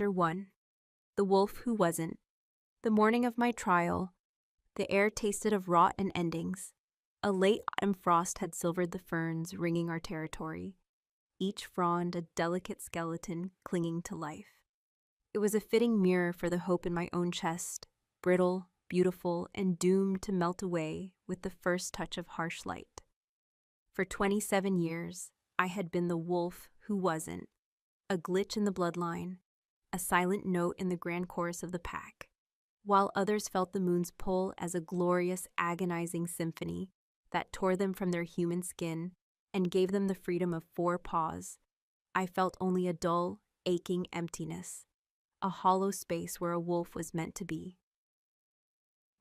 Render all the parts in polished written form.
Chapter 1. The Wolf Who Wasn't. The morning of my trial, the air tasted of rot and endings. A late autumn frost had silvered the ferns ringing our territory, each frond a delicate skeleton clinging to life. It was a fitting mirror for the hope in my own chest, brittle, beautiful, and doomed to melt away with the first touch of harsh light. For 27 years, I had been the wolf who wasn't, a glitch in the bloodline, a silent note in the grand chorus of the pack. While others felt the moon's pull as a glorious, agonizing symphony that tore them from their human skin and gave them the freedom of 4 paws, I felt only a dull, aching emptiness, a hollow space where a wolf was meant to be.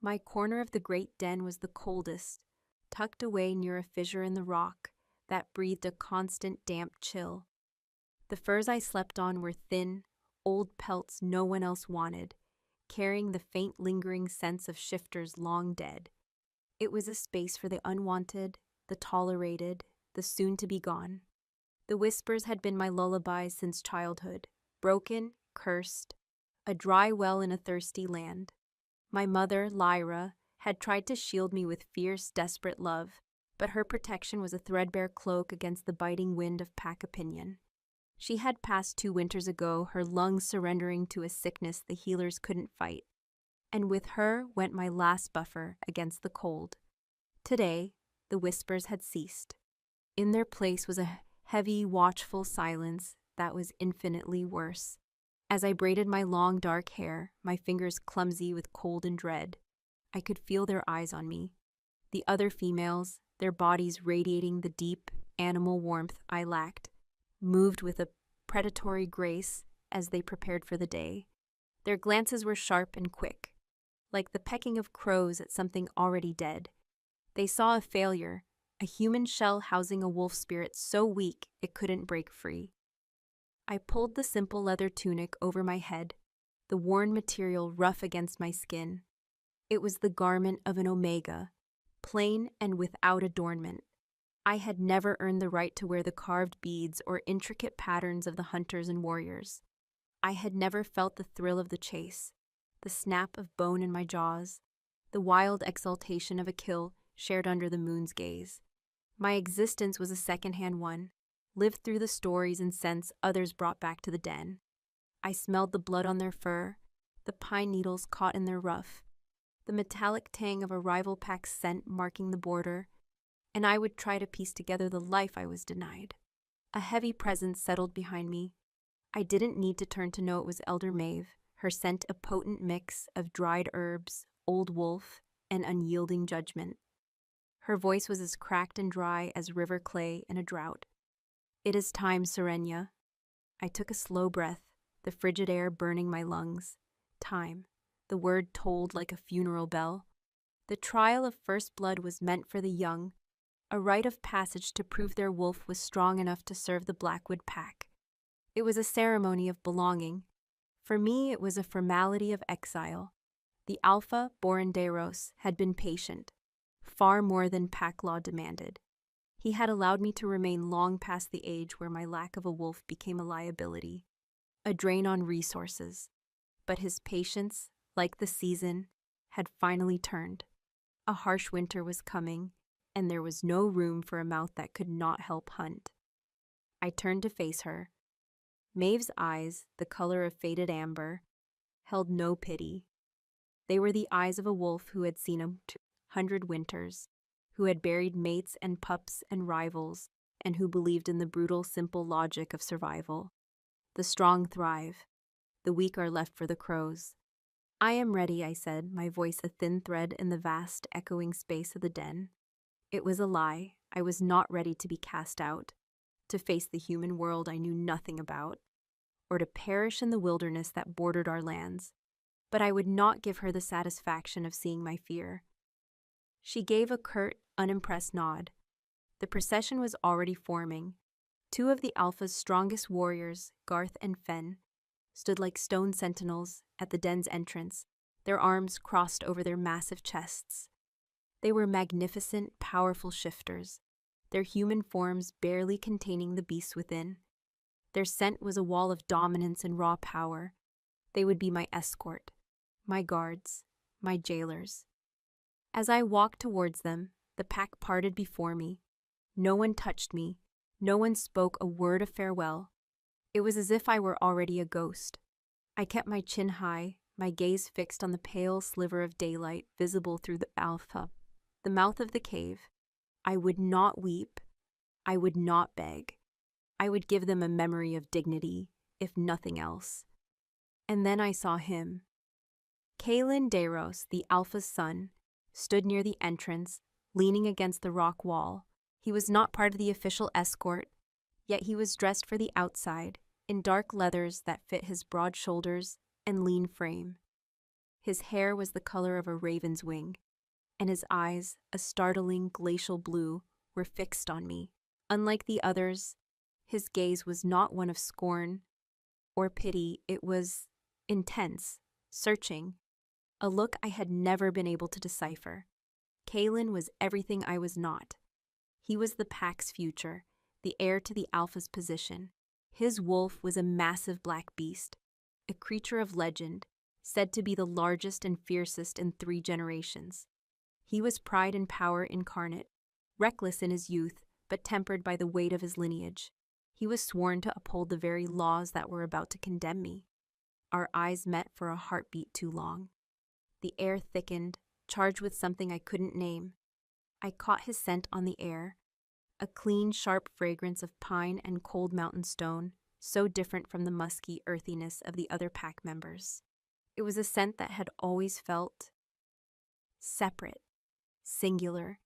My corner of the great den was the coldest, tucked away near a fissure in the rock that breathed a constant damp chill. The furs I slept on were thin, old pelts no one else wanted, carrying the faint lingering sense of shifters long dead. It was a space for the unwanted, the tolerated, the soon-to-be-gone. The whispers had been my lullabies since childhood, broken, cursed, a dry well in a thirsty land. My mother, Lyra, had tried to shield me with fierce, desperate love, but her protection was a threadbare cloak against the biting wind of pack opinion. She had passed 2 winters ago, her lungs surrendering to a sickness the healers couldn't fight, and with her went my last buffer against the cold. Today, the whispers had ceased. In their place was a heavy, watchful silence that was infinitely worse. As I braided my long, dark hair, my fingers clumsy with cold and dread, I could feel their eyes on me. The other females, their bodies radiating the deep, animal warmth I lacked, moved with a predatory grace as they prepared for the day. Their glances were sharp and quick, like the pecking of crows at something already dead. They saw a failure, a human shell housing a wolf spirit so weak it couldn't break free. I pulled the simple leather tunic over my head, the worn material rough against my skin. It was the garment of an omega, plain and without adornment. I had never earned the right to wear the carved beads or intricate patterns of the hunters and warriors. I had never felt the thrill of the chase, the snap of bone in my jaws, the wild exultation of a kill shared under the moon's gaze. My existence was a second-hand one, lived through the stories and scents others brought back to the den. I smelled the blood on their fur, the pine needles caught in their ruff, the metallic tang of a rival pack's scent marking the border, and I would try to piece together the life I was denied. A heavy presence settled behind me. I didn't need to turn to know it was Elder Maeve, her scent a potent mix of dried herbs, old wolf, and unyielding judgment. Her voice was as cracked and dry as river clay in a drought. "It is time, Serenia." I took a slow breath, the frigid air burning my lungs. Time. The word tolled like a funeral bell. The trial of first blood was meant for the young, a rite of passage to prove their wolf was strong enough to serve the Blackwood pack. It was a ceremony of belonging. For me, it was a formality of exile. The Alpha Borenderos had been patient, far more than pack law demanded. He had allowed me to remain long past the age where my lack of a wolf became a liability, a drain on resources. But his patience, like the season, had finally turned. A harsh winter was coming, and there was no room for a mouth that could not help hunt. I turned to face her. Maeve's eyes, the color of faded amber, held no pity. They were the eyes of a wolf who had seen 100 winters, who had buried mates and pups and rivals, and who believed in the brutal, simple logic of survival. The strong thrive. The weak are left for the crows. "I am ready," I said, my voice a thin thread in the vast, echoing space of the den. It was a lie. I was not ready to be cast out, to face the human world I knew nothing about, or to perish in the wilderness that bordered our lands. But I would not give her the satisfaction of seeing my fear. She gave a curt, unimpressed nod. The procession was already forming. 2 of the Alpha's strongest warriors, Garth and Fen, stood like stone sentinels at the den's entrance, their arms crossed over their massive chests. They were magnificent, powerful shifters, their human forms barely containing the beasts within. Their scent was a wall of dominance and raw power, They would be my escort, my guards, my jailers. As I walked towards them, the pack parted before me. No one touched me. No one spoke a word of farewell. It was as if I were already a ghost. I kept my chin high, my gaze fixed on the pale sliver of daylight visible through the alpha, the mouth of the cave. I would not weep. I would not beg. I would give them a memory of dignity, if nothing else. And then I saw him. Kalen Deros, the Alpha's son, stood near the entrance, leaning against the rock wall. He was not part of the official escort, yet he was dressed for the outside, in dark leathers that fit his broad shoulders and lean frame. His hair was the color of a raven's wing, and his eyes, a startling glacial blue, were fixed on me. Unlike the others, his gaze was not one of scorn or pity. It was intense, searching, a look I had never been able to decipher. Kalen was everything I was not. He was the pack's future, the heir to the Alpha's position. His wolf was a massive black beast, a creature of legend, said to be the largest and fiercest in 3 generations. He was pride and power incarnate, reckless in his youth, but tempered by the weight of his lineage. He was sworn to uphold the very laws that were about to condemn me. Our eyes met for a heartbeat too long. The air thickened, charged with something I couldn't name. I caught his scent on the air, a clean, sharp fragrance of pine and cold mountain stone, so different from the musky earthiness of the other pack members. It was a scent that had always felt separate, singular.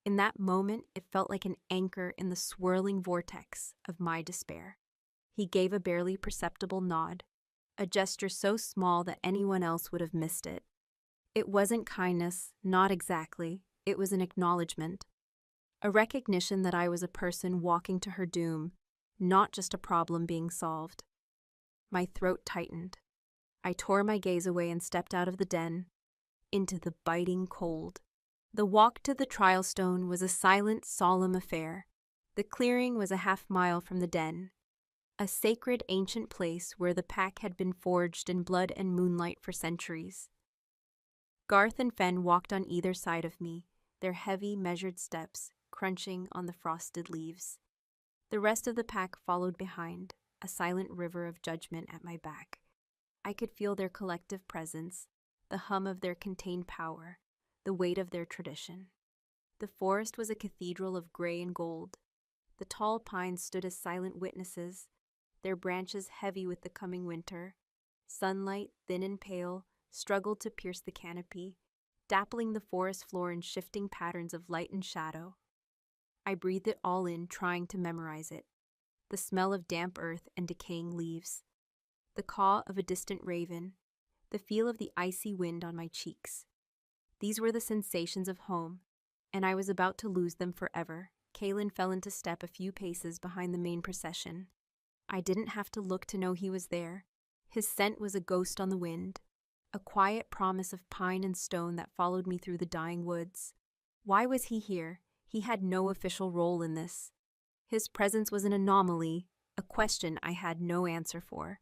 In that moment, it felt like an anchor in the swirling vortex of my despair. He gave a barely perceptible nod, a gesture so small that anyone else would have missed it. It wasn't kindness, not exactly. It was an acknowledgement, a recognition that I was a person walking to her doom, not just a problem being solved. My throat tightened. I tore my gaze away and stepped out of the den, into the biting cold. The walk to the trial stone was a silent, solemn affair. The clearing was a half-mile from the den, a sacred ancient place where the pack had been forged in blood and moonlight for centuries. Garth and Fen walked on either side of me, their heavy, measured steps crunching on the frosted leaves. The rest of the pack followed behind, a silent river of judgment at my back. I could feel their collective presence, the hum of their contained power, the weight of their tradition. The forest was a cathedral of gray and gold. The tall pines stood as silent witnesses, their branches heavy with the coming winter. Sunlight, thin and pale, struggled to pierce the canopy, dappling the forest floor in shifting patterns of light and shadow. I breathed it all in, trying to memorize it. The smell of damp earth and decaying leaves, the caw of a distant raven, the feel of the icy wind on my cheeks. These were the sensations of home, and I was about to lose them forever. Kalen fell into step a few paces behind the main procession. I didn't have to look to know he was there. His scent was a ghost on the wind, a quiet promise of pine and stone that followed me through the dying woods. Why was he here? He had no official role in this. His presence was an anomaly, a question I had no answer for.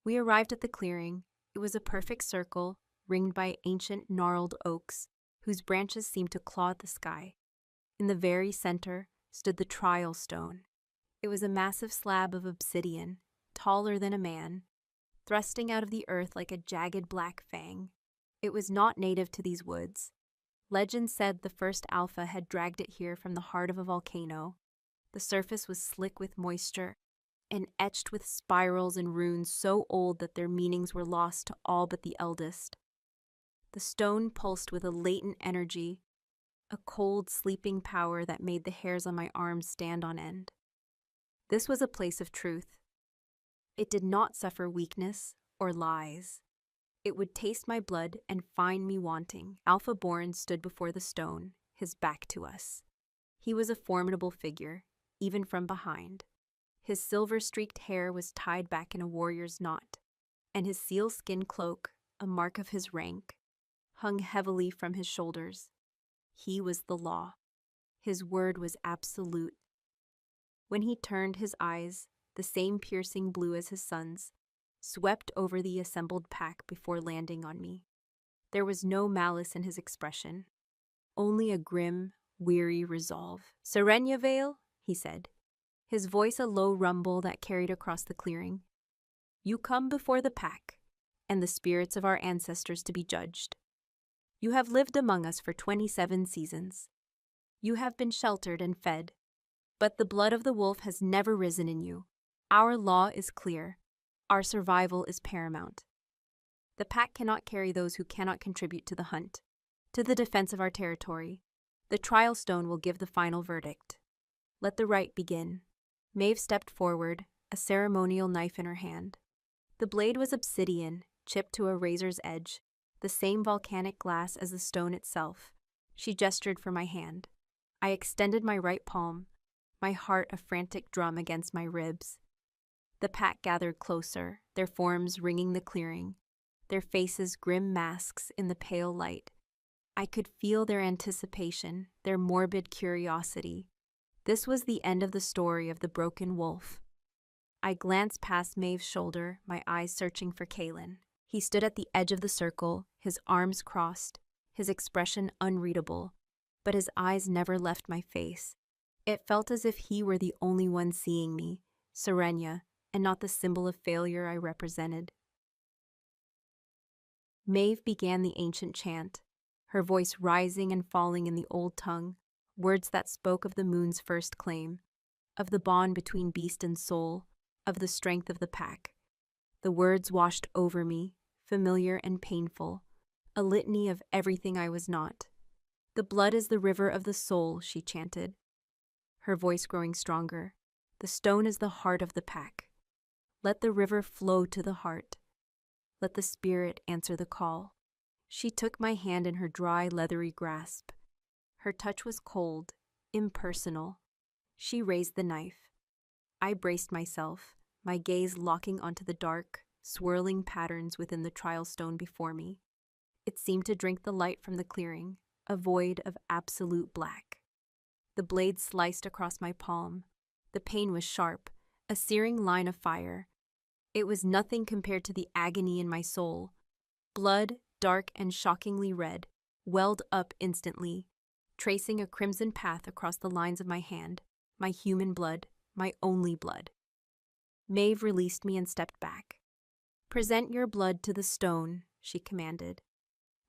We arrived at the clearing. It was a perfect circle, ringed by ancient gnarled oaks, whose branches seemed to claw at the sky. In the very center stood the trial stone. It was a massive slab of obsidian, taller than a man, thrusting out of the earth like a jagged black fang. It was not native to these woods. Legend said the first Alpha had dragged it here from the heart of a volcano. The surface was slick with moisture and etched with spirals and runes so old that their meanings were lost to all but the eldest. The stone pulsed with a latent energy, a cold, sleeping power that made the hairs on my arms stand on end. This was a place of truth. It did not suffer weakness or lies. It would taste my blood and find me wanting. Alpha Born stood before the stone, his back to us. He was a formidable figure, even from behind. His silver-streaked hair was tied back in a warrior's knot, and his sealskin cloak, a mark of his rank, hung heavily from his shoulders. He was the law. His word was absolute. When he turned his eyes, the same piercing blue as his son's, swept over the assembled pack before landing on me. There was no malice in his expression, only a grim, weary resolve. "Serenia Vale," he said, his voice a low rumble that carried across the clearing. "You come before the pack, and the spirits of our ancestors to be judged. You have lived among us for 27 seasons. You have been sheltered and fed, but the blood of the wolf has never risen in you. Our law is clear. Our survival is paramount. The pack cannot carry those who cannot contribute to the hunt, to the defense of our territory. The trial stone will give the final verdict. Let the rite begin." Maeve stepped forward, a ceremonial knife in her hand. The blade was obsidian, chipped to a razor's edge, the same volcanic glass as the stone itself. She gestured for my hand. I extended my right palm, my heart a frantic drum against my ribs. The pack gathered closer, their forms ringing the clearing, their faces grim masks in the pale light. I could feel their anticipation, their morbid curiosity. This was the end of the story of the broken wolf. I glanced past Maeve's shoulder, my eyes searching for Kalen. He stood at the edge of the circle, his arms crossed, his expression unreadable, but his eyes never left my face. It felt as if he were the only one seeing me, Serenia, and not the symbol of failure I represented. Maeve began the ancient chant, her voice rising and falling in the old tongue, words that spoke of the moon's first claim, of the bond between beast and soul, of the strength of the pack. The words washed over me, familiar and painful, a litany of everything I was not. "The blood is the river of the soul," she chanted, her voice growing stronger. "The stone is the heart of the pack. Let the river flow to the heart. Let the spirit answer the call." She took my hand in her dry, leathery grasp. Her touch was cold, impersonal. She raised the knife. I braced myself, my gaze locking onto the dark, swirling patterns within the trial stone before me. It seemed to drink the light from the clearing, a void of absolute black. The blade sliced across my palm. The pain was sharp, a searing line of fire. It was nothing compared to the agony in my soul. Blood, dark and shockingly red, welled up instantly, tracing a crimson path across the lines of my hand, my human blood, my only blood. Maeve released me and stepped back. "Present your blood to the stone," she commanded.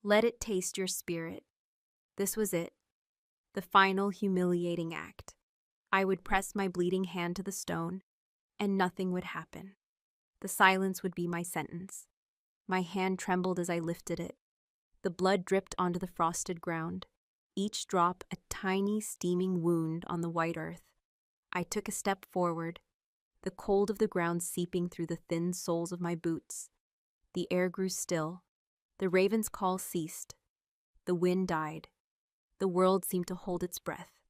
"Let it taste your spirit." This was it, the final humiliating act. I would press my bleeding hand to the stone, and nothing would happen. The silence would be my sentence. My hand trembled as I lifted it. The blood dripped onto the frosted ground, each drop a tiny, steaming wound on the white earth. I took a step forward, the cold of the ground seeping through the thin soles of my boots. The air grew still. The raven's call ceased. The wind died. The world seemed to hold its breath.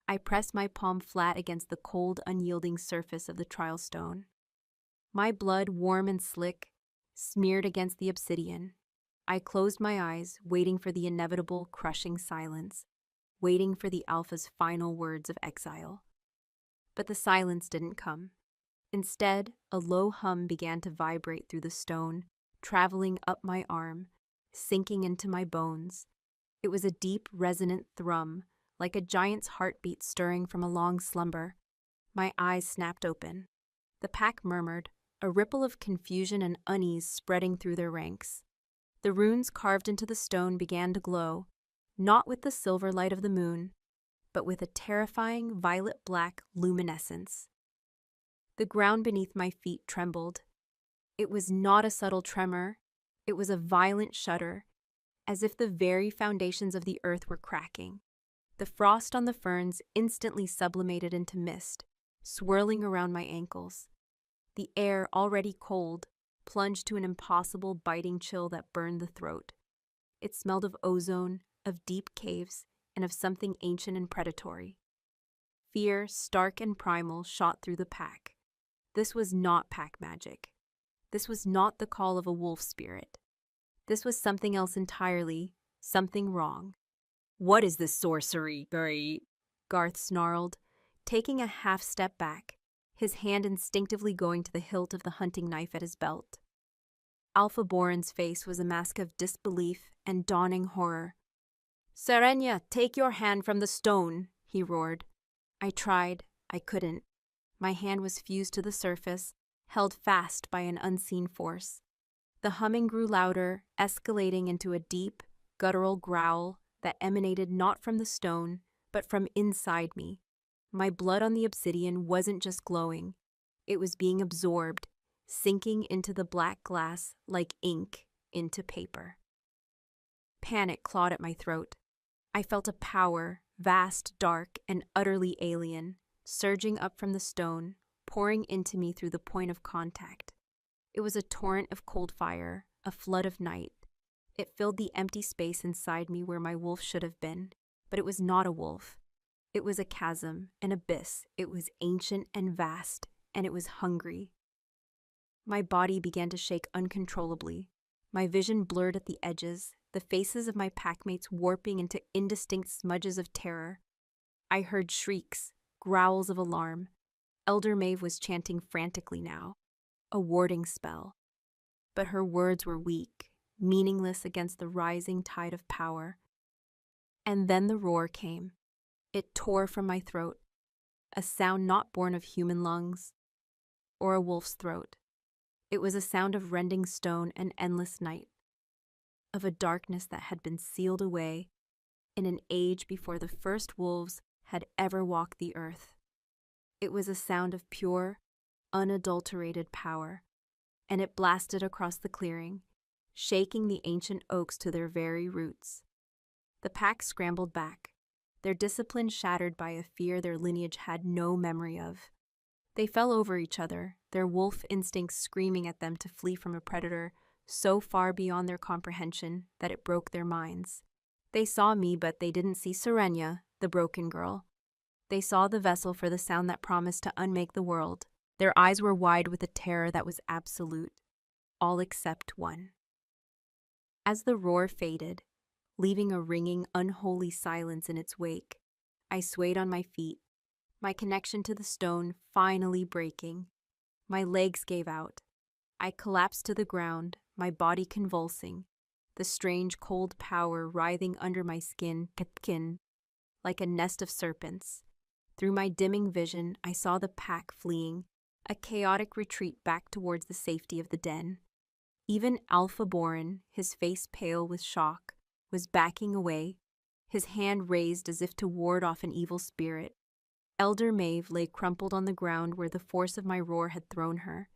I pressed my palm flat against the cold, unyielding surface of the trial stone. My blood, warm and slick, smeared against the obsidian. I closed my eyes, waiting for the inevitable, crushing silence, waiting for the Alpha's final words of exile. But the silence didn't come. Instead, a low hum began to vibrate through the stone, traveling up my arm, sinking into my bones. It was a deep, resonant thrum, like a giant's heartbeat stirring from a long slumber. My eyes snapped open. The pack murmured, a ripple of confusion and unease spreading through their ranks. The runes carved into the stone began to glow, not with the silver light of the moon, but with a terrifying violet-black luminescence. The ground beneath my feet trembled. It was not a subtle tremor, it was a violent shudder, as if the very foundations of the earth were cracking. The frost on the ferns instantly sublimated into mist, swirling around my ankles. The air, already cold, plunged to an impossible biting chill that burned the throat. It smelled of ozone, of deep caves, and of something ancient and predatory. Fear, stark and primal, shot through the pack. This was not pack magic. This was not the call of a wolf spirit. This was something else entirely, something wrong. "What is this sorcery, Garth snarled, taking a half step back, his hand instinctively going to the hilt of the hunting knife at his belt. Alpha Boren's face was a mask of disbelief and dawning horror. "Serenia, take your hand from the stone," he roared. I tried. I couldn't. My hand was fused to the surface, held fast by an unseen force. The humming grew louder, escalating into a deep, guttural growl that emanated not from the stone, but from inside me. My blood on the obsidian wasn't just glowing. It was being absorbed, sinking into the black glass like ink into paper. Panic clawed at my throat. I felt a power, vast, dark, and utterly alien, surging up from the stone, pouring into me through the point of contact. It was a torrent of cold fire, a flood of night. It filled the empty space inside me where my wolf should have been, but it was not a wolf. It was a chasm, an abyss. It was ancient and vast, and it was hungry. My body began to shake uncontrollably. My vision blurred at the edges, the faces of my packmates warping into indistinct smudges of terror. I heard shrieks, growls of alarm. Elder Maeve was chanting frantically now, a warding spell. But her words were weak, meaningless against the rising tide of power. And then the roar came. It tore from my throat, a sound not born of human lungs or a wolf's throat. It was a sound of rending stone and endless night, of a darkness that had been sealed away in an age before the first wolves had ever walked the earth. It was a sound of pure, unadulterated power, and it blasted across the clearing, shaking the ancient oaks to their very roots. The pack scrambled back, their discipline shattered by a fear their lineage had no memory of. They fell over each other, their wolf instincts screaming at them to flee from a predator so far beyond their comprehension that it broke their minds. They saw me, but they didn't see Serenia, the broken girl. They saw the vessel for the sound that promised to unmake the world. Their eyes were wide with a terror that was absolute, all except one. As the roar faded, leaving a ringing, unholy silence in its wake, I swayed on my feet, my connection to the stone finally breaking. My legs gave out. I collapsed to the ground, my body convulsing, the strange cold power writhing under my skin, like a nest of serpents. Through my dimming vision, I saw the pack fleeing, a chaotic retreat back towards the safety of the den. Even Alpha Boren, his face pale with shock, was backing away, his hand raised as if to ward off an evil spirit. Elder Maeve lay crumpled on the ground where the force of my roar had thrown her.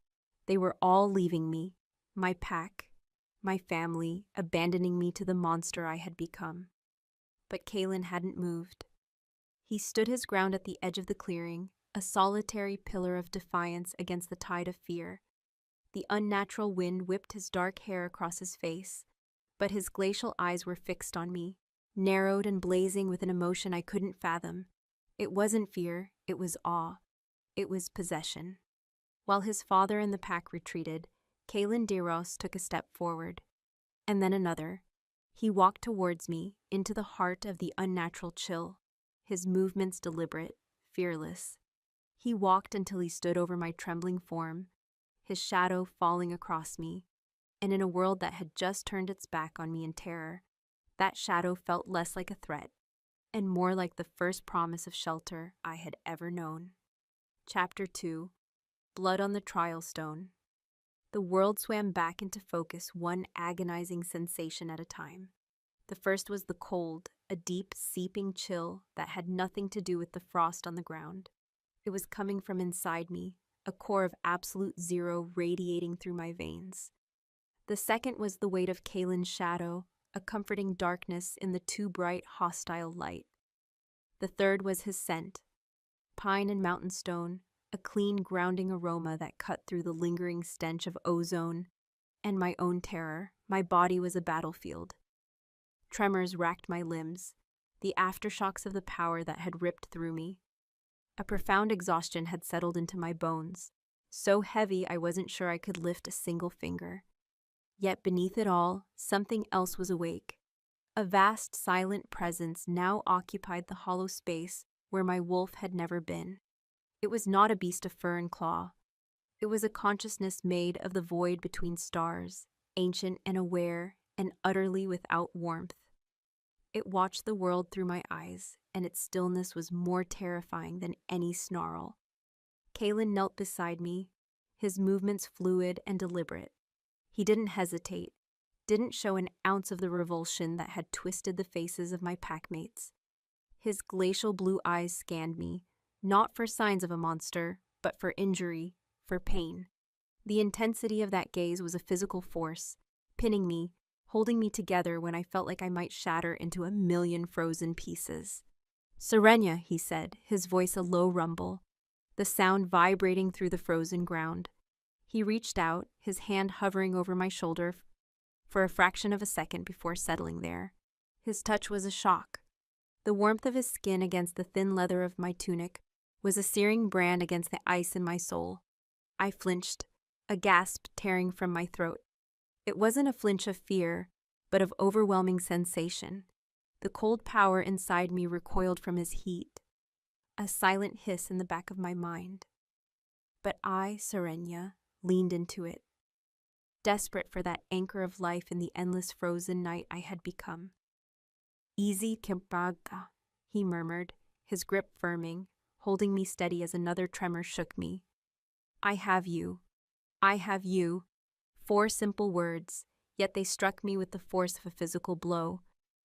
They were all leaving me, my pack, my family, abandoning me to the monster I had become. But Kalen hadn't moved. He stood his ground at the edge of the clearing, a solitary pillar of defiance against the tide of fear. The unnatural wind whipped his dark hair across his face, but his glacial eyes were fixed on me, narrowed and blazing with an emotion I couldn't fathom. It wasn't fear, it was awe. It was possession. While his father and the pack retreated, Kalen Deros took a step forward, and then another. He walked towards me, into the heart of the unnatural chill, his movements deliberate, fearless. He walked until he stood over my trembling form, his shadow falling across me, and in a world that had just turned its back on me in terror, that shadow felt less like a threat and more like the first promise of shelter I had ever known. Chapter 2: Blood on the Trial Stone. The world swam back into focus, one agonizing sensation at a time. The first was the cold, a deep, seeping chill that had nothing to do with the frost on the ground. It was coming from inside me, a core of absolute zero radiating through my veins. The second was the weight of Kalen's shadow, a comforting darkness in the too bright, hostile light. The third was his scent, pine and mountain stone, a clean, grounding aroma that cut through the lingering stench of ozone, and my own terror. My body was a battlefield. Tremors racked my limbs, the aftershocks of the power that had ripped through me. A profound exhaustion had settled into my bones, so heavy I wasn't sure I could lift a single finger. Yet beneath it all, something else was awake. A vast, silent presence now occupied the hollow space where my wolf had never been. It was not a beast of fur and claw. It was a consciousness made of the void between stars, ancient and aware and utterly without warmth. It watched the world through my eyes, and its stillness was more terrifying than any snarl. Kalen knelt beside me, his movements fluid and deliberate. He didn't hesitate, didn't show an ounce of the revulsion that had twisted the faces of my packmates. His glacial blue eyes scanned me, not for signs of a monster, but for injury, for pain. The intensity of that gaze was a physical force, pinning me, holding me together when I felt like I might shatter into a million frozen pieces. "Serenia," he said, his voice a low rumble, the sound vibrating through the frozen ground. He reached out, his hand hovering over my shoulder for a fraction of a second before settling there. His touch was a shock. The warmth of his skin against the thin leather of my tunic was a searing brand against the ice in my soul. I flinched, a gasp tearing from my throat. It wasn't a flinch of fear, but of overwhelming sensation. The cold power inside me recoiled from his heat, a silent hiss in the back of my mind. But I, Serenia, leaned into it, desperate for that anchor of life in the endless frozen night I had become. "Easy Kimpaga," he murmured, his grip firming, holding me steady as another tremor shook me. "I have you. I have you." 4 simple words, yet they struck me with the force of a physical blow.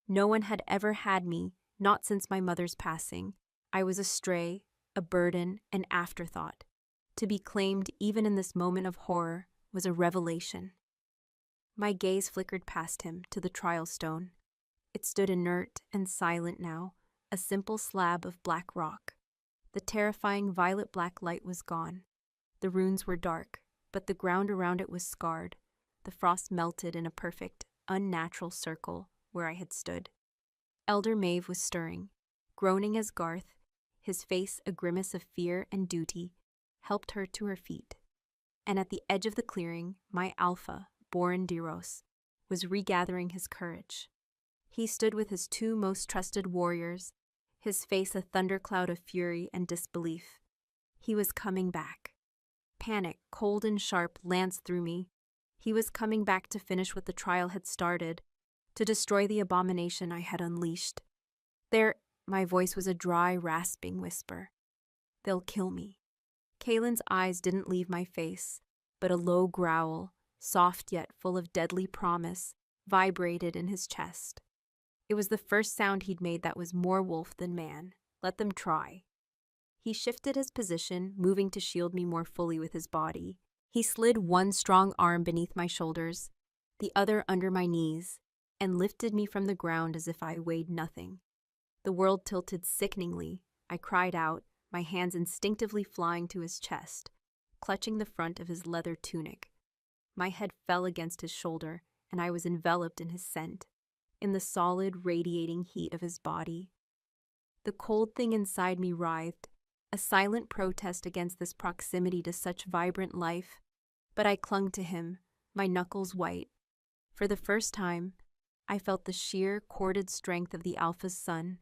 No one had ever had me, not since my mother's passing. I was a stray, a burden, an afterthought. To be claimed even in this moment of horror was a revelation. My gaze flickered past him to the trial stone. It stood inert and silent now, a simple slab of black rock. The terrifying violet-black light was gone. The runes were dark, but the ground around it was scarred. The frost melted in a perfect, unnatural circle where I had stood. Elder Maeve was stirring, groaning as Garth, his face a grimace of fear and duty, helped her to her feet. And at the edge of the clearing, my alpha, Borin Diros, was regathering his courage. He stood with his 2 most trusted warriors, his face a thundercloud of fury and disbelief. He was coming back. Panic, cold and sharp, lanced through me. He was coming back to finish what the trial had started, to destroy the abomination I had unleashed. My voice was a dry, rasping whisper. "They'll kill me." Kalen's eyes didn't leave my face, but a low growl, soft yet full of deadly promise, vibrated in his chest. It was the first sound he'd made that was more wolf than man. Let them try. He shifted his position, moving to shield me more fully with his body. He slid one strong arm beneath my shoulders, the other under my knees, and lifted me from the ground as if I weighed nothing. The world tilted sickeningly. I cried out, my hands instinctively flying to his chest, clutching the front of his leather tunic. My head fell against his shoulder, and I was enveloped in his scent, in the solid, radiating heat of his body. The cold thing inside me writhed, a silent protest against this proximity to such vibrant life, but I clung to him, my knuckles white. For the first time, I felt the sheer, corded strength of the Alpha's son,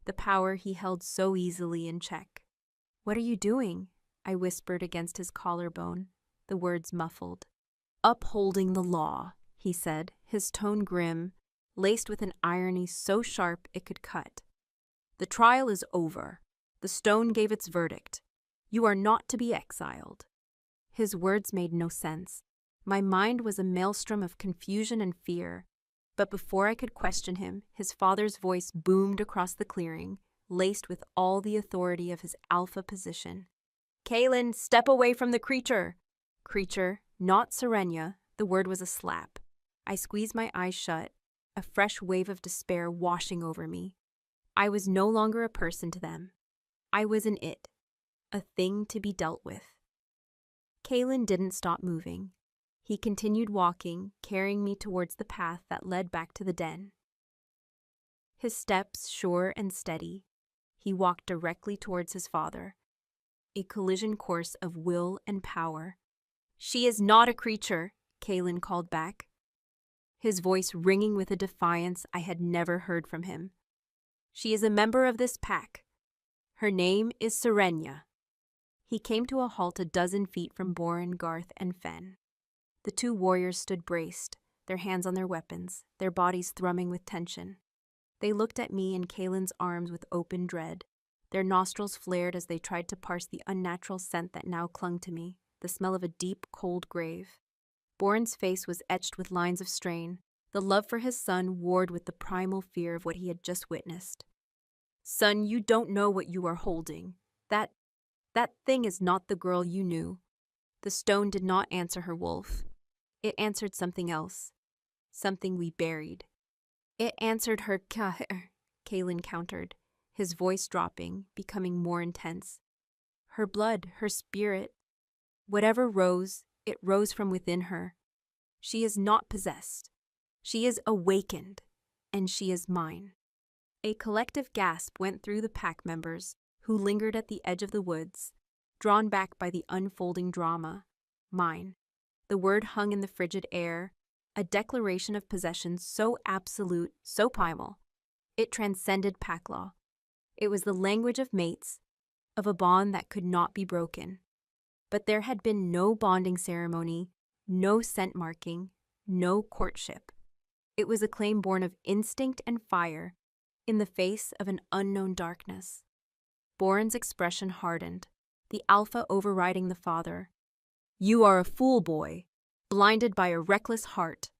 the power he held so easily in check. "What are you doing?" I whispered against his collarbone, the words muffled. "Upholding the law," he said, his tone grim, laced with an irony so sharp it could cut. "The trial is over. The stone gave its verdict. You are not to be exiled." His words made no sense. My mind was a maelstrom of confusion and fear. But before I could question him, his father's voice boomed across the clearing, laced with all the authority of his alpha position. "Kalen, step away from the creature!" Creature, not Serenia. The word was a slap. I squeezed my eyes shut, a fresh wave of despair washing over me. I was no longer a person to them. I was an it, a thing to be dealt with. Kalen didn't stop moving. He continued walking, carrying me towards the path that led back to the den. His steps sure and steady, he walked directly towards his father, a collision course of will and power. "She is not a creature," Kalen called back, his voice ringing with a defiance I had never heard from him. "She is a member of this pack. Her name is Serenia." He came to a halt a dozen feet from Borin, Garth, and Fen. The 2 warriors stood braced, their hands on their weapons, their bodies thrumming with tension. They looked at me and Kaylin's arms with open dread. Their nostrils flared as they tried to parse the unnatural scent that now clung to me, the smell of a deep, cold grave. Bourne's face was etched with lines of strain, the love for his son warred with the primal fear of what he had just witnessed. "Son, you don't know what you are holding. That thing is not the girl you knew." The stone did not answer her, Wolf. It answered something else. Something we buried. It answered her, Kaylin countered, his voice dropping, becoming more intense. Her blood, her spirit. Whatever rose, it rose from within her. She is not possessed. She is awakened, and she is mine. A collective gasp went through the pack members, who lingered at the edge of the woods, drawn back by the unfolding drama. Mine. The word hung in the frigid air, a declaration of possession so absolute, so primal. It transcended pack law. It was the language of mates, of a bond that could not be broken. But there had been no bonding ceremony, no scent marking, no courtship. It was a claim born of instinct and fire, in the face of an unknown darkness. Bourne's expression hardened, the alpha overriding the father. "You are a fool, boy, blinded by a reckless heart.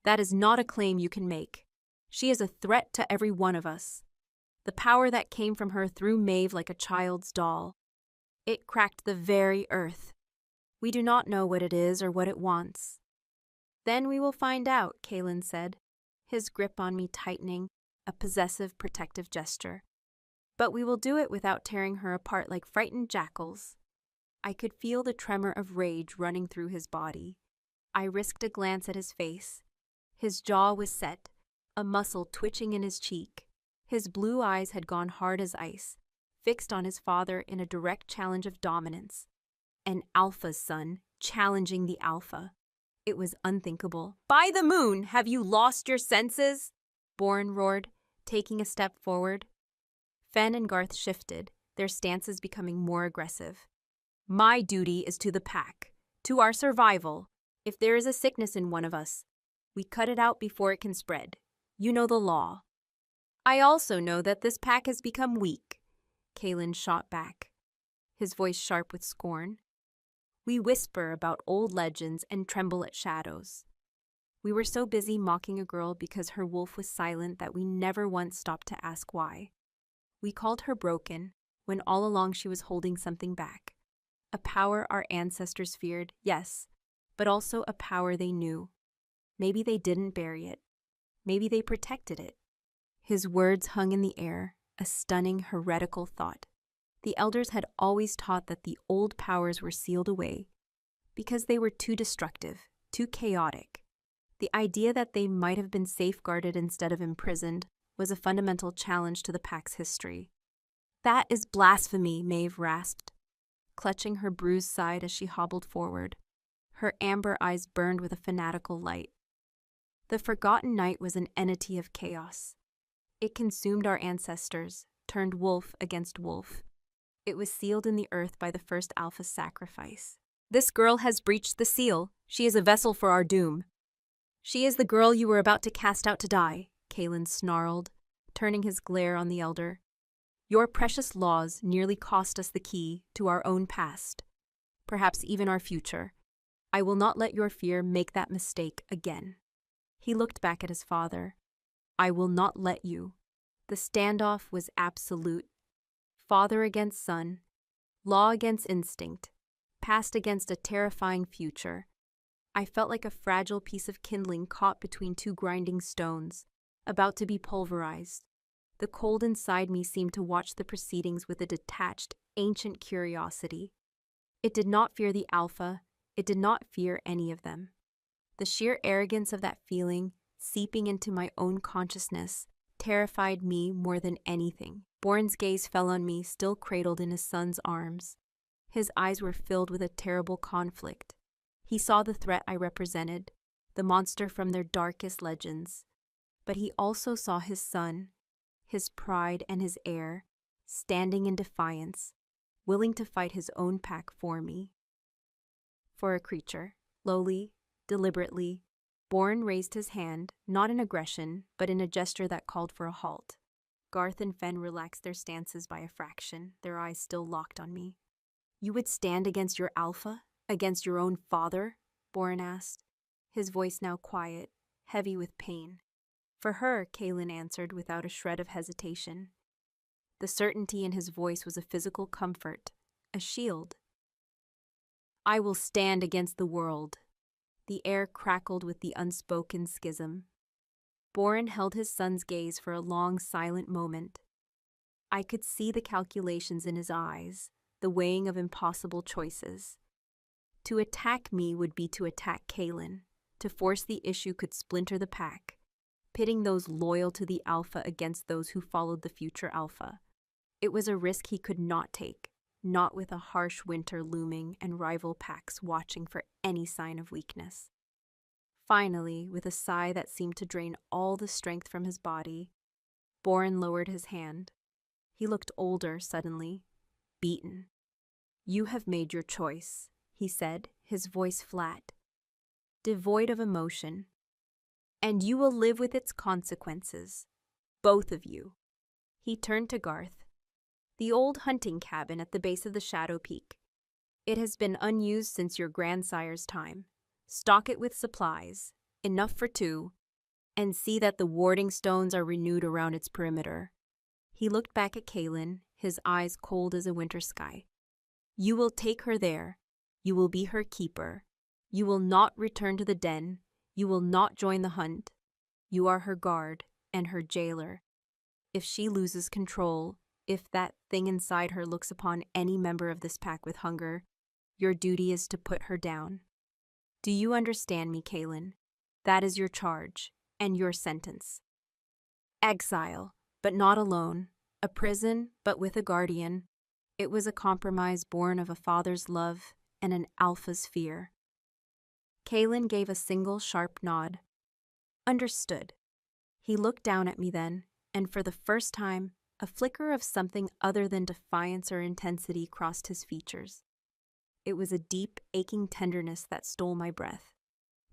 That is not a claim you can make. She is a threat to every one of us. The power that came from her threw Maeve like a child's doll. It cracked the very earth. We do not know what it is or what it wants." "Then we will find out," Kaylin said, his grip on me tightening, a possessive, protective gesture. "But we will do it without tearing her apart like frightened jackals." I could feel the tremor of rage running through his body. I risked a glance at his face. His jaw was set, a muscle twitching in his cheek. His blue eyes had gone hard as ice, fixed on his father in a direct challenge of dominance. An alpha's son, challenging the alpha. It was unthinkable. "By the moon, have you lost your senses?" Bourne roared, taking a step forward. Fen and Garth shifted, their stances becoming more aggressive. "My duty is to the pack, to our survival. If there is a sickness in one of us, we cut it out before it can spread. You know the law." "I also know that this pack has become weak," Kaylin shot back, his voice sharp with scorn. "We whisper about old legends and tremble at shadows." We were so busy mocking a girl because her wolf was silent that we never once stopped to ask why. We called her broken, when all along she was holding something back. A power our ancestors feared, yes, but also a power they knew. Maybe they didn't bury it. Maybe they protected it. His words hung in the air, a stunning, heretical thought. The elders had always taught that the old powers were sealed away because they were too destructive, too chaotic. The idea that they might have been safeguarded instead of imprisoned was a fundamental challenge to the pack's history. "That is blasphemy," Maeve rasped, clutching her bruised side as she hobbled forward. Her amber eyes burned with a fanatical light. The forgotten night was an entity of chaos. It consumed our ancestors, turned wolf against wolf. It was sealed in the earth by the first alpha's sacrifice. "This girl has breached the seal. She is a vessel for our doom." "She is the girl you were about to cast out to die," Kaylin snarled, turning his glare on the elder. "Your precious laws nearly cost us the key to our own past, perhaps even our future. I will not let your fear make that mistake again." He looked back at his father. "I will not let you." The standoff was absolute. Father against son, law against instinct, past against a terrifying future. I felt like a fragile piece of kindling caught between two grinding stones, about to be pulverized. The cold inside me seemed to watch the proceedings with a detached, ancient curiosity. It did not fear the alpha, it did not fear any of them. The sheer arrogance of that feeling, seeping into my own consciousness, terrified me more than anything. Bourne's gaze fell on me, still cradled in his son's arms. His eyes were filled with a terrible conflict. He saw the threat I represented, the monster from their darkest legends. But he also saw his son, his pride and his heir, standing in defiance, willing to fight his own pack for me. For a creature, lowly, deliberately, Bourne raised his hand, not in aggression, but in a gesture that called for a halt. Garth and Fen relaxed their stances by a fraction, their eyes still locked on me. "You would stand against your alpha? Against your own father?" Bourne asked, his voice now quiet, heavy with pain. "For her," Kaelin answered without a shred of hesitation. The certainty in his voice was a physical comfort, a shield. "I will stand against the world." The air crackled with the unspoken schism. Bourne held his son's gaze for a long, silent moment. I could see the calculations in his eyes, the weighing of impossible choices. To attack me would be to attack Kaelin. To force the issue could splinter the pack, pitting those loyal to the Alpha against those who followed the future Alpha. It was a risk he could not take, not with a harsh winter looming and rival packs watching for any sign of weakness. Finally, with a sigh that seemed to drain all the strength from his body, Bourne lowered his hand. He looked older suddenly, beaten. "You have made your choice," he said, his voice flat, devoid of emotion. "And you will live with its consequences. Both of you." He turned to Garth. "The old hunting cabin at the base of the Shadow Peak. It has been unused since your grandsire's time. Stock it with supplies, enough for 2, and see that the warding stones are renewed around its perimeter." He looked back at Kaelin, his eyes cold as a winter sky. "You will take her there. You will be her keeper. You will not return to the den. You will not join the hunt. You are her guard and her jailer. If she loses control, if that thing inside her looks upon any member of this pack with hunger, your duty is to put her down. Do you understand me, Kaelin? That is your charge and your sentence. Exile, but not alone. A prison, but with a guardian. It was a compromise born of a father's love and an alpha's fear." Kaelin gave a single sharp nod. "Understood." He looked down at me then, and for the first time, a flicker of something other than defiance or intensity crossed his features. It was a deep, aching tenderness that stole my breath.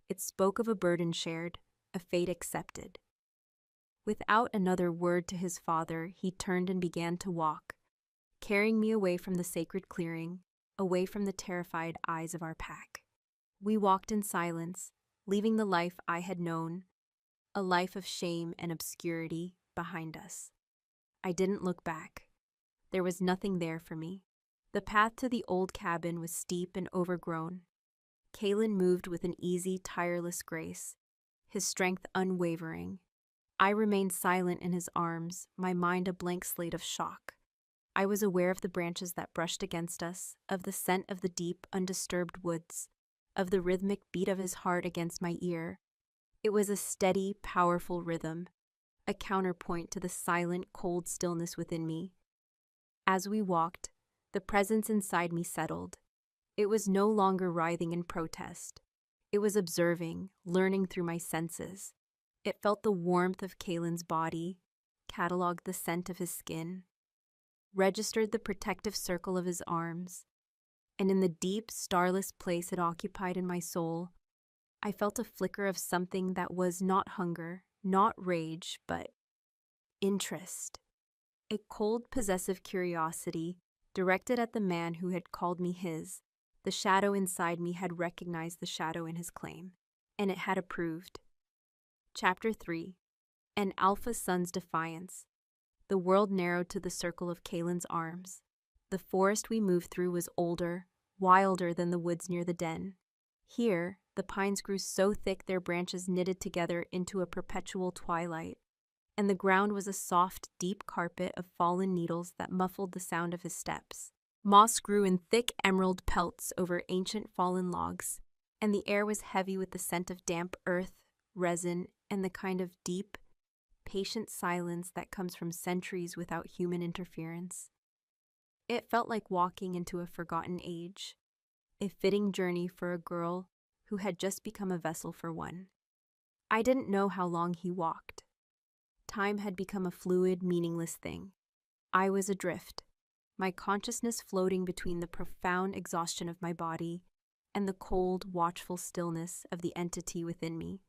It spoke of a burden shared, a fate accepted. Without another word to his father, he turned and began to walk, carrying me away from the sacred clearing, away from the terrified eyes of our pack. We walked in silence, leaving the life I had known, a life of shame and obscurity, behind us. I didn't look back. There was nothing there for me. The path to the old cabin was steep and overgrown. Kaelin moved with an easy, tireless grace, his strength unwavering. I remained silent in his arms, my mind a blank slate of shock. I was aware of the branches that brushed against us, of the scent of the deep, undisturbed woods, of the rhythmic beat of his heart against my ear. It was a steady, powerful rhythm, a counterpoint to the silent, cold stillness within me. As we walked, the presence inside me settled. It was no longer writhing in protest. It was observing, learning through my senses. It felt the warmth of Kaelin's body, cataloged the scent of his skin, registered the protective circle of his arms, and in the deep, starless place it occupied in my soul, I felt a flicker of something that was not hunger, not rage, but interest. A cold, possessive curiosity directed at the man who had called me his. The shadow inside me had recognized the shadow in his claim, and it had approved. Chapter 3. An Alpha Son's Defiance. The world narrowed to the circle of Kaelin's arms. The forest we moved through was older, wilder than the woods near the den. Here, the pines grew so thick their branches knitted together into a perpetual twilight, and the ground was a soft, deep carpet of fallen needles that muffled the sound of his steps. Moss grew in thick emerald pelts over ancient fallen logs, and the air was heavy with the scent of damp earth, resin, and the kind of deep, patient silence that comes from centuries without human interference. It felt like walking into a forgotten age, a fitting journey for a girl who had just become a vessel for one. I didn't know how long he walked. Time had become a fluid, meaningless thing. I was adrift, my consciousness floating between the profound exhaustion of my body and the cold, watchful stillness of the entity within me.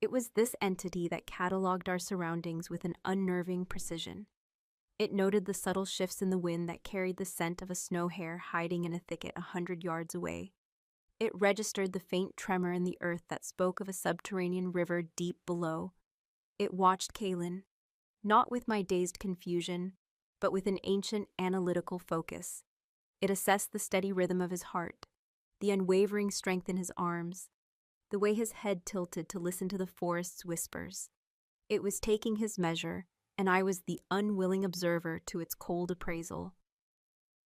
It was this entity that cataloged our surroundings with an unnerving precision. It noted the subtle shifts in the wind that carried the scent of a snow hare hiding in a thicket 100 yards away. It registered the faint tremor in the earth that spoke of a subterranean river deep below. It watched Kalen, not with my dazed confusion, but with an ancient analytical focus. It assessed the steady rhythm of his heart, the unwavering strength in his arms, the way his head tilted to listen to the forest's whispers. It was taking his measure, and I was the unwilling observer to its cold appraisal.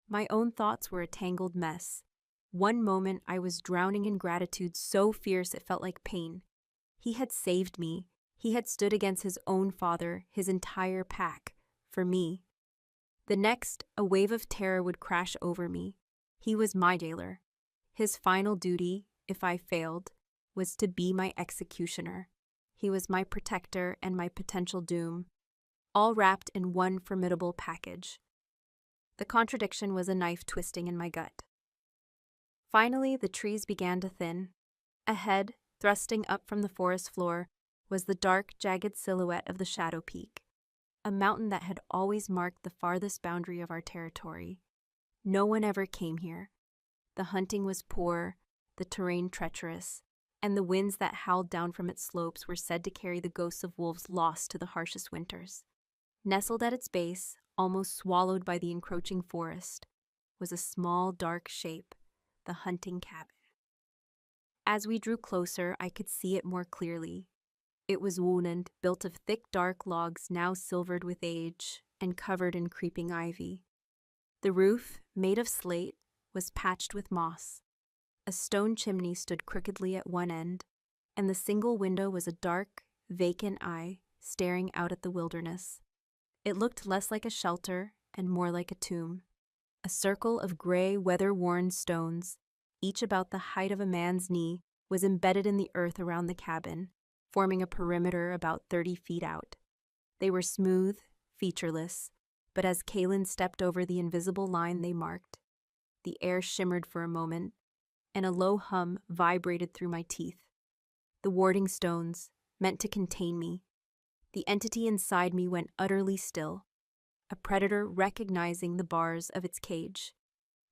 My own thoughts were a tangled mess. One moment I was drowning in gratitude so fierce it felt like pain. He had saved me. He had stood against his own father, his entire pack, for me. The next, a wave of terror would crash over me. He was my jailer. His final duty, if I failed, was to be my executioner. He was my protector and my potential doom, all wrapped in one formidable package. The contradiction was a knife twisting in my gut. Finally, the trees began to thin. Ahead, thrusting up from the forest floor, was the dark, jagged silhouette of the Shadow Peak, a mountain that had always marked the farthest boundary of our territory. No one ever came here. The hunting was poor, the terrain treacherous, and the winds that howled down from its slopes were said to carry the ghosts of wolves lost to the harshest winters. Nestled at its base, almost swallowed by the encroaching forest, was a small, dark shape, the hunting cabin. As we drew closer, I could see it more clearly. It was wooded, built of thick, dark logs now silvered with age and covered in creeping ivy. The roof, made of slate, was patched with moss. A stone chimney stood crookedly at one end, and the single window was a dark, vacant eye staring out at the wilderness. It looked less like a shelter and more like a tomb. A circle of gray, weather-worn stones, each about the height of a man's knee, was embedded in the earth around the cabin, forming a perimeter about 30 feet out. They were smooth, featureless, but as Kalen stepped over the invisible line they marked, the air shimmered for a moment, and a low hum vibrated through my teeth. The warding stones, meant to contain me. The entity inside me went utterly still, a predator recognizing the bars of its cage.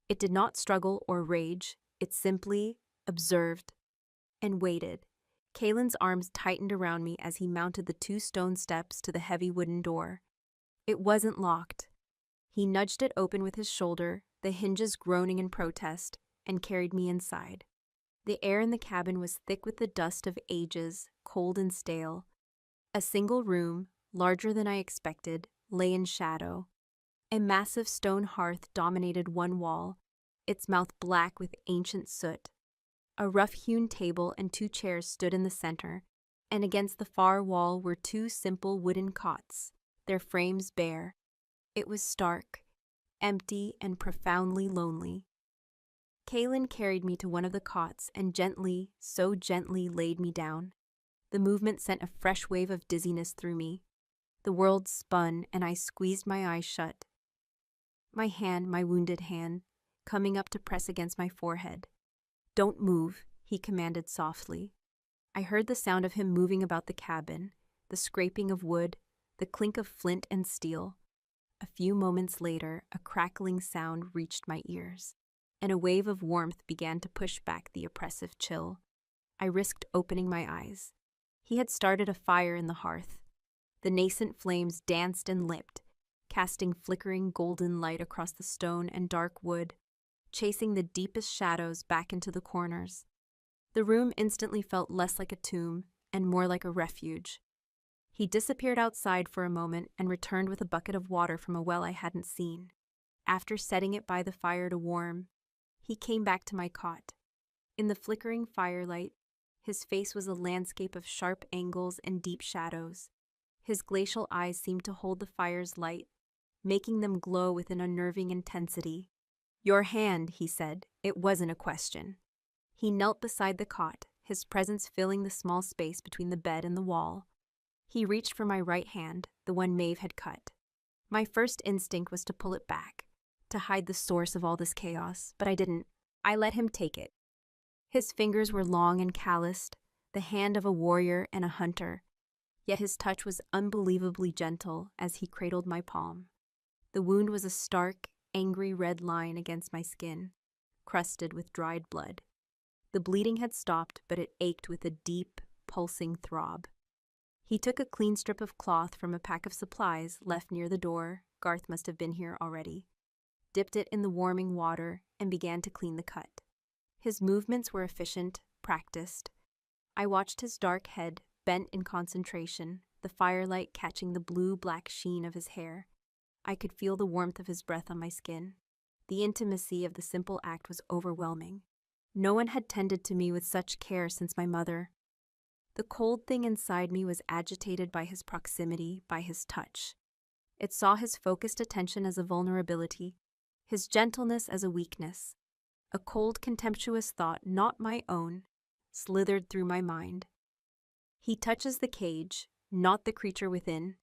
It did not struggle or rage, it simply observed and waited. Kalen's arms tightened around me as he mounted the 2 stone steps to the heavy wooden door. It wasn't locked. He nudged it open with his shoulder, the hinges groaning in protest, and carried me inside. The air in the cabin was thick with the dust of ages, cold and stale. A single room, larger than I expected, lay in shadow. A massive stone hearth dominated one wall, its mouth black with ancient soot. A rough-hewn table and 2 chairs stood in the center, and against the far wall were 2 simple wooden cots, their frames bare. It was stark, empty, and profoundly lonely. Kalen carried me to one of the cots and gently, so gently, laid me down. The movement sent a fresh wave of dizziness through me. The world spun, and I squeezed my eyes shut. My wounded hand, coming up to press against my forehead. "Don't move," he commanded softly. I heard the sound of him moving about the cabin, the scraping of wood, the clink of flint and steel. A few moments later, a crackling sound reached my ears, and a wave of warmth began to push back the oppressive chill. I risked opening my eyes. He had started a fire in the hearth. The nascent flames danced and lipped, casting flickering golden light across the stone and dark wood, chasing the deepest shadows back into the corners. The room instantly felt less like a tomb and more like a refuge. He disappeared outside for a moment and returned with a bucket of water from a well I hadn't seen. After setting it by the fire to warm, he came back to my cot. In the flickering firelight, his face was a landscape of sharp angles and deep shadows. His glacial eyes seemed to hold the fire's light, making them glow with an unnerving intensity. "Your hand," he said. It wasn't a question. He knelt beside the cot, his presence filling the small space between the bed and the wall. He reached for my right hand, the one Maeve had cut. My first instinct was to pull it back, to hide the source of all this chaos, but I didn't. I let him take it. His fingers were long and calloused, the hand of a warrior and a hunter, yet his touch was unbelievably gentle as he cradled my palm. The wound was a stark, angry red line against my skin, crusted with dried blood. The bleeding had stopped, but it ached with a deep, pulsing throb. He took a clean strip of cloth from a pack of supplies left near the door. Garth must have been here already. Dipped it in the warming water and began to clean the cut. His movements were efficient, practiced. I watched his dark head, bent in concentration, the firelight catching the blue-black sheen of his hair. I could feel the warmth of his breath on my skin. The intimacy of the simple act was overwhelming. No one had tended to me with such care since my mother. The cold thing inside me was agitated by his proximity, by his touch. It saw his focused attention as a vulnerability, his gentleness as a weakness. A cold, contemptuous thought, not my own, slithered through my mind. He touches the cage, not the creature within.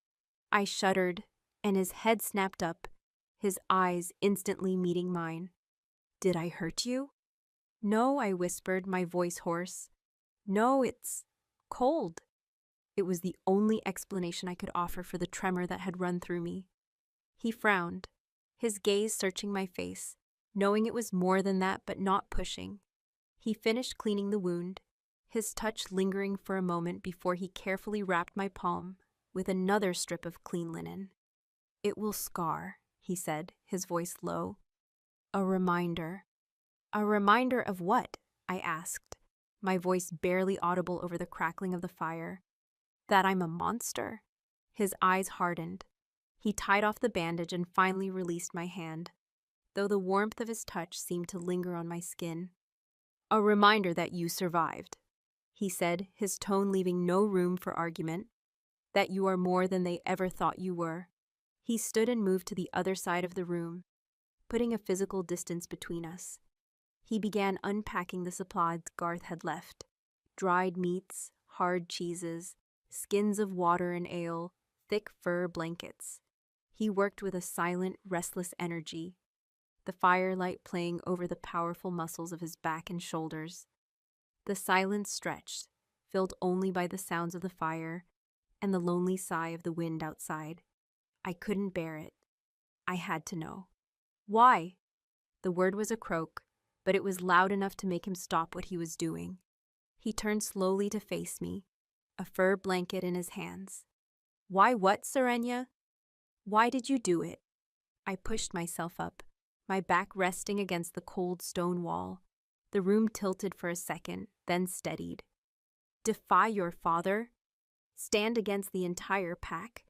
I shuddered, and his head snapped up, his eyes instantly meeting mine. Did I hurt you? No, I whispered, my voice hoarse. No, it's cold. It was the only explanation I could offer for the tremor that had run through me. He frowned, his gaze searching my face, knowing it was more than that but not pushing. He finished cleaning the wound, his touch lingering for a moment before he carefully wrapped my palm with another strip of clean linen. It will scar, he said, his voice low. A reminder. A reminder of what? I asked, my voice barely audible over the crackling of the fire. That I'm a monster? His eyes hardened. He tied off the bandage and finally released my hand, though the warmth of his touch seemed to linger on my skin. A reminder that you survived, he said, his tone leaving no room for argument. That you are more than they ever thought you were. He stood and moved to the other side of the room, putting a physical distance between us. He began unpacking the supplies Garth had left. Dried meats, hard cheeses, skins of water and ale, thick fur blankets. He worked with a silent, restless energy, the firelight playing over the powerful muscles of his back and shoulders. The silence stretched, filled only by the sounds of the fire and the lonely sigh of the wind outside. I couldn't bear it. I had to know. Why? The word was a croak, but it was loud enough to make him stop what he was doing. He turned slowly to face me, a fur blanket in his hands. Why what, Serenia? Why did you do it? I pushed myself up, my back resting against the cold stone wall. The room tilted for a second, then steadied. Defy your father? Stand against the entire pack?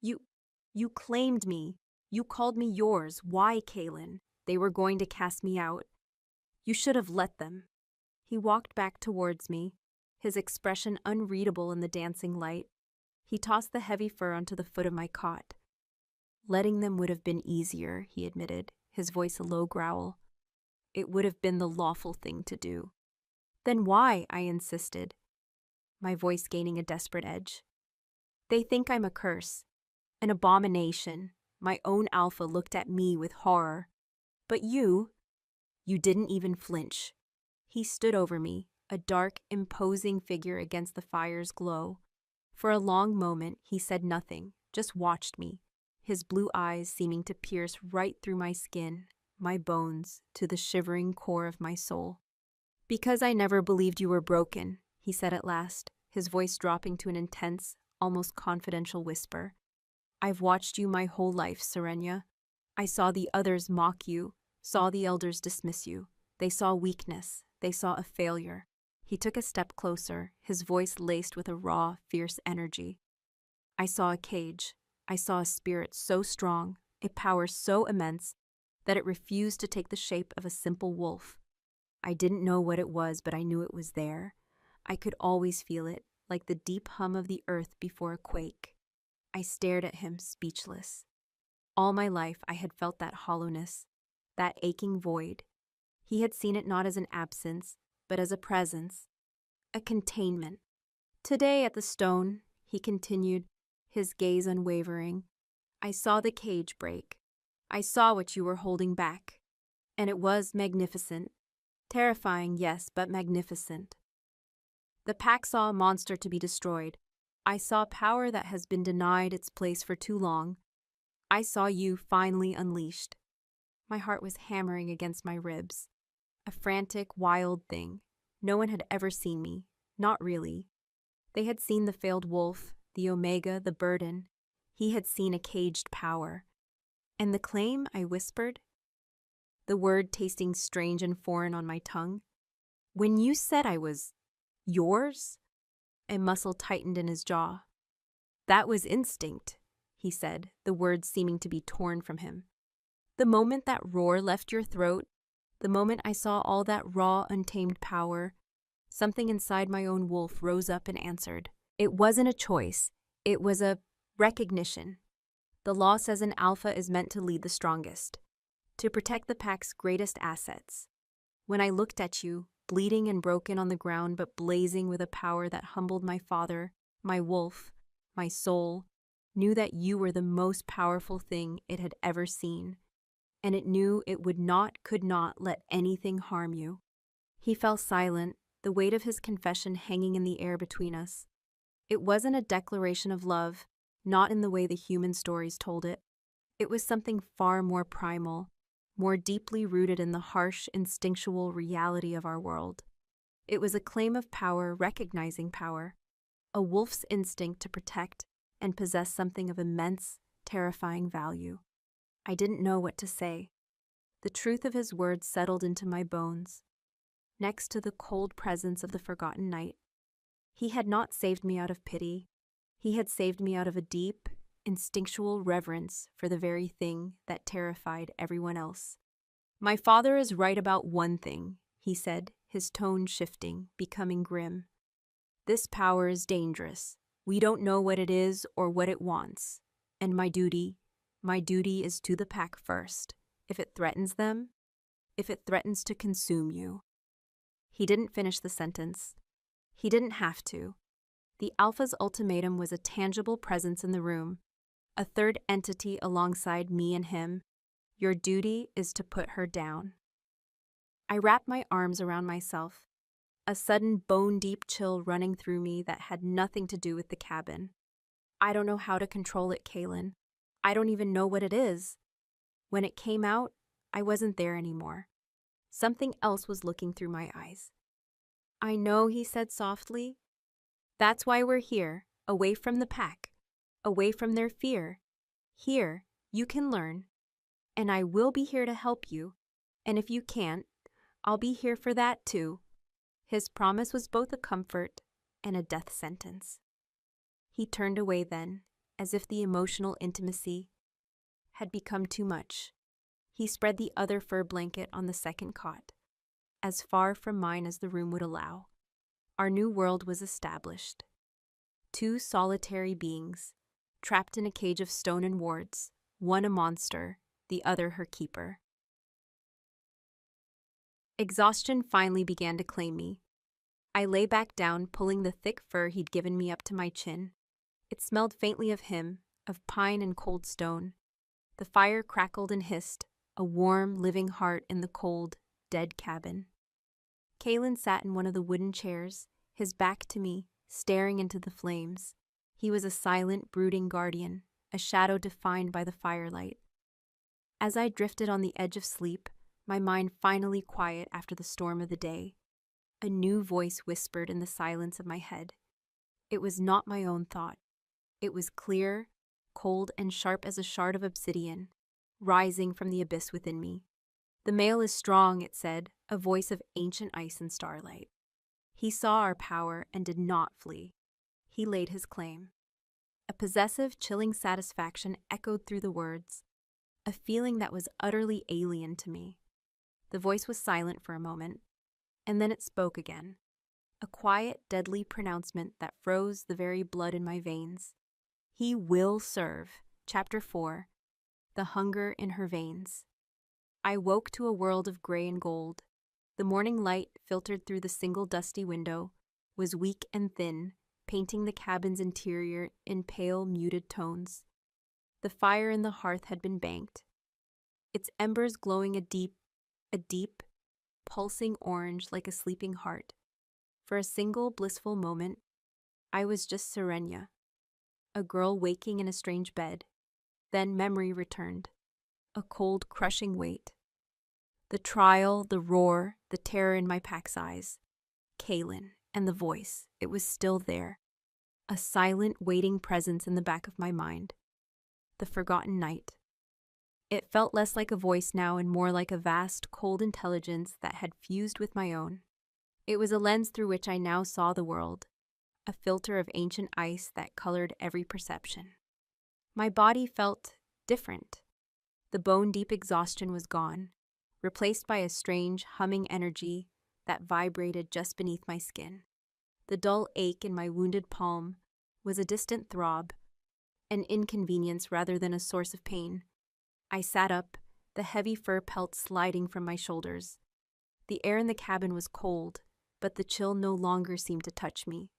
You claimed me. You called me yours. Why, Kaelin? They were going to cast me out. You should have let them. He walked back towards me, his expression unreadable in the dancing light. He tossed the heavy fur onto the foot of my cot. Letting them would have been easier, he admitted, his voice a low growl. It would have been the lawful thing to do. Then why? I insisted, my voice gaining a desperate edge. They think I'm a curse, an abomination. My own alpha looked at me with horror. But you didn't even flinch. He stood over me, a dark, imposing figure against the fire's glow. For a long moment, he said nothing, just watched me, his blue eyes seeming to pierce right through my skin, my bones, to the shivering core of my soul. Because I never believed you were broken, he said at last, his voice dropping to an intense, almost confidential whisper. I've watched you my whole life, Serenia. I saw the others mock you, saw the elders dismiss you. They saw weakness. They saw a failure. He took a step closer, his voice laced with a raw, fierce energy. I saw a cage. I saw a spirit so strong, a power so immense, that it refused to take the shape of a simple wolf. I didn't know what it was, but I knew it was there. I could always feel it, like the deep hum of the earth before a quake. I stared at him, speechless. All my life I had felt that hollowness, that aching void. He had seen it not as an absence, but as a presence, a containment. Today at the stone, he continued, his gaze unwavering, I saw the cage break. I saw what you were holding back. And it was magnificent. Terrifying, yes, but magnificent. The pack saw a monster to be destroyed. I saw power that has been denied its place for too long. I saw you finally unleashed. My heart was hammering against my ribs. A frantic, wild thing. No one had ever seen me. Not really. They had seen the failed wolf, the omega, the burden. He had seen a caged power. And the claim, I whispered, the word tasting strange and foreign on my tongue. When you said I was yours? A muscle tightened in his jaw. That was instinct, he said, the words seeming to be torn from him. The moment that roar left your throat, the moment I saw all that raw, untamed power, something inside my own wolf rose up and answered. It wasn't a choice. It was a recognition. The law says an alpha is meant to lead the strongest, to protect the pack's greatest assets. When I looked at you, bleeding and broken on the ground but blazing with a power that humbled my father, my wolf, my soul, knew that you were the most powerful thing it had ever seen, and it knew it could not let anything harm you. He fell silent, the weight of his confession hanging in the air between us. It wasn't a declaration of love, not in the way the human stories told it. It was something far more primal, more deeply rooted in the harsh, instinctual reality of our world. It was a claim of power recognizing power, a wolf's instinct to protect and possess something of immense, terrifying value. I didn't know what to say. The truth of his words settled into my bones. Next to the cold presence of the forgotten night, he had not saved me out of pity. He had saved me out of a deep, instinctual reverence for the very thing that terrified everyone else. My father is right about one thing, he said, his tone shifting, becoming grim. This power is dangerous. We don't know what it is or what it wants. And my duty is to the pack first. If it threatens them, if it threatens to consume you. He didn't finish the sentence. He didn't have to. The Alpha's ultimatum was a tangible presence in the room, a third entity alongside me and him. Your duty is to put her down. I wrapped my arms around myself, a sudden bone-deep chill running through me that had nothing to do with the cabin. I don't know how to control it, Kaylin. I don't even know what it is. When it came out, I wasn't there anymore. Something else was looking through my eyes. I know, he said softly. That's why we're here, away from the pack, away from their fear. Here, you can learn. And I will be here to help you. And if you can't, I'll be here for that too. His promise was both a comfort and a death sentence. He turned away then, as if the emotional intimacy had become too much. He spread the other fur blanket on the second cot, as far from mine as the room would allow. Our new world was established. Two solitary beings, trapped in a cage of stone and wards, one a monster, the other her keeper. Exhaustion finally began to claim me. I lay back down, pulling the thick fur he'd given me up to my chin. It smelled faintly of him, of pine and cold stone. The fire crackled and hissed, a warm, living heart in the cold, dead cabin. Kaylin sat in one of the wooden chairs, his back to me, staring into the flames. He was a silent, brooding guardian, a shadow defined by the firelight. As I drifted on the edge of sleep, my mind finally quiet after the storm of the day, a new voice whispered in the silence of my head. It was not my own thought. It was clear, cold, and sharp as a shard of obsidian, rising from the abyss within me. The male is strong, it said, a voice of ancient ice and starlight. He saw our power and did not flee. He laid his claim. A possessive, chilling satisfaction echoed through the words, a feeling that was utterly alien to me. The voice was silent for a moment, and then it spoke again. A quiet, deadly pronouncement that froze the very blood in my veins. He will serve. Chapter 4. The hunger in her veins. I woke to a world of gray and gold. The morning light, filtered through the single dusty window, was weak and thin, painting the cabin's interior in pale, muted tones. The fire in the hearth had been banked, its embers glowing a deep, pulsing orange like a sleeping heart. For a single blissful moment, I was just Serenia, a girl waking in a strange bed. Then memory returned, a cold, crushing weight. The trial, the roar, the terror in my pack's eyes. Kaylin, and the voice, it was still there. A silent, waiting presence in the back of my mind. The forgotten night. It felt less like a voice now and more like a vast, cold intelligence that had fused with my own. It was a lens through which I now saw the world, a filter of ancient ice that colored every perception. My body felt different. The bone-deep exhaustion was gone, replaced by a strange, humming energy that vibrated just beneath my skin. The dull ache in my wounded palm was a distant throb, an inconvenience rather than a source of pain. I sat up, the heavy fur pelt sliding from my shoulders. The air in the cabin was cold, but the chill no longer seemed to touch me.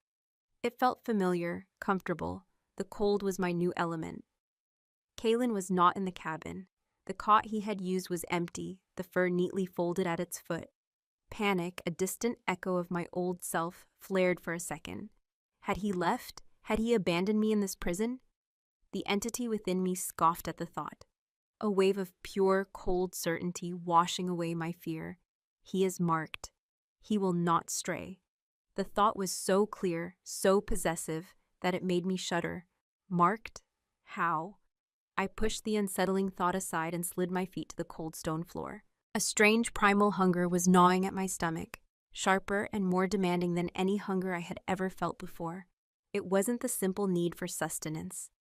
It felt familiar, comfortable. The cold was my new element. Kaylin was not in the cabin. The cot he had used was empty, the fur neatly folded at its foot. Panic, a distant echo of my old self, flared for a second. Had he left? Had he abandoned me in this prison? The entity within me scoffed at the thought. A wave of pure, cold certainty washing away my fear. He is marked. He will not stray. The thought was so clear, so possessive, that it made me shudder. Marked? How? I pushed the unsettling thought aside and slid my feet to the cold stone floor. A strange primal hunger was gnawing at my stomach, sharper and more demanding than any hunger I had ever felt before. It wasn't the simple need for sustenance.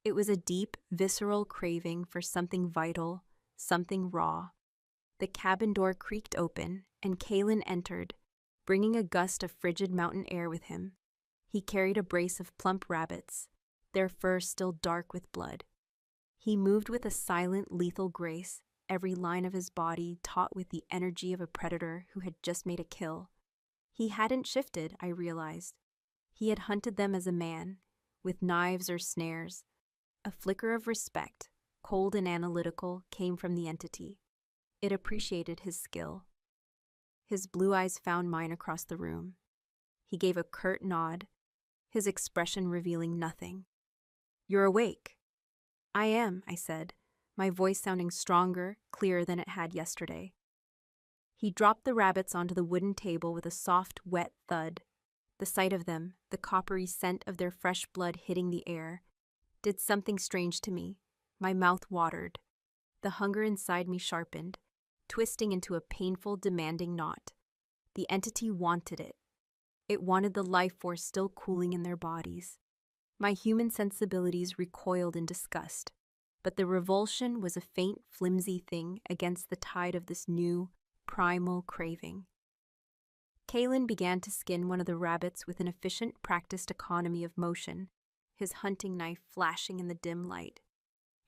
It was a deep, visceral craving for something vital, something raw. The cabin door creaked open, and Kaylin entered, bringing a gust of frigid mountain air with him. He carried a brace of plump rabbits, their fur still dark with blood. He moved with a silent, lethal grace, every line of his body taut with the energy of a predator who had just made a kill. He hadn't shifted, I realized. He had hunted them as a man, with knives or snares. A flicker of respect, cold and analytical, came from the entity. It appreciated his skill. His blue eyes found mine across the room. He gave a curt nod, his expression revealing nothing. "You're awake." "I am," I said, my voice sounding stronger, clearer than it had yesterday. He dropped the rabbits onto the wooden table with a soft, wet thud. The sight of them, the coppery scent of their fresh blood hitting the air, did something strange to me. My mouth watered. The hunger inside me sharpened, twisting into a painful, demanding knot. The entity wanted it. It wanted the life force still cooling in their bodies. My human sensibilities recoiled in disgust, but the revulsion was a faint, flimsy thing against the tide of this new, primal craving. Kaylin began to skin one of the rabbits with an efficient, practiced economy of motion, his hunting knife flashing in the dim light.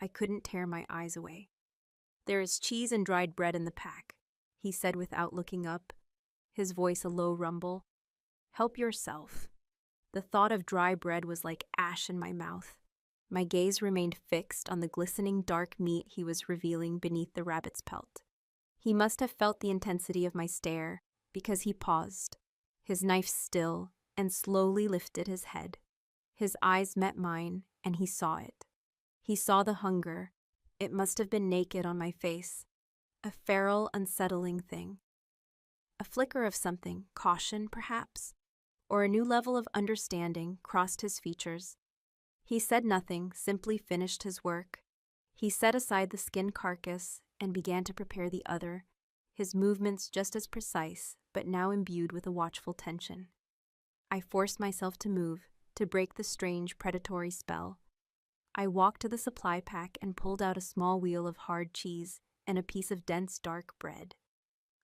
I couldn't tear my eyes away. "There is cheese and dried bread in the pack," he said without looking up, his voice a low rumble. "Help yourself." The thought of dry bread was like ash in my mouth. My gaze remained fixed on the glistening dark meat he was revealing beneath the rabbit's pelt. He must have felt the intensity of my stare, because he paused, his knife still, and slowly lifted his head. His eyes met mine, and he saw it. He saw the hunger. It must have been naked on my face. A feral, unsettling thing. A flicker of something, caution perhaps, or a new level of understanding crossed his features. He said nothing, simply finished his work. He set aside the skin carcass and began to prepare the other, his movements just as precise, but now imbued with a watchful tension. I forced myself to move, to break the strange predatory spell. I walked to the supply pack and pulled out a small wheel of hard cheese and a piece of dense, dark bread.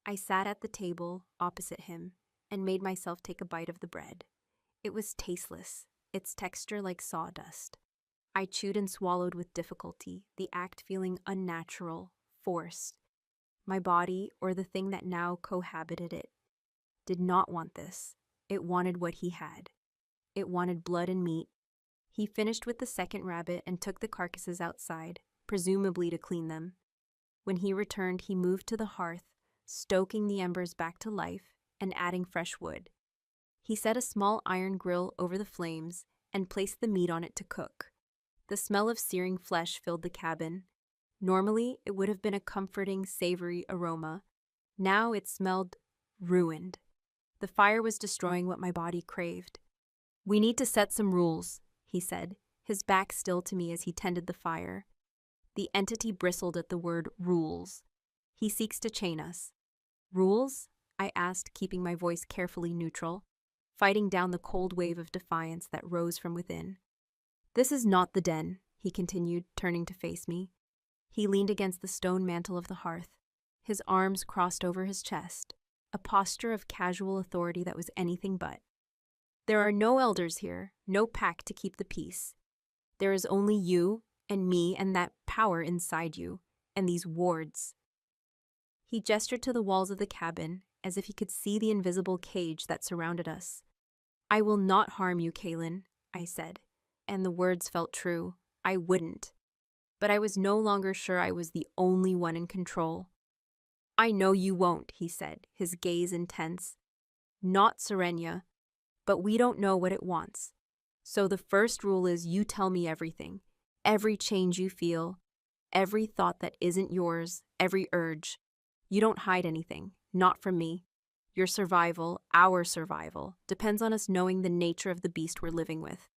I sat at the table opposite him and made myself take a bite of the bread. It was tasteless, its texture like sawdust. I chewed and swallowed with difficulty, the act feeling unnatural, forced. My body, or the thing that now cohabited it, did not want this. It wanted what he had. It wanted blood and meat. He finished with the second rabbit and took the carcasses outside, presumably to clean them. When he returned, he moved to the hearth, stoking the embers back to life and adding fresh wood. He set a small iron grill over the flames and placed the meat on it to cook. The smell of searing flesh filled the cabin. Normally, it would have been a comforting, savory aroma. Now it smelled ruined. The fire was destroying what my body craved. "We need to set some rules," he said, his back still to me as he tended the fire. The entity bristled at the word rules. "He seeks to chain us." "Rules?" I asked, keeping my voice carefully neutral, fighting down the cold wave of defiance that rose from within. "This is not the den," he continued, turning to face me. He leaned against the stone mantel of the hearth, his arms crossed over his chest, a posture of casual authority that was anything but. "There are no elders here, no pack to keep the peace. There is only you and me and that power inside you, and these wards." He gestured to the walls of the cabin, as if he could see the invisible cage that surrounded us. "I will not harm you, Kaylin," I said, and the words felt true. I wouldn't. But I was no longer sure I was the only one in control. "I know you won't," he said, his gaze intense. "Not Serenia, but we don't know what it wants. So the first rule is you tell me everything. Every change you feel, every thought that isn't yours, every urge. You don't hide anything, not from me. Your survival, our survival, depends on us knowing the nature of the beast we're living with."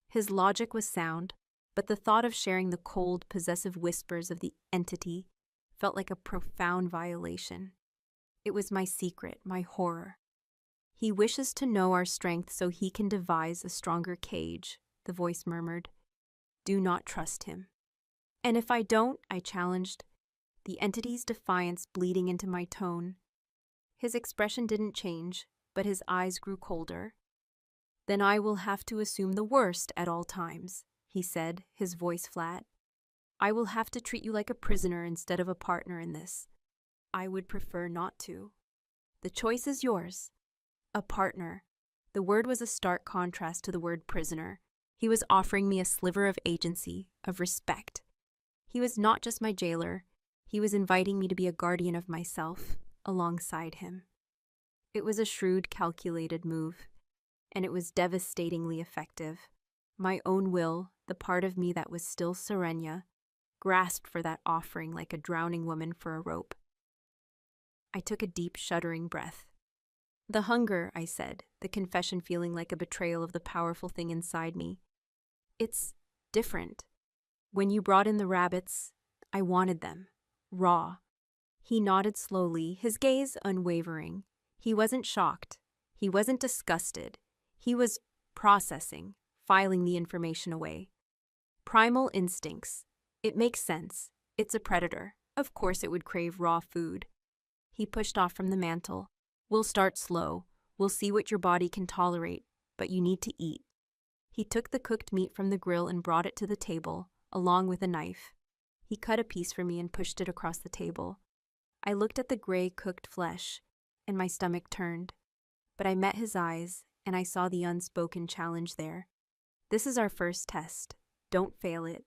His logic was sound, but the thought of sharing the cold, possessive whispers of the entity felt like a profound violation. It was my secret, my horror. "He wishes to know our strength so he can devise a stronger cage," the voice murmured. "Do not trust him." "And if I don't?" I challenged, the entity's defiance bleeding into my tone. His expression didn't change, but his eyes grew colder. "Then I will have to assume the worst at all times," he said, his voice flat. "I will have to treat you like a prisoner instead of a partner in this. I would prefer not to. The choice is yours." A partner. The word was a stark contrast to the word prisoner. He was offering me a sliver of agency, of respect. He was not just my jailer. He was inviting me to be a guardian of myself, alongside him. It was a shrewd, calculated move, and it was devastatingly effective. My own will, the part of me that was still Serenia, grasped for that offering like a drowning woman for a rope. I took a deep, shuddering breath. "The hunger," I said, the confession feeling like a betrayal of the powerful thing inside me. "It's different. When you brought in the rabbits, I wanted them. Raw." He nodded slowly, his gaze unwavering. He wasn't shocked. He wasn't disgusted. He was processing, filing the information away. "Primal instincts. It makes sense. It's a predator. Of course it would crave raw food." He pushed off from the mantel. "We'll start slow. We'll see what your body can tolerate, but you need to eat." He took the cooked meat from the grill and brought it to the table, along with a knife. He cut a piece for me and pushed it across the table. I looked at the gray, cooked flesh, and my stomach turned. But I met his eyes, and I saw the unspoken challenge there. "This is our first test. Don't fail it."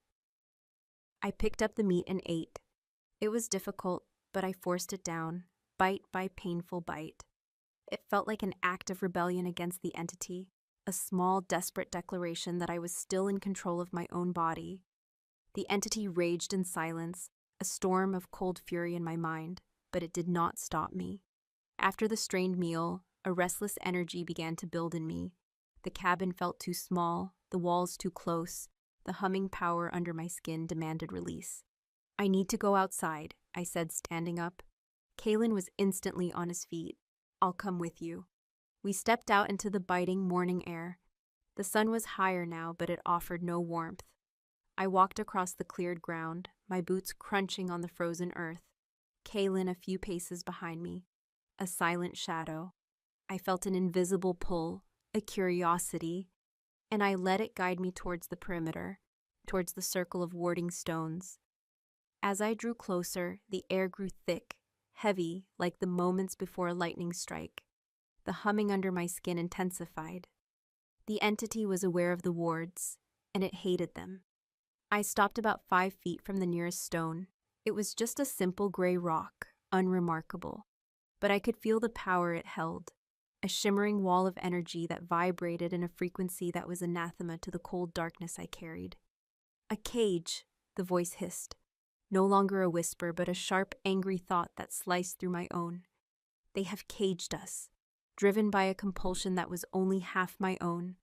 I picked up the meat and ate. It was difficult, but I forced it down, bite by painful bite. It felt like an act of rebellion against the entity, a small, desperate declaration that I was still in control of my own body. The entity raged in silence, a storm of cold fury in my mind, but it did not stop me. After the strained meal, a restless energy began to build in me. The cabin felt too small, the walls too close, the humming power under my skin demanded release. "I need to go outside," I said, standing up. Kaylin was instantly on his feet. "I'll come with you." We stepped out into the biting morning air. The sun was higher now, but it offered no warmth. I walked across the cleared ground, my boots crunching on the frozen earth. Kaylin a few paces behind me, a silent shadow. I felt an invisible pull, a curiosity, and I let it guide me towards the perimeter, towards the circle of warding stones. As I drew closer, the air grew thick, heavy, like the moments before a lightning strike. The humming under my skin intensified. The entity was aware of the wards, and it hated them. I stopped about 5 feet from the nearest stone. It was just a simple gray rock, unremarkable, but I could feel the power it held. a shimmering wall of energy that vibrated in a frequency that was anathema to the cold darkness I carried. "A cage," the voice hissed, no longer a whisper, but a sharp, angry thought that sliced through my own. "They have caged us," driven by a compulsion that was only half my own.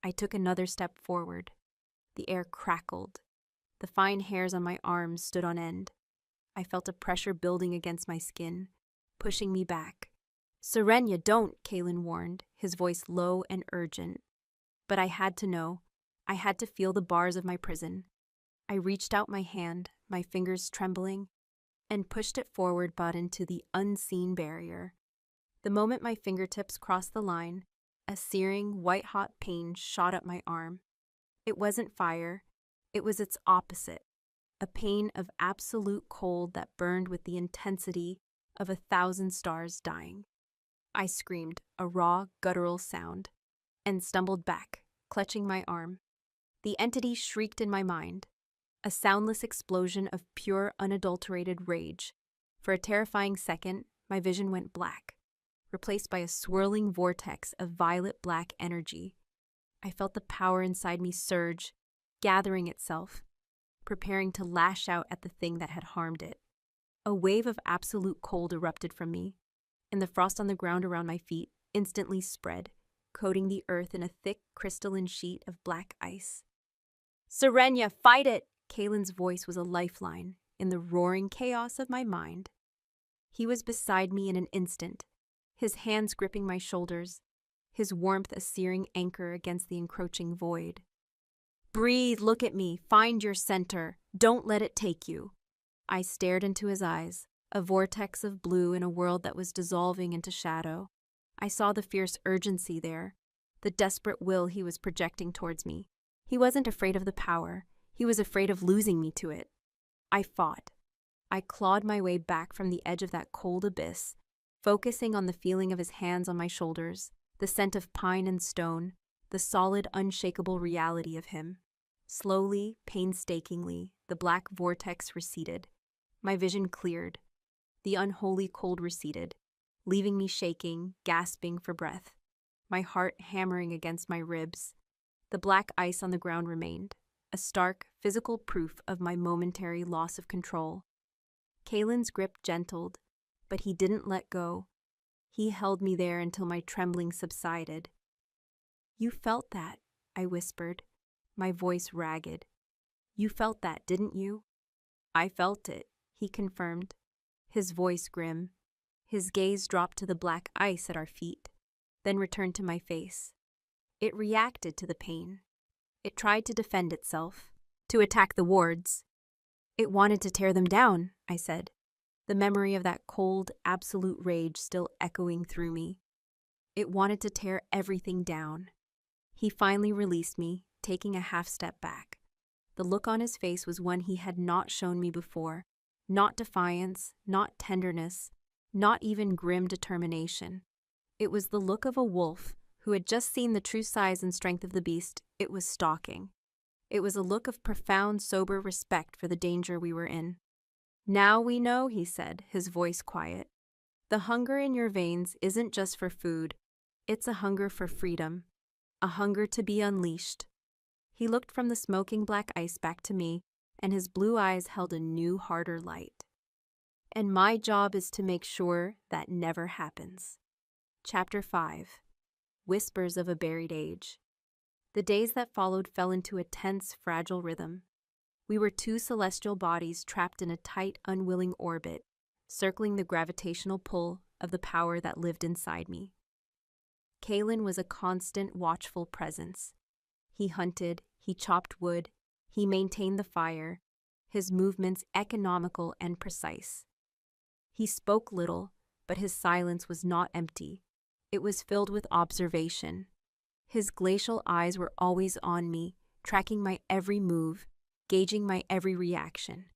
I took another step forward. The air crackled. The fine hairs on my arms stood on end. I felt a pressure building against my skin, pushing me back. "Serenia, don't," Kalen warned, his voice low and urgent. But I had to know. I had to feel the bars of my prison. I reached out my hand, my fingers trembling, and pushed it forward but into the unseen barrier. The moment my fingertips crossed the line, a searing, white-hot pain shot up my arm. It wasn't fire. It was its opposite, a pain of absolute cold that burned with the intensity of 1,000 stars dying. I screamed, a raw, guttural sound, and stumbled back, clutching my arm. The entity shrieked in my mind, a soundless explosion of pure, unadulterated rage. For a terrifying second, my vision went black, replaced by a swirling vortex of violet-black energy. I felt the power inside me surge, gathering itself, preparing to lash out at the thing that had harmed it. A wave of absolute cold erupted from me, and the frost on the ground around my feet instantly spread, coating the earth in a thick, crystalline sheet of black ice. "Serenia, fight it!" Kalen's voice was a lifeline in the roaring chaos of my mind. He was beside me in an instant, his hands gripping my shoulders, his warmth a searing anchor against the encroaching void. "Breathe, look at me, find your center, don't let it take you." I stared into his eyes, a vortex of blue in a world that was dissolving into shadow. I saw the fierce urgency there, the desperate will he was projecting towards me. He wasn't afraid of the power, he was afraid of losing me to it. I fought. I clawed my way back from the edge of that cold abyss, focusing on the feeling of his hands on my shoulders, the scent of pine and stone, the solid, unshakable reality of him. Slowly, painstakingly, the black vortex receded. My vision cleared. The unholy cold receded, leaving me shaking, gasping for breath, my heart hammering against my ribs. The black ice on the ground remained, a stark, physical proof of my momentary loss of control. Kalen's grip gentled, but he didn't let go. He held me there until my trembling subsided. "You felt that," I whispered, my voice ragged. "You felt that, didn't you?" "I felt it," he confirmed, his voice grim. His gaze dropped to the black ice at our feet, then returned to my face. It reacted to the pain. It tried to defend itself, to attack the wards. "It wanted to tear them down," I said, the memory of that cold, absolute rage still echoing through me. "It wanted to tear everything down." He finally released me, taking a half step back. The look on his face was one he had not shown me before, not defiance, not tenderness, not even grim determination. It was the look of a wolf who had just seen the true size and strength of the beast it was stalking. It was a look of profound, sober respect for the danger we were in. "Now we know," he said, his voice quiet. "The hunger in your veins isn't just for food. It's a hunger for freedom, a hunger to be unleashed." He looked from the smoking black ice back to me, and his blue eyes held a new, harder light. "And my job is to make sure that never happens." Chapter 5. Whispers of a Buried Age. The days that followed fell into a tense, fragile rhythm. We were two celestial bodies trapped in a tight, unwilling orbit, circling the gravitational pull of the power that lived inside me. Kalen was a constant, watchful presence. He hunted, he chopped wood, he maintained the fire, his movements economical and precise. He spoke little, but his silence was not empty. It was filled with observation. His glacial eyes were always on me, tracking my every move, gauging my every reaction.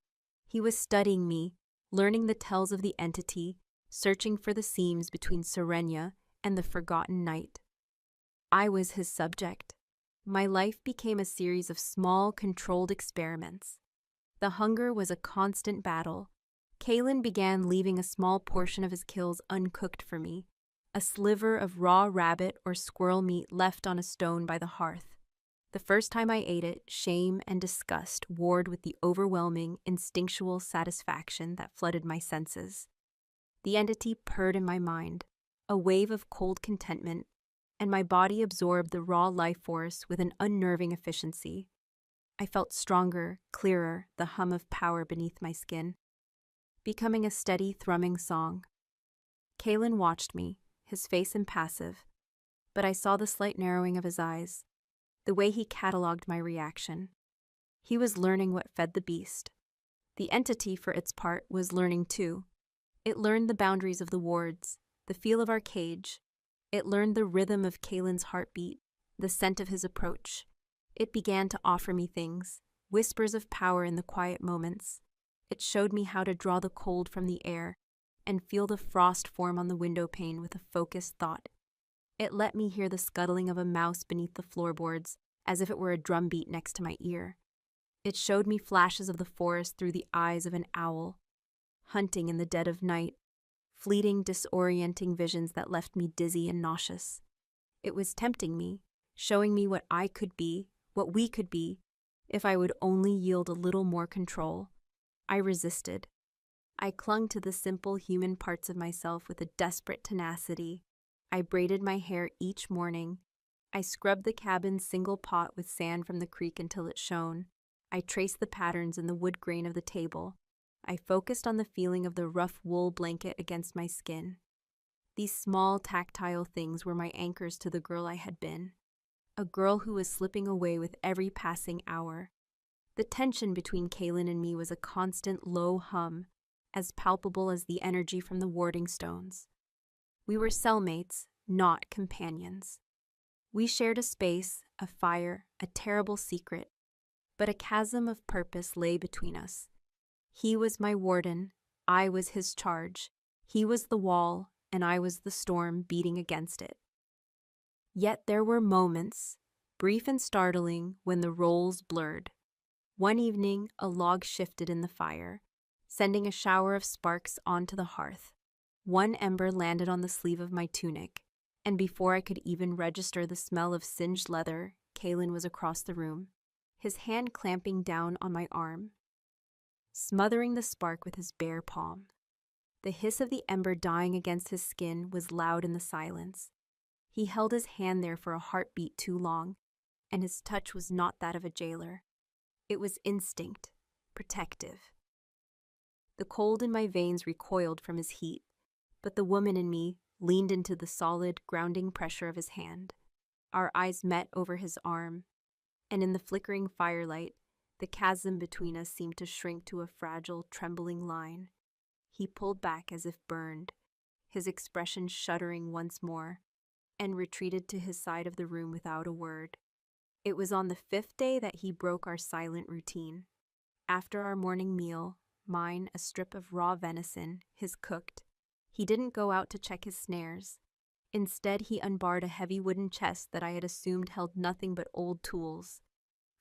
He was studying me, learning the tells of the entity, searching for the seams between Serenia and the forgotten night. I was his subject. My life became a series of small, controlled experiments. The hunger was a constant battle. Kalen began leaving a small portion of his kills uncooked for me, a sliver of raw rabbit or squirrel meat left on a stone by the hearth. The first time I ate it, shame and disgust warred with the overwhelming, instinctual satisfaction that flooded my senses. The entity purred in my mind, a wave of cold contentment, and my body absorbed the raw life force with an unnerving efficiency. I felt stronger, clearer, the hum of power beneath my skin, becoming a steady, thrumming song. Kalen watched me, his face impassive, but I saw the slight narrowing of his eyes, the way he catalogued my reaction. He was learning what fed the beast. The entity, for its part, was learning too. It learned the boundaries of the wards, the feel of our cage. It learned the rhythm of Kalen's heartbeat, the scent of his approach. It began to offer me things, whispers of power in the quiet moments. It showed me how to draw the cold from the air and feel the frost form on the window pane with a focused thought. It let me hear the scuttling of a mouse beneath the floorboards, as if it were a drumbeat next to my ear. It showed me flashes of the forest through the eyes of an owl, hunting in the dead of night, fleeting, disorienting visions that left me dizzy and nauseous. It was tempting me, showing me what I could be, what we could be, if I would only yield a little more control. I resisted. I clung to the simple human parts of myself with a desperate tenacity. I braided my hair each morning. I scrubbed the cabin's single pot with sand from the creek until it shone. I traced the patterns in the wood grain of the table. I focused on the feeling of the rough wool blanket against my skin. These small, tactile things were my anchors to the girl I had been, a girl who was slipping away with every passing hour. The tension between Kalen and me was a constant low hum, as palpable as the energy from the warding stones. We were cellmates, not companions. We shared a space, a fire, a terrible secret, but a chasm of purpose lay between us. He was my warden, I was his charge. He was the wall, and I was the storm beating against it. Yet there were moments, brief and startling, when the roles blurred. One evening, a log shifted in the fire, sending a shower of sparks onto the hearth. One ember landed on the sleeve of my tunic, and before I could even register the smell of singed leather, Kalen was across the room, his hand clamping down on my arm, smothering the spark with his bare palm. The hiss of the ember dying against his skin was loud in the silence. He held his hand there for a heartbeat too long, and his touch was not that of a jailer. It was instinct, protective. The cold in my veins recoiled from his heat, but the woman in me leaned into the solid, grounding pressure of his hand. Our eyes met over his arm, and in the flickering firelight, the chasm between us seemed to shrink to a fragile, trembling line. He pulled back as if burned, his expression shuddering once more, and retreated to his side of the room without a word. It was on the 5th day that he broke our silent routine. After our morning meal, mine a strip of raw venison, his cooked, he didn't go out to check his snares. Instead, he unbarred a heavy wooden chest that I had assumed held nothing but old tools.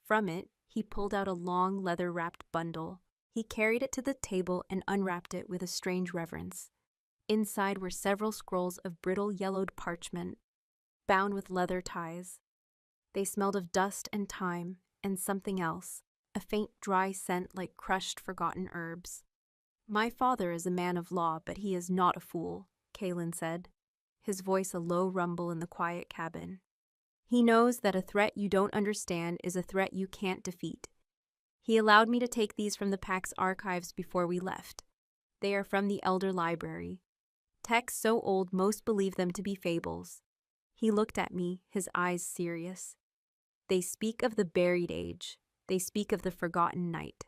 From it, he pulled out a long, leather-wrapped bundle. He carried it to the table and unwrapped it with a strange reverence. Inside were several scrolls of brittle, yellowed parchment, bound with leather ties. They smelled of dust and time, and something else, a faint, dry scent like crushed, forgotten herbs. "My father is a man of law, but he is not a fool," Kalen said, his voice a low rumble in the quiet cabin. "He knows that a threat you don't understand is a threat you can't defeat. He allowed me to take these from the Pack's archives before we left. They are from the Elder Library. Texts so old most believe them to be fables." He looked at me, his eyes serious. "They speak of the buried age. They speak of the forgotten night."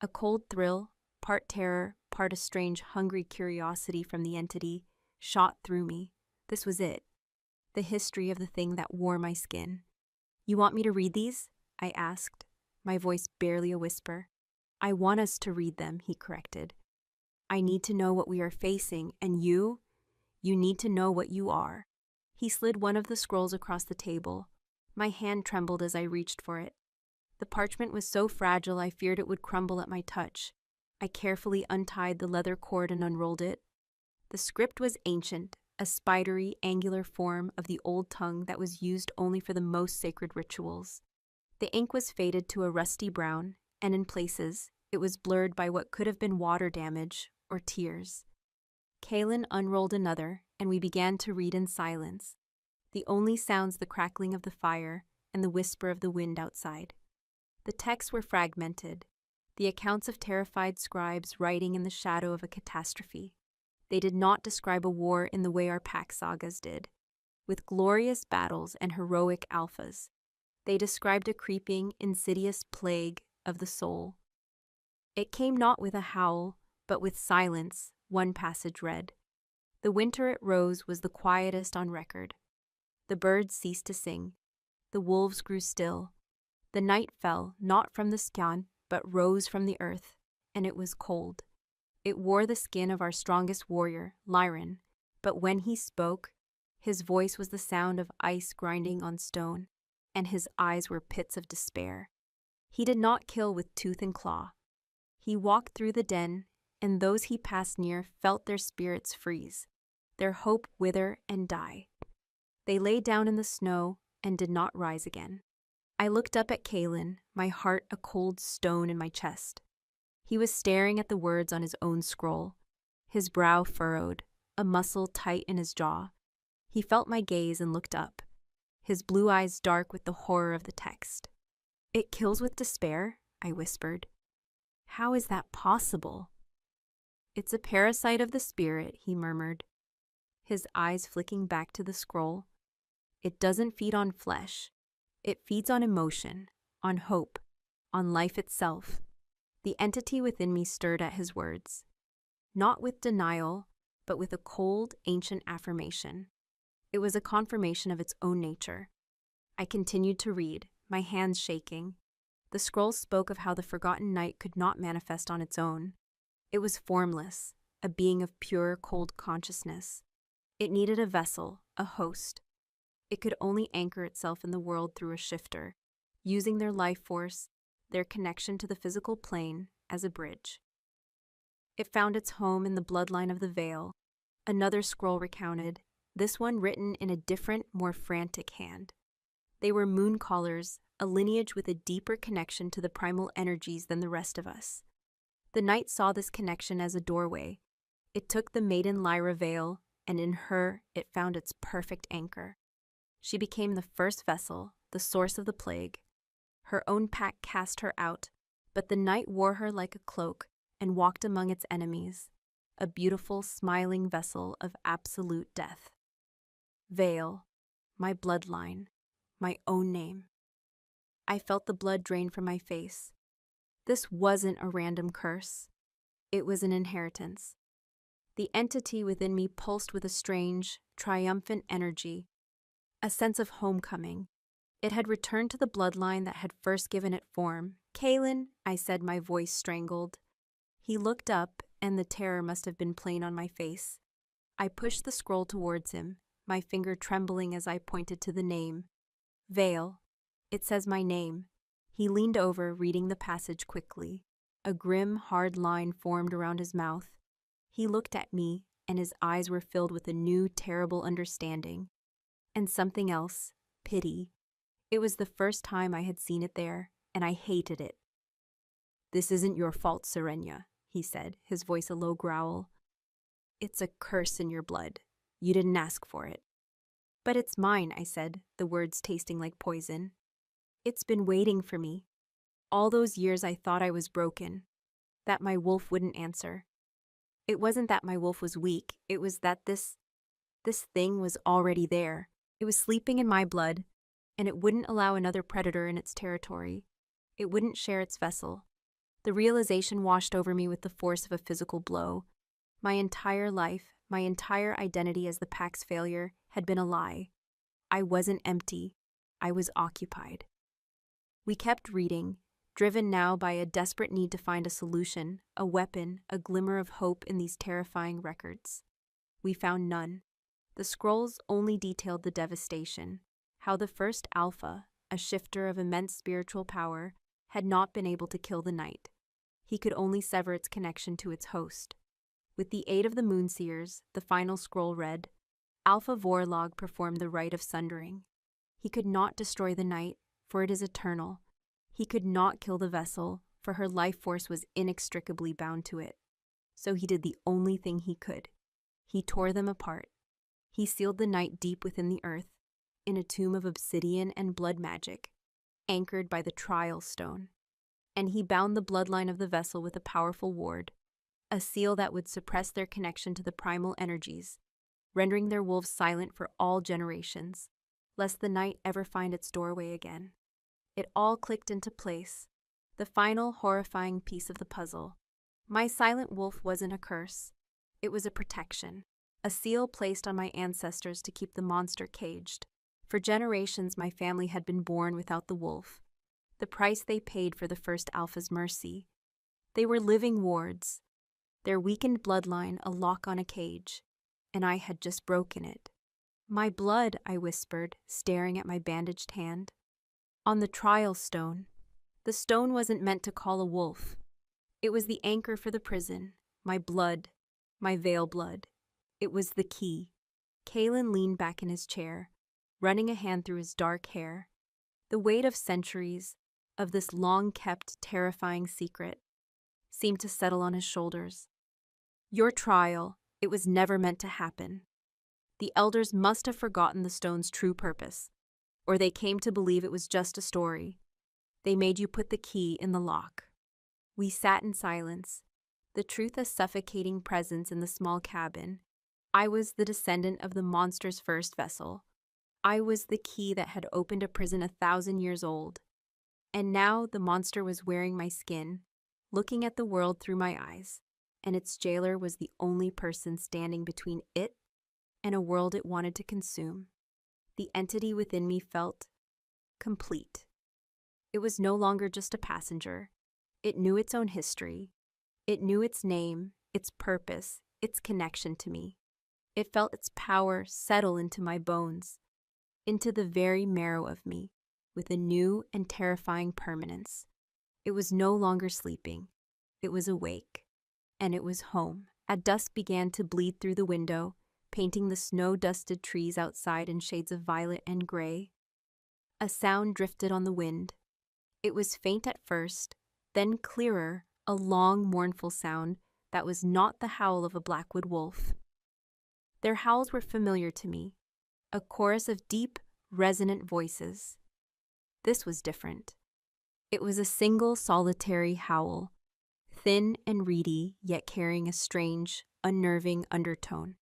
A cold thrill, part terror, part a strange, hungry curiosity from the entity, shot through me. This was it. The history of the thing that wore my skin. "You want me to read these?" I asked, my voice barely a whisper. "I want us to read them," he corrected. "I need to know what we are facing, and you need to know what you are." He slid one of the scrolls across the table. My hand trembled as I reached for it. The parchment was so fragile I feared it would crumble at my touch. I carefully untied the leather cord and unrolled it. The script was ancient, a spidery, angular form of the old tongue that was used only for the most sacred rituals. The ink was faded to a rusty brown, and in places, it was blurred by what could have been water damage or tears. Kaelin unrolled another, and we began to read in silence, the only sounds the crackling of the fire and the whisper of the wind outside. The texts were fragmented, the accounts of terrified scribes writing in the shadow of a catastrophe. They did not describe a war in the way our pack sagas did, with glorious battles and heroic alphas. They described a creeping, insidious plague of the soul. It came not with a howl, but with silence, one passage read. The winter it rose was the quietest on record. The birds ceased to sing. The wolves grew still. The night fell, not from the sky, but rose from the earth, and it was cold. It wore the skin of our strongest warrior, Lyran, but when he spoke, his voice was the sound of ice grinding on stone, and his eyes were pits of despair. He did not kill with tooth and claw. He walked through the den, and those he passed near felt their spirits freeze, their hope wither and die. They lay down in the snow and did not rise again. I looked up at Kaelin, my heart a cold stone in my chest. He was staring at the words on his own scroll, his brow furrowed, a muscle tight in his jaw. He felt my gaze and looked up, his blue eyes dark with the horror of the text. "It kills with despair," I whispered. "How is that possible?" "It's a parasite of the spirit," he murmured, his eyes flicking back to the scroll. "It doesn't feed on flesh. It feeds on emotion, on hope, on life itself." The entity within me stirred at his words, not with denial, but with a cold, ancient affirmation. It was a confirmation of its own nature. I continued to read, my hands shaking. The scroll spoke of how the forgotten night could not manifest on its own. It was formless, a being of pure, cold consciousness. It needed a vessel, a host. It could only anchor itself in the world through a shifter, using their life force, their connection to the physical plane, as a bridge. It found its home in the bloodline of the Veil. Another scroll recounted, this one written in a different, more frantic hand. They were moon callers, a lineage with a deeper connection to the primal energies than the rest of us. The night saw this connection as a doorway. It took the maiden Lyra Veil, and in her it found its perfect anchor. She became the first vessel, the source of the plague. Her own pack cast her out, but the night wore her like a cloak and walked among its enemies, a beautiful, smiling vessel of absolute death. Veil, my bloodline, my own name. I felt the blood drain from my face. This wasn't a random curse. It was an inheritance. The entity within me pulsed with a strange, triumphant energy, a sense of homecoming. It had returned to the bloodline that had first given it form. "Kaelin," I said, my voice strangled. He looked up, and the terror must have been plain on my face. I pushed the scroll towards him, my finger trembling as I pointed to the name. "Veil. It says my name." He leaned over, reading the passage quickly. A grim, hard line formed around his mouth. He looked at me, and his eyes were filled with a new, terrible understanding. And something else, pity. It was the first time I had seen it there, and I hated it. "This isn't your fault, Serenia," he said, his voice a low growl. "It's a curse in your blood. You didn't ask for it." "But it's mine," I said, the words tasting like poison. "It's been waiting for me. All those years I thought I was broken, that my wolf wouldn't answer. It wasn't that my wolf was weak, it was that this thing was already there. It was sleeping in my blood, and it wouldn't allow another predator in its territory. It wouldn't share its vessel. The realization washed over me with the force of a physical blow. My entire life, my entire identity as the pack's failure, had been a lie. I wasn't empty. I was occupied." We kept reading, driven now by a desperate need to find a solution, a weapon, a glimmer of hope in these terrifying records. We found none. The scrolls only detailed the devastation, how the first Alpha, a shifter of immense spiritual power, had not been able to kill the night. He could only sever its connection to its host. With the aid of the Moonseers, the final scroll read, Alpha Vorlog performed the rite of sundering. He could not destroy the night, for it is eternal. He could not kill the vessel, for her life force was inextricably bound to it. So he did the only thing he could. He tore them apart. He sealed the night deep within the earth, in a tomb of obsidian and blood magic, anchored by the trial stone. And he bound the bloodline of the vessel with a powerful ward, a seal that would suppress their connection to the primal energies, rendering their wolves silent for all generations, lest the night ever find its doorway again. It all clicked into place, the final horrifying piece of the puzzle. My silent wolf wasn't a curse. It was a protection, a seal placed on my ancestors to keep the monster caged. For generations, my family had been born without the wolf, the price they paid for the first alpha's mercy. They were living wards, their weakened bloodline a lock on a cage, and I had just broken it. My blood, I whispered, staring at my bandaged hand. On the trial stone. The stone wasn't meant to call a wolf. It was the anchor for the prison, my blood, my veil blood. It was the key. Kalen leaned back in his chair, running a hand through his dark hair. The weight of centuries, of this long-kept, terrifying secret, seemed to settle on his shoulders. Your trial, it was never meant to happen. The elders must have forgotten the stone's true purpose, or they came to believe it was just a story. They made you put the key in the lock. We sat in silence, the truth a suffocating presence in the small cabin. I was the descendant of the monster's first vessel. I was the key that had opened a prison 1,000 years old. And now the monster was wearing my skin, looking at the world through my eyes, and its jailer was the only person standing between it and a world it wanted to consume. The entity within me felt complete. It was no longer just a passenger. It knew its own history. It knew its name, its purpose, its connection to me. It felt its power settle into my bones, into the very marrow of me, with a new and terrifying permanence. It was no longer sleeping. It was awake. And it was home. At dusk began to bleed through the window, painting the snow-dusted trees outside in shades of violet and gray. A sound drifted on the wind. It was faint at first, then clearer, a long, mournful sound that was not the howl of a Blackwood wolf. Their howls were familiar to me, a chorus of deep, resonant voices. This was different. It was a single, solitary howl, thin and reedy, yet carrying a strange, unnerving undertone.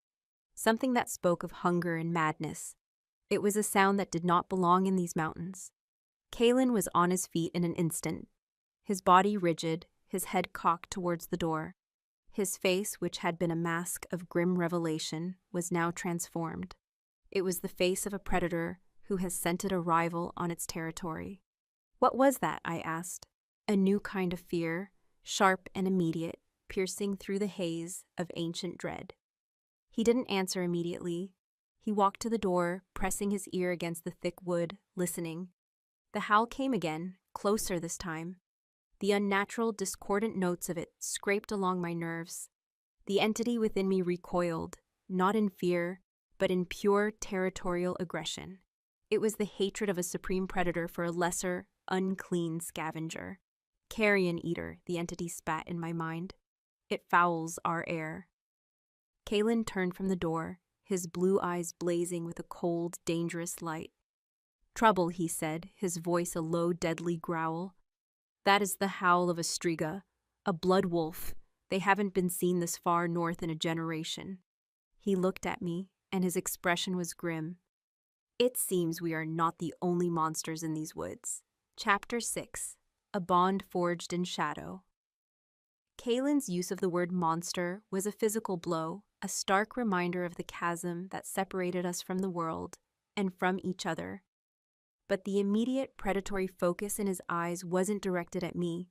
Something that spoke of hunger and madness. It was a sound that did not belong in these mountains. Kalen was on his feet in an instant, his body rigid, his head cocked towards the door. His face, which had been a mask of grim revelation, was now transformed. It was the face of a predator who has scented a rival on its territory. What was that? I asked. A new kind of fear, sharp and immediate, piercing through the haze of ancient dread. He didn't answer immediately. He walked to the door, pressing his ear against the thick wood, listening. The howl came again, closer this time. The unnatural, discordant notes of it scraped along my nerves. The entity within me recoiled, not in fear, but in pure territorial aggression. It was the hatred of a supreme predator for a lesser, unclean scavenger. Carrion eater, the entity spat in my mind. It fouls our air. Kalen turned from the door, his blue eyes blazing with a cold, dangerous light. Trouble, he said, his voice a low, deadly growl. That is the howl of a striga, a blood wolf. They haven't been seen this far north in a generation. He looked at me, and his expression was grim. It seems we are not the only monsters in these woods. Chapter 6. A Bond Forged in Shadow. Kalen's use of the word monster was a physical blow, a stark reminder of the chasm that separated us from the world and from each other. But the immediate predatory focus in his eyes wasn't directed at me.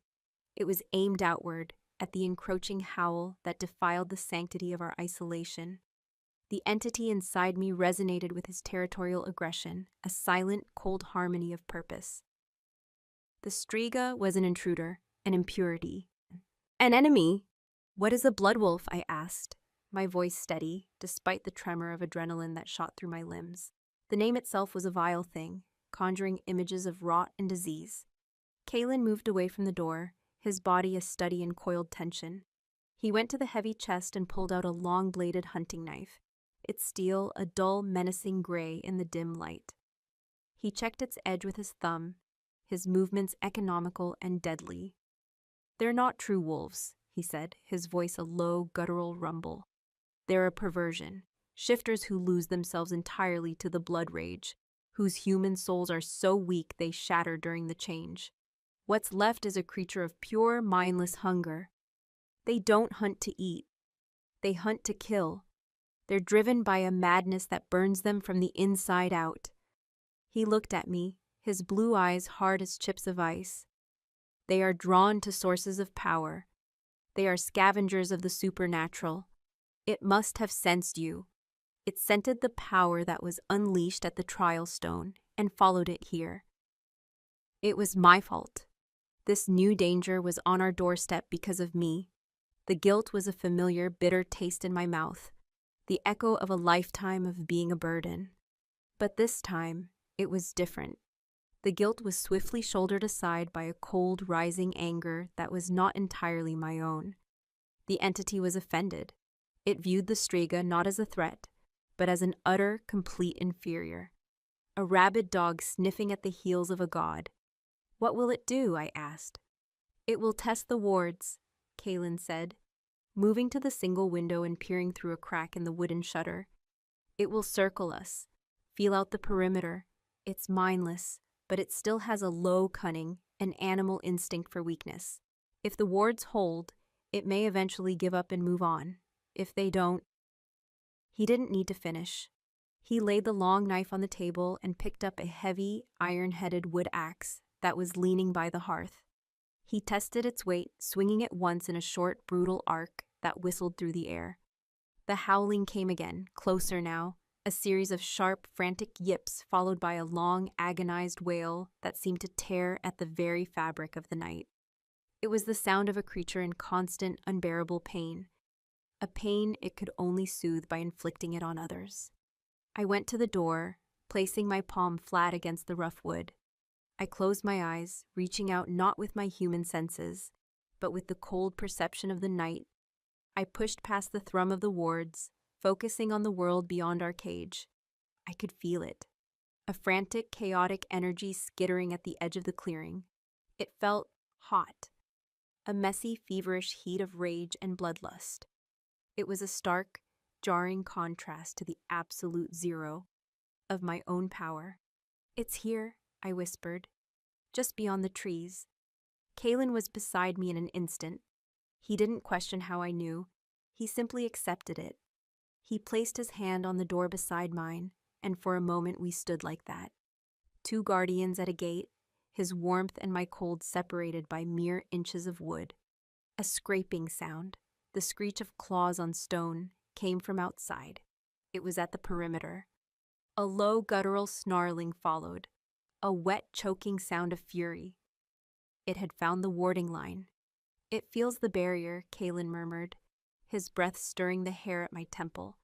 It was aimed outward, at the encroaching howl that defiled the sanctity of our isolation. The entity inside me resonated with his territorial aggression, a silent, cold harmony of purpose. The striga was an intruder, an impurity. An enemy. What is a blood wolf? I asked. my voice steady, despite the tremor of adrenaline that shot through my limbs. The name itself was a vile thing, conjuring images of rot and disease. Kalen moved away from the door, his body a study in coiled tension. He went to the heavy chest and pulled out a long-bladed hunting knife, its steel a dull, menacing gray in the dim light. He checked its edge with his thumb, his movements economical and deadly. "They're not true wolves," he said, his voice a low, guttural rumble. "They're a perversion, shifters who lose themselves entirely to the blood rage, whose human souls are so weak they shatter during the change. What's left is a creature of pure, mindless hunger. They don't hunt to eat. They hunt to kill. They're driven by a madness that burns them from the inside out." He looked at me, his blue eyes hard as chips of ice. "They are drawn to sources of power. They are scavengers of the supernatural. It must have sensed you. It scented the power that was unleashed at the trial stone and followed it here. It was my fault. This new danger was on our doorstep because of me. The guilt was a familiar, bitter taste in my mouth, the echo of a lifetime of being a burden. But this time, it was different. The guilt was swiftly shouldered aside by a cold, rising anger that was not entirely my own. The entity was offended. It viewed the Striga not as a threat, but as an utter, complete inferior. A rabid dog sniffing at the heels of a god. "What will it do?" I asked. "It will test the wards," Kalen said, moving to the single window and peering through a crack in the wooden shutter. "It will circle us, feel out the perimeter. It's mindless, but it still has a low cunning, an animal instinct for weakness. If the wards hold, it may eventually give up and move on. If they don't..." He didn't need to finish. He laid the long knife on the table and picked up a heavy, iron-headed wood axe that was leaning by the hearth. He tested its weight, swinging it once in a short, brutal arc that whistled through the air. The howling came again, closer now, a series of sharp, frantic yips followed by a long, agonized wail that seemed to tear at the very fabric of the night. It was the sound of a creature in constant, unbearable pain, a pain it could only soothe by inflicting it on others. I went to the door, placing my palm flat against the rough wood. I closed my eyes, reaching out not with my human senses, but with the cold perception of the night. I pushed past the thrum of the wards, focusing on the world beyond our cage. I could feel it. A frantic, chaotic energy skittering at the edge of the clearing. It felt hot. A messy, feverish heat of rage and bloodlust. It was a stark, jarring contrast to the absolute zero of my own power. "It's here," I whispered, "just beyond the trees." Kalen was beside me in an instant. He didn't question how I knew. He simply accepted it. He placed his hand on the door beside mine, and for a moment we stood like that. Two guardians at a gate, his warmth and my cold separated by mere inches of wood. A scraping sound, the screech of claws on stone, came from outside. It was at the perimeter. A low guttural snarling followed, a wet, choking sound of fury. It had found the warding line. "It feels the barrier," Kalen murmured, his breath stirring the hair at my temple.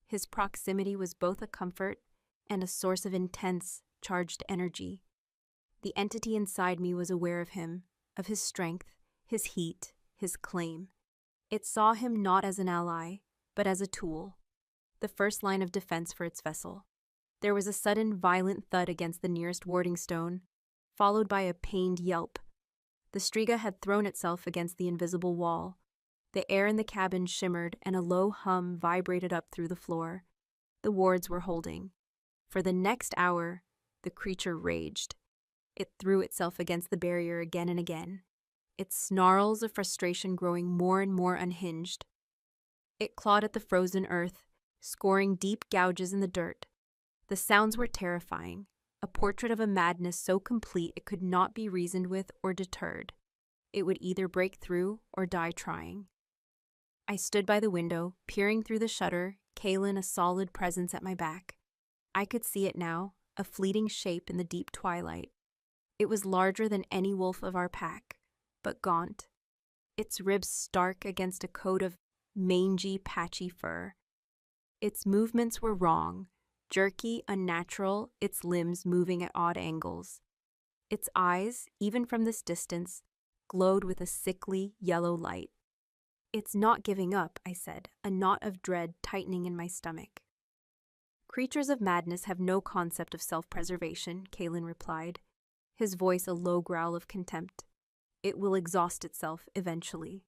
His proximity was both a comfort and a source of intense, charged energy. The entity inside me was aware of him, of his strength, his heat, his claim. It saw him not as an ally, but as a tool, the first line of defense for its vessel. There was a sudden, violent thud against the nearest warding stone, followed by a pained yelp. The Striga had thrown itself against the invisible wall. The air in the cabin shimmered and a low hum vibrated up through the floor. The wards were holding. For the next hour, the creature raged. It threw itself against the barrier again and again, its snarls of frustration growing more and more unhinged. It clawed at the frozen earth, scoring deep gouges in the dirt. The sounds were terrifying, a portrait of a madness so complete it could not be reasoned with or deterred. It would either break through or die trying. I stood by the window, peering through the shutter, Kalen a solid presence at my back. I could see it now, a fleeting shape in the deep twilight. It was larger than any wolf of our pack, but gaunt, its ribs stark against a coat of mangy, patchy fur. Its movements were wrong, jerky, unnatural, its limbs moving at odd angles. Its eyes, even from this distance, glowed with a sickly, yellow light. "It's not giving up," I said, a knot of dread tightening in my stomach. "Creatures of madness have no concept of self-preservation," Kalen replied, his voice a low growl of contempt. "It will exhaust itself eventually."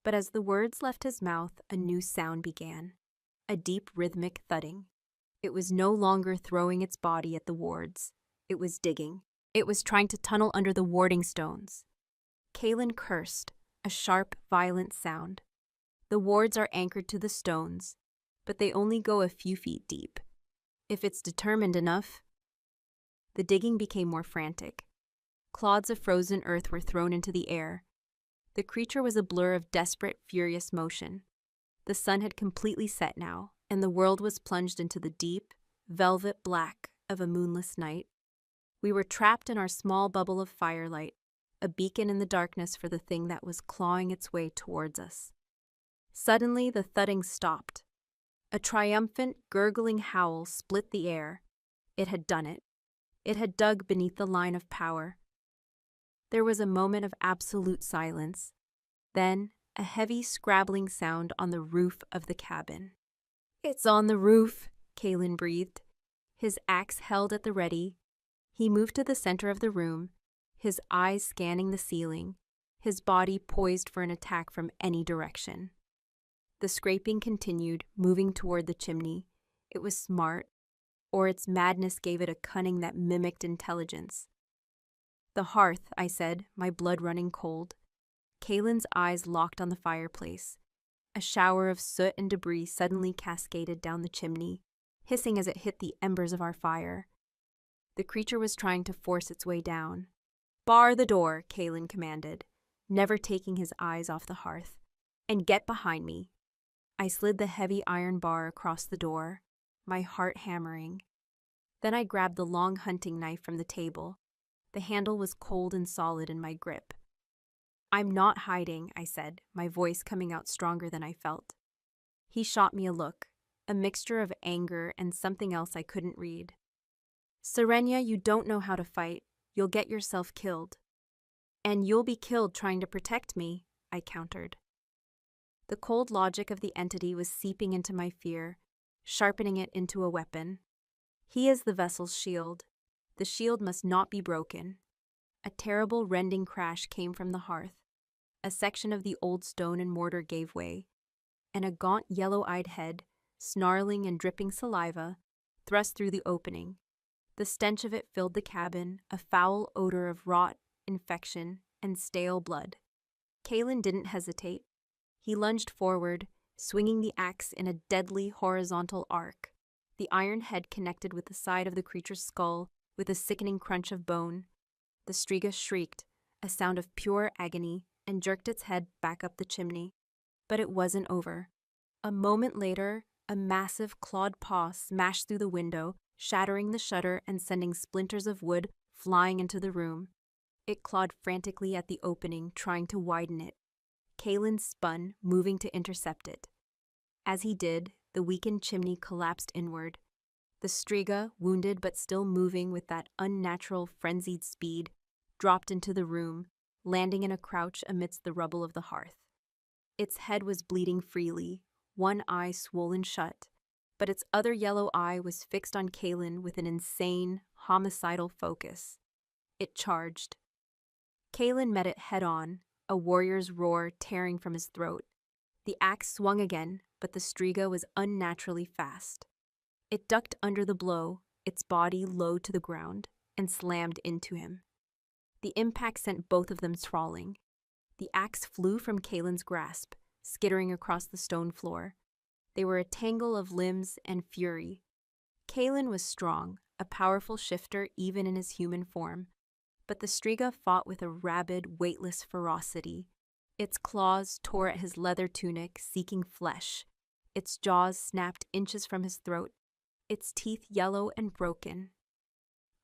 But as the words left his mouth, a new sound began, a deep rhythmic thudding. It was no longer throwing its body at the wards. It was digging. It was trying to tunnel under the warding stones. Kalen cursed, a sharp, violent sound. The wards are anchored to the stones, but they only go a few feet deep. If it's determined enough. The digging became more frantic. Clods of frozen earth were thrown into the air. The creature was a blur of desperate, furious motion. The sun had completely set now, and the world was plunged into the deep, velvet black of a moonless night. We were trapped in our small bubble of firelight, a beacon in the darkness for the thing that was clawing its way towards us. Suddenly, the thudding stopped. A triumphant, gurgling howl split the air. It had done it. It had dug beneath the line of power. There was a moment of absolute silence. Then, a heavy, scrabbling sound on the roof of the cabin. "It's on the roof," Kalen breathed, his axe held at the ready. He moved to the center of the room, his eyes scanning the ceiling, his body poised for an attack from any direction. The scraping continued, moving toward the chimney. It was smart, or its madness gave it a cunning that mimicked intelligence. "The hearth," I said, my blood running cold. Kalen's eyes locked on the fireplace. A shower of soot and debris suddenly cascaded down the chimney, hissing as it hit the embers of our fire. The creature was trying to force its way down. "Bar the door," Kalen commanded, never taking his eyes off the hearth. "And get behind me." I slid the heavy iron bar across the door, my heart hammering. Then I grabbed the long hunting knife from the table. The handle was cold and solid in my grip. "I'm not hiding," I said, my voice coming out stronger than I felt. He shot me a look, a mixture of anger and something else I couldn't read. "Serenia, you don't know how to fight. You'll get yourself killed." "And you'll be killed trying to protect me," I countered. The cold logic of the entity was seeping into my fear, sharpening it into a weapon. He is the vessel's shield. The shield must not be broken. A terrible rending crash came from the hearth. A section of the old stone and mortar gave way, and a gaunt yellow-eyed head, snarling and dripping saliva, thrust through the opening. The stench of it filled the cabin, a foul odor of rot, infection, and stale blood. Kalen didn't hesitate. He lunged forward, swinging the axe in a deadly horizontal arc. The iron head connected with the side of the creature's skull with a sickening crunch of bone. The striga shrieked, a sound of pure agony, and jerked its head back up the chimney. But it wasn't over. A moment later, a massive clawed paw smashed through the window, shattering the shutter and sending splinters of wood flying into the room. It clawed frantically at the opening, trying to widen it. Kalen spun, moving to intercept it. As he did, the weakened chimney collapsed inward. The striga, wounded but still moving with that unnatural, frenzied speed, dropped into the room, landing in a crouch amidst the rubble of the hearth. Its head was bleeding freely, one eye swollen shut, but its other yellow eye was fixed on Kalen with an insane, homicidal focus. It charged. Kalen met it head-on, a warrior's roar tearing from his throat. The axe swung again, but the striga was unnaturally fast. It ducked under the blow, its body low to the ground, and slammed into him. The impact sent both of them sprawling. The axe flew from Kalen's grasp, skittering across the stone floor. They were a tangle of limbs and fury. Kalen was strong, a powerful shifter even in his human form, but the striga fought with a rabid, weightless ferocity. Its claws tore at his leather tunic, seeking flesh. Its jaws snapped inches from his throat, its teeth yellow and broken.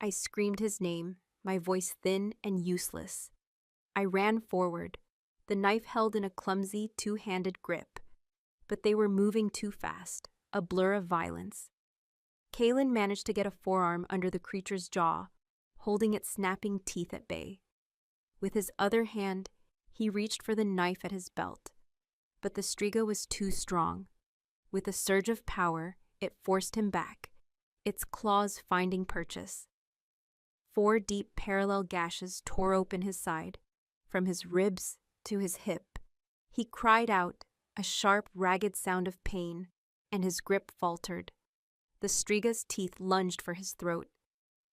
I screamed his name, my voice thin and useless. I ran forward, the knife held in a clumsy, two-handed grip. but they were moving too fast, a blur of violence. Kalen managed to get a forearm under the creature's jaw, holding its snapping teeth at bay. With his other hand, he reached for the knife at his belt, but the Striga was too strong. With a surge of power, it forced him back, its claws finding purchase. 4 deep parallel gashes tore open his side, from his ribs to his hip. He cried out, a sharp, ragged sound of pain, and his grip faltered. The Striga's teeth lunged for his throat,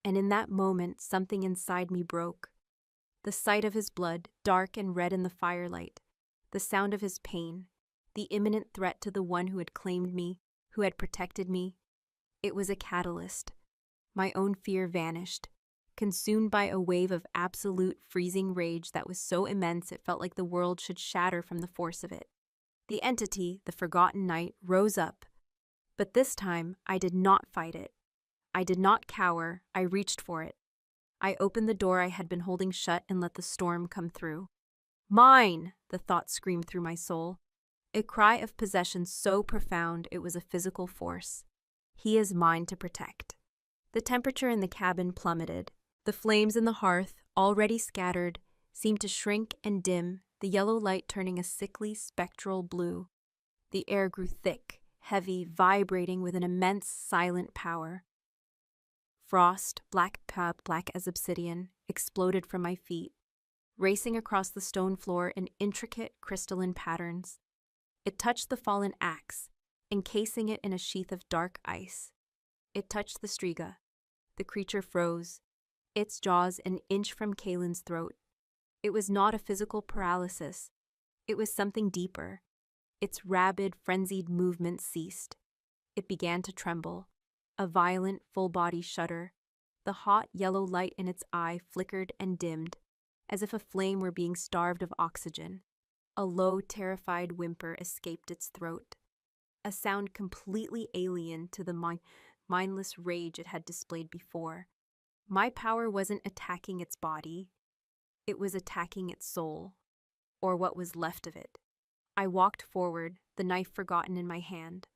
and in that moment something inside me broke. The sight of his blood, dark and red in the firelight, the sound of his pain, the imminent threat to the one who had claimed me, who had protected me. It was a catalyst. My own fear vanished, consumed by a wave of absolute freezing rage that was so immense it felt like the world should shatter from the force of it. The entity, the forgotten night, rose up. But this time, I did not fight it. I did not cower, I reached for it. I opened the door I had been holding shut and let the storm come through. Mine! The thought screamed through my soul. A cry of possession so profound it was a physical force. He is mine to protect. The temperature in the cabin plummeted. The flames in the hearth, already scattered, seemed to shrink and dim, the yellow light turning a sickly, spectral blue. The air grew thick, heavy, vibrating with an immense, silent power. Frost, black as obsidian, exploded from my feet, racing across the stone floor in intricate crystalline patterns. It touched the fallen axe, encasing it in a sheath of dark ice. It touched the Striga. The creature froze, its jaws an inch from Kalen's throat. It was not a physical paralysis. It was something deeper. Its rabid, frenzied movement ceased. It began to tremble, a violent, full-body shudder. The hot, yellow light in its eye flickered and dimmed, as if a flame were being starved of oxygen. A low, terrified whimper escaped its throat, a sound completely alien to the mindless rage it had displayed before. My power wasn't attacking its body. It was attacking its soul, or what was left of it. I walked forward, the knife forgotten in my hand.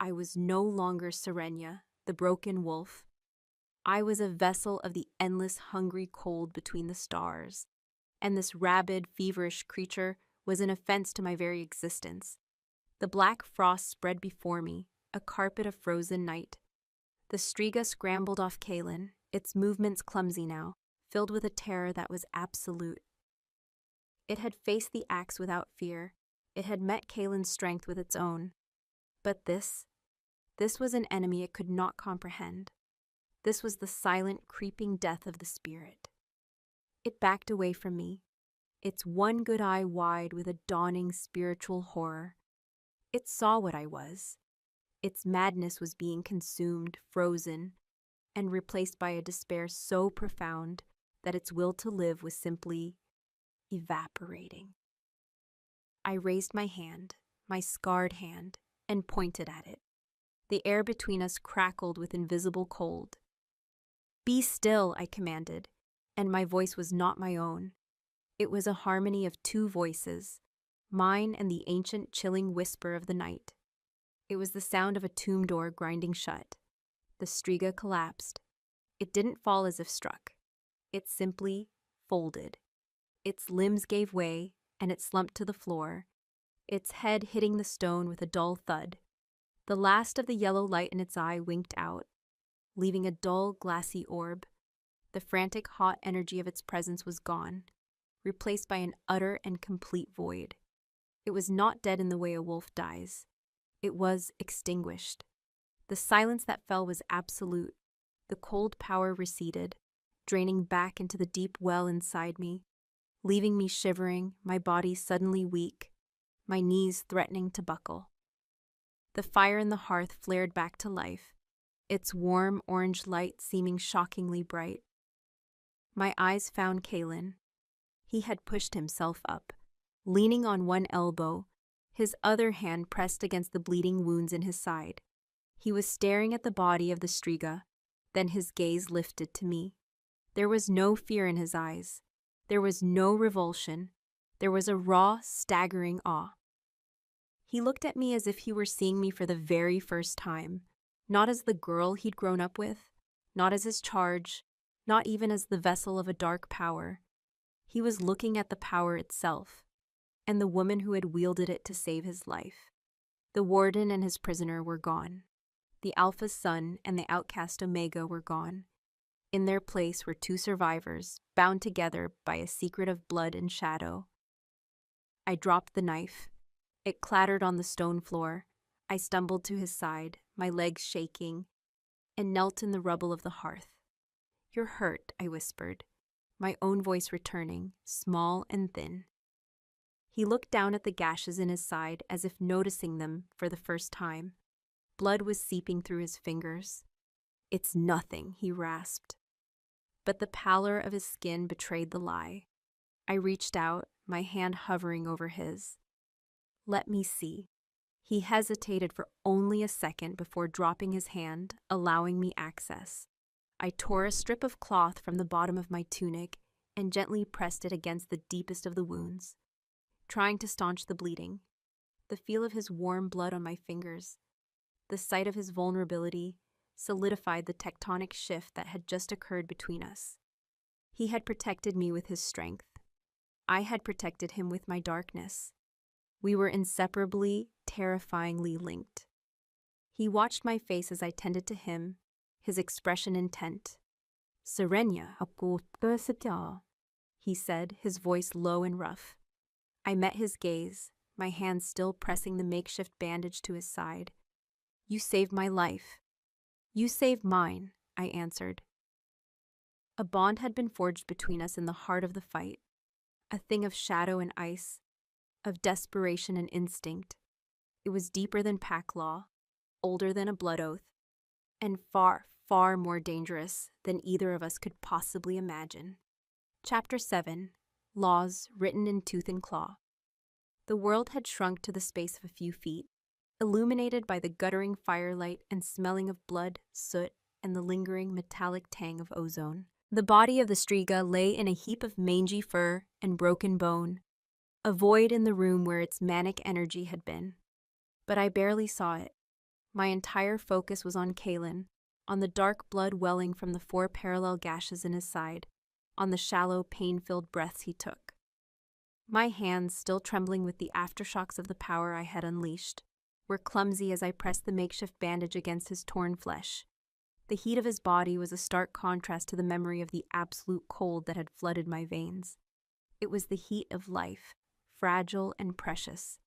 I was no longer Serenia, the broken wolf. I was a vessel of the endless, hungry cold between the stars, and this rabid, feverish creature was an offense to my very existence. The black frost spread before me, a carpet of frozen night. The Striga scrambled off Kalen, its movements clumsy now, filled with a terror that was absolute. It had faced the axe without fear. It had met Kalen's strength with its own. But this was an enemy it could not comprehend. This was the silent, creeping death of the spirit. It backed away from me, its one good eye wide with a dawning spiritual horror. It saw what I was. Its madness was being consumed, frozen, and replaced by a despair so profound that its will to live was simply evaporating. I raised my hand, my scarred hand, and pointed at it. The air between us crackled with invisible cold. "Be still," I commanded, and my voice was not my own. It was a harmony of 2 voices, mine and the ancient chilling whisper of the night. It was the sound of a tomb door grinding shut. The Striga collapsed. It didn't fall as if struck. It simply folded. Its limbs gave way, and it slumped to the floor, its head hitting the stone with a dull thud. The last of the yellow light in its eye winked out, leaving a dull, glassy orb. The frantic, hot energy of its presence was gone, replaced by an utter and complete void. It was not dead in the way a wolf dies. It was extinguished. The silence that fell was absolute. The cold power receded, draining back into the deep well inside me, leaving me shivering, my body suddenly weak, my knees threatening to buckle. The fire in the hearth flared back to life, its warm orange light seeming shockingly bright. My eyes found Kalen. He had pushed himself up, leaning on one elbow, his other hand pressed against the bleeding wounds in his side. He was staring at the body of the Striga, then his gaze lifted to me. There was no fear in his eyes. There was no revulsion. There was a raw, staggering awe. He looked at me as if he were seeing me for the very first time, not as the girl he'd grown up with, not as his charge, not even as the vessel of a dark power. He was looking at the power itself, and the woman who had wielded it to save his life. The warden and his prisoner were gone. The Alpha's son and the outcast Omega were gone. In their place were two survivors, bound together by a secret of blood and shadow. I dropped the knife. It clattered on the stone floor. I stumbled to his side, my legs shaking, and knelt in the rubble of the hearth. "You're hurt," I whispered, my own voice returning, small and thin. He looked down at the gashes in his side as if noticing them for the first time. Blood was seeping through his fingers. "It's nothing," he rasped. But the pallor of his skin betrayed the lie. I reached out, my hand hovering over his. "Let me see." He hesitated for only a second before dropping his hand, allowing me access. I tore a strip of cloth from the bottom of my tunic and gently pressed it against the deepest of the wounds, trying to staunch the bleeding. The feel of his warm blood on my fingers, the sight of his vulnerability, solidified the tectonic shift that had just occurred between us. He had protected me with his strength. I had protected him with my darkness. We were inseparably, terrifyingly linked. He watched my face as I tended to him, his expression intent. "Serenia, he said, his voice low and rough. I met his gaze, my hand still pressing the makeshift bandage to his side. "You saved my life." "You saved mine," I answered. A bond had been forged between us in the heart of the fight, a thing of shadow and ice, of desperation and instinct. It was deeper than pack law, older than a blood oath, and far, far more dangerous than either of us could possibly imagine. Chapter 7. Laws Written in Tooth and Claw. The world had shrunk to the space of a few feet, illuminated by the guttering firelight and smelling of blood, soot, and the lingering metallic tang of ozone. The body of the Striga lay in a heap of mangy fur and broken bone, a void in the room where its manic energy had been. But I barely saw it. My entire focus was on Kalen, on the dark blood welling from the 4 parallel gashes in his side, on the shallow, pain-filled breaths he took. My hands, still trembling with the aftershocks of the power I had unleashed, were clumsy as I pressed the makeshift bandage against his torn flesh. The heat of his body was a stark contrast to the memory of the absolute cold that had flooded my veins. It was the heat of life, fragile and precious.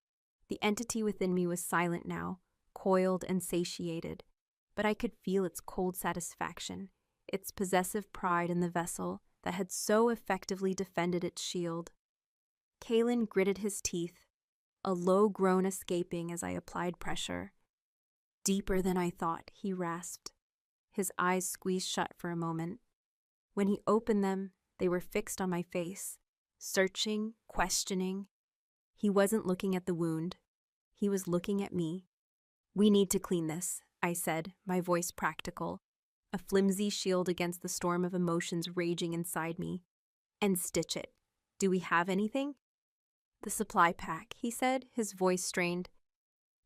The entity within me was silent now, coiled and satiated, but I could feel its cold satisfaction, its possessive pride in the vessel that had so effectively defended its shield. Kalen gritted his teeth, a low groan escaping as I applied pressure. "Deeper than I thought," he rasped. His eyes squeezed shut for a moment. When he opened them, they were fixed on my face, searching, questioning. He wasn't looking at the wound. He was looking at me. "We need to clean this," I said, my voice practical, a flimsy shield against the storm of emotions raging inside me. "And stitch it. Do we have anything?" "The supply pack," he said, his voice strained.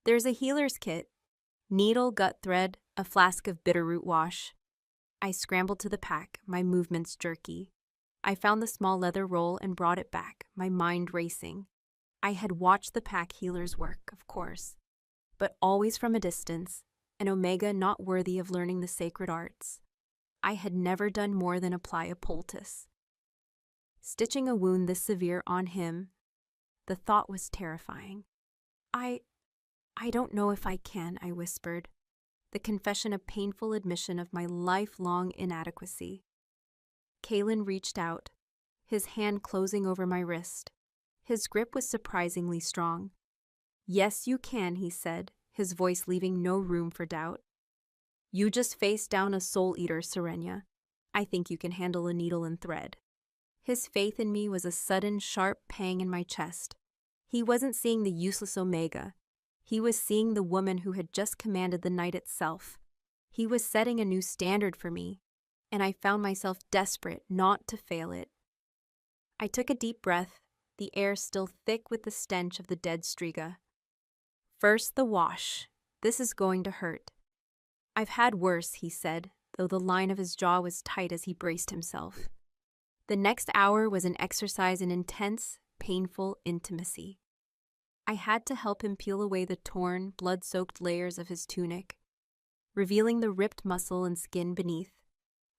"There's a healer's kit. Needle, gut thread, a flask of bitterroot wash." I scrambled to the pack, my movements jerky. I found the small leather roll and brought it back, my mind racing. I had watched the pack healers work, of course, but always from a distance, an Omega not worthy of learning the sacred arts. I had never done more than apply a poultice. Stitching a wound this severe on him, the thought was terrifying. I don't know if I can," I whispered, the confession a painful admission of my lifelong inadequacy. Kalen reached out, his hand closing over my wrist. His grip was surprisingly strong. "Yes, you can," he said, his voice leaving no room for doubt. "You just faced down a soul-eater, Serenia. I think you can handle a needle and thread." His faith in me was a sudden, sharp pang in my chest. He wasn't seeing the useless Omega. He was seeing the woman who had just commanded the night itself. He was setting a new standard for me, and I found myself desperate not to fail it. I took a deep breath, the air still thick with the stench of the dead Striga. First, the wash. This is going to hurt. I've had worse, he said, though the line of his jaw was tight as he braced himself. The next hour was an exercise in intense, painful intimacy. I had to help him peel away the torn, blood-soaked layers of his tunic, revealing the ripped muscle and skin beneath.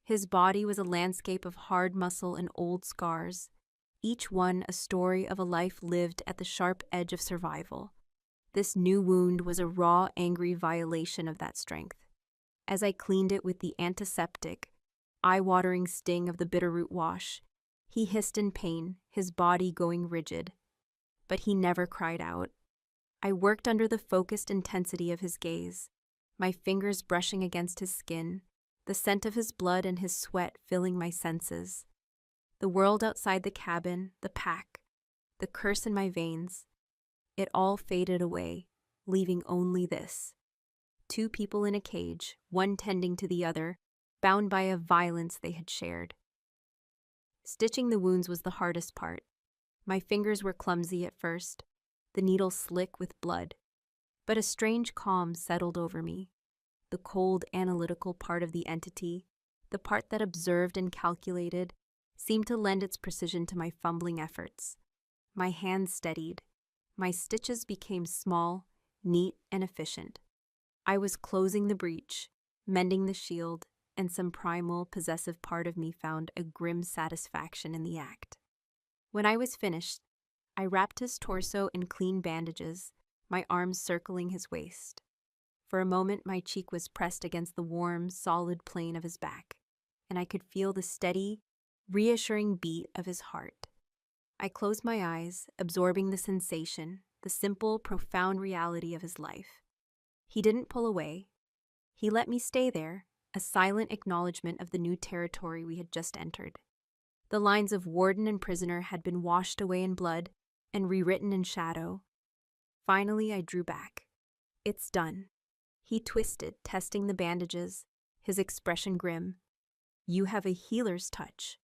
His body was a landscape of hard muscle and old scars, each one a story of a life lived at the sharp edge of survival. This new wound was a raw, angry violation of that strength. As I cleaned it with the antiseptic, eye-watering sting of the bitterroot wash, he hissed in pain, his body going rigid. But he never cried out. I worked under the focused intensity of his gaze, my fingers brushing against his skin, the scent of his blood and his sweat filling my senses. The world outside the cabin, the pack, the curse in my veins, it all faded away, leaving only this. Two people in a cage, one tending to the other, bound by a violence they had shared. Stitching the wounds was the hardest part. My fingers were clumsy at first, the needle slick with blood. But a strange calm settled over me. The cold, analytical part of the entity, the part that observed and calculated, seemed to lend its precision to my fumbling efforts. My hands steadied. My stitches became small, neat, and efficient. I was closing the breach, mending the shield, and some primal, possessive part of me found a grim satisfaction in the act. When I was finished, I wrapped his torso in clean bandages, my arms circling his waist. For a moment, my cheek was pressed against the warm, solid plane of his back, and I could feel the steady, reassuring beat of his heart. I closed my eyes, absorbing the sensation, the simple, profound reality of his life. He didn't pull away. He let me stay there, a silent acknowledgement of the new territory we had just entered. The lines of warden and prisoner had been washed away in blood and rewritten in shadow. Finally, I drew back. It's done. He twisted, testing the bandages, his expression grim. You have a healer's touch.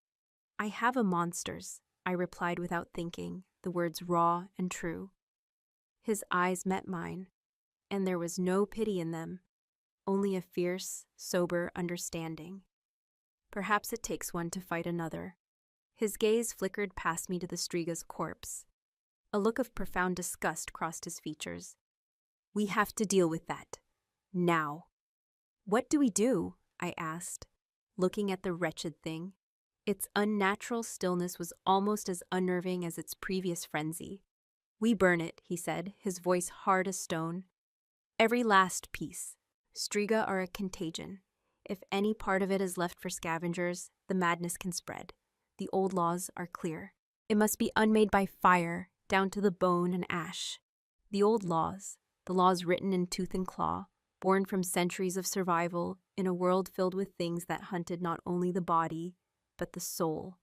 I have a monster's, I replied without thinking, the words raw and true. His eyes met mine, and there was no pity in them, only a fierce, sober understanding. Perhaps it takes one to fight another. His gaze flickered past me to the Striga's corpse. A look of profound disgust crossed his features. We have to deal with that. Now. What do we do? I asked, looking at the wretched thing. Its unnatural stillness was almost as unnerving as its previous frenzy. We burn it, he said, his voice hard as stone. Every last piece. Striga are a contagion. If any part of it is left for scavengers, the madness can spread. The old laws are clear. It must be unmade by fire, down to the bone and ash. The old laws, the laws written in tooth and claw, born from centuries of survival in a world filled with things that hunted not only the body, but the soul.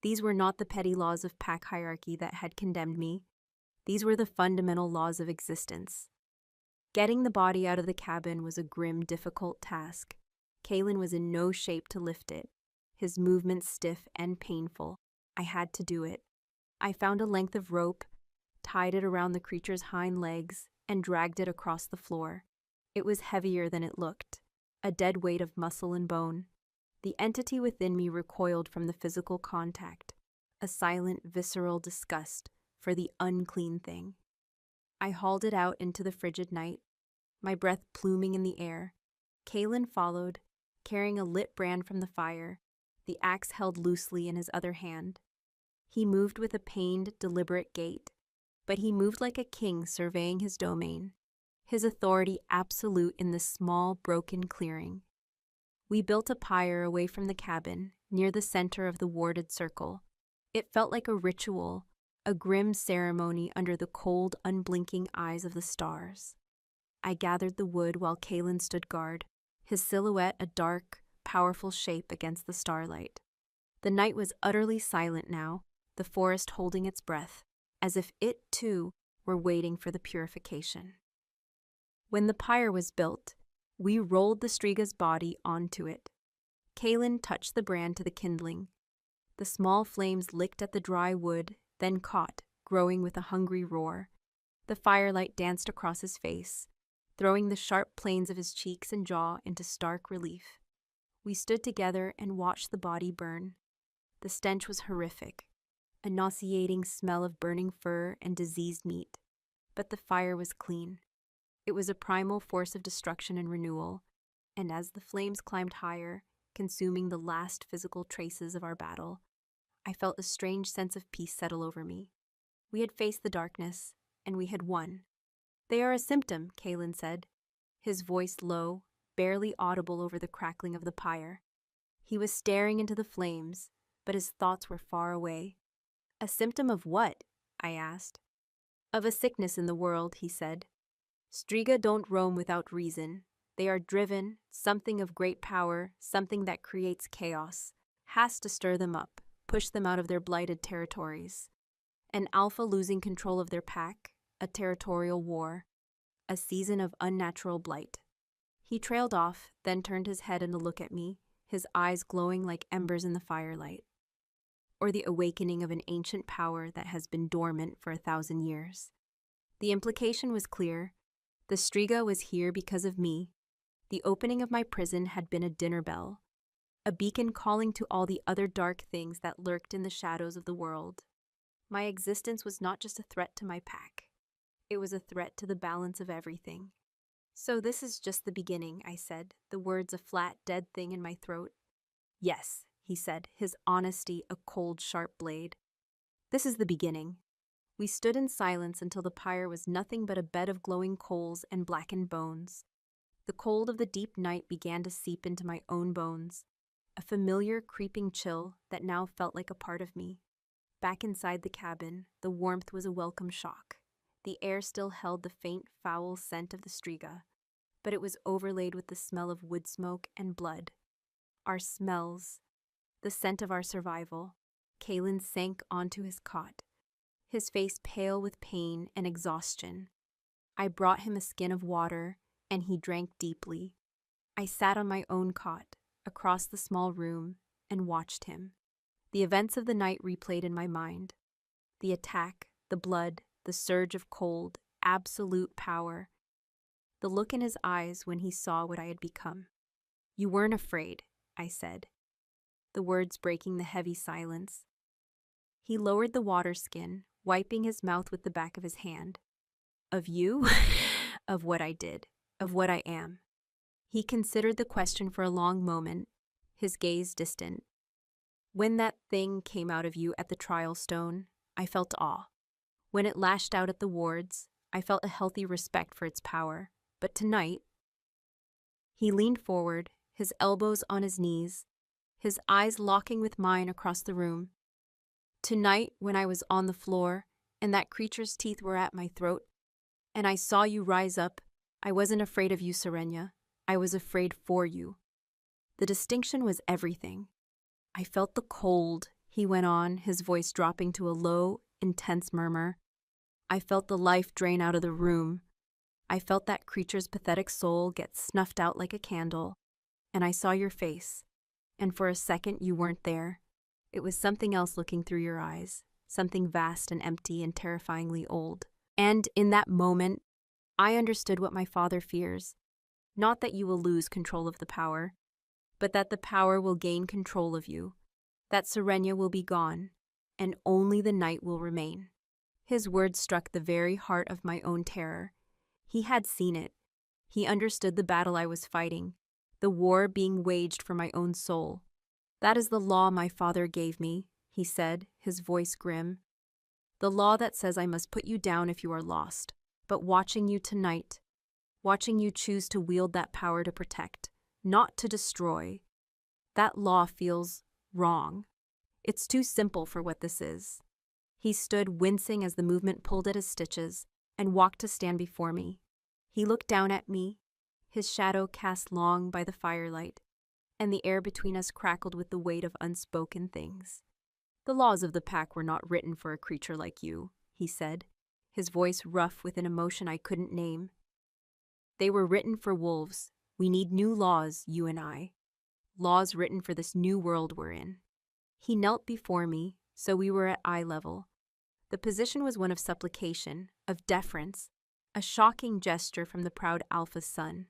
These were not the petty laws of pack hierarchy that had condemned me. These were the fundamental laws of existence. Getting the body out of the cabin was a grim, difficult task. Kalen was in no shape to lift it, his movements stiff and painful. I had to do it. I found a length of rope, tied it around the creature's hind legs, and dragged it across the floor. It was heavier than it looked, a dead weight of muscle and bone. The entity within me recoiled from the physical contact, a silent, visceral disgust for the unclean thing. I hauled it out into the frigid night, my breath pluming in the air. Kalen followed, carrying a lit brand from the fire, the axe held loosely in his other hand. He moved with a pained, deliberate gait, but he moved like a king surveying his domain, his authority absolute in this small, broken clearing. We built a pyre away from the cabin, near the center of the warded circle. It felt like a ritual, a grim ceremony under the cold, unblinking eyes of the stars. I gathered the wood while Kalen stood guard, his silhouette a dark, powerful shape against the starlight. The night was utterly silent now, the forest holding its breath, as if it, too, were waiting for the purification. When the pyre was built, we rolled the Striga's body onto it. Kalen touched the brand to the kindling. The small flames licked at the dry wood, then caught, growing with a hungry roar. The firelight danced across his face, throwing the sharp planes of his cheeks and jaw into stark relief. We stood together and watched the body burn. The stench was horrific, a nauseating smell of burning fur and diseased meat. But the fire was clean. It was a primal force of destruction and renewal, and as the flames climbed higher, consuming the last physical traces of our battle, I felt a strange sense of peace settle over me. We had faced the darkness, and we had won. "They are a symptom," Kalen said, his voice low, barely audible over the crackling of the pyre. He was staring into the flames, but his thoughts were far away. "A symptom of what?" I asked. "Of a sickness in the world," he said. "Striga don't roam without reason. They are driven, something of great power, something that creates chaos, has to stir them up, push them out of their blighted territories. An alpha losing control of their pack, a territorial war, a season of unnatural blight." He trailed off, then turned his head and to look at me, his eyes glowing like embers in the firelight. "Or the awakening of an ancient power that has been dormant for 1,000 years. The implication was clear. The Striga was here because of me. The opening of my prison had been a dinner bell, a beacon calling to all the other dark things that lurked in the shadows of the world. My existence was not just a threat to my pack. It was a threat to the balance of everything. "So this is just the beginning," I said, the words a flat, dead thing in my throat. "Yes," he said, his honesty a cold, sharp blade. "This is the beginning." We stood in silence until the pyre was nothing but a bed of glowing coals and blackened bones. The cold of the deep night began to seep into my own bones, a familiar, creeping chill that now felt like a part of me. Back inside the cabin, the warmth was a welcome shock. The air still held the faint, foul scent of the Striga, but it was overlaid with the smell of wood smoke and blood. Our smells, the scent of our survival. Kalen sank onto his cot, his face pale with pain and exhaustion. I brought him a skin of water, and he drank deeply. I sat on my own cot, across the small room, and watched him. The events of the night replayed in my mind. The attack, the blood, the surge of cold, absolute power. The look in his eyes when he saw what I had become. "You weren't afraid," I said, the words breaking the heavy silence. He lowered the water skin, wiping his mouth with the back of his hand. "Of you?" "Of what I did. Of what I am." He considered the question for a long moment, his gaze distant. "When that thing came out of you at the trial stone, I felt awe. When it lashed out at the wards, I felt a healthy respect for its power. But tonight..." He leaned forward, his elbows on his knees, his eyes locking with mine across the room. "Tonight, when I was on the floor, and that creature's teeth were at my throat, and I saw you rise up, I wasn't afraid of you, Serenia. I was afraid for you." The distinction was everything. "I felt the cold," he went on, his voice dropping to a low, intense murmur. "I felt the life drain out of the room. I felt that creature's pathetic soul get snuffed out like a candle. And I saw your face. And for a second you weren't there. It was something else looking through your eyes, something vast and empty and terrifyingly old. And in that moment, I understood what my father fears. Not that you will lose control of the power, but that the power will gain control of you, that Serenia will be gone, and only the night will remain." His words struck the very heart of my own terror. He had seen it. He understood the battle I was fighting, the war being waged for my own soul. "That is the law my father gave me," he said, his voice grim. "The law that says I must put you down if you are lost. But watching you tonight, watching you choose to wield that power to protect, not to destroy, that law feels wrong. It's too simple for what this is." He stood wincing as the movement pulled at his stitches and walked to stand before me. He looked down at me, his shadow cast long by the firelight, and the air between us crackled with the weight of unspoken things. "The laws of the pack were not written for a creature like you," he said, his voice rough with an emotion I couldn't name. "They were written for wolves. We need new laws, you and I. Laws written for this new world we're in." He knelt before me, so we were at eye level. The position was one of supplication, of deference, a shocking gesture from the proud Alpha's son.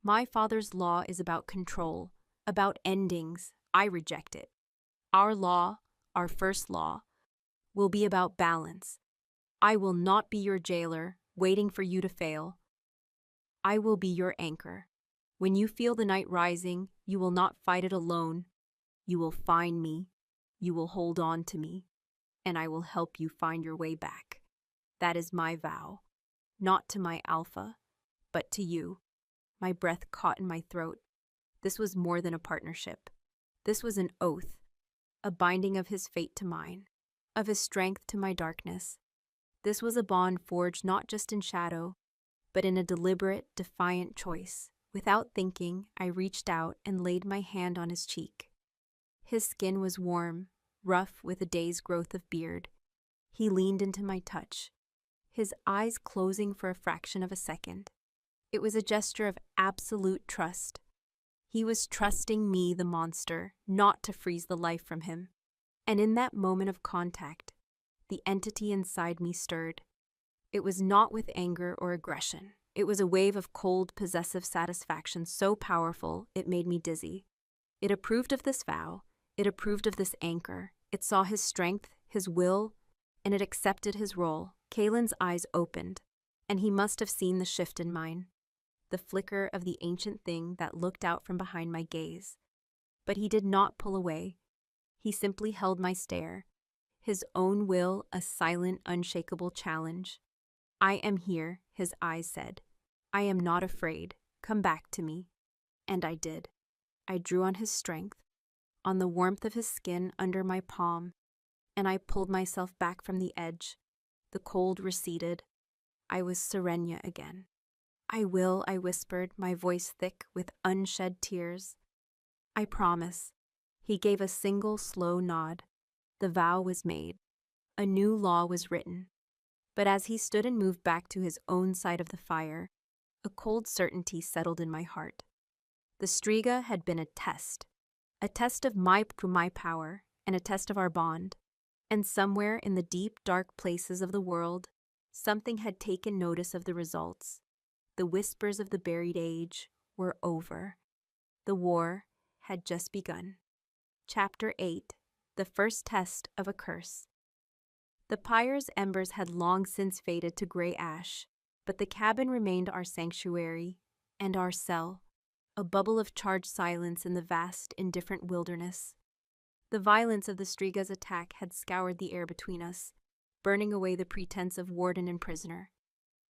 My father's law is about control, about endings. I reject it. Our law, our first law, will be about balance. I will not be your jailer, waiting for you to fail. I will be your anchor. When you feel the night rising, you will not fight it alone. You will find me. You will hold on to me. And I will help you find your way back. That is my vow. Not to my Alpha, but to you. My breath caught in my throat. This was more than a partnership. This was an oath, a binding of his fate to mine, of his strength to my darkness. This was a bond forged not just in shadow, but in a deliberate, defiant choice. Without thinking, I reached out and laid my hand on his cheek. His skin was warm, rough with a day's growth of beard. He leaned into my touch, his eyes closing for a fraction of a second. It was a gesture of absolute trust. He was trusting me, the monster, not to freeze the life from him. And in that moment of contact, the entity inside me stirred. It was not with anger or aggression. It was a wave of cold, possessive satisfaction so powerful it made me dizzy. It approved of this vow. It approved of this anchor. It saw his strength, his will, and it accepted his role. Kalen's eyes opened, and he must have seen the shift in mine, the flicker of the ancient thing that looked out from behind my gaze. But he did not pull away. He simply held my stare, his own will a silent, unshakable challenge. I am here, his eyes said. I am not afraid. Come back to me. And I did. I drew on his strength, on the warmth of his skin under my palm, and I pulled myself back from the edge. The cold receded. I was Serenia again. I will, I whispered, my voice thick with unshed tears. I promise. He gave a single slow nod. The vow was made. A new law was written. But as he stood and moved back to his own side of the fire, a cold certainty settled in my heart. The Striga had been a test of my power, and a test of our bond. And somewhere in the deep, dark places of the world, something had taken notice of the results. The whispers of the buried age were over. The war had just begun. Chapter 8. The First Test of a Curse. The pyre's embers had long since faded to gray ash, but the cabin remained our sanctuary and our cell, a bubble of charged silence in the vast, indifferent wilderness. The violence of the Striga's attack had scoured the air between us, burning away the pretense of warden and prisoner.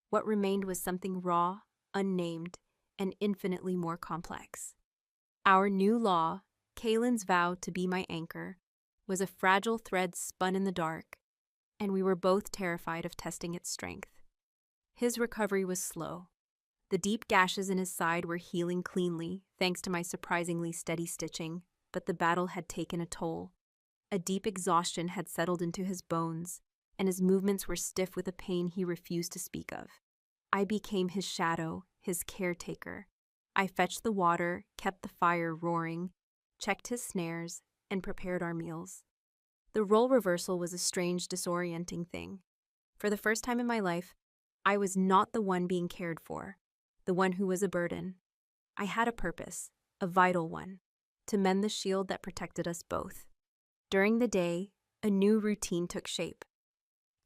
What remained was something raw, unnamed, and infinitely more complex. Our new law, Kalen's vow to be my anchor, was a fragile thread spun in the dark, and we were both terrified of testing its strength. His recovery was slow. The deep gashes in his side were healing cleanly, thanks to my surprisingly steady stitching, but the battle had taken a toll. A deep exhaustion had settled into his bones, and his movements were stiff with a pain he refused to speak of. I became his shadow, his caretaker. I fetched the water, kept the fire roaring, checked his snares, and prepared our meals. The role reversal was a strange, disorienting thing. For the first time in my life, I was not the one being cared for, the one who was a burden. I had a purpose, a vital one, to mend the shield that protected us both. During the day, a new routine took shape.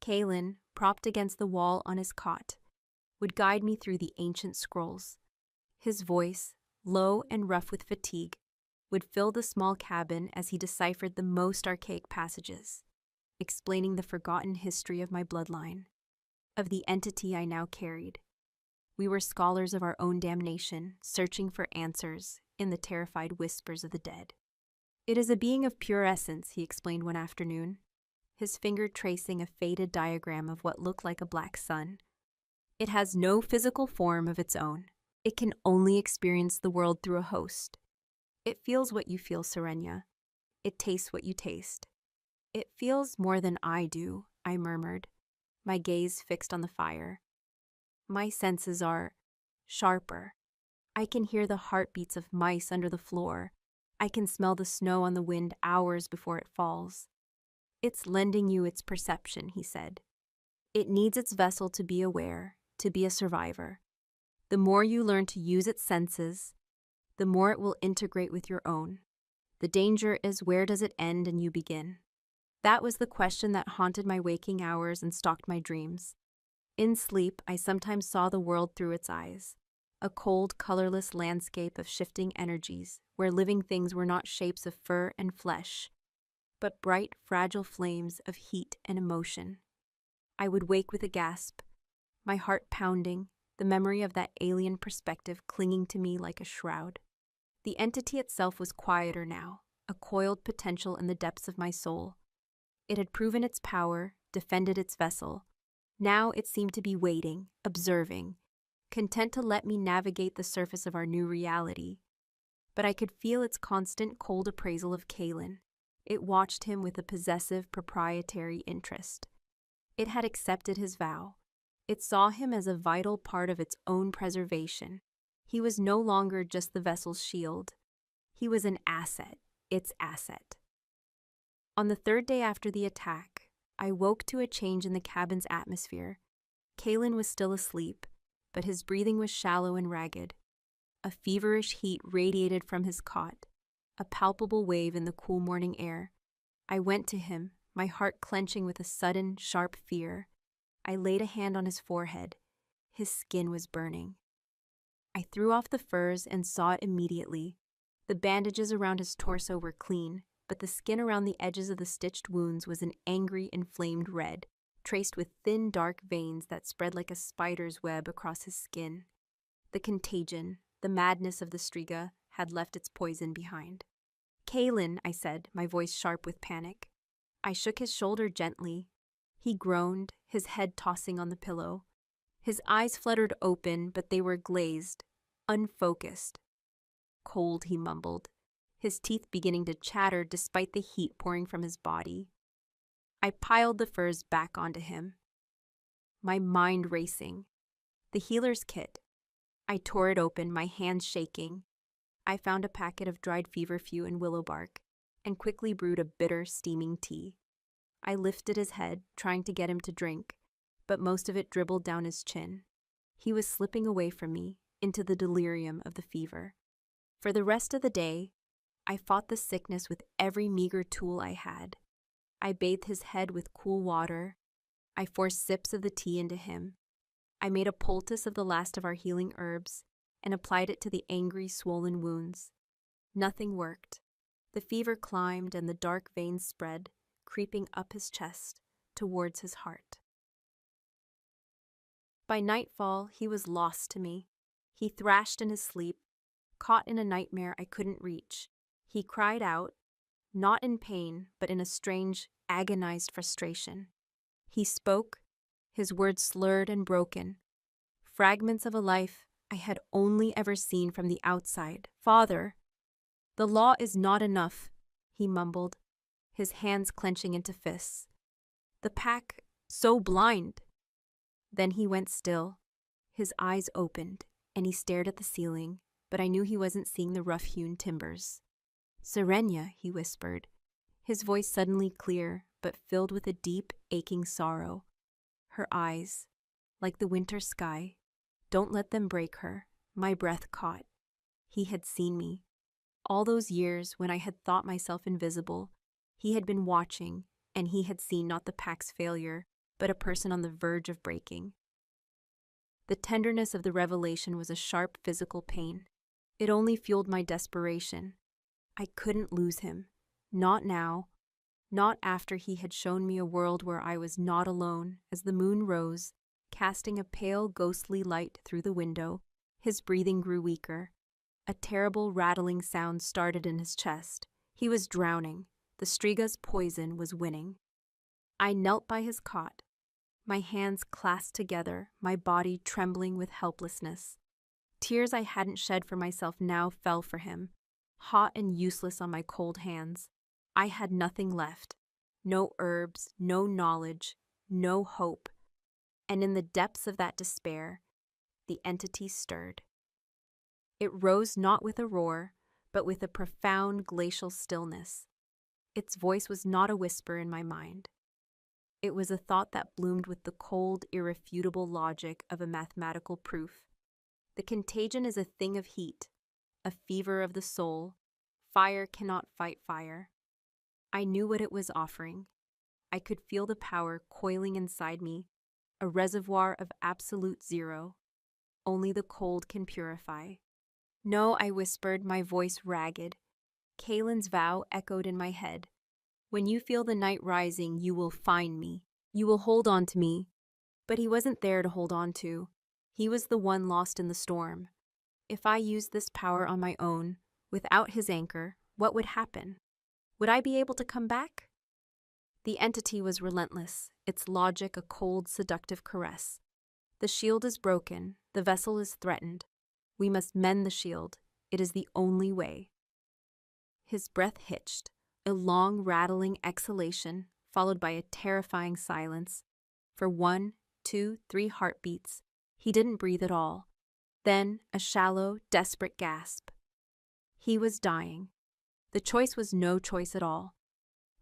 Kalen, propped against the wall on his cot, would guide me through the ancient scrolls. His voice, low and rough with fatigue, would fill the small cabin as he deciphered the most archaic passages, explaining the forgotten history of my bloodline, of the entity I now carried. We were scholars of our own damnation, searching for answers in the terrified whispers of the dead. It is a being of pure essence, he explained one afternoon, his finger tracing a faded diagram of what looked like a black sun. It has no physical form of its own. It can only experience the world through a host. It feels what you feel, Serenia. It tastes what you taste. It feels more than I do, I murmured, my gaze fixed on the fire. My senses are sharper. I can hear the heartbeats of mice under the floor. I can smell the snow on the wind hours before it falls. It's lending you its perception, he said. It needs its vessel to be aware, to be a survivor. The more you learn to use its senses, the more it will integrate with your own. The danger is, where does it end and you begin? That was the question that haunted my waking hours and stalked my dreams. In sleep, I sometimes saw the world through its eyes, a cold, colorless landscape of shifting energies, where living things were not shapes of fur and flesh, but bright, fragile flames of heat and emotion. I would wake with a gasp, my heart pounding, the memory of that alien perspective clinging to me like a shroud. The entity itself was quieter now, a coiled potential in the depths of my soul. It had proven its power, defended its vessel. Now it seemed to be waiting, observing, content to let me navigate the surface of our new reality. But I could feel its constant, cold appraisal of Kalen. It watched him with a possessive, proprietary interest. It had accepted his vow. It saw him as a vital part of its own preservation. He was no longer just the vessel's shield. He was an asset, its asset. On the third day after the attack, I woke to a change in the cabin's atmosphere. Kalen was still asleep, but his breathing was shallow and ragged. A feverish heat radiated from his cot, a palpable wave in the cool morning air. I went to him, my heart clenching with a sudden, sharp fear. I laid a hand on his forehead. His skin was burning. I threw off the furs and saw it immediately. The bandages around his torso were clean, but the skin around the edges of the stitched wounds was an angry, inflamed red, traced with thin, dark veins that spread like a spider's web across his skin. The contagion, the madness of the striga, had left its poison behind. "Kalen," I said, my voice sharp with panic. I shook his shoulder gently. He groaned, his head tossing on the pillow. His eyes fluttered open, but they were glazed, unfocused. "Cold," he mumbled, his teeth beginning to chatter despite the heat pouring from his body. I piled the furs back onto him, my mind racing. The healer's kit. I tore it open, my hands shaking. I found a packet of dried feverfew and willow bark, and quickly brewed a bitter, steaming tea. I lifted his head, trying to get him to drink, but most of it dribbled down his chin. He was slipping away from me, into the delirium of the fever. For the rest of the day, I fought the sickness with every meager tool I had. I bathed his head with cool water. I forced sips of the tea into him. I made a poultice of the last of our healing herbs and applied it to the angry, swollen wounds. Nothing worked. The fever climbed and the dark veins spread, creeping up his chest, towards his heart. By nightfall, he was lost to me. He thrashed in his sleep, caught in a nightmare I couldn't reach. He cried out, not in pain, but in a strange, agonized frustration. He spoke, his words slurred and broken, fragments of a life I had only ever seen from the outside. "Father, the law is not enough," he mumbled, his hands clenching into fists. "The pack, so blind." Then he went still. His eyes opened, and he stared at the ceiling, but I knew he wasn't seeing the rough-hewn timbers. "Serenia," he whispered, his voice suddenly clear, but filled with a deep, aching sorrow. Her eyes, like the winter sky, don't let them break her. My breath caught. He had seen me. All those years when I had thought myself invisible, he had been watching, and he had seen not the pack's failure, but a person on the verge of breaking. The tenderness of the revelation was a sharp physical pain. It only fueled my desperation. I couldn't lose him. Not now. Not after he had shown me a world where I was not alone. As the moon rose, casting a pale, ghostly light through the window, his breathing grew weaker. A terrible, rattling sound started in his chest. He was drowning. The striga's poison was winning. I knelt by his cot, my hands clasped together, my body trembling with helplessness. Tears I hadn't shed for myself now fell for him, hot and useless on my cold hands. I had nothing left. No herbs, no knowledge, no hope. And in the depths of that despair, the entity stirred. It rose not with a roar, but with a profound glacial stillness. Its voice was not a whisper in my mind. It was a thought that bloomed with the cold, irrefutable logic of a mathematical proof. The contagion is a thing of heat, a fever of the soul. Fire cannot fight fire. I knew what it was offering. I could feel the power coiling inside me, a reservoir of absolute zero. Only the cold can purify. No, I whispered, my voice ragged. Kalen's vow echoed in my head. When you feel the night rising, you will find me. You will hold on to me. But he wasn't there to hold on to. He was the one lost in the storm. If I used this power on my own, without his anchor, what would happen? Would I be able to come back? The entity was relentless, its logic a cold, seductive caress. The shield is broken, the vessel is threatened. We must mend the shield. It is the only way. His breath hitched, a long, rattling exhalation, followed by a terrifying silence. For 1, 2, 3 heartbeats, he didn't breathe at all. Then, a shallow, desperate gasp. He was dying. The choice was no choice at all.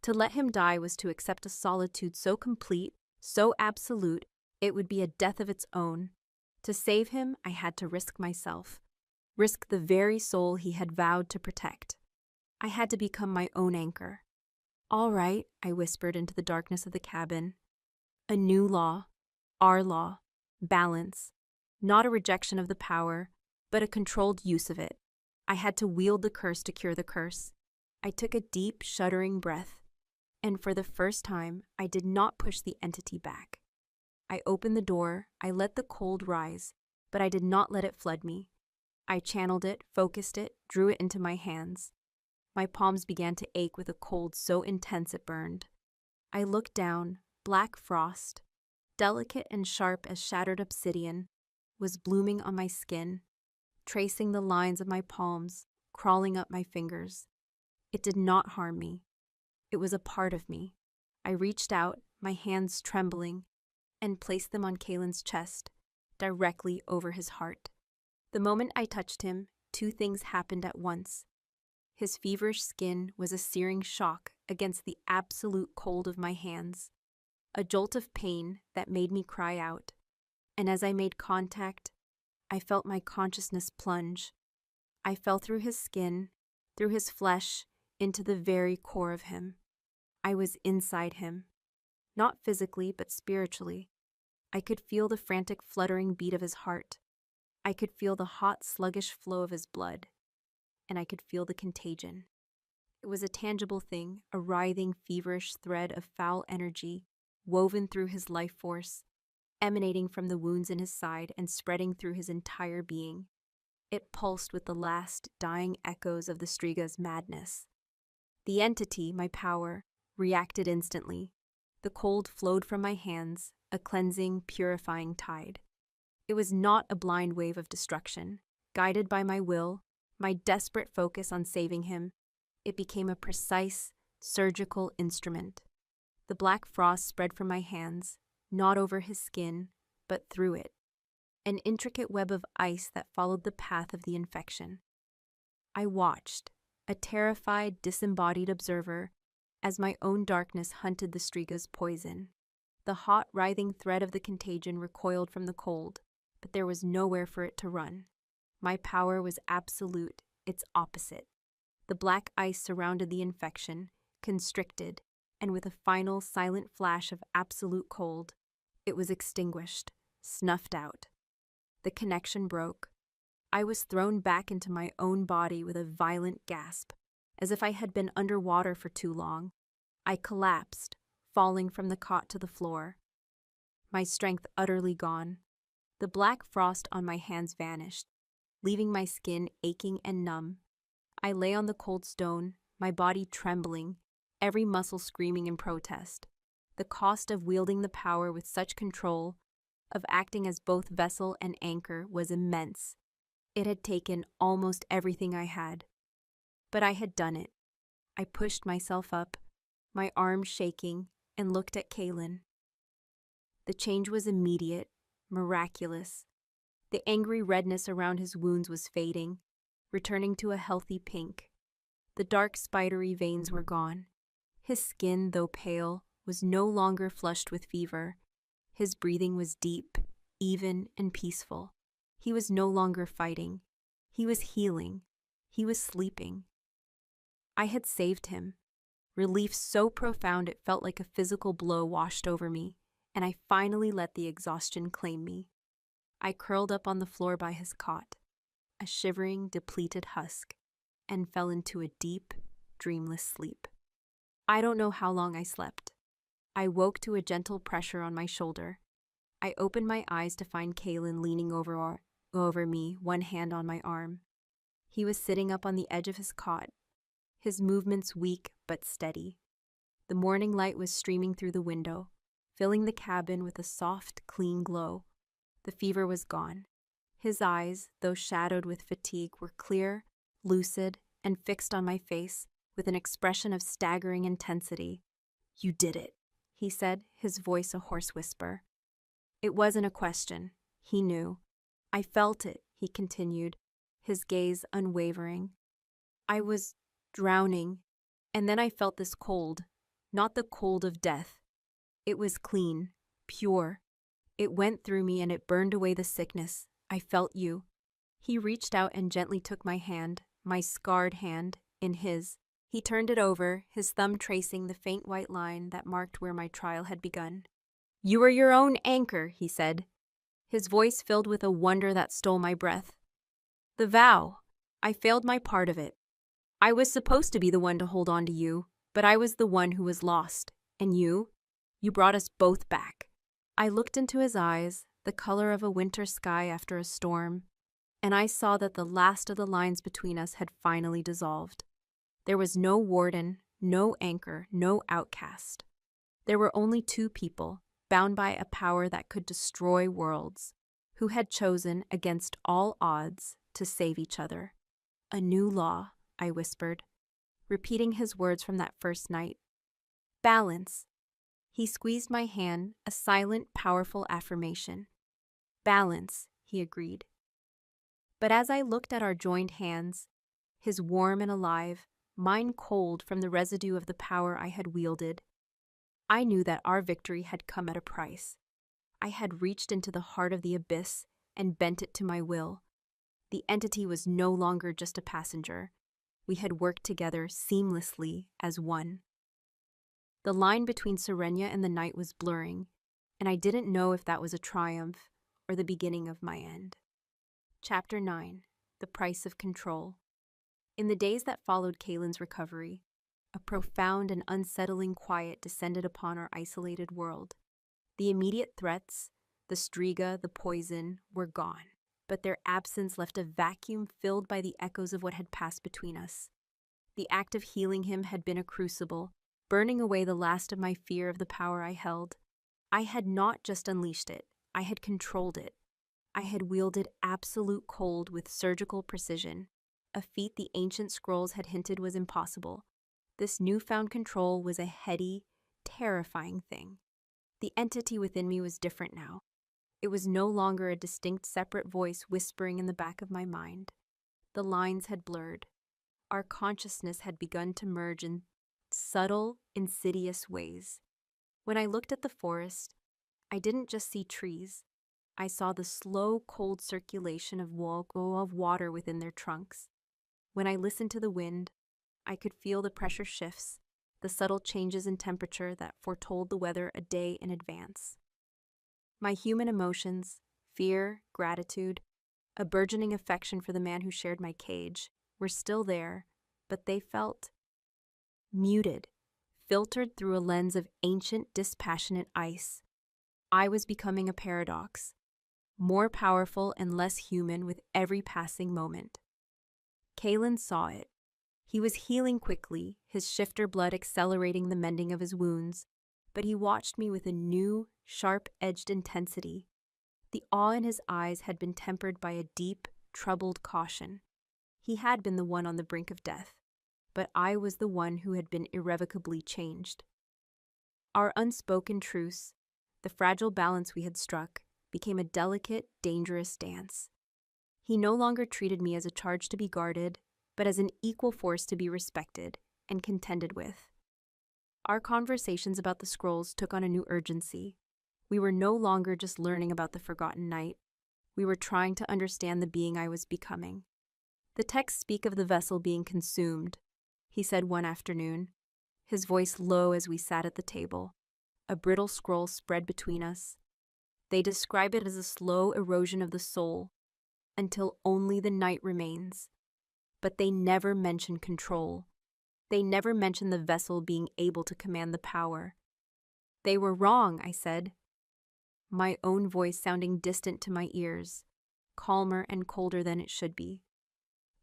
To let him die was to accept a solitude so complete, so absolute, it would be a death of its own. To save him, I had to risk myself, risk the very soul he had vowed to protect. I had to become my own anchor. All right, I whispered into the darkness of the cabin. A new law, our law, balance, not a rejection of the power, but a controlled use of it. I had to wield the curse to cure the curse. I took a deep, shuddering breath, and for the first time, I did not push the entity back. I opened the door, I let the cold rise, but I did not let it flood me. I channeled it, focused it, drew it into my hands. My palms began to ache with a cold so intense it burned. I looked down, black frost, delicate and sharp as shattered obsidian, was blooming on my skin, tracing the lines of my palms, crawling up my fingers. It did not harm me. It was a part of me. I reached out, my hands trembling, and placed them on Kalen's chest, directly over his heart. The moment I touched him, 2 things happened at once. His feverish skin was a searing shock against the absolute cold of my hands, a jolt of pain that made me cry out, and as I made contact, I felt my consciousness plunge. I fell through his skin, through his flesh, into the very core of him. I was inside him. Not physically, but spiritually. I could feel the frantic fluttering beat of his heart. I could feel the hot, sluggish flow of his blood. And I could feel the contagion. It was a tangible thing, a writhing, feverish thread of foul energy, woven through his life force, emanating from the wounds in his side and spreading through his entire being. It pulsed with the last, dying echoes of the Striga's madness. The entity, my power, reacted instantly. The cold flowed from my hands, a cleansing, purifying tide. It was not a blind wave of destruction. Guided by my will, my desperate focus on saving him, it became a precise, surgical instrument. The black frost spread from my hands, not over his skin, but through it. An intricate web of ice that followed the path of the infection. I watched, a terrified, disembodied observer, as my own darkness hunted the Striga's poison. The hot, writhing thread of the contagion recoiled from the cold, but there was nowhere for it to run. My power was absolute, its opposite. The black ice surrounded the infection, constricted, and with a final, silent flash of absolute cold, it was extinguished, snuffed out. The connection broke. I was thrown back into my own body with a violent gasp, as if I had been underwater for too long. I collapsed, falling from the cot to the floor. My strength utterly gone. The black frost on my hands vanished, leaving my skin aching and numb. I lay on the cold stone, my body trembling, every muscle screaming in protest. The cost of wielding the power with such control, of acting as both vessel and anchor, was immense. It had taken almost everything I had. But I had done it. I pushed myself up, my arms shaking, and looked at Kalen. The change was immediate, miraculous. The angry redness around his wounds was fading, returning to a healthy pink. The dark, spidery veins were gone. His skin, though pale, was no longer flushed with fever. His breathing was deep, even, and peaceful. He was no longer fighting. He was healing. He was sleeping. I had saved him. Relief so profound it felt like a physical blow washed over me, and I finally let the exhaustion claim me. I curled up on the floor by his cot, a shivering, depleted husk, and fell into a deep, dreamless sleep. I don't know how long I slept. I woke to a gentle pressure on my shoulder. I opened my eyes to find Kalen leaning over me, one hand on my arm. He was sitting up on the edge of his cot, his movements weak but steady. The morning light was streaming through the window, filling the cabin with a soft, clean glow. The fever was gone. His eyes, though shadowed with fatigue, were clear, lucid, and fixed on my face with an expression of staggering intensity. "You did it," he said, his voice a hoarse whisper. It wasn't a question. He knew. "I felt it," he continued, his gaze unwavering. "I was drowning, and then I felt this cold, not the cold of death. It was clean, pure. It went through me and it burned away the sickness. I felt you." He reached out and gently took my hand, my scarred hand, in his. He turned it over, his thumb tracing the faint white line that marked where my trial had begun. "You are your own anchor," he said, his voice filled with a wonder that stole my breath. "The vow. I failed my part of it. I was supposed to be the one to hold on to you, but I was the one who was lost. And you brought us both back." I looked into his eyes, the color of a winter sky after a storm, and I saw that the last of the lines between us had finally dissolved. There was no warden, no anchor, no outcast. There were only two people, bound by a power that could destroy worlds, who had chosen, against all odds, to save each other. "A new law," I whispered, repeating his words from that first night. "Balance." He squeezed my hand, a silent, powerful affirmation. "Balance," he agreed. But as I looked at our joined hands, his warm and alive, mine cold from the residue of the power I had wielded, I knew that our victory had come at a price. I had reached into the heart of the abyss and bent it to my will. The entity was no longer just a passenger. We had worked together seamlessly as one. The line between Serenia and the night was blurring, and I didn't know if that was a triumph or the beginning of my end. Chapter 9. The Price of Control. In the days that followed Kalen's recovery, a profound and unsettling quiet descended upon our isolated world. The immediate threats, the striga, the poison, were gone, but their absence left a vacuum filled by the echoes of what had passed between us. The act of healing him had been a crucible, burning away the last of my fear of the power I held. I had not just unleashed it, I had controlled it. I had wielded absolute cold with surgical precision, a feat the ancient scrolls had hinted was impossible. This newfound control was a heady, terrifying thing. The entity within me was different now. It was no longer a distinct separate voice whispering in the back of my mind. The lines had blurred. Our consciousness had begun to merge in subtle, insidious ways. When I looked at the forest, I didn't just see trees. I saw the slow, cold circulation of water within their trunks. When I listened to the wind, I could feel the pressure shifts, the subtle changes in temperature that foretold the weather a day in advance. My human emotions, fear, gratitude, a burgeoning affection for the man who shared my cage, were still there, but they felt muted, filtered through a lens of ancient, dispassionate ice. I was becoming a paradox, more powerful and less human with every passing moment. Kalen saw it. He was healing quickly, his shifter blood accelerating the mending of his wounds, but he watched me with a new, sharp-edged intensity. The awe in his eyes had been tempered by a deep, troubled caution. He had been the one on the brink of death, but I was the one who had been irrevocably changed. Our unspoken truce, the fragile balance we had struck, became a delicate, dangerous dance. He no longer treated me as a charge to be guarded, but as an equal force to be respected and contended with. Our conversations about the scrolls took on a new urgency. We were no longer just learning about the forgotten night. We were trying to understand the being I was becoming. The texts speak of the vessel being consumed, he said one afternoon, his voice low as we sat at the table, a brittle scroll spread between us. They describe it as a slow erosion of the soul, until only the night remains. But they never mention control. They never mention the vessel being able to command the power. They were wrong, I said, my own voice sounding distant to my ears, calmer and colder than it should be.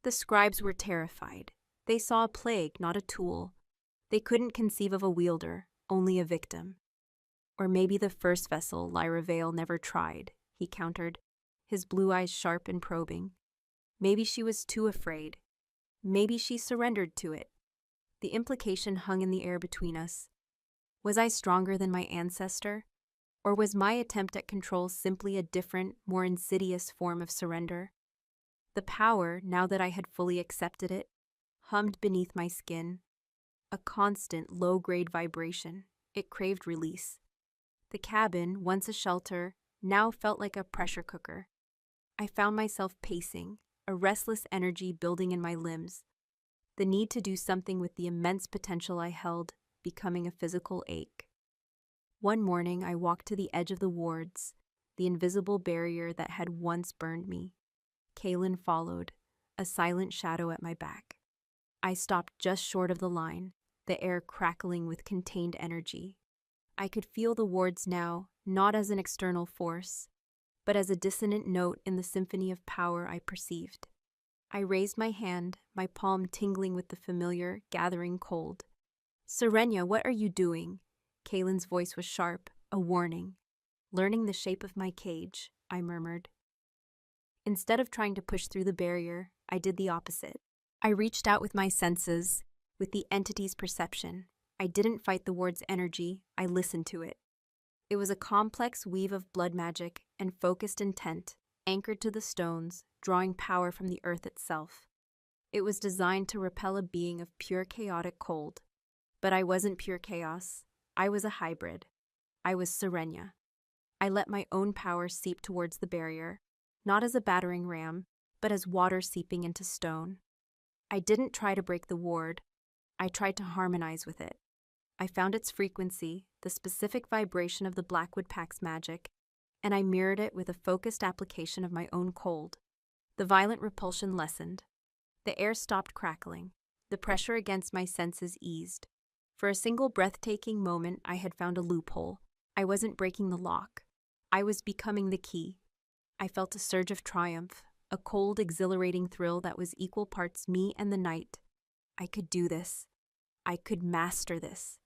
The scribes were terrified. They saw a plague, not a tool. They couldn't conceive of a wielder, only a victim. Or maybe the first vessel Lyra Vale never tried, he countered, his blue eyes sharp and probing. Maybe she was too afraid. Maybe she surrendered to it. The implication hung in the air between us. Was I stronger than my ancestor? Or was my attempt at control simply a different, more insidious form of surrender? The power, now that I had fully accepted it, hummed beneath my skin. A constant, low-grade vibration. It craved release. The cabin, once a shelter, now felt like a pressure cooker. I found myself pacing, a restless energy building in my limbs. The need to do something with the immense potential I held, becoming a physical ache. One morning, I walked to the edge of the wards, the invisible barrier that had once burned me. Kaylin followed, a silent shadow at my back. I stopped just short of the line, the air crackling with contained energy. I could feel the wards now, not as an external force, but as a dissonant note in the symphony of power I perceived. I raised my hand, my palm tingling with the familiar, gathering cold. "Serenia, what are you doing?" Kaylin's voice was sharp, a warning. "Learning the shape of my cage," I murmured. Instead of trying to push through the barrier, I did the opposite. I reached out with my senses, with the entity's perception. I didn't fight the ward's energy, I listened to it. It was a complex weave of blood magic and focused intent, anchored to the stones, drawing power from the earth itself. It was designed to repel a being of pure chaotic cold. But I wasn't pure chaos. I was a hybrid. I was Serenia. I let my own power seep towards the barrier, not as a battering ram, but as water seeping into stone. I didn't try to break the ward. I tried to harmonize with it. I found its frequency, the specific vibration of the Blackwood Pack's magic, and I mirrored it with a focused application of my own cold. The violent repulsion lessened. The air stopped crackling. The pressure against my senses eased. For a single breathtaking moment, I had found a loophole. I wasn't breaking the lock. I was becoming the key. I felt a surge of triumph, a cold, exhilarating thrill that was equal parts me and the night. I could do this. I could master this.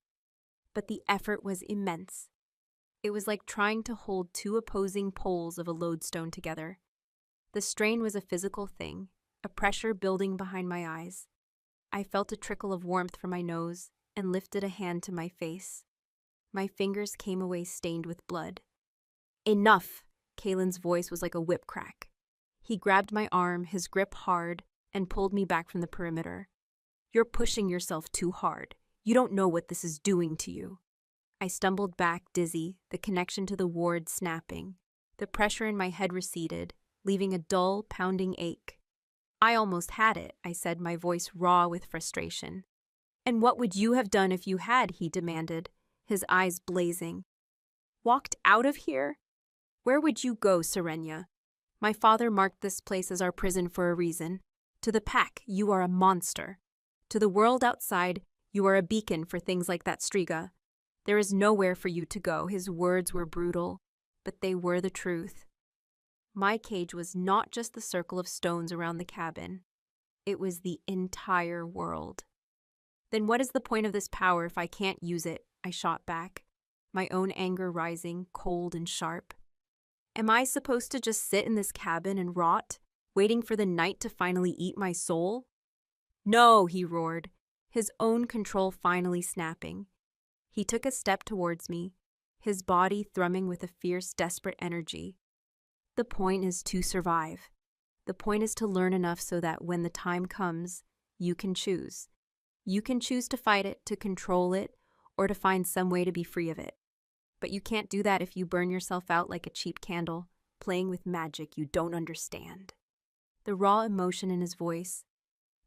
But the effort was immense. It was like trying to hold two opposing poles of a lodestone together. The strain was a physical thing, a pressure building behind my eyes. I felt a trickle of warmth from my nose and lifted a hand to my face. My fingers came away stained with blood. "Enough!" Kaylin's voice was like a whip crack. He grabbed my arm, his grip hard, and pulled me back from the perimeter. "You're pushing yourself too hard. You don't know what this is doing to you." I stumbled back, dizzy, the connection to the ward snapping. The pressure in my head receded, leaving a dull, pounding ache. "I almost had it," I said, my voice raw with frustration. "And what would you have done if you had?" he demanded, his eyes blazing. "Walked out of here? Where would you go, Serenia? My father marked this place as our prison for a reason. To the pack, you are a monster. To the world outside, you are a beacon for things like that Striga. There is nowhere for you to go." His words were brutal, but they were the truth. My cage was not just the circle of stones around the cabin. It was the entire world. "Then what is the point of this power if I can't use it?" I shot back, my own anger rising, cold and sharp. "Am I supposed to just sit in this cabin and rot, waiting for the night to finally eat my soul?" "No," he roared, his own control finally snapping. He took a step towards me, his body thrumming with a fierce, desperate energy. "The point is to survive. The point is to learn enough so that when the time comes, you can choose. You can choose to fight it, to control it, or to find some way to be free of it. But you can't do that if you burn yourself out like a cheap candle, playing with magic you don't understand. The raw emotion in his voice,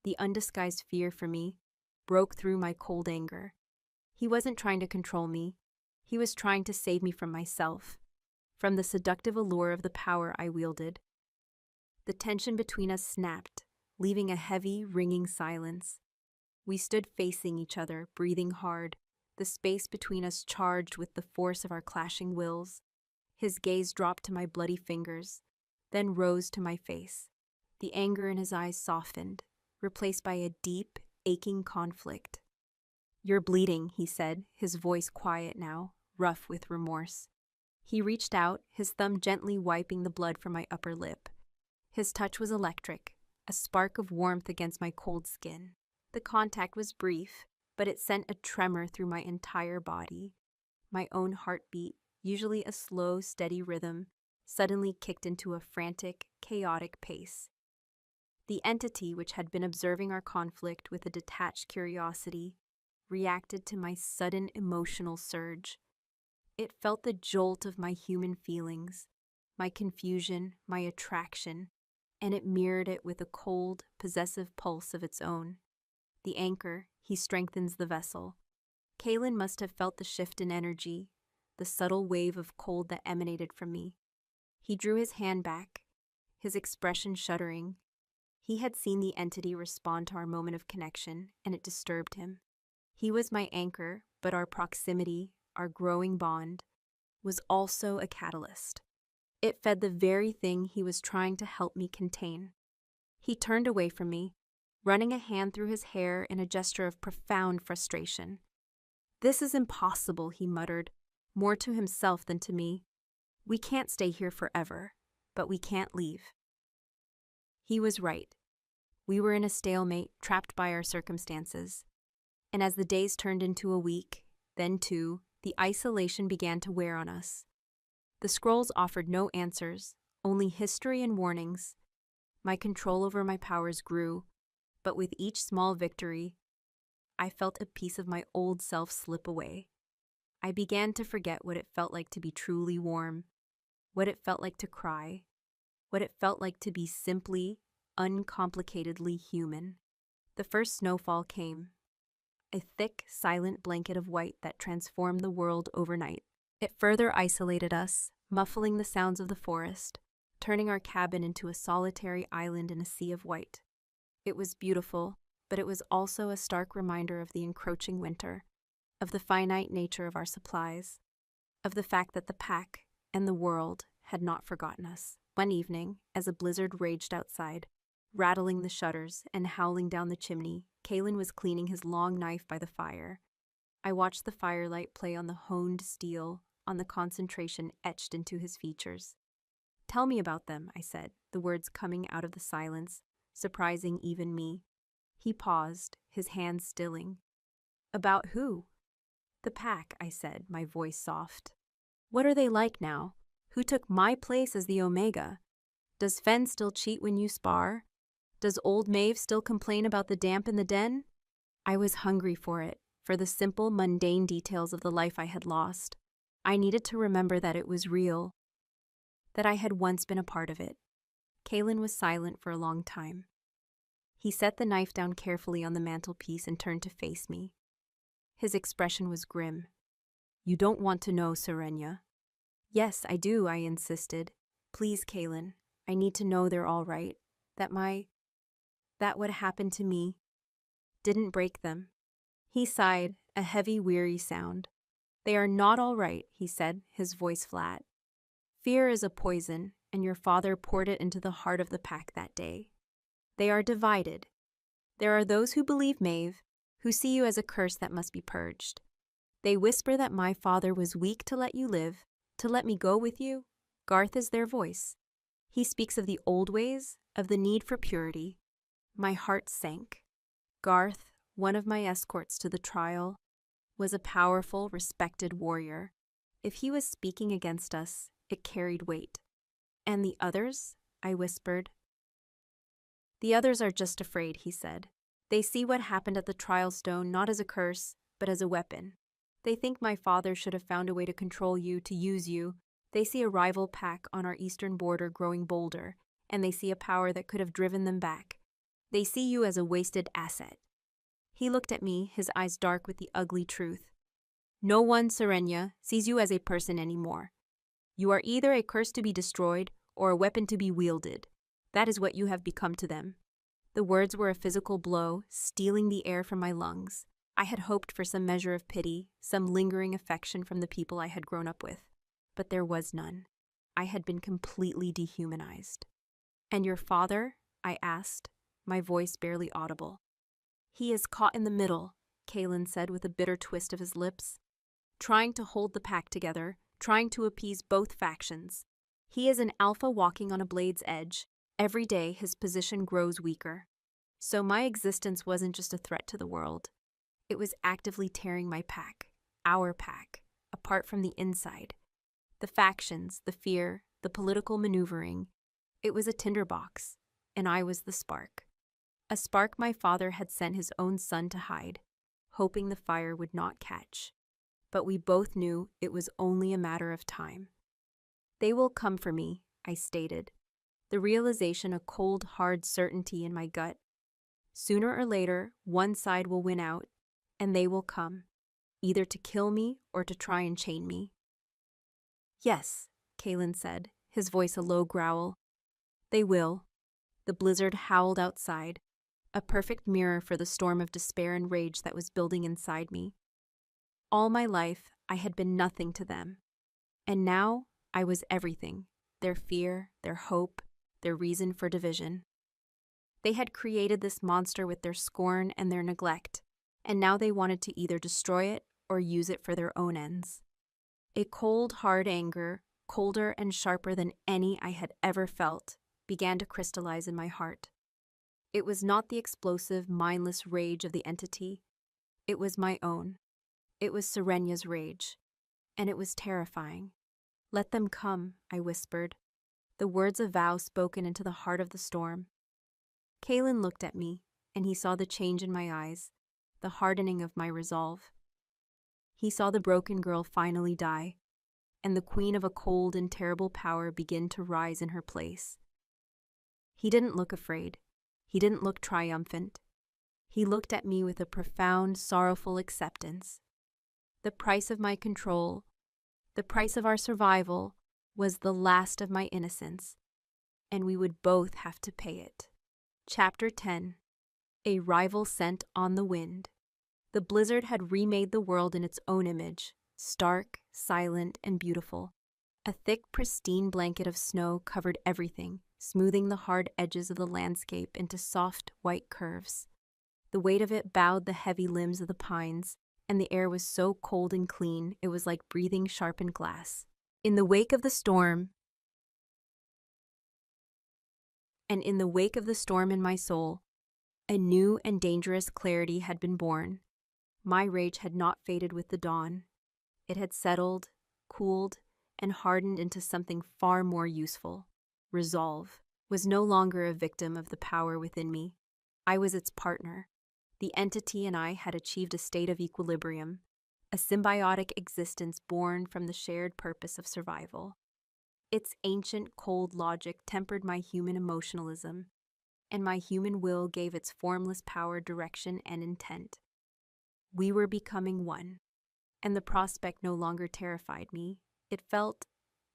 the undisguised fear for me, broke through my cold anger. He wasn't trying to control me. He was trying to save me from myself, from the seductive allure of the power I wielded. The tension between us snapped, leaving a heavy, ringing silence. We stood facing each other, breathing hard, the space between us charged with the force of our clashing wills. His gaze dropped to my bloody fingers, then rose to my face. The anger in his eyes softened, replaced by a deep, aching conflict. "You're bleeding," he said, his voice quiet now, rough with remorse. He reached out, his thumb gently wiping the blood from my upper lip. His touch was electric, a spark of warmth against my cold skin. The contact was brief, but it sent a tremor through my entire body. My own heartbeat, usually a slow, steady rhythm, suddenly kicked into a frantic, chaotic pace. The entity which had been observing our conflict with a detached curiosity reacted to my sudden emotional surge. It felt the jolt of my human feelings, my confusion, my attraction, and it mirrored it with a cold, possessive pulse of its own. The anchor, he strengthens the vessel. Kalen must have felt the shift in energy, the subtle wave of cold that emanated from me. He drew his hand back, his expression shuddering. He had seen the entity respond to our moment of connection, and it disturbed him. He was my anchor, but our proximity, our growing bond, was also a catalyst. It fed the very thing he was trying to help me contain. He turned away from me, running a hand through his hair in a gesture of profound frustration. "This is impossible," he muttered, more to himself than to me. "We can't stay here forever, but we can't leave." He was right. We were in a stalemate, trapped by our circumstances. And as the days turned into a week, then two, the isolation began to wear on us. The scrolls offered no answers, only history and warnings. My control over my powers grew, but with each small victory, I felt a piece of my old self slip away. I began to forget what it felt like to be truly warm, what it felt like to cry, what it felt like to be simply, uncomplicatedly human. The first snowfall came, a thick, silent blanket of white that transformed the world overnight. It further isolated us, muffling the sounds of the forest, turning our cabin into a solitary island in a sea of white. It was beautiful, but it was also a stark reminder of the encroaching winter, of the finite nature of our supplies, of the fact that the pack and the world had not forgotten us. One evening, as a blizzard raged outside, rattling the shutters and howling down the chimney, Kalen was cleaning his long knife by the fire. I watched the firelight play on the honed steel, on the concentration etched into his features. "Tell me about them," I said, the words coming out of the silence, surprising even me. He paused, his hands stilling. "About who?" "The pack," I said, my voice soft. "What are they like now? Who took my place as the Omega? Does Fen still cheat when you spar? Does old Maeve still complain about the damp in the den?" I was hungry for it, for the simple, mundane details of the life I had lost. I needed to remember that it was real, that I had once been a part of it. Kalen was silent for a long time. He set the knife down carefully on the mantelpiece and turned to face me. His expression was grim. "You don't want to know, Serenia." "Yes, I do," I insisted. "Please, Kalen, I need to know they're all right, that what happened to me didn't break them." He sighed, a heavy, weary sound. "They are not all right," he said, his voice flat. "Fear is a poison, and your father poured it into the heart of the pack that day. They are divided. There are those who believe Maeve, who see you as a curse that must be purged. They whisper that my father was weak to let you live, to let me go with you. Garth is their voice. He speaks of the old ways, of the need for purity." My heart sank. Garth, one of my escorts to the trial, was a powerful, respected warrior. If he was speaking against us, it carried weight. "And the others?" I whispered. "The others are just afraid," he said. "They see what happened at the trial stone not as a curse, but as a weapon. They think my father should have found a way to control you, to use you. They see a rival pack on our eastern border growing bolder, and they see a power that could have driven them back. They see you as a wasted asset. He looked at me, his eyes dark with the ugly truth. No one, Serenia, sees you as a person anymore. You are either a curse to be destroyed or a weapon to be wielded. That is what you have become to them. The words were a physical blow, stealing the air from my lungs. I had hoped for some measure of pity, some lingering affection from the people I had grown up with. But there was none. I had been completely dehumanized. "And your father?" I asked, my voice barely audible. "He is caught in the middle," Kalen said with a bitter twist of his lips. "Trying to hold the pack together, trying to appease both factions. He is an alpha walking on a blade's edge. Every day his position grows weaker. So my existence wasn't just a threat to the world. It was actively tearing my pack, our pack, apart from the inside. The factions, the fear, the political maneuvering. It was a tinderbox, and I was the spark. A spark my father had sent his own son to hide, hoping the fire would not catch. But we both knew it was only a matter of time. "They will come for me," I stated, the realization a cold, hard certainty in my gut. Sooner or later, one side will win out, and they will come, either to kill me or to try and chain me. "Yes," Kalen said, his voice a low growl. "They will." The blizzard howled outside, a perfect mirror for the storm of despair and rage that was building inside me. All my life, I had been nothing to them. And now, I was everything, their fear, their hope, their reason for division. They had created this monster with their scorn and their neglect, and now they wanted to either destroy it or use it for their own ends. A cold, hard anger, colder and sharper than any I had ever felt, began to crystallize in my heart. It was not the explosive, mindless rage of the entity. It was my own. It was Serenia's rage, and it was terrifying. "Let them come," I whispered, the words of vow spoken into the heart of the storm. Kalen looked at me, and he saw the change in my eyes, the hardening of my resolve. He saw the broken girl finally die, and the queen of a cold and terrible power begin to rise in her place. He didn't look afraid. He didn't look triumphant. He looked at me with a profound, sorrowful acceptance. The price of my control, the price of our survival, was the last of my innocence, and we would both have to pay it. Chapter 10. A Rival Scent on the Wind. The blizzard had remade the world in its own image, stark, silent, and beautiful. A thick, pristine blanket of snow covered everything, smoothing the hard edges of the landscape into soft, white curves. The weight of it bowed the heavy limbs of the pines, and the air was so cold and clean it was like breathing sharpened glass. In the wake of the storm, in my soul, a new and dangerous clarity had been born. My rage had not faded with the dawn. It had settled, cooled, and hardened into something far more useful. Resolve was no longer a victim of the power within me. I was its partner. The entity and I had achieved a state of equilibrium, a symbiotic existence born from the shared purpose of survival. Its ancient, cold logic tempered my human emotionalism, and my human will gave its formless power direction and intent. We were becoming one, and the prospect no longer terrified me. It felt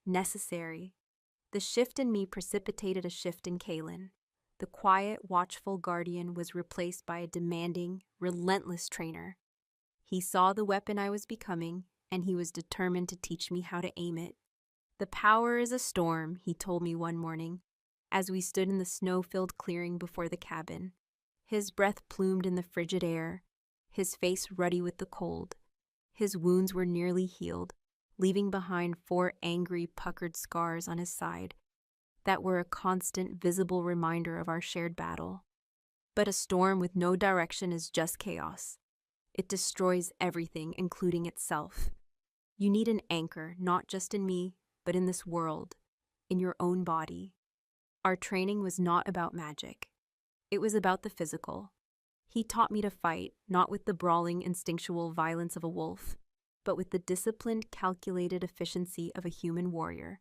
necessary. The shift in me precipitated a shift in Kalen. The quiet, watchful guardian was replaced by a demanding, relentless trainer. He saw the weapon I was becoming, and he was determined to teach me how to aim it. "The power is a storm," he told me one morning, as we stood in the snow-filled clearing before the cabin. His breath plumed in the frigid air, his face ruddy with the cold. His wounds were nearly healed, leaving behind 4 angry, puckered scars on his side that were a constant, visible reminder of our shared battle. But a storm with no direction is just chaos. It destroys everything, including itself. You need an anchor, not just in me, but in this world, in your own body. Our training was not about magic. It was about the physical. He taught me to fight, not with the brawling, instinctual violence of a wolf, but with the disciplined, calculated efficiency of a human warrior.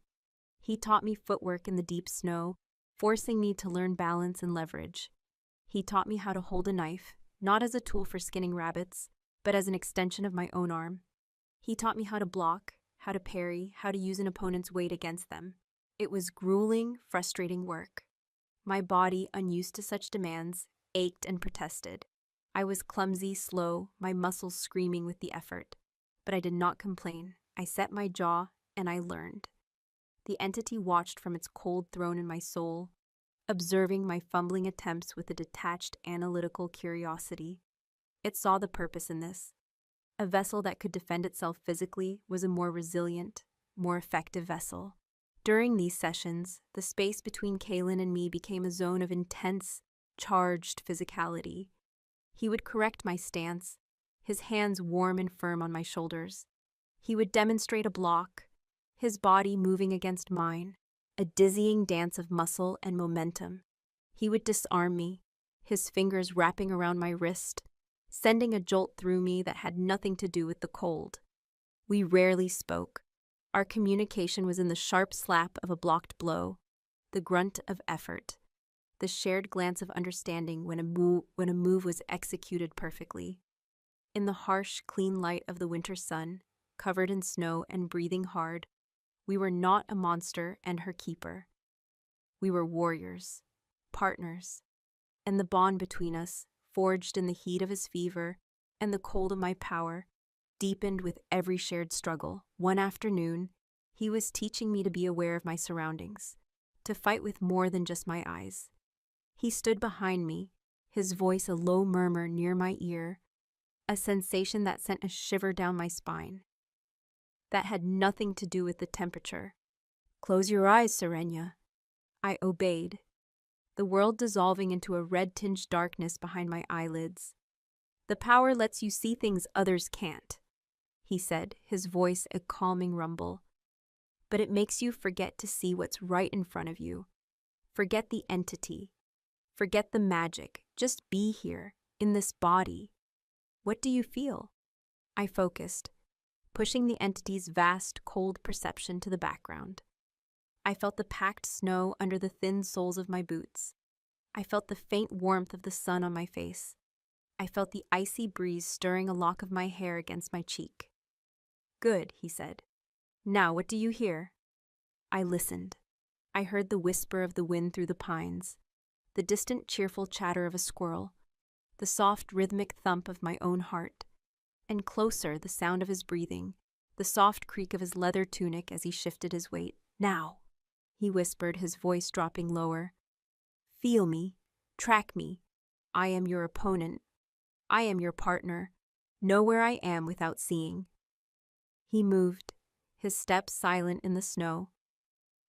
He taught me footwork in the deep snow, forcing me to learn balance and leverage. He taught me how to hold a knife, not as a tool for skinning rabbits, but as an extension of my own arm. He taught me how to block, how to parry, how to use an opponent's weight against them. It was grueling, frustrating work. My body, unused to such demands, ached and protested. I was clumsy, slow, my muscles screaming with the effort. But I did not complain. I set my jaw, and I learned. The entity watched from its cold throne in my soul, observing my fumbling attempts with a detached, analytical curiosity. It saw the purpose in this. A vessel that could defend itself physically was a more resilient, more effective vessel. During these sessions, the space between Kalen and me became a zone of intense, charged physicality. He would correct my stance, his hands warm and firm on my shoulders. He would demonstrate a block, his body moving against mine, a dizzying dance of muscle and momentum. He would disarm me, his fingers wrapping around my wrist, sending a jolt through me that had nothing to do with the cold. We rarely spoke. Our communication was in the sharp slap of a blocked blow, the grunt of effort, the shared glance of understanding when a move was executed perfectly. In the harsh, clean light of the winter sun, covered in snow and breathing hard, we were not a monster and her keeper. We were warriors, partners, and the bond between us, forged in the heat of his fever and the cold of my power, deepened with every shared struggle. One afternoon, he was teaching me to be aware of my surroundings, to fight with more than just my eyes. He stood behind me, his voice a low murmur near my ear, a sensation that sent a shiver down my spine. That had nothing to do with the temperature. "Close your eyes, Serenia." I obeyed, the world dissolving into a red-tinged darkness behind my eyelids. "The power lets you see things others can't," he said, his voice a calming rumble. "But it makes you forget to see what's right in front of you. Forget the entity. Forget the magic. Just be here, in this body. What do you feel?" I focused, pushing the entity's vast, cold perception to the background. I felt the packed snow under the thin soles of my boots. I felt the faint warmth of the sun on my face. I felt the icy breeze stirring a lock of my hair against my cheek. "Good," he said. "Now what do you hear?" I listened. I heard the whisper of the wind through the pines, the distant cheerful chatter of a squirrel, the soft rhythmic thump of my own heart, and closer the sound of his breathing, the soft creak of his leather tunic as he shifted his weight. "Now," he whispered, his voice dropping lower. "Feel me. Track me. I am your opponent. I am your partner. Know where I am without seeing." He moved, his steps silent in the snow.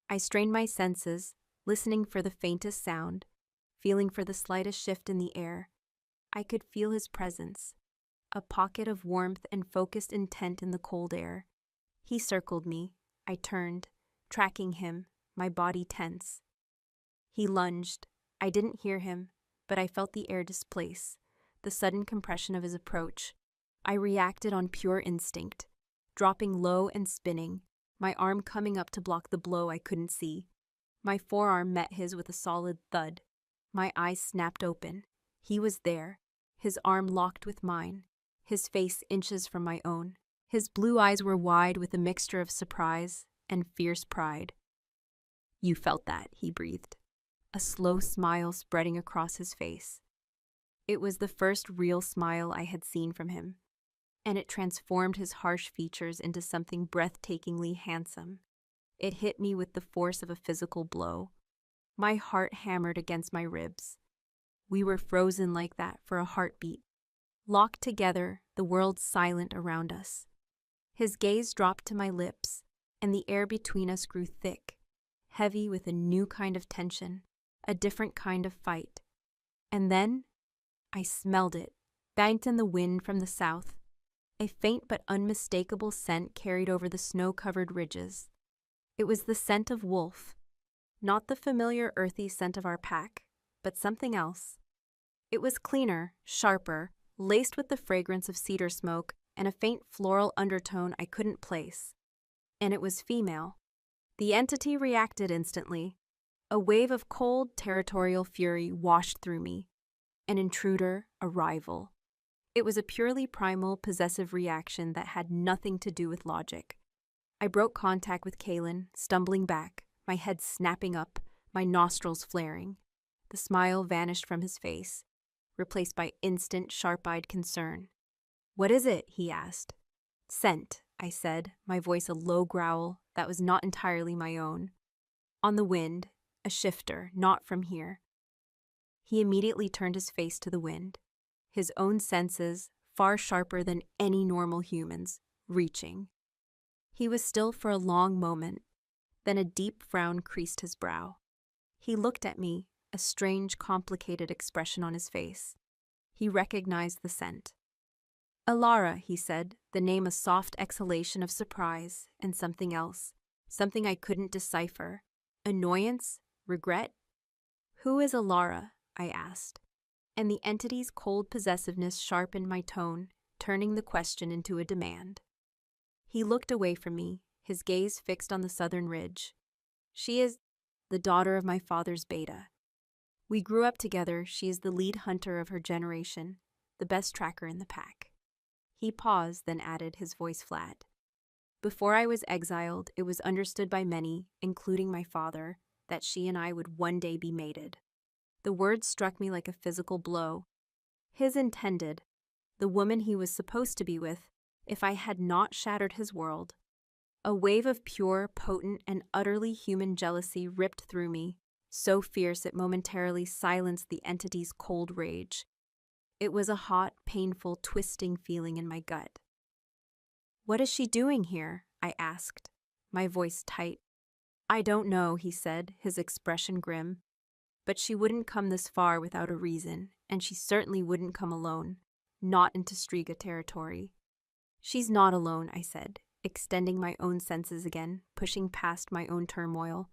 I strained my senses, listening for the faintest sound, feeling for the slightest shift in the air. I could feel his presence, a pocket of warmth and focused intent in the cold air. He circled me. I turned, tracking him, my body tense. He lunged. I didn't hear him, but I felt the air displace, the sudden compression of his approach. I reacted on pure instinct, dropping low and spinning, my arm coming up to block the blow I couldn't see. My forearm met his with a solid thud. My eyes snapped open. He was there, his arm locked with mine, his face inches from my own. His blue eyes were wide with a mixture of surprise and fierce pride. "You felt that," he breathed, a slow smile spreading across his face. It was the first real smile I had seen from him, and it transformed his harsh features into something breathtakingly handsome. It hit me with the force of a physical blow. My heart hammered against my ribs. We were frozen like that for a heartbeat, locked together, the world silent around us. His gaze dropped to my lips, and the air between us grew thick, heavy with a new kind of tension, a different kind of fight. And then I smelled it, banked in the wind from the south. A faint but unmistakable scent carried over the snow-covered ridges. It was the scent of wolf, not the familiar earthy scent of our pack, but something else. It was cleaner, sharper, laced with the fragrance of cedar smoke, and a faint floral undertone I couldn't place. And it was female. The entity reacted instantly. A wave of cold, territorial fury washed through me. An intruder, a rival. It was a purely primal, possessive reaction that had nothing to do with logic. I broke contact with Kaylin, stumbling back, my head snapping up, my nostrils flaring. The smile vanished from his face, replaced by instant, sharp-eyed concern. "What is it?" he asked. "Scent," I said, my voice a low growl that was not entirely my own. "On the wind, a shifter, not from here." He immediately turned his face to the wind, his own senses, far sharper than any normal human's, reaching. He was still for a long moment, then a deep frown creased his brow. He looked at me, a strange, complicated expression on his face. He recognized the scent. "Alara," he said, the name a soft exhalation of surprise and something else, something I couldn't decipher. Annoyance? Regret? "Who is Alara?" I asked, and the entity's cold possessiveness sharpened my tone, turning the question into a demand. He looked away from me, his gaze fixed on the southern ridge. "She is the daughter of my father's beta. We grew up together. She is the lead hunter of her generation, the best tracker in the pack." He paused, then added, his voice flat. "Before I was exiled, it was understood by many, including my father, that she and I would one day be mated." The words struck me like a physical blow. His intended, the woman he was supposed to be with, if I had not shattered his world. A wave of pure, potent, and utterly human jealousy ripped through me, so fierce it momentarily silenced the entity's cold rage. It was a hot, painful, twisting feeling in my gut. "What is she doing here?" I asked, my voice tight. "I don't know," he said, his expression grim. "But she wouldn't come this far without a reason, and she certainly wouldn't come alone, not into Striga territory." "She's not alone," I said, extending my own senses again, pushing past my own turmoil.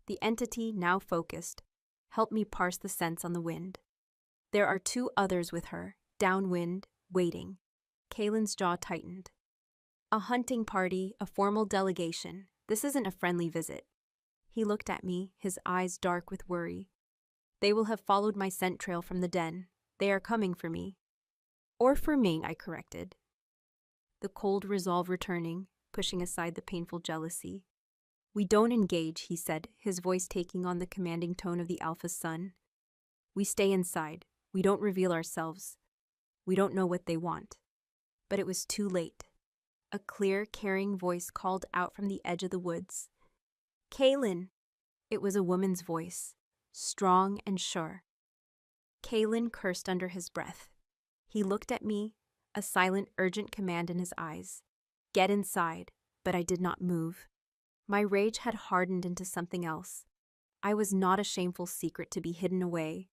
The entity, now focused, helped me parse the scents on the wind. "There are 2 others with her, downwind, waiting." Kaylin's jaw tightened. "A hunting party, a formal delegation. This isn't a friendly visit." He looked at me, his eyes dark with worry. "They will have followed my scent trail from the den. They are coming for me." "Or for me," I corrected, the cold resolve returning, pushing aside the painful jealousy. "We don't engage," he said, his voice taking on the commanding tone of the alpha son. "We stay inside. We don't reveal ourselves. We don't know what they want." But it was too late. A clear, caring voice called out from the edge of the woods. "Kaylin!" It was a woman's voice, strong and sure. Kaylin cursed under his breath. He looked at me, a silent, urgent command in his eyes. "Get inside," but I did not move. My rage had hardened into something else. I was not a shameful secret to be hidden away.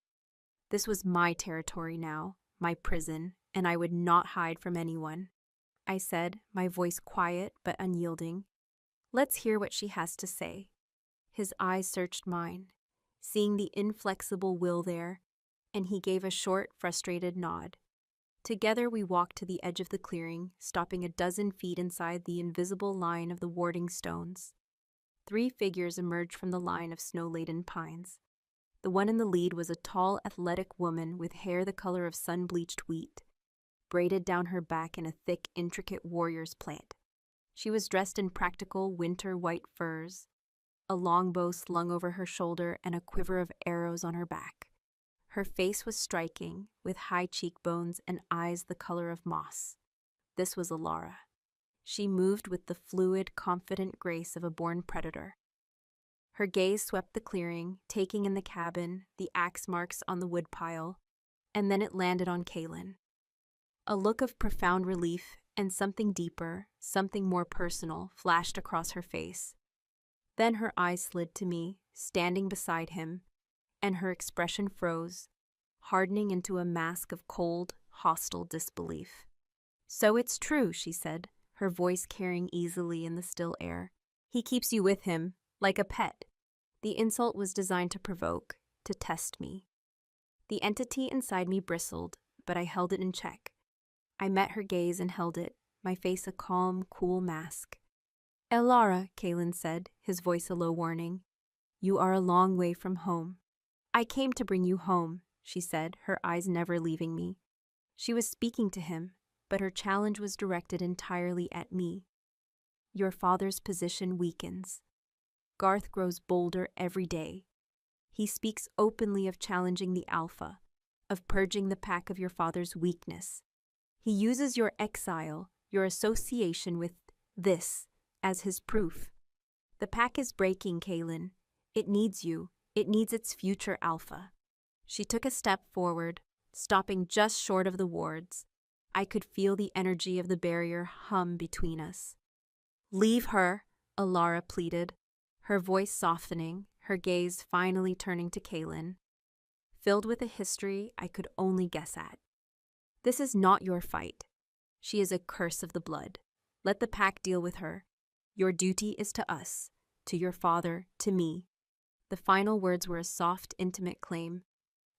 This was my territory now, my prison, and I would not hide from anyone. I said, my voice quiet but unyielding. "Let's hear what she has to say." His eyes searched mine, seeing the inflexible will there, and he gave a short, frustrated nod. Together we walked to the edge of the clearing, stopping a dozen feet inside the invisible line of the warding stones. 3 figures emerged from the line of snow-laden pines. The one in the lead was a tall, athletic woman with hair the color of sun-bleached wheat, braided down her back in a thick, intricate warrior's plait. She was dressed in practical, winter white furs, a longbow slung over her shoulder and a quiver of arrows on her back. Her face was striking, with high cheekbones and eyes the color of moss. This was Alara. She moved with the fluid, confident grace of a born predator. Her gaze swept the clearing, taking in the cabin, the axe marks on the woodpile, and then it landed on Kaylin. A look of profound relief and something deeper, something more personal, flashed across her face. Then her eyes slid to me, standing beside him, and her expression froze, hardening into a mask of cold, hostile disbelief. "So it's true," she said, her voice carrying easily in the still air. "He keeps you with him, like a pet." The insult was designed to provoke, to test me. The entity inside me bristled, but I held it in check. I met her gaze and held it, my face a calm, cool mask. "Elara," Kalen said, his voice a low warning. "You are a long way from home." "I came to bring you home," she said, her eyes never leaving me. She was speaking to him, but her challenge was directed entirely at me. "Your father's position weakens. Garth grows bolder every day. He speaks openly of challenging the Alpha, of purging the pack of your father's weakness. He uses your exile, your association with this, as his proof. The pack is breaking, Kalen. It needs you. It needs its future Alpha." She took a step forward, stopping just short of the wards. I could feel the energy of the barrier hum between us. "Leave her," Elara pleaded, her voice softening, her gaze finally turning to Kalen, filled with a history I could only guess at. "This is not your fight. She is a curse of the blood. Let the pack deal with her. Your duty is to us, to your father, to me." The final words were a soft, intimate claim,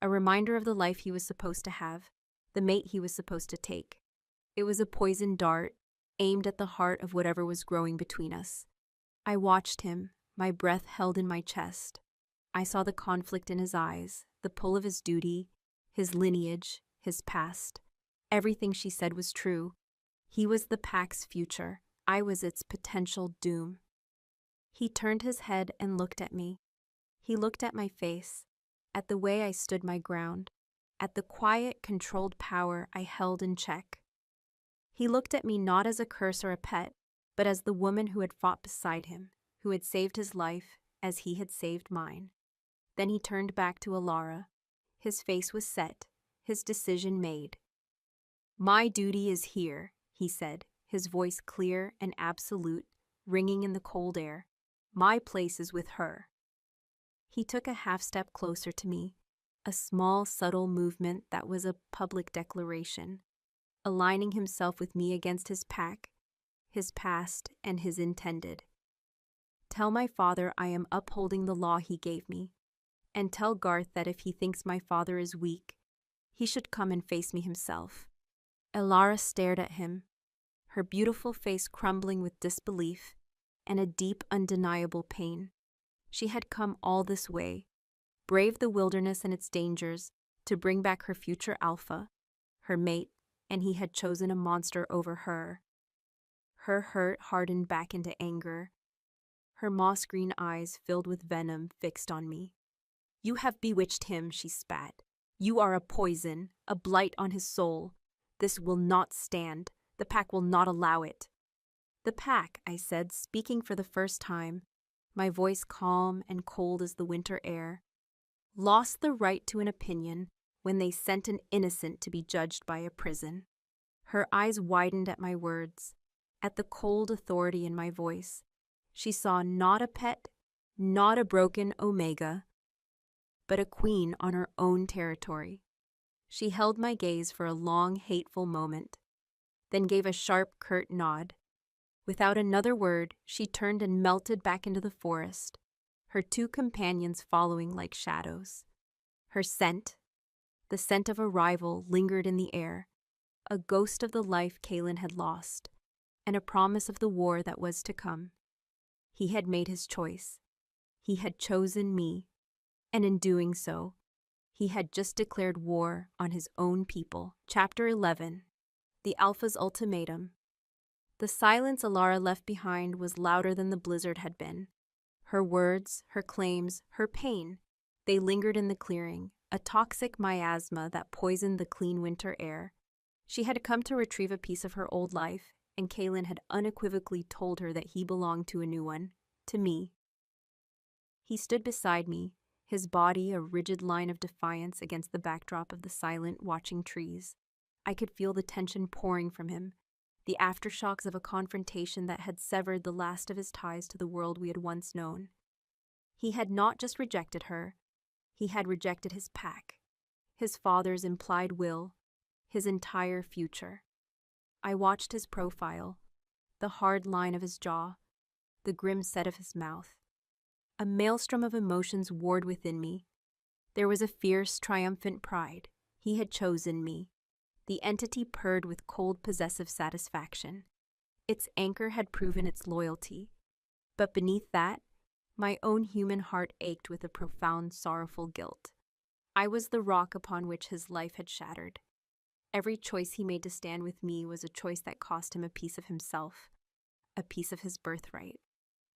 a reminder of the life he was supposed to have, the mate he was supposed to take. It was a poisoned dart, aimed at the heart of whatever was growing between us. I watched him, my breath held in my chest. I saw the conflict in his eyes, the pull of his duty, his lineage, his past. Everything she said was true. He was the pack's future. I was its potential doom. He turned his head and looked at me. He looked at my face, at the way I stood my ground, at the quiet, controlled power I held in check. He looked at me not as a curse or a pet, but as the woman who had fought beside him, who had saved his life as he had saved mine. Then he turned back to Elara. His face was set, his decision made. "My duty is here," he said, his voice clear and absolute, ringing in the cold air. "My place is with her." He took a half-step closer to me, a small, subtle movement that was a public declaration, aligning himself with me against his pack, his past, and his intended. "Tell my father I am upholding the law he gave me, and tell Garth that if he thinks my father is weak, he should come and face me himself." Elara stared at him, her beautiful face crumbling with disbelief and a deep, undeniable pain. She had come all this way, braved the wilderness and its dangers, to bring back her future Alpha, her mate, and he had chosen a monster over her. Her hurt hardened back into anger. Her moss-green eyes filled with venom fixed on me. "You have bewitched him," she spat. "You are a poison, a blight on his soul. This will not stand. The pack will not allow it." "The pack," I said, speaking for the first time, my voice calm and cold as the winter air, "lost the right to an opinion when they sent an innocent to be judged by a prison." Her eyes widened at my words, at the cold authority in my voice. She saw not a pet, not a broken Omega, but a queen on her own territory. She held my gaze for a long, hateful moment, then gave a sharp, curt nod. Without another word, she turned and melted back into the forest, her two companions following like shadows. Her scent, the scent of arrival, lingered in the air, a ghost of the life Kalen had lost, and a promise of the war that was to come. He had made his choice. He had chosen me, and in doing so, he had just declared war on his own people. Chapter 11. The Alpha's Ultimatum. The silence Elara left behind was louder than the blizzard had been. Her words, her claims, her pain, they lingered in the clearing, a toxic miasma that poisoned the clean winter air. She had come to retrieve a piece of her old life, and Kalen had unequivocally told her that he belonged to a new one, to me. He stood beside me, his body a rigid line of defiance against the backdrop of the silent, watching trees. I could feel the tension pouring from him, the aftershocks of a confrontation that had severed the last of his ties to the world we had once known. He had not just rejected her, he had rejected his pack, his father's implied will, his entire future. I watched his profile, the hard line of his jaw, the grim set of his mouth. A maelstrom of emotions warred within me. There was a fierce, triumphant pride. He had chosen me. The entity purred with cold, possessive satisfaction. Its anchor had proven its loyalty. But beneath that, my own human heart ached with a profound, sorrowful guilt. I was the rock upon which his life had shattered. Every choice he made to stand with me was a choice that cost him a piece of himself, a piece of his birthright.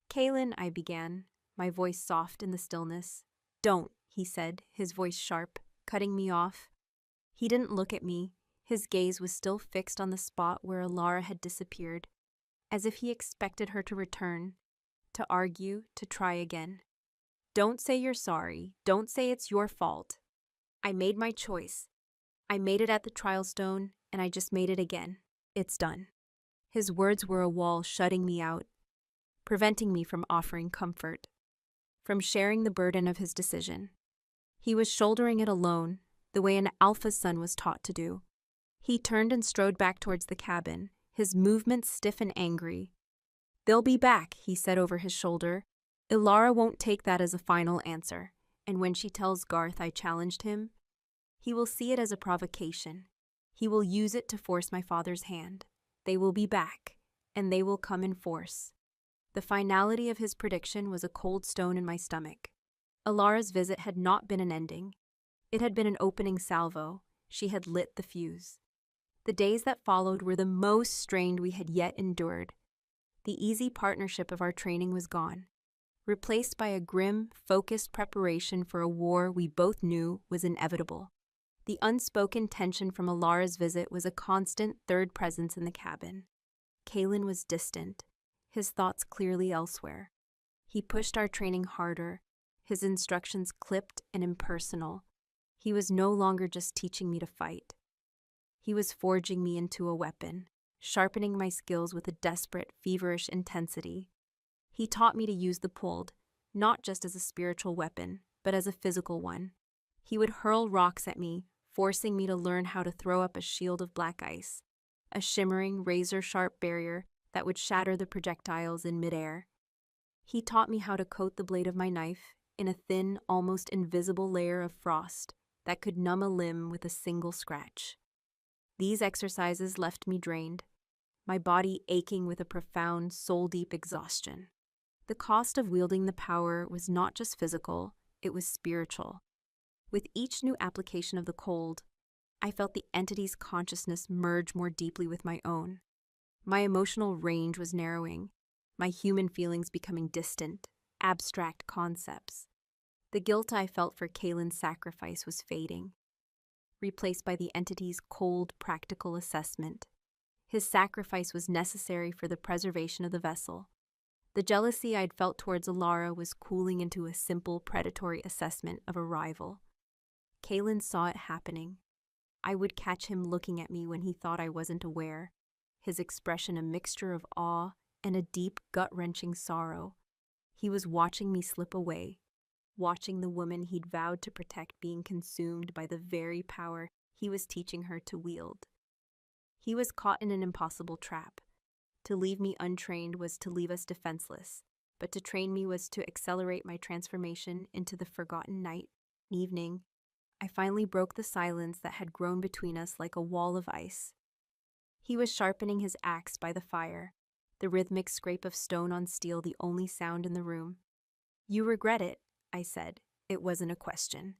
"Kaylin," I began, my voice soft in the stillness. "Don't," he said, his voice sharp, cutting me off. He didn't look at me. His gaze was still fixed on the spot where Alara had disappeared, as if he expected her to return, to argue, to try again. "Don't say you're sorry. Don't say it's your fault. I made my choice. I made it at the trial stone, and I just made it again. It's done." His words were a wall shutting me out, preventing me from offering comfort, from sharing the burden of his decision. He was shouldering it alone, the way an alpha son was taught to do. He turned and strode back towards the cabin, his movements stiff and angry. "They'll be back," he said over his shoulder. "Ilara won't take that as a final answer, and when she tells Garth I challenged him, he will see it as a provocation. He will use it to force my father's hand. They will be back, and they will come in force." The finality of his prediction was a cold stone in my stomach. Ilara's visit had not been an ending. It had been an opening salvo. She had lit the fuse. The days that followed were the most strained we had yet endured. The easy partnership of our training was gone, replaced by a grim, focused preparation for a war we both knew was inevitable. The unspoken tension from Ilara's visit was a constant third presence in the cabin. Kaylin was distant, his thoughts clearly elsewhere. He pushed our training harder, his instructions clipped and impersonal. He was no longer just teaching me to fight. He was forging me into a weapon, sharpening my skills with a desperate, feverish intensity. He taught me to use the pulled, not just as a spiritual weapon, but as a physical one. He would hurl rocks at me, forcing me to learn how to throw up a shield of black ice, a shimmering, razor-sharp barrier that would shatter the projectiles in midair. He taught me how to coat the blade of my knife in a thin, almost invisible layer of frost that could numb a limb with a single scratch. These exercises left me drained, my body aching with a profound, soul-deep exhaustion. The cost of wielding the power was not just physical, it was spiritual. With each new application of the cold, I felt the entity's consciousness merge more deeply with my own. My emotional range was narrowing, my human feelings becoming distant, abstract concepts. The guilt I felt for Kaylin's sacrifice was fading, replaced by the entity's cold, practical assessment. His sacrifice was necessary for the preservation of the vessel. The jealousy I'd felt towards Ilara was cooling into a simple, predatory assessment of a rival. Kaylin saw it happening. I would catch him looking at me when he thought I wasn't aware, his expression a mixture of awe and a deep, gut-wrenching sorrow. He was watching me slip away, watching the woman he'd vowed to protect being consumed by the very power he was teaching her to wield. He was caught in an impossible trap. To leave me untrained was to leave us defenseless, but to train me was to accelerate my transformation into the forgotten night and evening. I finally broke the silence that had grown between us like a wall of ice. He was sharpening his axe by the fire, the rhythmic scrape of stone on steel the only sound in the room. "You regret it," I said. It wasn't a question.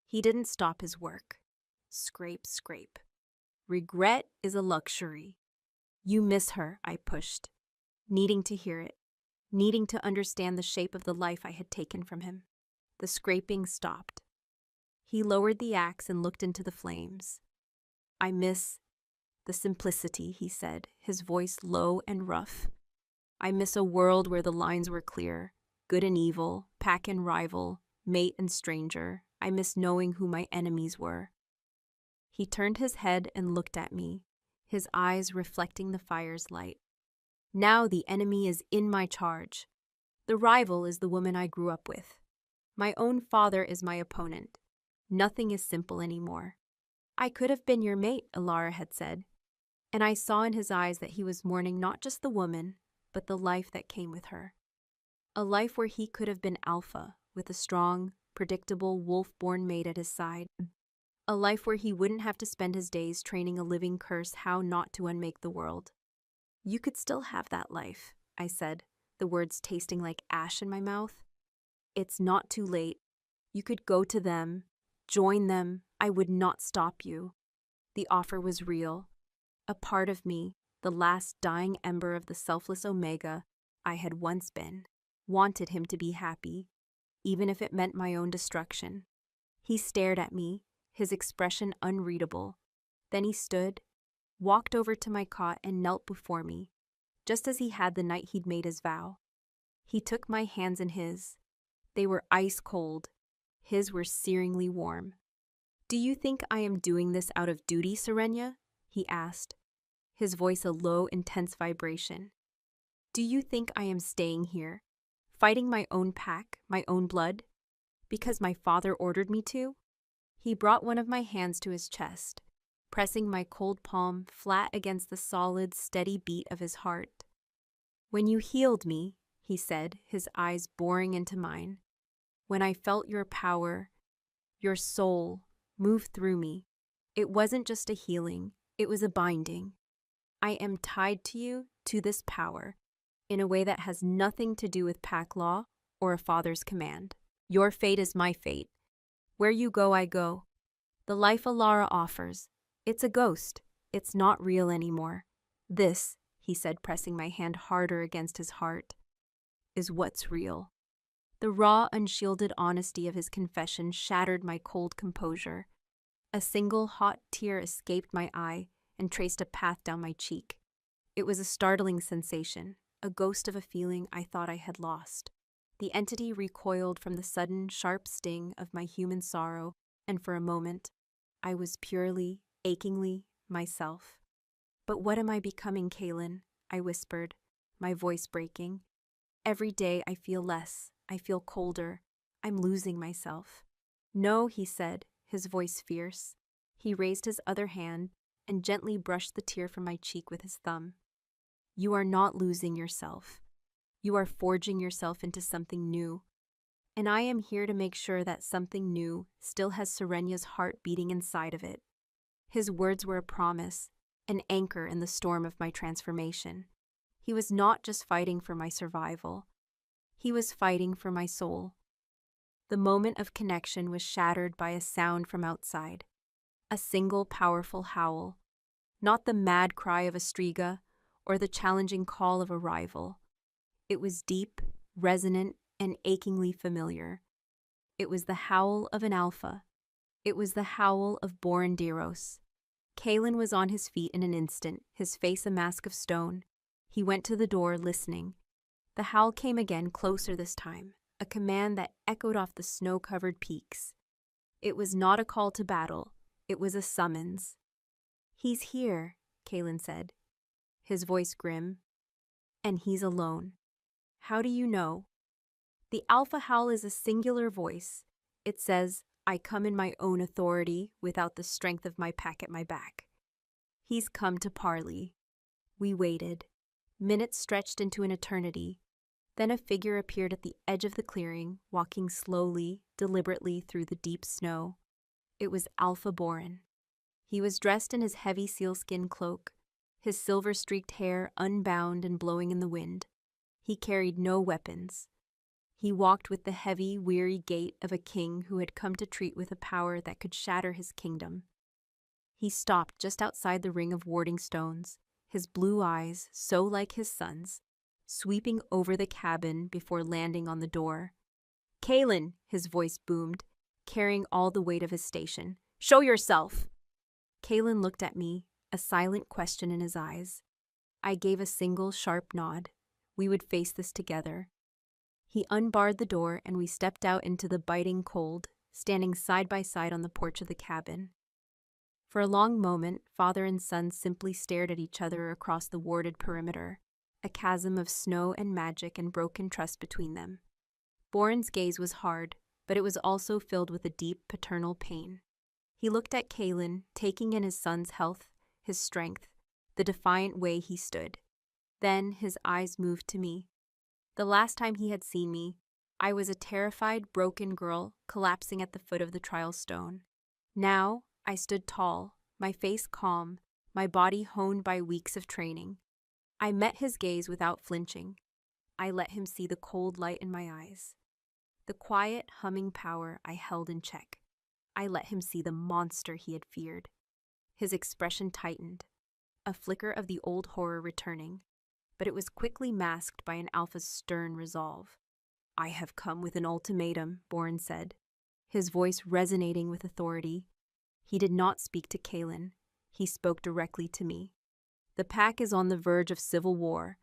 He didn't stop his work. Scrape, scrape. "Regret is a luxury." "You miss her," I pushed, needing to hear it, needing to understand the shape of the life I had taken from him. The scraping stopped. He lowered the axe and looked into the flames. "I miss the simplicity," he said, his voice low and rough. "I miss a world where the lines were clear, good and evil, pack and rival, mate and stranger. I miss knowing who my enemies were." He turned his head and looked at me, his eyes reflecting the fire's light. "Now the enemy is in my charge. The rival is the woman I grew up with. My own father is my opponent. Nothing is simple anymore." "I could have been your mate," Ilara had said, and I saw in his eyes that he was mourning not just the woman, but the life that came with her. A life where he could have been alpha, with a strong, predictable, wolf-born mate at his side. A life where he wouldn't have to spend his days training a living curse how not to unmake the world. You could still have that life, I said, the words tasting like ash in my mouth. It's not too late. You could go to them, join them. I would not stop you. The offer was real. A part of me, the last dying ember of the selfless Omega I had once been, wanted him to be happy, even if it meant my own destruction. He stared at me, his expression unreadable. Then he stood, walked over to my cot and knelt before me, just as he had the night he'd made his vow. He took my hands in his. They were ice cold. His were searingly warm. "Do you think I am doing this out of duty, Serenia?" he asked, his voice a low, intense vibration. "Do you think I am staying here, fighting my own pack, my own blood, because my father ordered me to?" He brought one of my hands to his chest, pressing my cold palm flat against the solid, steady beat of his heart. "When you healed me," he said, his eyes boring into mine, "when I felt your power, your soul, move through me, it wasn't just a healing, it was a binding. I am tied to you, to this power, in a way that has nothing to do with pack law or a father's command. Your fate is my fate. Where you go, I go. The life Alara offers, it's a ghost. It's not real anymore. This," he said, pressing my hand harder against his heart, "is what's real." The raw, unshielded honesty of his confession shattered my cold composure. A single hot tear escaped my eye and traced a path down my cheek. It was a startling sensation, a ghost of a feeling I thought I had lost. The entity recoiled from the sudden, sharp sting of my human sorrow, and for a moment, I was purely, achingly myself. "But what am I becoming, Kaylin?" I whispered, my voice breaking. "Every day I feel less. I feel colder. I'm losing myself." "No," he said, his voice fierce. He raised his other hand and gently brushed the tear from my cheek with his thumb. "You are not losing yourself. You are forging yourself into something new. And I am here to make sure that something new still has Serenia's heart beating inside of it." His words were a promise, an anchor in the storm of my transformation. He was not just fighting for my survival. He was fighting for my soul. The moment of connection was shattered by a sound from outside. A single powerful howl. Not the mad cry of a striga or the challenging call of a rival. It was deep, resonant, and achingly familiar. It was the howl of an alpha. It was the howl of Borandiros. Kaylin was on his feet in an instant, his face a mask of stone. He went to the door, listening. The howl came again, closer this time, a command that echoed off the snow-covered peaks. It was not a call to battle. It was a summons. "He's here," Kaylin said, his voice grim. "And he's alone." "How do you know?" "The alpha howl is a singular voice. It says, I come in my own authority without the strength of my pack at my back. He's come to parley." We waited. Minutes stretched into an eternity. Then a figure appeared at the edge of the clearing, walking slowly, deliberately through the deep snow. It was Alpha Boran. He was dressed in his heavy sealskin cloak, his silver-streaked hair unbound and blowing in the wind. He carried no weapons. He walked with the heavy, weary gait of a king who had come to treat with a power that could shatter his kingdom. He stopped just outside the ring of warding stones, his blue eyes, so like his son's, sweeping over the cabin before landing on the door. "Kaylin," his voice boomed, carrying all the weight of his station. "Show yourself!" Kaylin looked at me, a silent question in his eyes. I gave a single sharp nod. We would face this together. He unbarred the door and we stepped out into the biting cold, standing side by side on the porch of the cabin. For a long moment, father and son simply stared at each other across the warded perimeter, a chasm of snow and magic and broken trust between them. Boran's gaze was hard, but it was also filled with a deep paternal pain. He looked at Kaylin, taking in his son's health, his strength, the defiant way he stood. Then his eyes moved to me. The last time he had seen me, I was a terrified, broken girl collapsing at the foot of the trial stone. Now, I stood tall, my face calm, my body honed by weeks of training. I met his gaze without flinching. I let him see the cold light in my eyes. The quiet, humming power I held in check. I let him see the monster he had feared. His expression tightened, a flicker of the old horror returning, but it was quickly masked by an alpha's stern resolve. "I have come with an ultimatum," Bourne said, his voice resonating with authority. He did not speak to Kaelin. He spoke directly to me. "The pack is on the verge of civil war.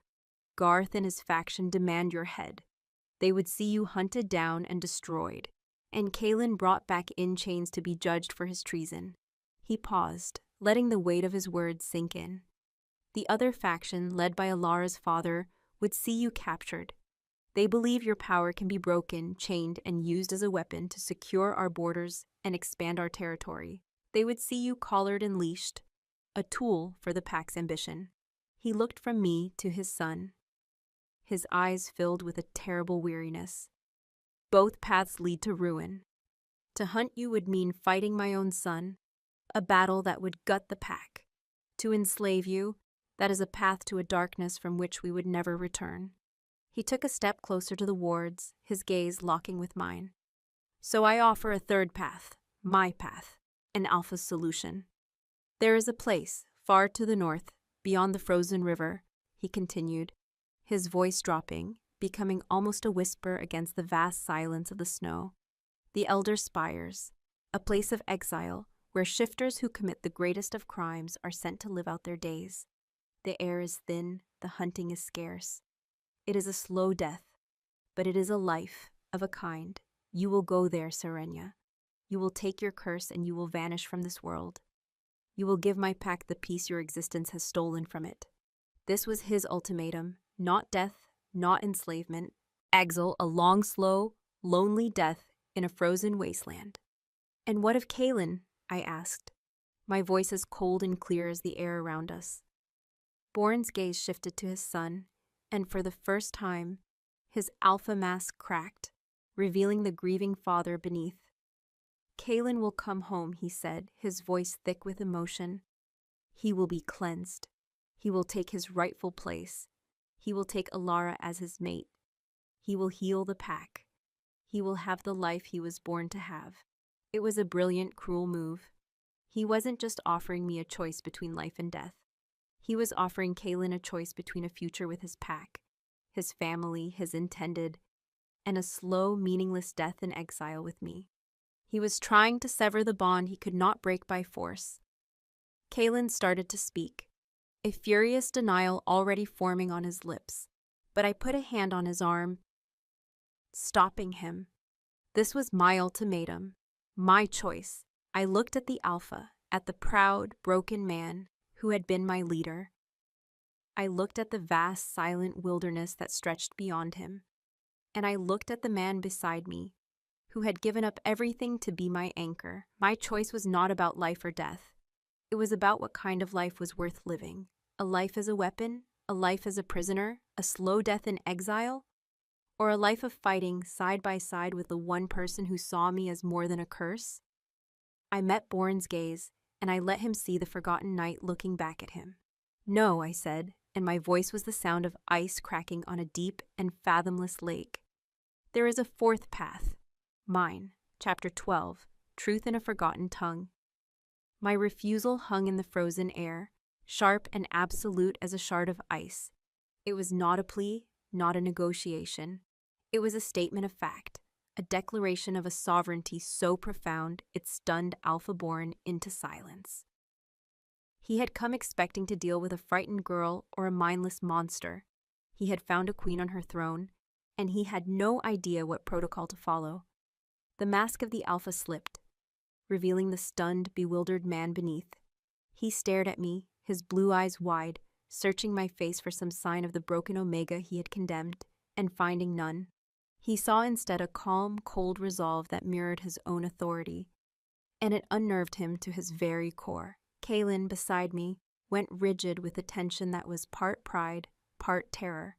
Garth and his faction demand your head. They would see you hunted down and destroyed, and Kaelin brought back in chains to be judged for his treason." He paused, letting the weight of his words sink in. "The other faction, led by Alara's father, would see you captured. They believe your power can be broken, chained, and used as a weapon to secure our borders and expand our territory. They would see you collared and leashed, a tool for the pack's ambition." He looked from me to his son, his eyes filled with a terrible weariness. "Both paths lead to ruin. To hunt you would mean fighting my own son, a battle that would gut the pack. To enslave you, that is a path to a darkness from which we would never return." He took a step closer to the wards, his gaze locking with mine. "So I offer a third path, my path, an alpha solution. There is a place, far to the north, beyond the frozen river," he continued, his voice dropping, becoming almost a whisper against the vast silence of the snow. "The Elder Spires, a place of exile where shifters who commit the greatest of crimes are sent to live out their days. The air is thin, the hunting is scarce. It is a slow death, but it is a life of a kind. You will go there, Serenia. You will take your curse and you will vanish from this world. You will give my pack the peace your existence has stolen from it." This was his ultimatum, not death, not enslavement. Exile, a long, slow, lonely death in a frozen wasteland. "And what of Kaelin?" I asked, my voice as cold and clear as the air around us. Bourne's gaze shifted to his son, and for the first time, his alpha mask cracked, revealing the grieving father beneath. "Kaelin will come home," he said, his voice thick with emotion. "He will be cleansed. He will take his rightful place. He will take Alara as his mate. He will heal the pack. He will have the life he was born to have." It was a brilliant, cruel move. He wasn't just offering me a choice between life and death. He was offering Kaelin a choice between a future with his pack, his family, his intended, and a slow, meaningless death in exile with me. He was trying to sever the bond he could not break by force. Kaelin started to speak, a furious denial already forming on his lips, but I put a hand on his arm, stopping him. This was my ultimatum, my choice. I looked at the alpha, at the proud, broken man who had been my leader. I looked at the vast, silent wilderness that stretched beyond him, and I looked at the man beside me, who had given up everything to be my anchor. My choice was not about life or death. It was about what kind of life was worth living. A life as a weapon, a life as a prisoner, a slow death in exile, or a life of fighting side by side with the one person who saw me as more than a curse? I met Bourne's gaze, and I let him see the forgotten night looking back at him. "No," I said, and my voice was the sound of ice cracking on a deep and fathomless lake. "There is a fourth path. Mine, Chapter 12, Truth in a Forgotten Tongue." My refusal hung in the frozen air, sharp and absolute as a shard of ice. It was not a plea, not a negotiation. It was a statement of fact, a declaration of a sovereignty so profound it stunned Alpha Born into silence. He had come expecting to deal with a frightened girl or a mindless monster. He had found a queen on her throne, and he had no idea what protocol to follow. The mask of the Alpha slipped, revealing the stunned, bewildered man beneath. He stared at me, his blue eyes wide, searching my face for some sign of the broken Omega he had condemned, and finding none. He saw instead a calm, cold resolve that mirrored his own authority, and it unnerved him to his very core. Kaelin, beside me, went rigid with a tension that was part pride, part terror.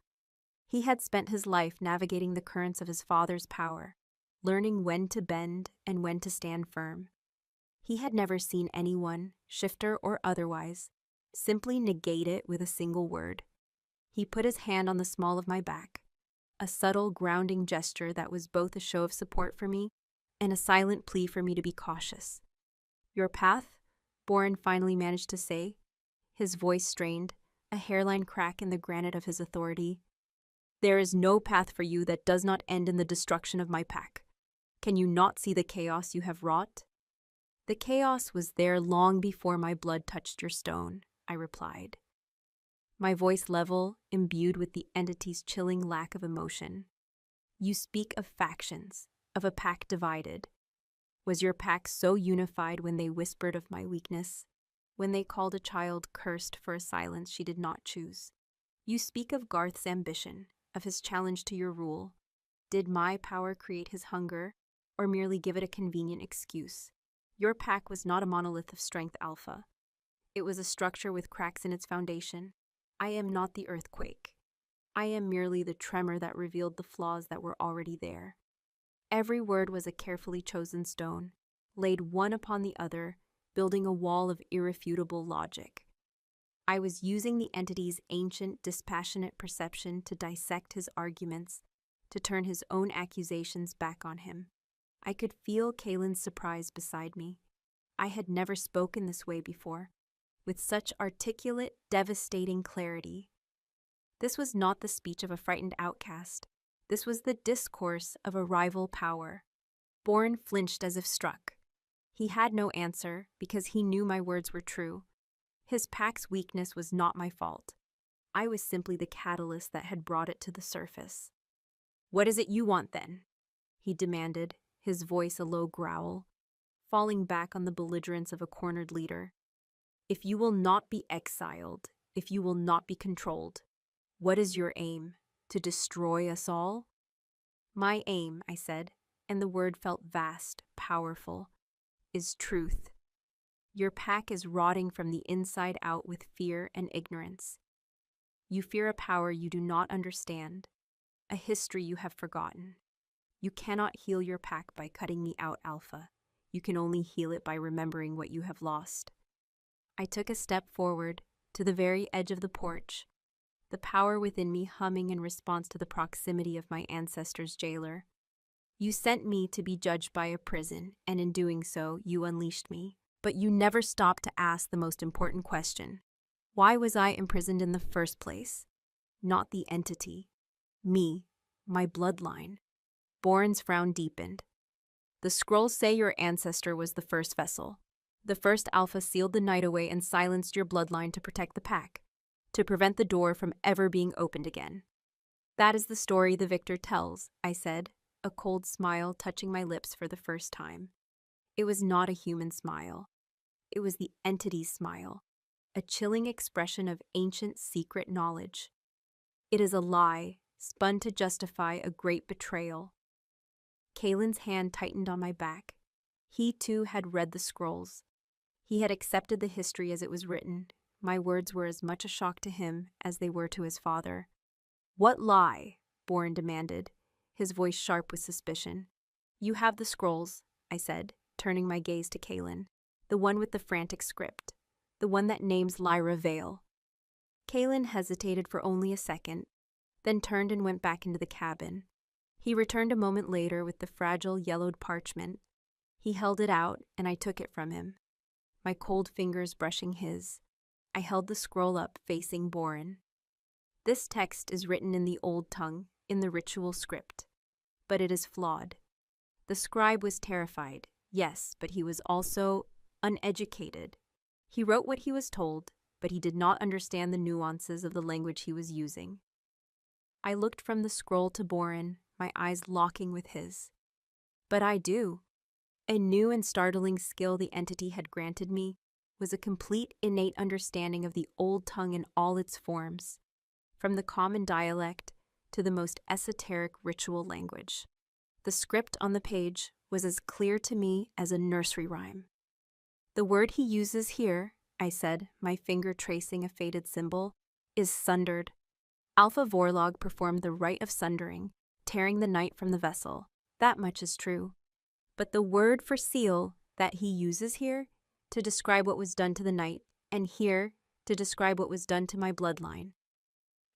He had spent his life navigating the currents of his father's power, learning when to bend and when to stand firm. He had never seen anyone, shifter or otherwise, simply negate it with a single word. He put his hand on the small of my back, a subtle grounding gesture that was both a show of support for me and a silent plea for me to be cautious. "Your path?" Boren finally managed to say, his voice strained, a hairline crack in the granite of his authority. "There is no path for you that does not end in the destruction of my pack. Can you not see the chaos you have wrought?" "The chaos was there long before my blood touched your stone," I replied, my voice level, imbued with the entity's chilling lack of emotion. "You speak of factions, of a pack divided. Was your pack so unified when they whispered of my weakness, when they called a child cursed for a silence she did not choose? You speak of Garth's ambition, of his challenge to your rule. Did my power create his hunger, or merely give it a convenient excuse? Your pack was not a monolith of strength alpha. It was a structure with cracks in its foundation. I am not the earthquake. I am merely the tremor that revealed the flaws that were already there." Every word was a carefully chosen stone, laid one upon the other, building a wall of irrefutable logic. I was using the entity's ancient, dispassionate perception to dissect his arguments, to turn his own accusations back on him. I could feel Kalen's surprise beside me. I had never spoken this way before, with such articulate, devastating clarity. This was not the speech of a frightened outcast. This was the discourse of a rival power. Boren flinched as if struck. He had no answer because he knew my words were true. His pack's weakness was not my fault. I was simply the catalyst that had brought it to the surface. "What is it you want, then?" he demanded, his voice a low growl, falling back on the belligerence of a cornered leader. "If you will not be exiled, if you will not be controlled, what is your aim? To destroy us all?" "My aim," I said, and the word felt vast, powerful, "is truth. Your pack is rotting from the inside out with fear and ignorance. You fear a power you do not understand, a history you have forgotten. You cannot heal your pack by cutting me out, Alpha. You can only heal it by remembering what you have lost." I took a step forward, to the very edge of the porch, the power within me humming in response to the proximity of my ancestors' jailer. "You sent me to be judged by a prison, and in doing so, you unleashed me. But you never stopped to ask the most important question. Why was I imprisoned in the first place? Not the entity. Me, my bloodline." Boren's frown deepened. "The scrolls say your ancestor was the first vessel. The first Alpha sealed the night away and silenced your bloodline to protect the pack, to prevent the door from ever being opened again." "That is the story the victor tells," I said, a cold smile touching my lips for the first time. It was not a human smile. It was the entity's smile, a chilling expression of ancient secret knowledge. It is a lie, spun to justify a great betrayal. Kalen's hand tightened on my back. He too had read the scrolls. He had accepted the history as it was written. My words were as much a shock to him as they were to his father. "What lie?" Boren demanded, his voice sharp with suspicion. "You have the scrolls," I said, turning my gaze to Kalen, the one with the frantic script, the one that names Lyra Vale. Kalen hesitated for only a second, then turned and went back into the cabin. He returned a moment later with the fragile yellowed parchment. He held it out, and I took it from him, my cold fingers brushing his. I held the scroll up, facing Boren. "This text is written in the old tongue, in the ritual script, but it is flawed. The scribe was terrified, yes, but he was also uneducated. He wrote what he was told, but he did not understand the nuances of the language he was using." I looked from the scroll to Boren, my eyes locking with his. "But I do." A new and startling skill the entity had granted me was a complete innate understanding of the old tongue in all its forms, from the common dialect to the most esoteric ritual language. The script on the page was as clear to me as a nursery rhyme. "The word he uses here," I said, my finger tracing a faded symbol, "is sundered. Alpha Vorlog performed the rite of sundering, tearing the night from the vessel. That much is true. But the word for seal that he uses here to describe what was done to the night, and here to describe what was done to my bloodline,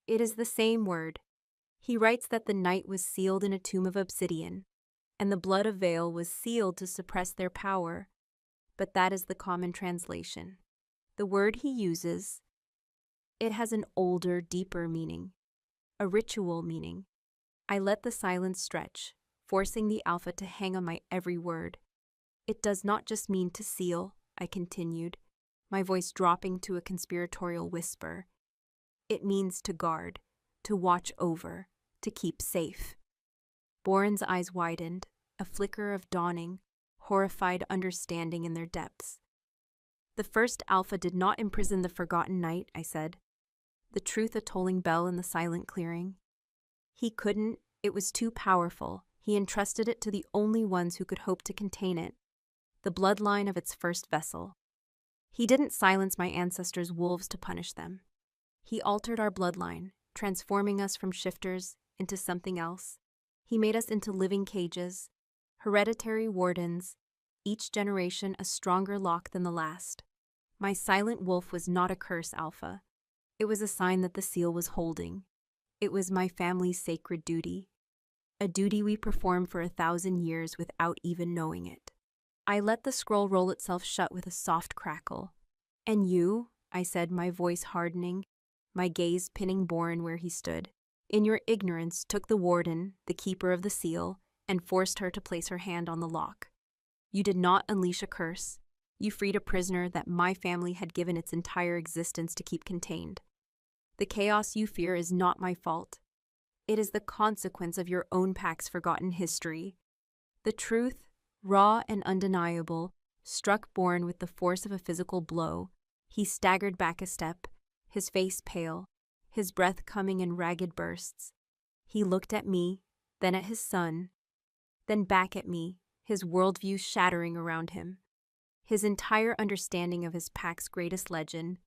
It is the same word. He writes that the night was sealed in a tomb of obsidian, and the blood of Veil was sealed to suppress their power, but that is the common translation. The word he uses, it has an older, deeper meaning, a ritual meaning. I let the silence stretch, forcing the Alpha to hang on my every word. It does not just mean to seal, I continued, my voice dropping to a conspiratorial whisper. It means to guard, to watch over, to keep safe. Boren's eyes widened, a flicker of dawning, horrified understanding in their depths. The first Alpha did not imprison the forgotten night, I said. The truth a tolling bell in the silent clearing. He couldn't, it was too powerful. He entrusted it to the only ones who could hope to contain it, the bloodline of its first vessel. He didn't silence my ancestors' wolves to punish them. He altered our bloodline, transforming us from shifters into something else. He made us into living cages, hereditary wardens, each generation a stronger lock than the last. My silent wolf was not a curse, Alpha. It was a sign that the seal was holding. It was my family's sacred duty, a duty we performed for 1,000 years without even knowing it. I let the scroll roll itself shut with a soft crackle. And you, I said, my voice hardening, my gaze pinning Boren where he stood, in your ignorance took the warden, the keeper of the seal, and forced her to place her hand on the lock. You did not unleash a curse. You freed a prisoner that my family had given its entire existence to keep contained. The chaos you fear is not my fault. It is the consequence of your own pack's forgotten history. The truth, raw and undeniable, struck Boren with the force of a physical blow. He staggered back a step, his face pale, his breath coming in ragged bursts. He looked at me, then at his son, then back at me, his worldview shattering around him. His entire understanding of his pack's greatest legend,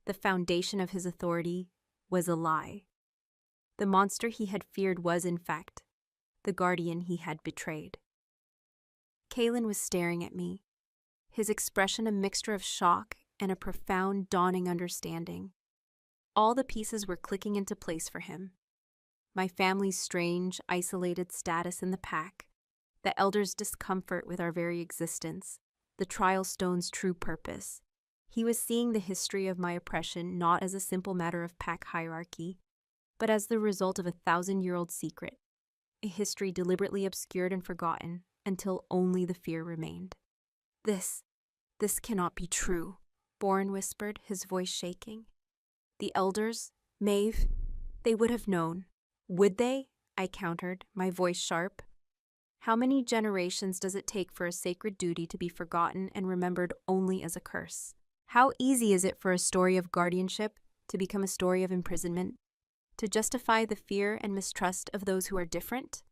the foundation of his authority, was a lie. The monster he had feared was, in fact, the guardian he had betrayed. Kalen was staring at me, his expression a mixture of shock and a profound, dawning understanding. All the pieces were clicking into place for him. My family's strange, isolated status in the pack, the elders' discomfort with our very existence, the trial stone's true purpose. He was seeing the history of my oppression not as a simple matter of pack hierarchy, but as the result of a 1,000-year-old secret, a history deliberately obscured and forgotten until only the fear remained. This cannot be true, Boren whispered, his voice shaking. The elders, Maeve, they would have known. Would they? I countered, my voice sharp. How many generations does it take for a sacred duty to be forgotten and remembered only as a curse? How easy is it for a story of guardianship to become a story of imprisonment, to justify the fear and mistrust of those who are different?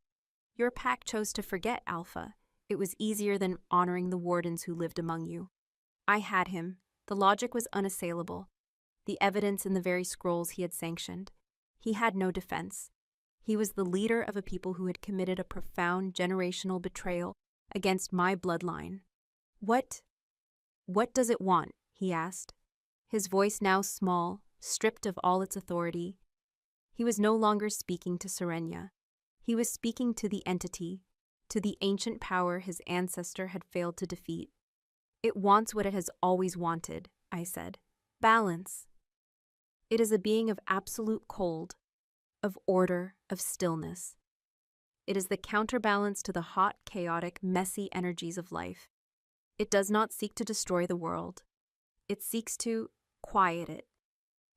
Your pack chose to forget, Alpha. It was easier than honoring the wardens who lived among you. I had him. The logic was unassailable. The evidence in the very scrolls he had sanctioned. He had no defense. He was the leader of a people who had committed a profound generational betrayal against my bloodline. What does it want? He asked, his voice now small, stripped of all its authority. He was no longer speaking to Serenia. He was speaking to the entity, to the ancient power his ancestor had failed to defeat. It wants what it has always wanted, I said. Balance. It is a being of absolute cold, of order, of stillness. It is the counterbalance to the hot, chaotic, messy energies of life. It does not seek to destroy the world. It seeks to quiet it,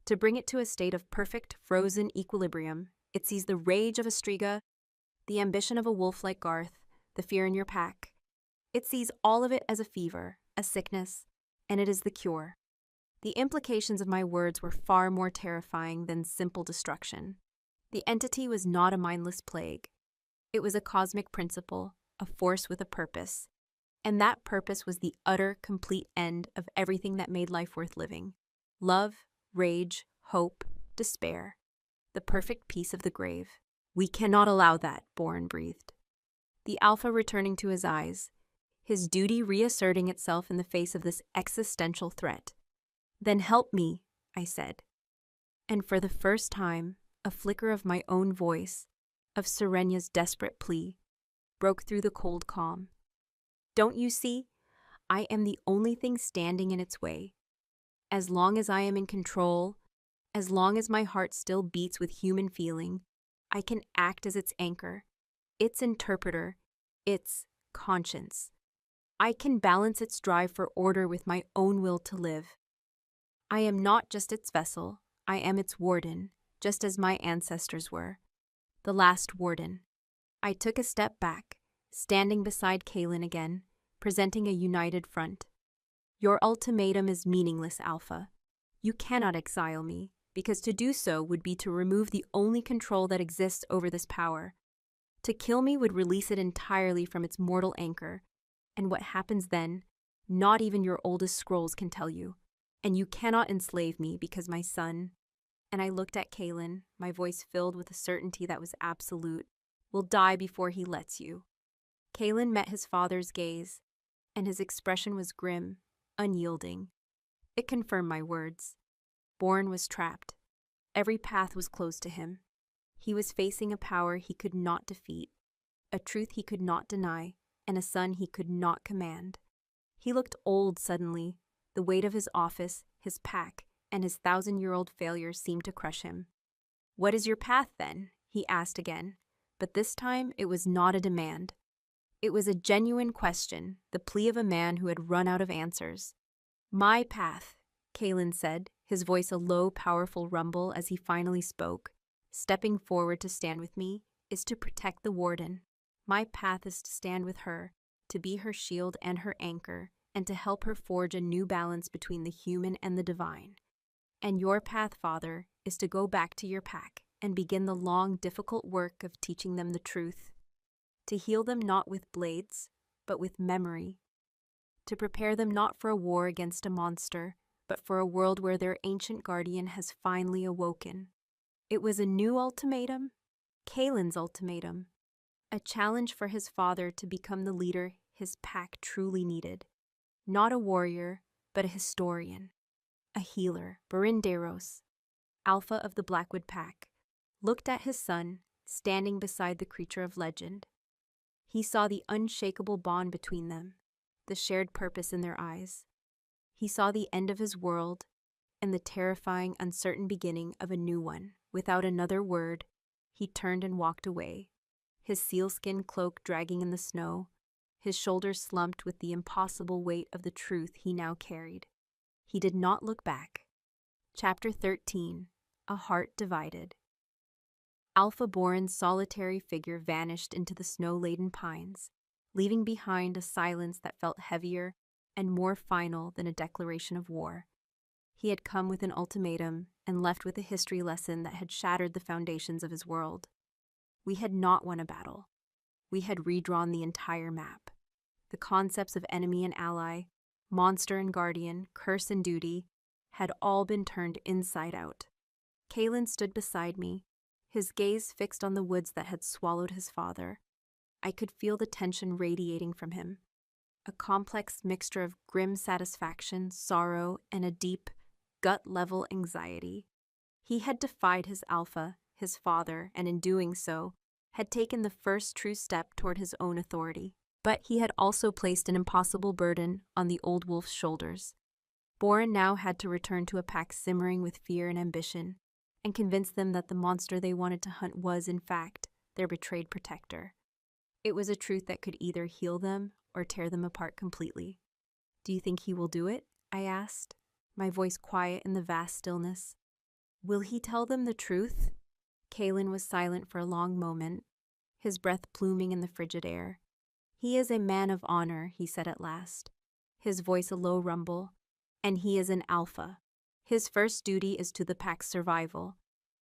to bring it to a state of perfect, frozen equilibrium. It sees the rage of a Striga, the ambition of a wolf like Garth, the fear in your pack. It sees all of it as a fever, a sickness, and it is the cure. The implications of my words were far more terrifying than simple destruction. The entity was not a mindless plague. It was a cosmic principle, a force with a purpose. And that purpose was the utter, complete end of everything that made life worth living. Love, rage, hope, despair. The perfect peace of the grave. We cannot allow that, Boren breathed. The Alpha returning to his eyes, his duty reasserting itself in the face of this existential threat. Then help me, I said. And for the first time, A flicker of my own voice, of Serenya's desperate plea, broke through the cold calm. Don't you see? I am the only thing standing in its way. As long as I am in control, as long as my heart still beats with human feeling, I can act as its anchor, its interpreter, its conscience. I can balance its drive for order with my own will to live. I am not just its vessel, I am its warden, just as my ancestors were. The last warden. I took a step back, standing beside Kaelin again, presenting a united front. Your ultimatum is meaningless, Alpha. You cannot exile me, because to do so would be to remove the only control that exists over this power. To kill me would release it entirely from its mortal anchor, and what happens then, not even your oldest scrolls can tell you. And you cannot enslave me because my son, and I looked at Kaelin, my voice filled with a certainty that was absolute, will die before he lets you. Kaelin met his father's gaze, and his expression was grim, unyielding. It confirmed my words. Born was trapped. Every path was closed to him. He was facing a power he could not defeat, a truth he could not deny, and a son he could not command. He looked old suddenly. The weight of his office, his pack, and his 1,000-year-old failure seemed to crush him. What is your path, then? He asked again, but this time it was not a demand. It was a genuine question, the plea of a man who had run out of answers. My path, Kaelin said, his voice a low, powerful rumble as he finally spoke, stepping forward to stand with me, is to protect the warden. My path is to stand with her, to be her shield and her anchor, and to help her forge a new balance between the human and the divine. And your path, Father, is to go back to your pack and begin the long, difficult work of teaching them the truth. To heal them not with blades, but with memory. To prepare them not for a war against a monster, but for a world where their ancient guardian has finally awoken. It was a new ultimatum, Kaelin's ultimatum, a challenge for his father to become the leader his pack truly needed. Not a warrior, but a historian, a healer. Berinderos, Alpha of the Blackwood Pack, looked at his son, standing beside the creature of legend. He saw the unshakable bond between them, the shared purpose in their eyes. He saw the end of his world and the terrifying, uncertain beginning of a new one. Without another word, he turned and walked away, his sealskin cloak dragging in the snow, his shoulders slumped with the impossible weight of the truth he now carried. He did not look back. Chapter 13. A Heart Divided. Alpha Boren's solitary figure vanished into the snow-laden pines, leaving behind a silence that felt heavier and more final than a declaration of war. He had come with an ultimatum and left with a history lesson that had shattered the foundations of his world. We had not won a battle. We had redrawn the entire map. The concepts of enemy and ally, monster and guardian, curse and duty, had all been turned inside out. Kaelin stood beside me, his gaze fixed on the woods that had swallowed his father. I could feel the tension radiating from him, a complex mixture of grim satisfaction, sorrow, and a deep, gut-level anxiety. He had defied his alpha, his father, and in doing so, had taken the first true step toward his own authority. But he had also placed an impossible burden on the old wolf's shoulders. Boren now had to return to a pack simmering with fear and ambition, and convince them that the monster they wanted to hunt was, in fact, their betrayed protector. It was a truth that could either heal them or tear them apart completely. Do you think he will do it? I asked, my voice quiet in the vast stillness. Will he tell them the truth? Kaelin was silent for a long moment, his breath pluming in the frigid air. He is a man of honor, he said at last, his voice a low rumble, and he is an alpha. His first duty is to the pack's survival.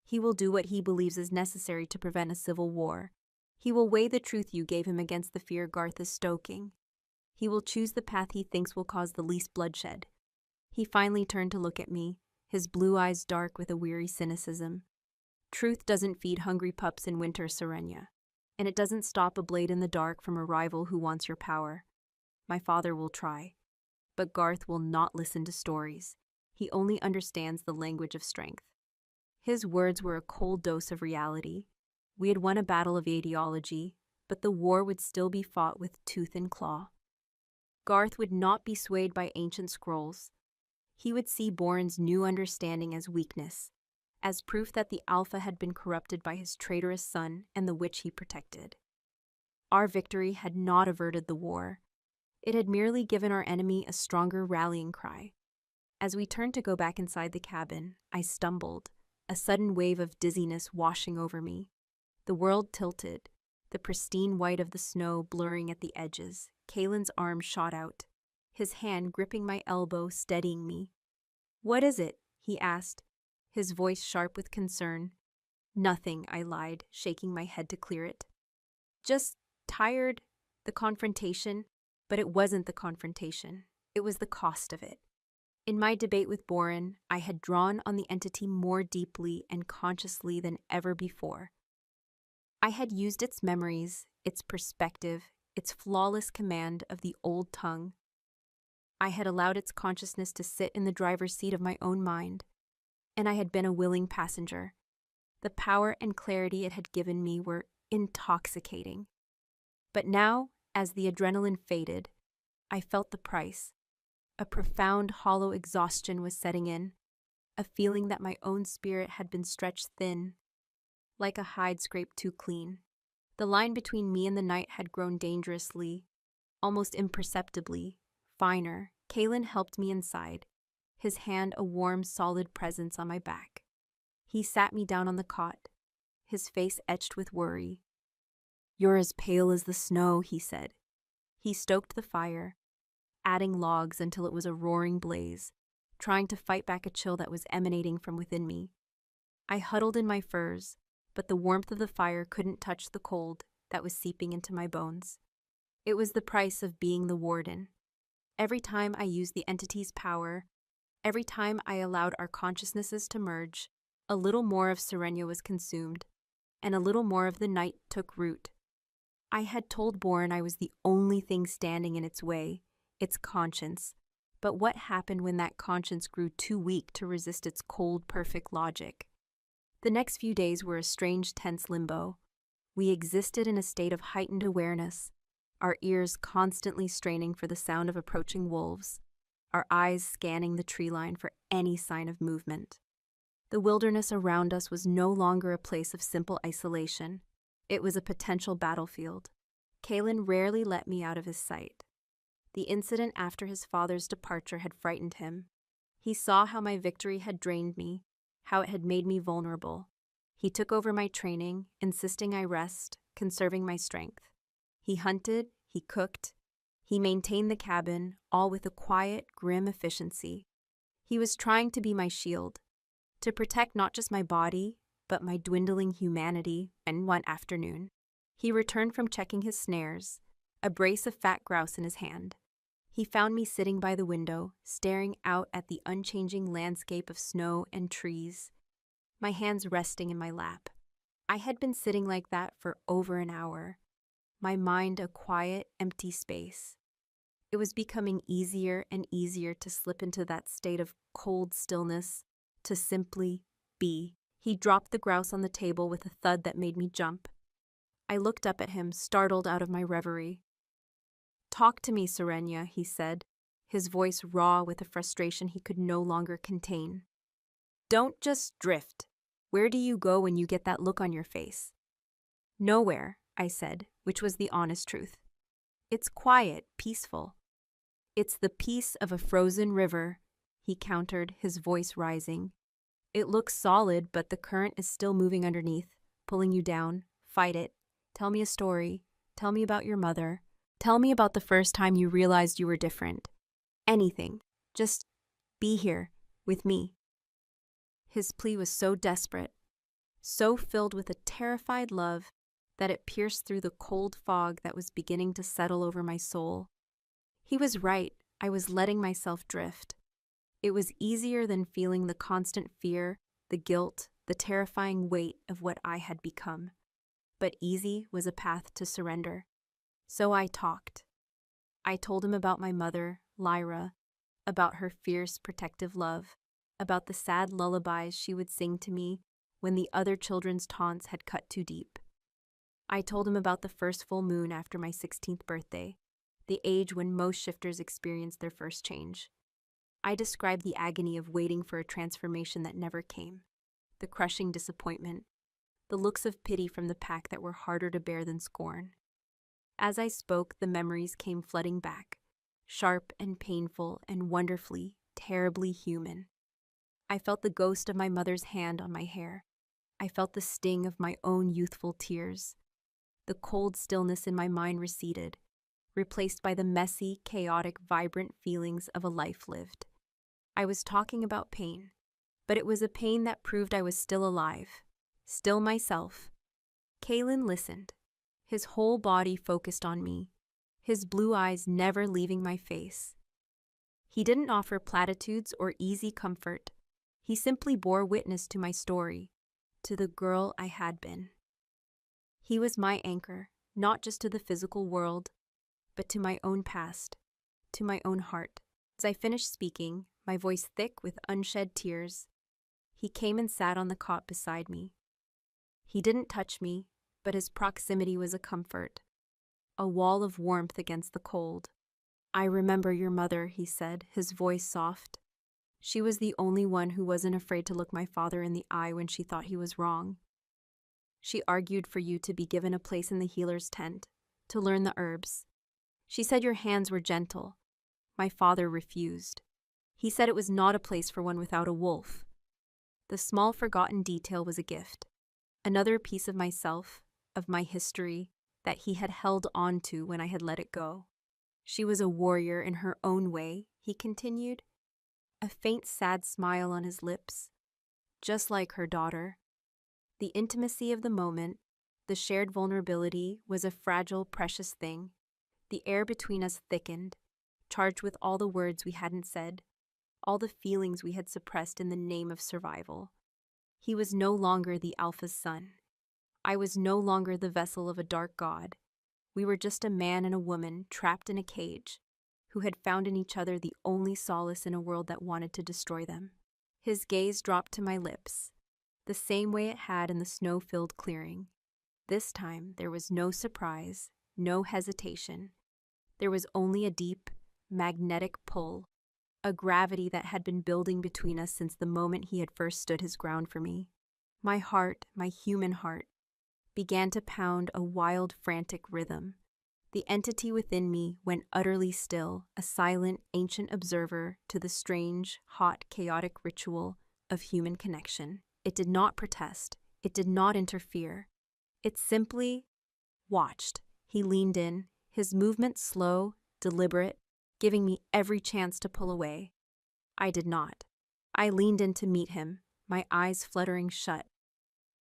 He will do what he believes is necessary to prevent a civil war. He will weigh the truth you gave him against the fear Garth is stoking. He will choose the path he thinks will cause the least bloodshed. He finally turned to look at me, his blue eyes dark with a weary cynicism. Truth doesn't feed hungry pups in winter, Serenya, and it doesn't stop a blade in the dark from a rival who wants your power. My father will try, but Garth will not listen to stories. He only understands the language of strength. His words were a cold dose of reality. We had won a battle of ideology, but the war would still be fought with tooth and claw. Garth would not be swayed by ancient scrolls. He would see Boren's new understanding as weakness, as proof that the Alpha had been corrupted by his traitorous son and the witch he protected. Our victory had not averted the war. It had merely given our enemy a stronger rallying cry. As we turned to go back inside the cabin, I stumbled, a sudden wave of dizziness washing over me. The world tilted, the pristine white of the snow blurring at the edges. Kalen's arm shot out, his hand gripping my elbow, steadying me. "What is it?" he asked, his voice sharp with concern. "Nothing," I lied, shaking my head to clear it. "Just tired, the confrontation." But it wasn't the confrontation. It was the cost of it. In my debate with Boren, I had drawn on the entity more deeply and consciously than ever before. I had used its memories, its perspective, its flawless command of the old tongue. I had allowed its consciousness to sit in the driver's seat of my own mind, and I had been a willing passenger. The power and clarity it had given me were intoxicating. But now, as the adrenaline faded, I felt the price. A profound, hollow exhaustion was setting in, a feeling that my own spirit had been stretched thin, like a hide scraped too clean. The line between me and the night had grown dangerously, almost imperceptibly, finer. Kalen helped me inside, his hand a warm, solid presence on my back. He sat me down on the cot, his face etched with worry. "You're as pale as the snow," he said. He stoked the fire, adding logs until it was a roaring blaze, trying to fight back a chill that was emanating from within me. I huddled in my furs, but the warmth of the fire couldn't touch the cold that was seeping into my bones. It was the price of being the warden. Every time I used the entity's power, every time I allowed our consciousnesses to merge, a little more of Serenia was consumed, and a little more of the night took root. I had told Boren I was the only thing standing in its way, its conscience. But what happened when that conscience grew too weak to resist its cold, perfect logic? The next few days were a strange, tense limbo. We existed in a state of heightened awareness, our ears constantly straining for the sound of approaching wolves, our eyes scanning the tree line for any sign of movement. The wilderness around us was no longer a place of simple isolation. It was a potential battlefield. Kalen rarely let me out of his sight. The incident after his father's departure had frightened him. He saw how my victory had drained me, how it had made me vulnerable. He took over my training, insisting I rest, conserving my strength. He hunted, he cooked, he maintained the cabin, all with a quiet, grim efficiency. He was trying to be my shield, to protect not just my body, but my dwindling humanity. And one afternoon, he returned from checking his snares, a brace of fat grouse in his hand. He found me sitting by the window, staring out at the unchanging landscape of snow and trees, my hands resting in my lap. I had been sitting like that for over an hour, my mind a quiet, empty space. It was becoming easier and easier to slip into that state of cold stillness, to simply be. He dropped the grouse on the table with a thud that made me jump. I looked up at him, startled out of my reverie. "Talk to me, Serenia," he said, his voice raw with a frustration he could no longer contain. "Don't just drift. Where do you go when you get that look on your face?" "Nowhere," I said, which was the honest truth. "It's quiet, peaceful." "It's the peace of a frozen river," he countered, his voice rising. "It looks solid, but the current is still moving underneath, pulling you down. Fight it. Tell me a story. Tell me about your mother. Tell me about the first time you realized you were different. Anything. Just be here, with me." His plea was so desperate, so filled with a terrified love, that it pierced through the cold fog that was beginning to settle over my soul. He was right. I was letting myself drift. It was easier than feeling the constant fear, the guilt, the terrifying weight of what I had become. But easy was a path to surrender. So I talked. I told him about my mother, Lyra, about her fierce, protective love, about the sad lullabies she would sing to me when the other children's taunts had cut too deep. I told him about the first full moon after my 16th birthday, the age when most shifters experience their first change. I described the agony of waiting for a transformation that never came, the crushing disappointment, the looks of pity from the pack that were harder to bear than scorn. As I spoke, the memories came flooding back, sharp and painful and wonderfully, terribly human. I felt the ghost of my mother's hand on my hair. I felt the sting of my own youthful tears. The cold stillness in my mind receded, replaced by the messy, chaotic, vibrant feelings of a life lived. I was talking about pain, but it was a pain that proved I was still alive, still myself. Kalen listened, his whole body focused on me, his blue eyes never leaving my face. He didn't offer platitudes or easy comfort. He simply bore witness to my story, to the girl I had been. He was my anchor, not just to the physical world, but to my own past, to my own heart. As I finished speaking, my voice thick with unshed tears, he came and sat on the cot beside me. He didn't touch me, but his proximity was a comfort, a wall of warmth against the cold. "I remember your mother," he said, his voice soft. "She was the only one who wasn't afraid to look my father in the eye when she thought he was wrong. She argued for you to be given a place in the healer's tent, to learn the herbs. She said your hands were gentle. My father refused. He said it was not a place for one without a wolf." The small forgotten detail was a gift, another piece of myself, of my history, that he had held on to when I had let it go. "She was a warrior in her own way," he continued, a faint sad smile on his lips, "just like her daughter." The intimacy of the moment, the shared vulnerability, was a fragile, precious thing. The air between us thickened, charged with all the words we hadn't said, all the feelings we had suppressed in the name of survival. He was no longer the Alpha's son. I was no longer the vessel of a dark god. We were just a man and a woman trapped in a cage, who had found in each other the only solace in a world that wanted to destroy them. His gaze dropped to my lips, the same way it had in the snow-filled clearing. This time there was no surprise, no hesitation. There was only a deep, magnetic pull, a gravity that had been building between us since the moment he had first stood his ground for me. My heart, my human heart, began to pound a wild, frantic rhythm. The entity within me went utterly still, a silent, ancient observer to the strange, hot, chaotic ritual of human connection. It did not protest. It did not interfere. It simply watched. He leaned in, his movement slow, deliberate, giving me every chance to pull away. I did not. I leaned in to meet him, my eyes fluttering shut.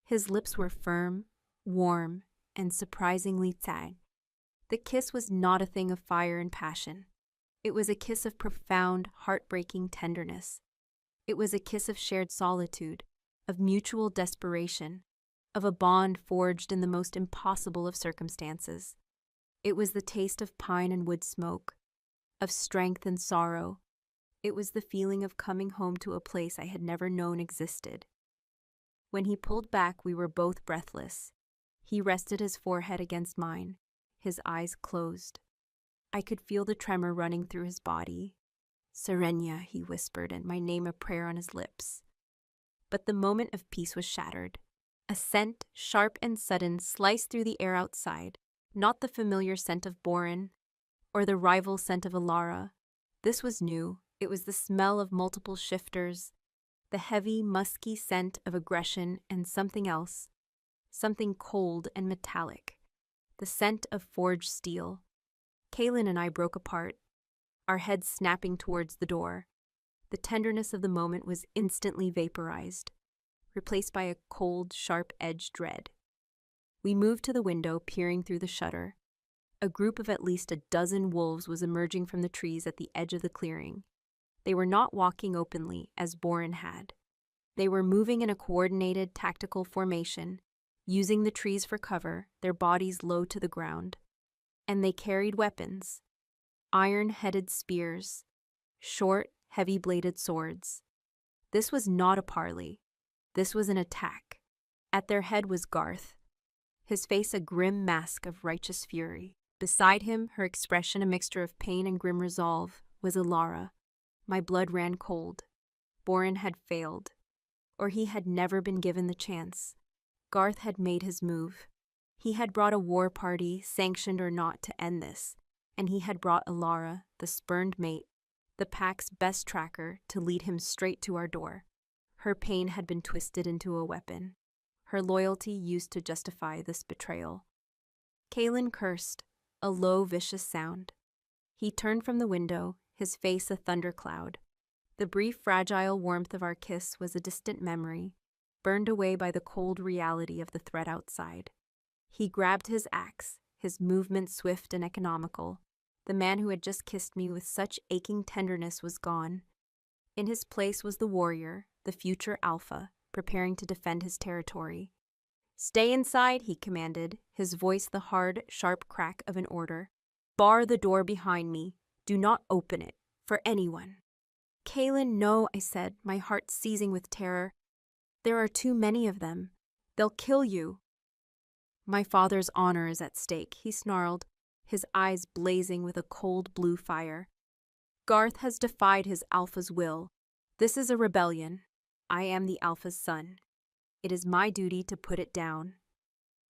His lips were firm, warm, and surprisingly sad. The kiss was not a thing of fire and passion. It was a kiss of profound, heartbreaking tenderness. It was a kiss of shared solitude, of mutual desperation, of a bond forged in the most impossible of circumstances. It was the taste of pine and wood smoke, of strength and sorrow. It was the feeling of coming home to a place I had never known existed. When he pulled back, we were both breathless. He rested his forehead against mine, his eyes closed. I could feel the tremor running through his body. "Serenia," he whispered, and my name a prayer on his lips. But the moment of peace was shattered. A scent, sharp and sudden, sliced through the air outside, not the familiar scent of boron, or the rival scent of Alara. This was new. It was the smell of multiple shifters, the heavy, musky scent of aggression and something else, something cold and metallic, the scent of forged steel. Kaylin and I broke apart, our heads snapping towards the door. The tenderness of the moment was instantly vaporized, replaced by a cold, sharp-edged dread. We moved to the window, peering through the shutter. A group of at least a dozen wolves was emerging from the trees at the edge of the clearing. They were not walking openly, as Boren had. They were moving in a coordinated, tactical formation, using the trees for cover, their bodies low to the ground. And they carried weapons, iron-headed spears, short, heavy-bladed swords. This was not a parley. This was an attack, At their head was Garth, his face a grim mask of righteous fury. Beside him, her expression a mixture of pain and grim resolve, was Alara. My blood ran cold. Boren had failed, or he had never been given the chance. Garth had made his move. He had brought a war party, sanctioned or not, to end this, and he had brought Alara, the spurned mate, the pack's best tracker, to lead him straight to our door. Her pain had been twisted into a weapon, her loyalty used to justify this betrayal. Kalen cursed, a low, vicious sound. He turned from the window, his face a thundercloud. The brief, fragile warmth of our kiss was a distant memory, burned away by the cold reality of the threat outside. He grabbed his axe, his movement swift and economical. The man who had just kissed me with such aching tenderness was gone. In his place was the warrior, the future alpha, preparing to defend his territory. "Stay inside," he commanded, his voice the hard, sharp crack of an order. "Bar the door behind me. Do not open it, for anyone." "Kalen, no," I said, my heart seizing with terror. "There are too many of them. They'll kill you." "My father's honor is at stake," he snarled, his eyes blazing with a cold blue fire. "Garth has defied his alpha's will. This is a rebellion. I am the alpha's son. It is my duty to put it down."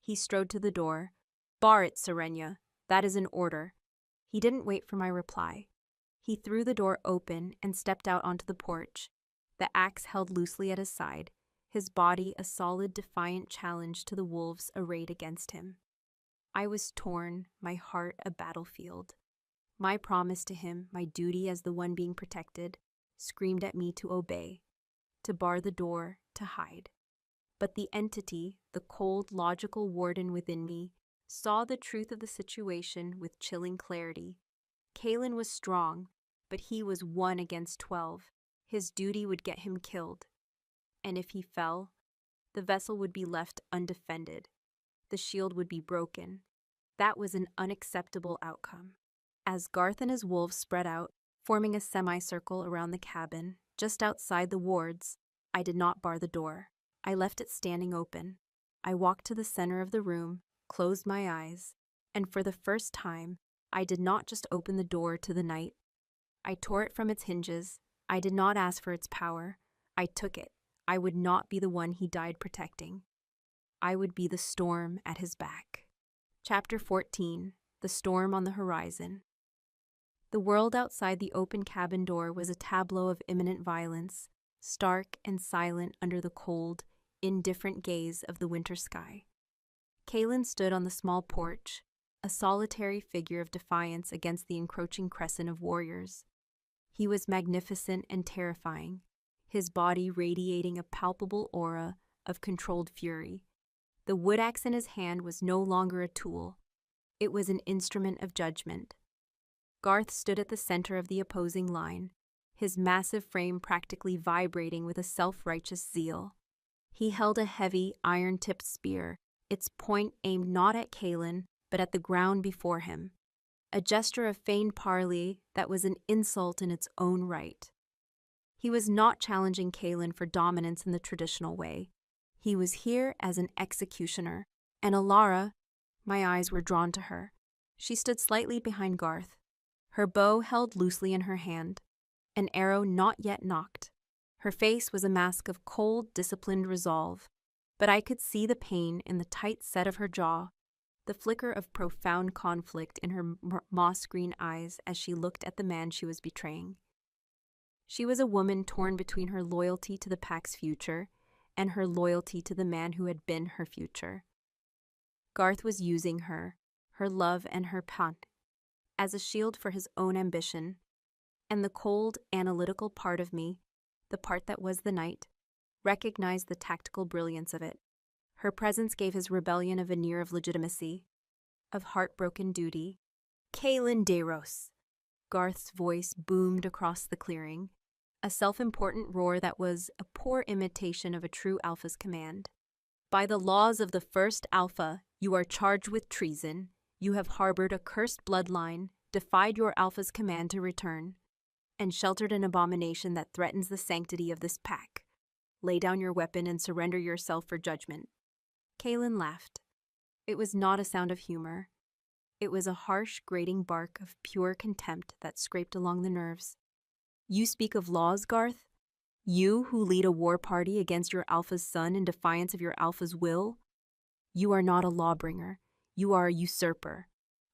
He strode to the door. "Bar it, Serenia. That is an order." He didn't wait for my reply. He threw the door open and stepped out onto the porch, the axe held loosely at his side, his body a solid, defiant challenge to the wolves arrayed against him. I was torn, my heart a battlefield. My promise to him, my duty as the one being protected, screamed at me to obey, to bar the door, to hide. But the entity, the cold, logical warden within me, saw the truth of the situation with chilling clarity. Kalen was strong, but he was 1 against 12. His duty would get him killed. And if he fell, the vessel would be left undefended. The shield would be broken. That was an unacceptable outcome. As Garth and his wolves spread out, forming a semicircle around the cabin, just outside the wards, I did not bar the door. I left it standing open. I walked to the center of the room, closed my eyes, and for the first time, I did not just open the door to the night. I tore it from its hinges. I did not ask for its power. I took it. I would not be the one he died protecting. I would be the storm at his back. Chapter 14. The Storm on the Horizon. The world outside the open cabin door was a tableau of imminent violence, stark and silent under the cold, indifferent gaze of the winter sky. Kalen stood on the small porch, a solitary figure of defiance against the encroaching crescent of warriors. He was magnificent and terrifying, his body radiating a palpable aura of controlled fury. The wood axe in his hand was no longer a tool. It was an instrument of judgment. Garth stood at the center of the opposing line, his massive frame practically vibrating with a self-righteous zeal. He held a heavy, iron-tipped spear, its point aimed not at Kalen, but at the ground before him, a gesture of feigned parley that was an insult in its own right. He was not challenging Kalen for dominance in the traditional way. He was here as an executioner, and Alara, my eyes were drawn to her. She stood slightly behind Garth, her bow held loosely in her hand, an arrow not yet nocked. Her face was a mask of cold, disciplined resolve, but I could see the pain in the tight set of her jaw, the flicker of profound conflict in her moss-green eyes as she looked at the man she was betraying. She was a woman torn between her loyalty to the pack's future and her loyalty to the man who had been her future. Garth was using her, her love and her pant, as a shield for his own ambition, and the cold, analytical part of me, the part that was the night, recognized the tactical brilliance of it. Her presence gave his rebellion a veneer of legitimacy, of heartbroken duty. "Kalen Deros!" Garth's voice boomed across the clearing, a self-important roar that was a poor imitation of a true alpha's command. "By the laws of the first alpha, you are charged with treason. You have harbored a cursed bloodline, defied your alpha's command to return, and sheltered an abomination that threatens the sanctity of this pack. Lay down your weapon and surrender yourself for judgment." Kaelin laughed. It was not a sound of humor. It was a harsh, grating bark of pure contempt that scraped along the nerves. You speak of laws, Garth? You who lead a war party against your alpha's son in defiance of your alpha's will? You are not a lawbringer. You are a usurper.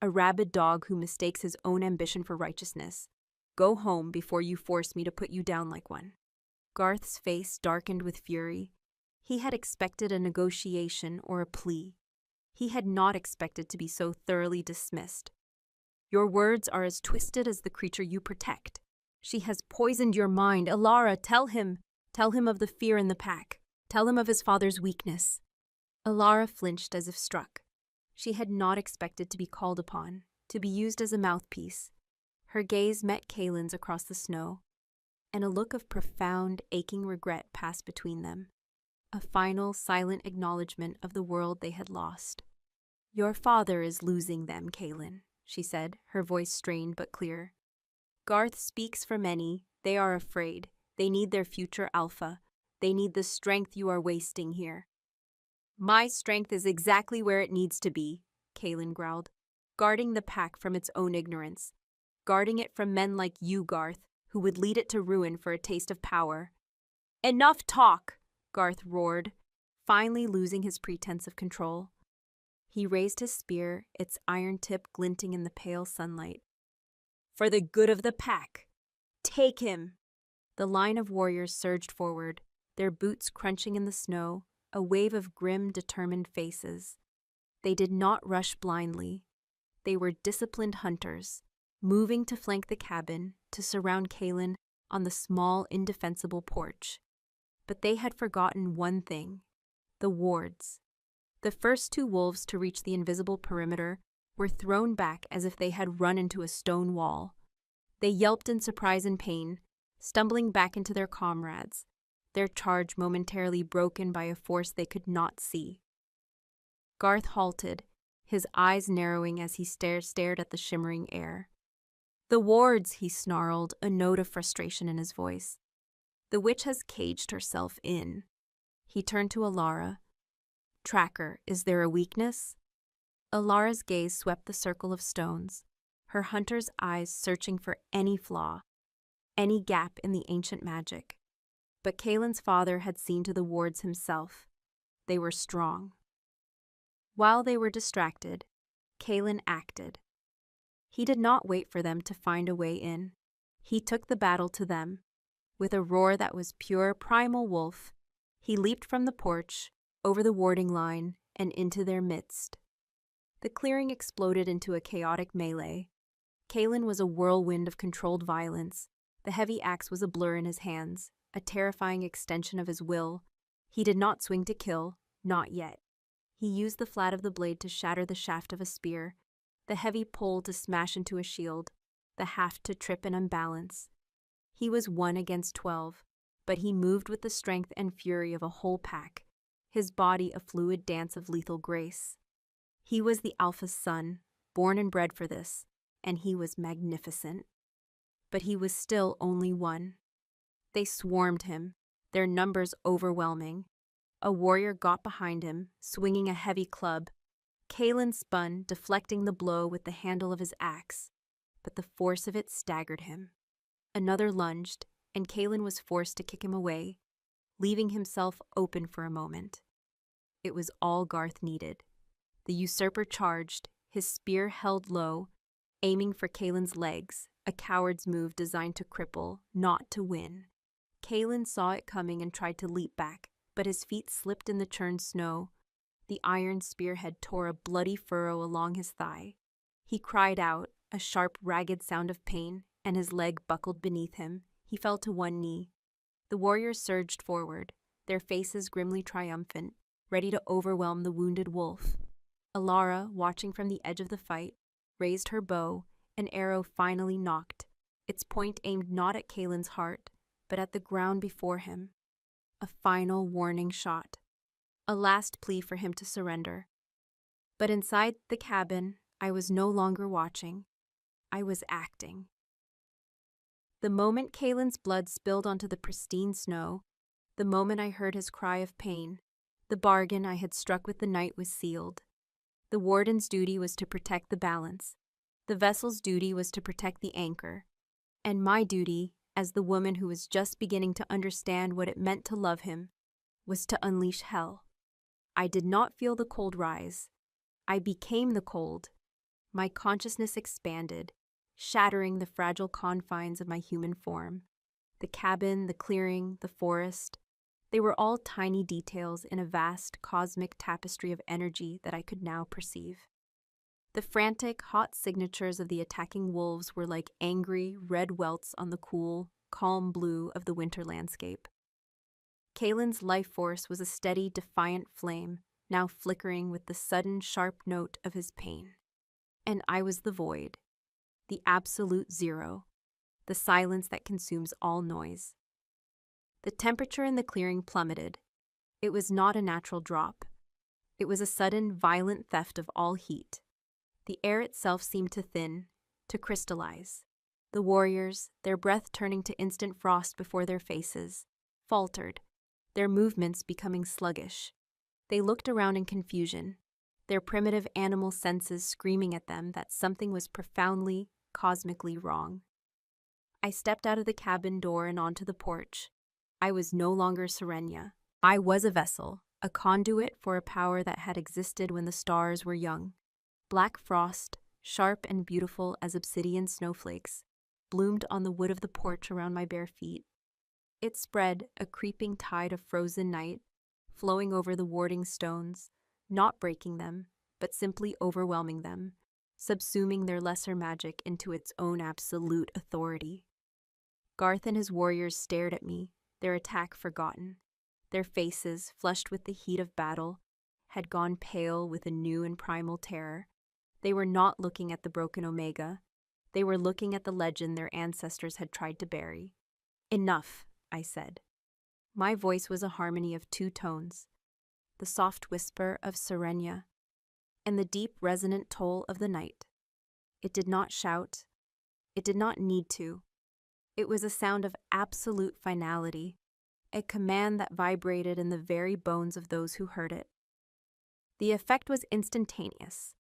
A rabid dog who mistakes his own ambition for righteousness. Go home before you force me to put you down like one. Garth's face darkened with fury. He had expected a negotiation or a plea. He had not expected to be so thoroughly dismissed. Your words are as twisted as the creature you protect. She has poisoned your mind. Alara, tell him. Tell him of the fear in the pack. Tell him of his father's weakness. Alara flinched as if struck. She had not expected to be called upon, to be used as a mouthpiece. Her gaze met Kaelin's across the snow, and a look of profound, aching regret passed between them. A final, silent acknowledgement of the world they had lost. Your father is losing them, Kaelin, she said, her voice strained but clear. Garth speaks for many. They are afraid. They need their future alpha. They need the strength you are wasting here. My strength is exactly where it needs to be, Kaelin growled, guarding the pack from its own ignorance, guarding it from men like you, Garth, who would lead it to ruin for a taste of power. Enough talk, Garth roared, finally losing his pretense of control. He raised his spear, its iron tip glinting in the pale sunlight. For the good of the pack, take him! The line of warriors surged forward, their boots crunching in the snow, a wave of grim, determined faces. They did not rush blindly. They were disciplined hunters, moving to flank the cabin, to surround Kaelin on the small, indefensible porch. But they had forgotten one thing: the wards. The first two wolves to reach the invisible perimeter were thrown back as if they had run into a stone wall. They yelped in surprise and pain, stumbling back into their comrades, their charge momentarily broken by a force they could not see. Garth halted, his eyes narrowing as he stared at the shimmering air. The wards, he snarled, a note of frustration in his voice. The witch has caged herself in. He turned to Alara. Tracker, is there a weakness? Alara's gaze swept the circle of stones, her hunter's eyes searching for any flaw, any gap in the ancient magic. But Kaelin's father had seen to the wards himself. They were strong. While they were distracted, Kaelin acted. He did not wait for them to find a way in. He took the battle to them. With a roar that was pure primal wolf, he leaped from the porch, over the warding line, and into their midst. The clearing exploded into a chaotic melee. Kaelin was a whirlwind of controlled violence. The heavy axe was a blur in his hands, a terrifying extension of his will. He did not swing to kill, not yet. He used the flat of the blade to shatter the shaft of a spear, the heavy pole to smash into a shield, the haft to trip and unbalance. He was 1 against 12, but he moved with the strength and fury of a whole pack, his body a fluid dance of lethal grace. He was the Alpha's son, born and bred for this, and he was magnificent. But he was still only 1. They swarmed him, their numbers overwhelming. A warrior got behind him, swinging a heavy club. Kaelin spun, deflecting the blow with the handle of his axe, but the force of it staggered him. Another lunged, and Kaelin was forced to kick him away, leaving himself open for a moment. It was all Garth needed. The usurper charged, his spear held low, aiming for Kaelin's legs, a coward's move designed to cripple, not to win. Kaelin saw it coming and tried to leap back, but his feet slipped in the churned snow. The iron spearhead tore a bloody furrow along his thigh. He cried out, a sharp, ragged sound of pain, and his leg buckled beneath him. He fell to one knee. The warriors surged forward, their faces grimly triumphant, ready to overwhelm the wounded wolf. Alara, watching from the edge of the fight, raised her bow. An arrow finally knocked, its point aimed not at Kaelin's heart, but at the ground before him. A final warning shot. A last plea for him to surrender. But inside the cabin, I was no longer watching. I was acting. The moment Kaelin's blood spilled onto the pristine snow, the moment I heard his cry of pain, The bargain I had struck with the night was sealed. The warden's duty was to protect the balance. The vessel's duty was to protect the anchor. And my duty, as the woman who was just beginning to understand what it meant to love him, was to unleash hell. I did not feel the cold rise. I became the cold. My consciousness expanded, shattering the fragile confines of my human form. The cabin, the clearing, the forest, they were all tiny details in a vast cosmic tapestry of energy that I could now perceive. The frantic, hot signatures of the attacking wolves were like angry, red welts on the cool, calm blue of the winter landscape. Kalen's life force was a steady, defiant flame, now flickering with the sudden, sharp note of his pain. And I was the void, the absolute zero, the silence that consumes all noise. The temperature in the clearing plummeted. It was not a natural drop. It was a sudden, violent theft of all heat. The air itself seemed to thin, to crystallize. The warriors, their breath turning to instant frost before their faces, faltered, their movements becoming sluggish. They looked around in confusion, their primitive animal senses screaming at them that something was profoundly, cosmically wrong. I stepped out of the cabin door and onto the porch. I was no longer Serenia. I was a vessel, a conduit for a power that had existed when the stars were young. Black frost, sharp and beautiful as obsidian snowflakes, bloomed on the wood of the porch around my bare feet. It spread, a creeping tide of frozen night, flowing over the warding stones, not breaking them, but simply overwhelming them, subsuming their lesser magic into its own absolute authority. Garth and his warriors stared at me, their attack forgotten. Their faces, flushed with the heat of battle, had gone pale with a new and primal terror. They were not looking at the broken Omega. They were looking at the legend their ancestors had tried to bury. "Enough," I said. My voice was a harmony of two tones, the soft whisper of Serenia and the deep resonant toll of the night. It did not shout. It did not need to. It was a sound of absolute finality, a command that vibrated in the very bones of those who heard it. The effect was instantaneous.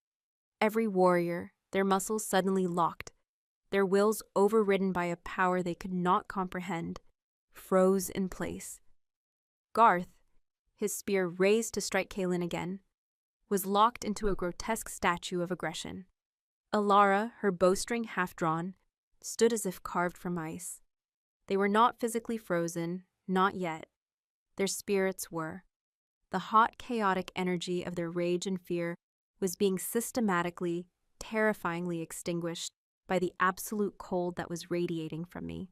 Every warrior, their muscles suddenly locked, their wills overridden by a power they could not comprehend, froze in place. Garth, his spear raised to strike Kalen again, was locked into a grotesque statue of aggression. Alara, her bowstring half-drawn, stood as if carved from ice. They were not physically frozen, not yet. Their spirits were. The hot, chaotic energy of their rage and fear was being systematically, terrifyingly extinguished by the absolute cold that was radiating from me.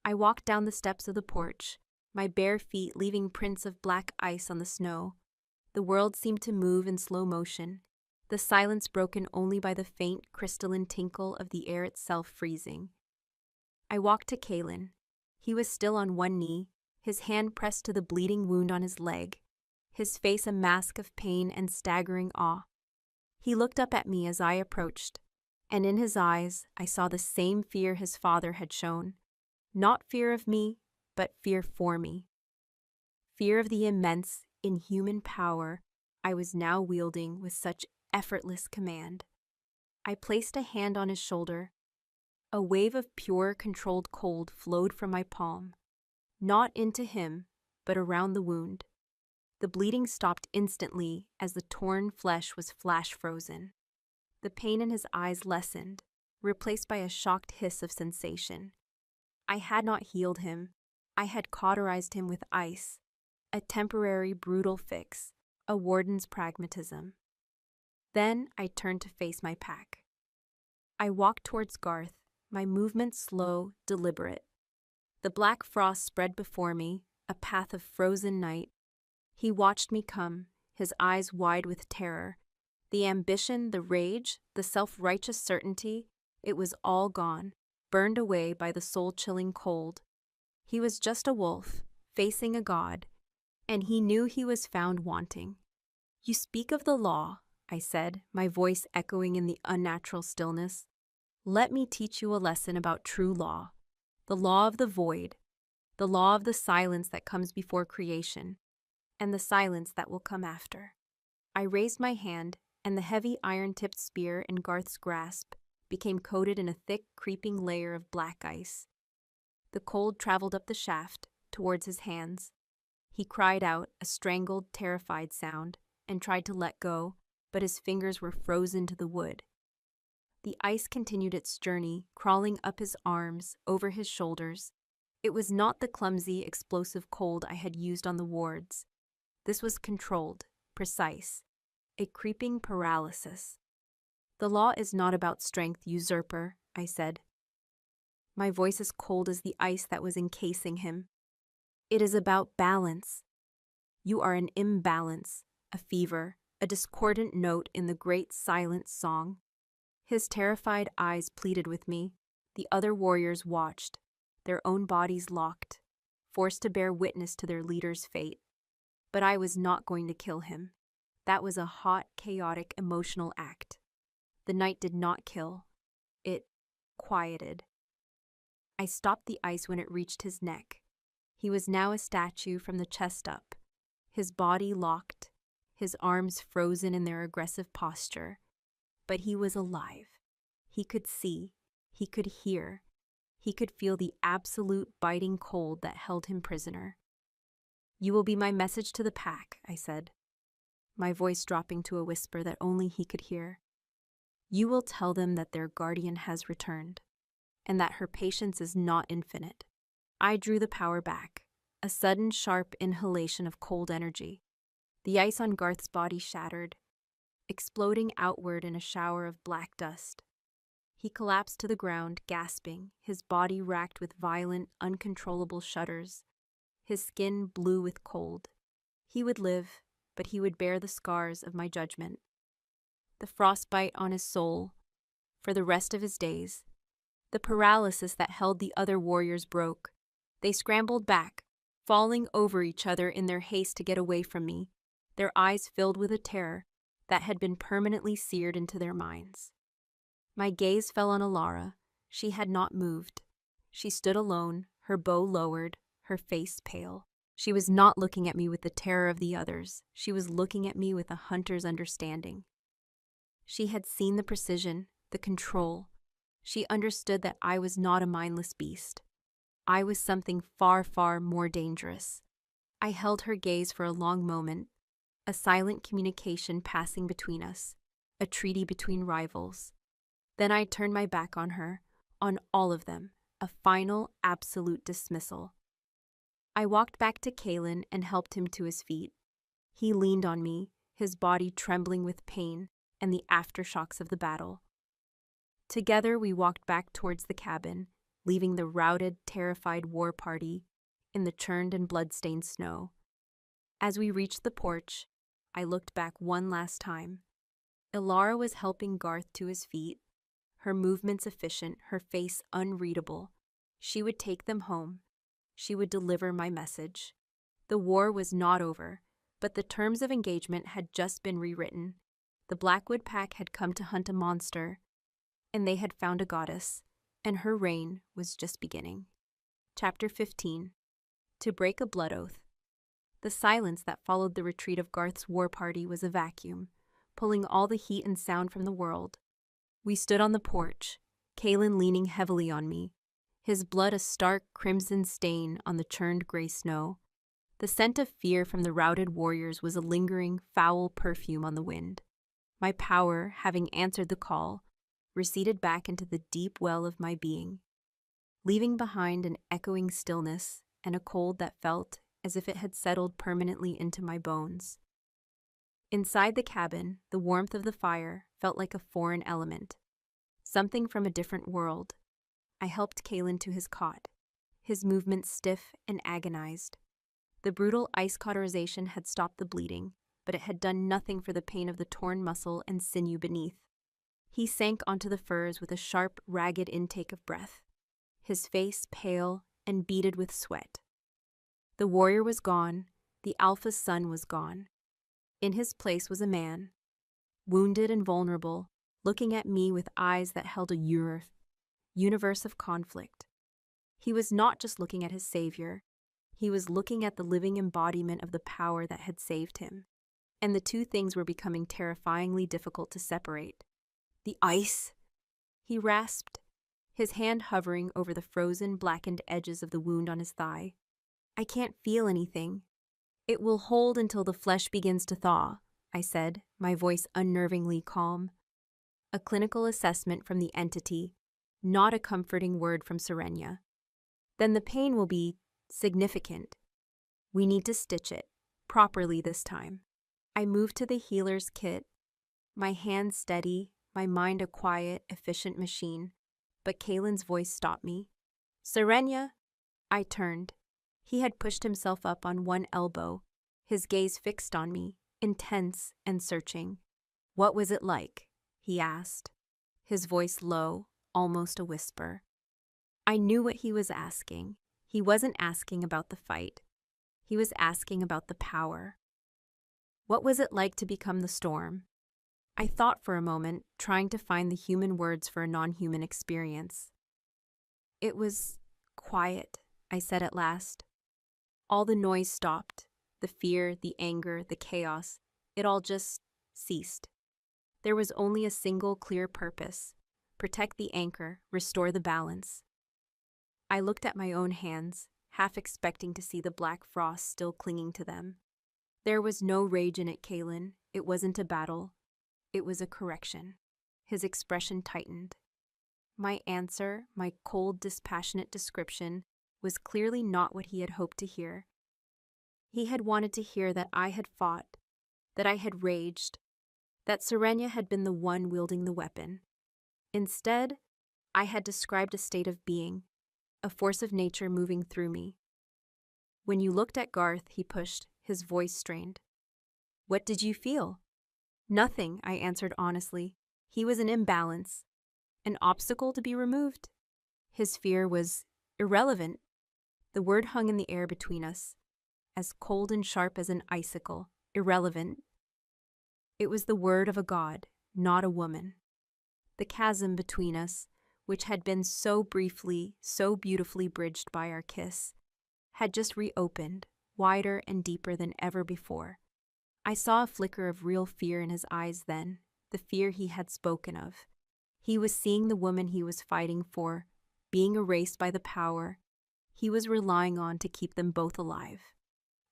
I walked down the steps of the porch, my bare feet leaving prints of black ice on the snow. The world seemed to move in slow motion, the silence broken only by the faint, crystalline tinkle of the air itself freezing. I walked to Kalen. He was still on one knee, his hand pressed to the bleeding wound on his leg, his face a mask of pain and staggering awe. He looked up at me as I approached, and in his eyes I saw the same fear his father had shown. Not fear of me, but fear for me. Fear of the immense, inhuman power I was now wielding with such effortless command. I placed a hand on his shoulder. A wave of pure, controlled cold flowed from my palm, not into him, but around the wound. The bleeding stopped instantly as the torn flesh was flash-frozen. The pain in his eyes lessened, replaced by a shocked hiss of sensation. I had not healed him. I had cauterized him with ice, a temporary, brutal fix, a warden's pragmatism. Then I turned to face my pack. I walked towards Garth, my movements slow, deliberate. The black frost spread before me, a path of frozen night. He watched me come, his eyes wide with terror. The ambition, the rage, the self-righteous certainty, it was all gone, burned away by the soul-chilling cold. He was just a wolf, facing a god, and he knew he was found wanting. "You speak of the law," I said, my voice echoing in the unnatural stillness. "Let me teach you a lesson about true law, the law of the void, the law of the silence that comes before creation. and the silence that will come after. I raised my hand, and the heavy iron-tipped spear in Garth's grasp became coated in a thick, creeping layer of black ice. The cold traveled up the shaft, towards his hands. He cried out, a strangled, terrified sound, and tried to let go, but his fingers were frozen to the wood. The ice continued its journey, crawling up his arms, over his shoulders. It was not the clumsy, explosive cold I had used on the wards. This was controlled, precise, a creeping paralysis. The law is not about strength, usurper, I said. My voice as cold as the ice that was encasing him. It is about balance. You are an imbalance, a fever, a discordant note in the great silent song. His terrified eyes pleaded with me. The other warriors watched, their own bodies locked, forced to bear witness to their leader's fate. But I was not going to kill him. That was a hot, chaotic, emotional act. The night did not kill. It quieted. I stopped the ice when it reached his neck. He was now a statue from the chest up, his body locked, his arms frozen in their aggressive posture. But he was alive. He could see, he could hear, he could feel the absolute biting cold that held him prisoner. You will be my message to the pack, I said, my voice dropping to a whisper that only he could hear. You will tell them that their guardian has returned, and that her patience is not infinite. I drew the power back, a sudden sharp inhalation of cold energy. The ice on Garth's body shattered, exploding outward in a shower of black dust. He collapsed to the ground, gasping, his body racked with violent, uncontrollable shudders, his skin blue with cold. He would live, but he would bear the scars of my judgment. The frostbite on his soul, for the rest of his days. The paralysis that held the other warriors broke. They scrambled back, falling over each other in their haste to get away from me, their eyes filled with a terror that had been permanently seared into their minds. My gaze fell on Alara. She had not moved. She stood alone, her bow lowered, her face pale. She was not looking at me with the terror of the others. She was looking at me with a hunter's understanding. She had seen the precision, the control. She understood that I was not a mindless beast. I was something far, far more dangerous. I held her gaze for a long moment, a silent communication passing between us, a treaty between rivals. Then I turned my back on her, on all of them, a final, absolute dismissal. I walked back to Kalen and helped him to his feet. He leaned on me, his body trembling with pain and the aftershocks of the battle. Together we walked back towards the cabin, leaving the routed, terrified war party in the churned and blood-stained snow. As we reached the porch, I looked back one last time. Alara was helping Garth to his feet, her movements efficient, her face unreadable. She would take them home. She would deliver my message. The war was not over, but the terms of engagement had just been rewritten. The Blackwood pack had come to hunt a monster, and they had found a goddess, and her reign was just beginning. Chapter 15. To break a blood oath. The silence that followed the retreat of Garth's war party was a vacuum, pulling all the heat and sound from the world. We stood on the porch, Kalen leaning heavily on me, his blood a stark crimson stain on the churned gray snow. The scent of fear from the routed warriors was a lingering, foul perfume on the wind. My power, having answered the call, receded back into the deep well of my being, leaving behind an echoing stillness and a cold that felt as if it had settled permanently into my bones. Inside the cabin, the warmth of the fire felt like a foreign element, something from a different world. I helped Kalen to his cot, his movements stiff and agonized. The brutal ice cauterization had stopped the bleeding, but it had done nothing for the pain of the torn muscle and sinew beneath. He sank onto the furs with a sharp, ragged intake of breath, his face pale and beaded with sweat. The warrior was gone, the alpha's son was gone. In his place was a man, wounded and vulnerable, looking at me with eyes that held a universe of conflict. He was not just looking at his savior. He was looking at the living embodiment of the power that had saved him, and the two things were becoming terrifyingly difficult to separate. The ice! He rasped, his hand hovering over the frozen, blackened edges of the wound on his thigh. I can't feel anything. It will hold until the flesh begins to thaw, I said, my voice unnervingly calm. A clinical assessment from the entity, not a comforting word from Serenia. Then the pain will be significant. We need to stitch it, properly this time. I moved to the healer's kit, my hands steady, my mind a quiet, efficient machine, but Kalen's voice stopped me. Serenia! I turned. He had pushed himself up on one elbow, his gaze fixed on me, intense and searching. What was it like? He asked, his voice low, almost a whisper. I knew what he was asking. He wasn't asking about the fight. He was asking about the power. What was it like to become the storm? I thought for a moment, trying to find the human words for a non-human experience. It was quiet, I said at last. All the noise stopped. The fear, the anger, the chaos. It all just ceased. There was only a single clear purpose: protect the anchor, restore the balance. I looked at my own hands, half expecting to see the black frost still clinging to them. There was no rage in it, Kalen. It wasn't a battle. It was a correction. His expression tightened. My answer, my cold, dispassionate description, was clearly not what he had hoped to hear. He had wanted to hear that I had fought, that I had raged, that Serenia had been the one wielding the weapon. Instead, I had described a state of being, a force of nature moving through me. When you looked at Garth, he pushed, his voice strained. What did you feel? Nothing, I answered honestly. He was an imbalance, an obstacle to be removed. His fear was irrelevant. The word hung in the air between us, as cold and sharp as an icicle, irrelevant. It was the word of a god, not a woman. The chasm between us, which had been so briefly, so beautifully bridged by our kiss, had just reopened, wider and deeper than ever before. I saw a flicker of real fear in his eyes then, the fear he had spoken of. He was seeing the woman he was fighting for, being erased by the power he was relying on to keep them both alive.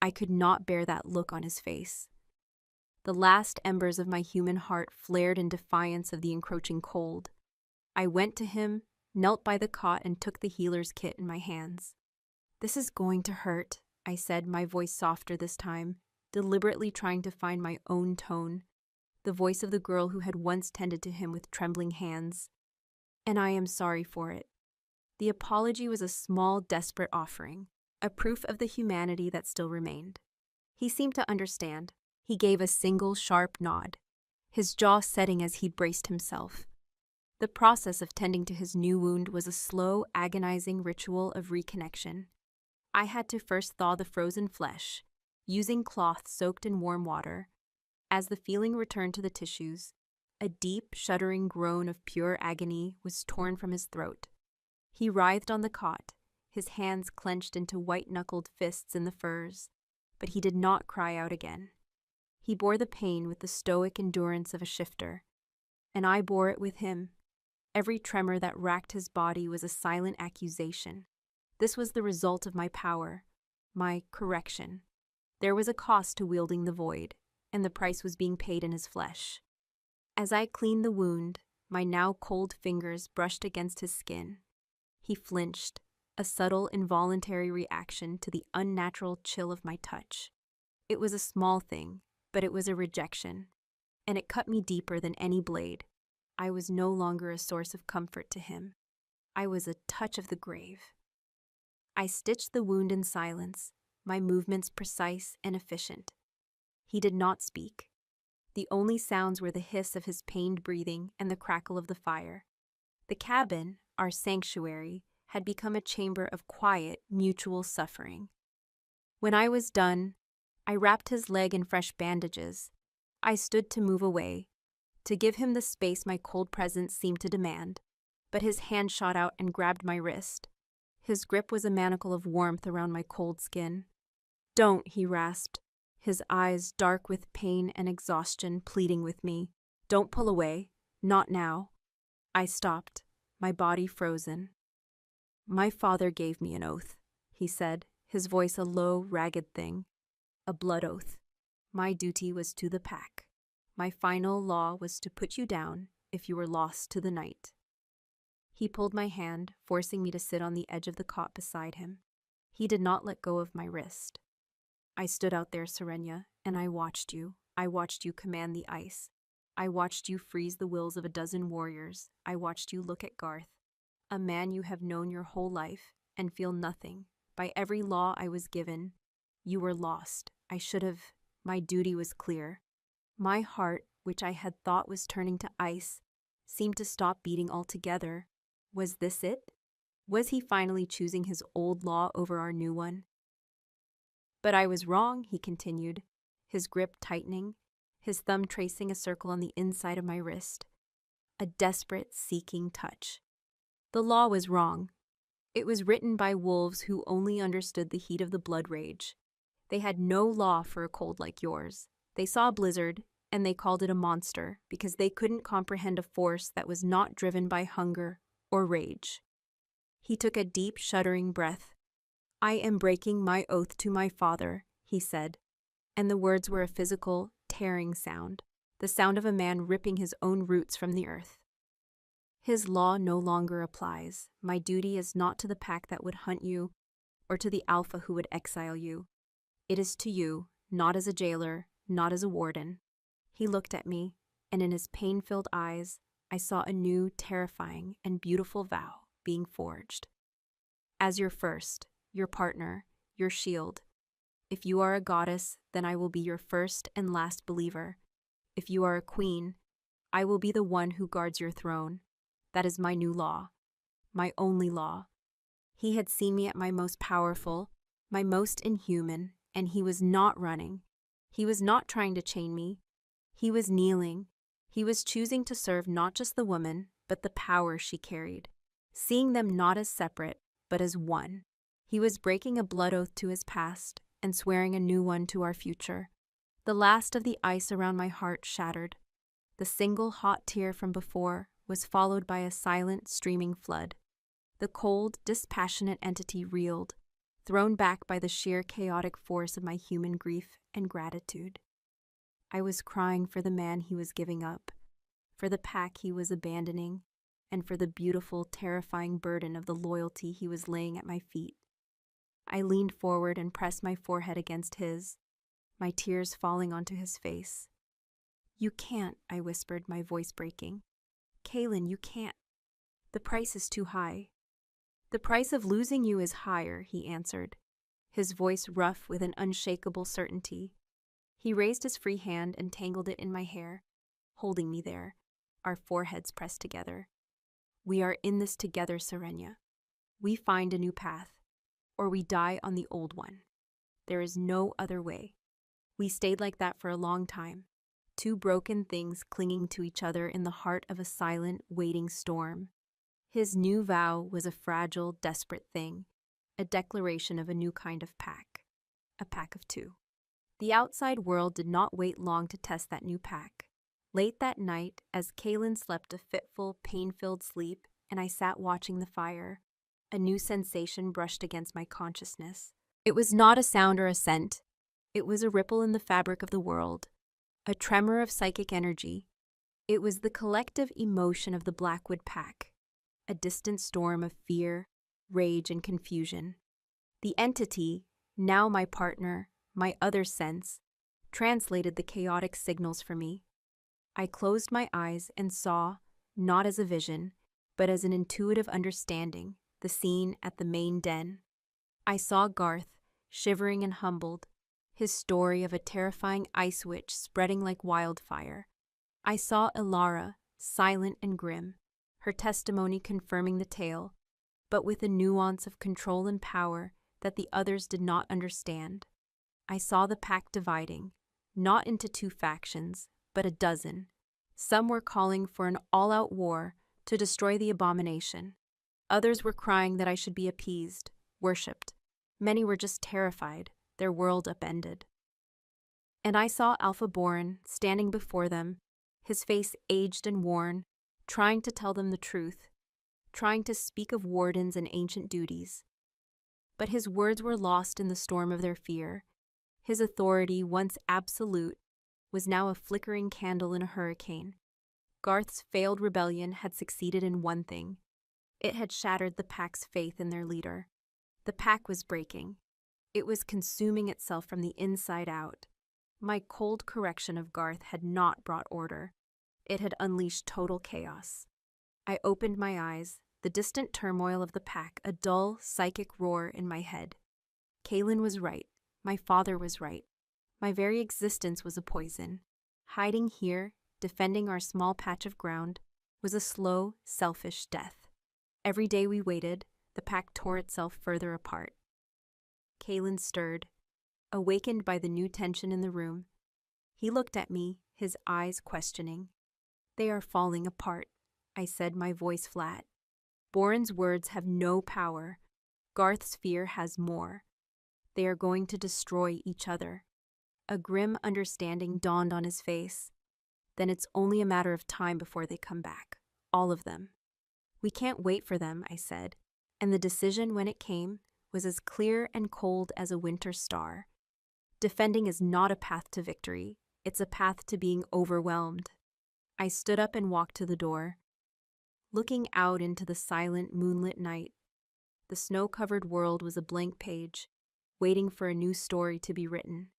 I could not bear that look on his face. The last embers of my human heart flared in defiance of the encroaching cold. I went to him, knelt by the cot, and took the healer's kit in my hands. This is going to hurt, I said, my voice softer this time, deliberately trying to find my own tone, the voice of the girl who had once tended to him with trembling hands. And I am sorry for it. The apology was a small, desperate offering, a proof of the humanity that still remained. He seemed to understand. He gave a single sharp nod, his jaw setting as he braced himself. The process of tending to his new wound was a slow, agonizing ritual of reconnection. I had to first thaw the frozen flesh, using cloth soaked in warm water. As the feeling returned to the tissues, a deep, shuddering groan of pure agony was torn from his throat. He writhed on the cot, his hands clenched into white-knuckled fists in the furs, but he did not cry out again. He bore the pain with the stoic endurance of a shifter, and I bore it with him. Every tremor that racked his body was a silent accusation. This was the result of my power, my correction. There was a cost to wielding the void, and the price was being paid in his flesh. As I cleaned the wound, my now cold fingers brushed against his skin. He flinched, a subtle, involuntary reaction to the unnatural chill of my touch. It was a small thing, but it was a rejection, and it cut me deeper than any blade. I was no longer a source of comfort to him. I was a touch of the grave. I stitched the wound in silence, my movements precise and efficient. He did not speak. The only sounds were the hiss of his pained breathing and the crackle of the fire. The cabin, our sanctuary, had become a chamber of quiet, mutual suffering. When I was done, I wrapped his leg in fresh bandages. I stood to move away, to give him the space my cold presence seemed to demand, but his hand shot out and grabbed my wrist. His grip was a manacle of warmth around my cold skin. "Don't," he rasped, his eyes dark with pain and exhaustion, pleading with me. "Don't pull away. Not now." I stopped, my body frozen. "My father gave me an oath," he said, his voice a low, ragged thing. "A blood oath. My duty was to the pack. My final law was to put you down if you were lost to the night." He pulled my hand, forcing me to sit on the edge of the cot beside him. He did not let go of my wrist. "I stood out there, Serenia, and I watched you. I watched you command the ice. I watched you freeze the wills of a dozen warriors. I watched you look at Garth, a man you have known your whole life, and feel nothing. By every law I was given, you were lost. I should have. My duty was clear. My heart, which I had thought was turning to ice, seemed to stop beating altogether. Was this it? Was he finally choosing his old law over our new one? "But I was wrong," he continued, his grip tightening, his thumb tracing a circle on the inside of my wrist. A desperate, seeking touch. "The law was wrong. It was written by wolves who only understood the heat of the blood rage. They had no law for a cold like yours. They saw a blizzard, and they called it a monster because they couldn't comprehend a force that was not driven by hunger or rage." He took a deep, shuddering breath. "I am breaking my oath to my father," he said, and the words were a physical, tearing sound, the sound of a man ripping his own roots from the earth. "His law no longer applies. My duty is not to the pack that would hunt you or to the alpha who would exile you. It is to you, not as a jailer, not as a warden." He looked at me, and in his pain-filled eyes, I saw a new, terrifying, and beautiful vow being forged. "As your first, your partner, your shield. If you are a goddess, then I will be your first and last believer. If you are a queen, I will be the one who guards your throne. That is my new law, my only law." He had seen me at my most powerful, my most inhuman, and he was not running. He was not trying to chain me. He was kneeling. He was choosing to serve not just the woman, but the power she carried, seeing them not as separate, but as one. He was breaking a blood oath to his past and swearing a new one to our future. The last of the ice around my heart shattered. The single hot tear from before was followed by a silent, streaming flood. The cold, dispassionate entity reeled, thrown back by the sheer chaotic force of my human grief and gratitude. I was crying for the man he was giving up, for the pack he was abandoning, and for the beautiful, terrifying burden of the loyalty he was laying at my feet. I leaned forward and pressed my forehead against his, my tears falling onto his face. "You can't," I whispered, my voice breaking. "Kaylin, you can't. The price is too high." "The price of losing you is higher," he answered, his voice rough with an unshakable certainty. He raised his free hand and tangled it in my hair, holding me there, our foreheads pressed together. "We are in this together, Serenia. We find a new path, or we die on the old one. There is no other way." We stayed like that for a long time, two broken things clinging to each other in the heart of a silent, waiting storm. His new vow was a fragile, desperate thing, a declaration of a new kind of pack, a pack of two. The outside world did not wait long to test that new pack. Late that night, as Kaylin slept a fitful, pain-filled sleep, and I sat watching the fire, a new sensation brushed against my consciousness. It was not a sound or a scent. It was a ripple in the fabric of the world, a tremor of psychic energy. It was the collective emotion of the Blackwood pack, a distant storm of fear, rage, and confusion. The entity, now my partner, my other sense, translated the chaotic signals for me. I closed my eyes and saw, not as a vision, but as an intuitive understanding, the scene at the main den. I saw Garth, shivering and humbled, his story of a terrifying ice witch spreading like wildfire. I saw Ilara, silent and grim, her testimony confirming the tale, but with a nuance of control and power that the others did not understand. I saw the pack dividing, not into two factions, but a dozen. Some were calling for an all-out war to destroy the abomination. Others were crying that I should be appeased, worshipped. Many were just terrified, their world upended. And I saw Alpha Boran standing before them, his face aged and worn, trying to tell them the truth, trying to speak of wardens and ancient duties. But his words were lost in the storm of their fear. His authority, once absolute, was now a flickering candle in a hurricane. Garth's failed rebellion had succeeded in one thing. It had shattered the pack's faith in their leader. The pack was breaking. It was consuming itself from the inside out. My cold correction of Garth had not brought order. It had unleashed total chaos. I opened my eyes, the distant turmoil of the pack, a dull, psychic roar in my head. Kaelin was right. My father was right. My very existence was a poison. Hiding here, defending our small patch of ground, was a slow, selfish death. Every day we waited, the pack tore itself further apart. Kaelin stirred, awakened by the new tension in the room. He looked at me, his eyes questioning. "They are falling apart," I said, my voice flat. "Boran's words have no power. Garth's fear has more. They are going to destroy each other." A grim understanding dawned on his face. "Then it's only a matter of time before they come back. All of them." "We can't wait for them," I said, and the decision, when it came, was as clear and cold as a winter star. Defending is not a path to victory. It's a path to being overwhelmed. I stood up and walked to the door. Looking out into the silent, moonlit night, the snow-covered world was a blank page, waiting for a new story to be written.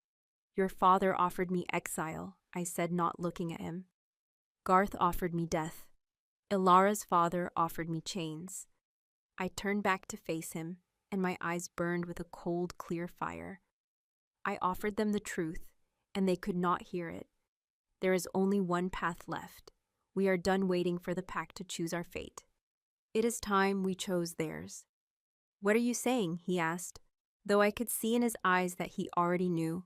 "Your father offered me exile," I said, not looking at him. "Garth offered me death. Ilara's father offered me chains." I turned back to face him, and my eyes burned with a cold, clear fire. I offered them the truth, and they could not hear it. There is only one path left. We are done waiting for the pack to choose our fate. It is time we chose theirs. "What are you saying?" he asked, though I could see in his eyes that he already knew.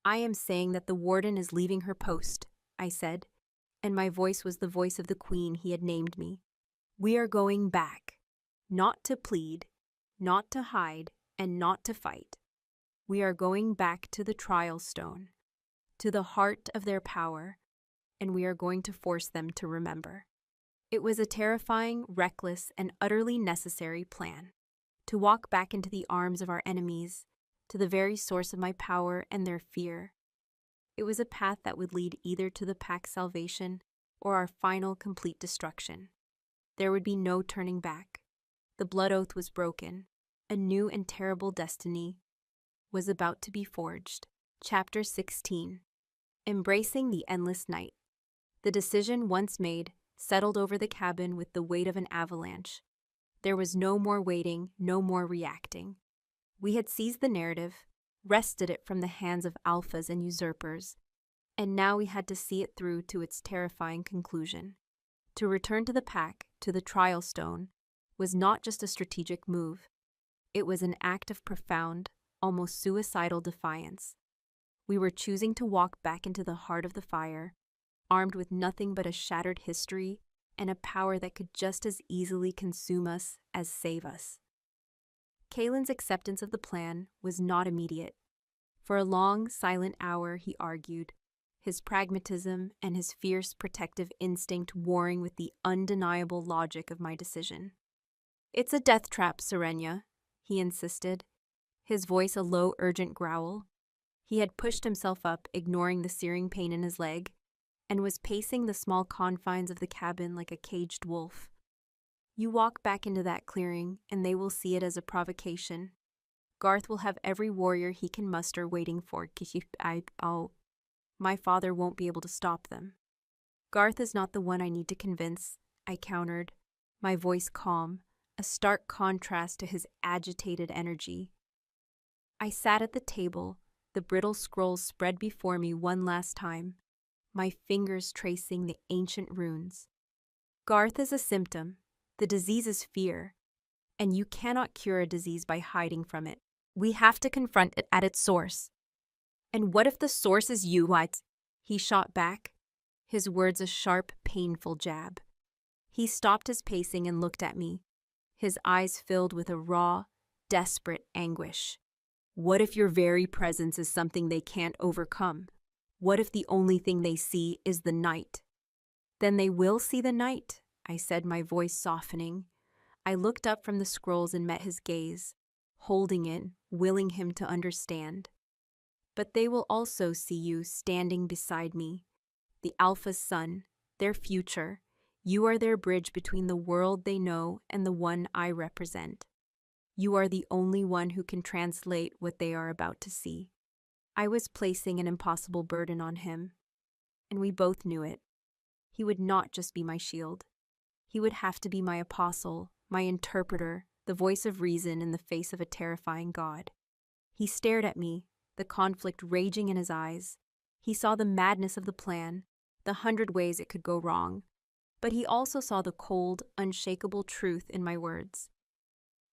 "I am saying that the warden is leaving her post," I said, and my voice was the voice of the queen he had named me. "We are going back, not to plead, not to hide, and not to fight. We are going back to the trial stone, to the heart of their power, and we are going to force them to remember." It was a terrifying, reckless, and utterly necessary plan. To walk back into the arms of our enemies, to the very source of my power and their fear. It was a path that would lead either to the pack's salvation or our final complete destruction. There would be no turning back. The blood oath was broken. A new and terrible destiny was about to be forged. Chapter 16. Embracing the endless night. The decision once made settled over the cabin with the weight of an avalanche. There was no more waiting, no more reacting. We had seized the narrative, wrested it from the hands of alphas and usurpers, and now we had to see it through to its terrifying conclusion. To return to the pack, to the trial stone, was not just a strategic move. It was an act of profound, almost suicidal defiance. We were choosing to walk back into the heart of the fire, armed with nothing but a shattered history and a power that could just as easily consume us as save us. Kaelin's acceptance of the plan was not immediate. For a long, silent hour, he argued, his pragmatism and his fierce protective instinct warring with the undeniable logic of my decision. "It's a death trap, Serenia," he insisted, his voice a low, urgent growl. He had pushed himself up, ignoring the searing pain in his leg, and was pacing the small confines of the cabin like a caged wolf. "You walk back into that clearing, and they will see it as a provocation. Garth will have every warrior he can muster waiting for My father won't be able to stop them." "Garth is not the one I need to convince," I countered, my voice calm, a stark contrast to his agitated energy. I sat at the table, the brittle scrolls spread before me one last time, my fingers tracing the ancient runes. "Garth is a symptom. The disease is fear, and you cannot cure a disease by hiding from it. We have to confront it at its source." "And what if the source is you, what?" he shot back, his words a sharp, painful jab. He stopped his pacing and looked at me, his eyes filled with a raw, desperate anguish. What if your very presence is something they can't overcome? What if the only thing they see is the night? Then they will see the night, I said, my voice softening. I looked up from the scrolls and met his gaze, holding it, willing him to understand. But they will also see you standing beside me, the Alpha's son, their future. You are their bridge between the world they know and the one I represent. You are the only one who can translate what they are about to see. I was placing an impossible burden on him, and we both knew it. He would not just be my shield. He would have to be my apostle, my interpreter, the voice of reason in the face of a terrifying God. He stared at me, the conflict raging in his eyes. He saw the madness of the plan, the 100 ways it could go wrong, but he also saw the cold, unshakable truth in my words.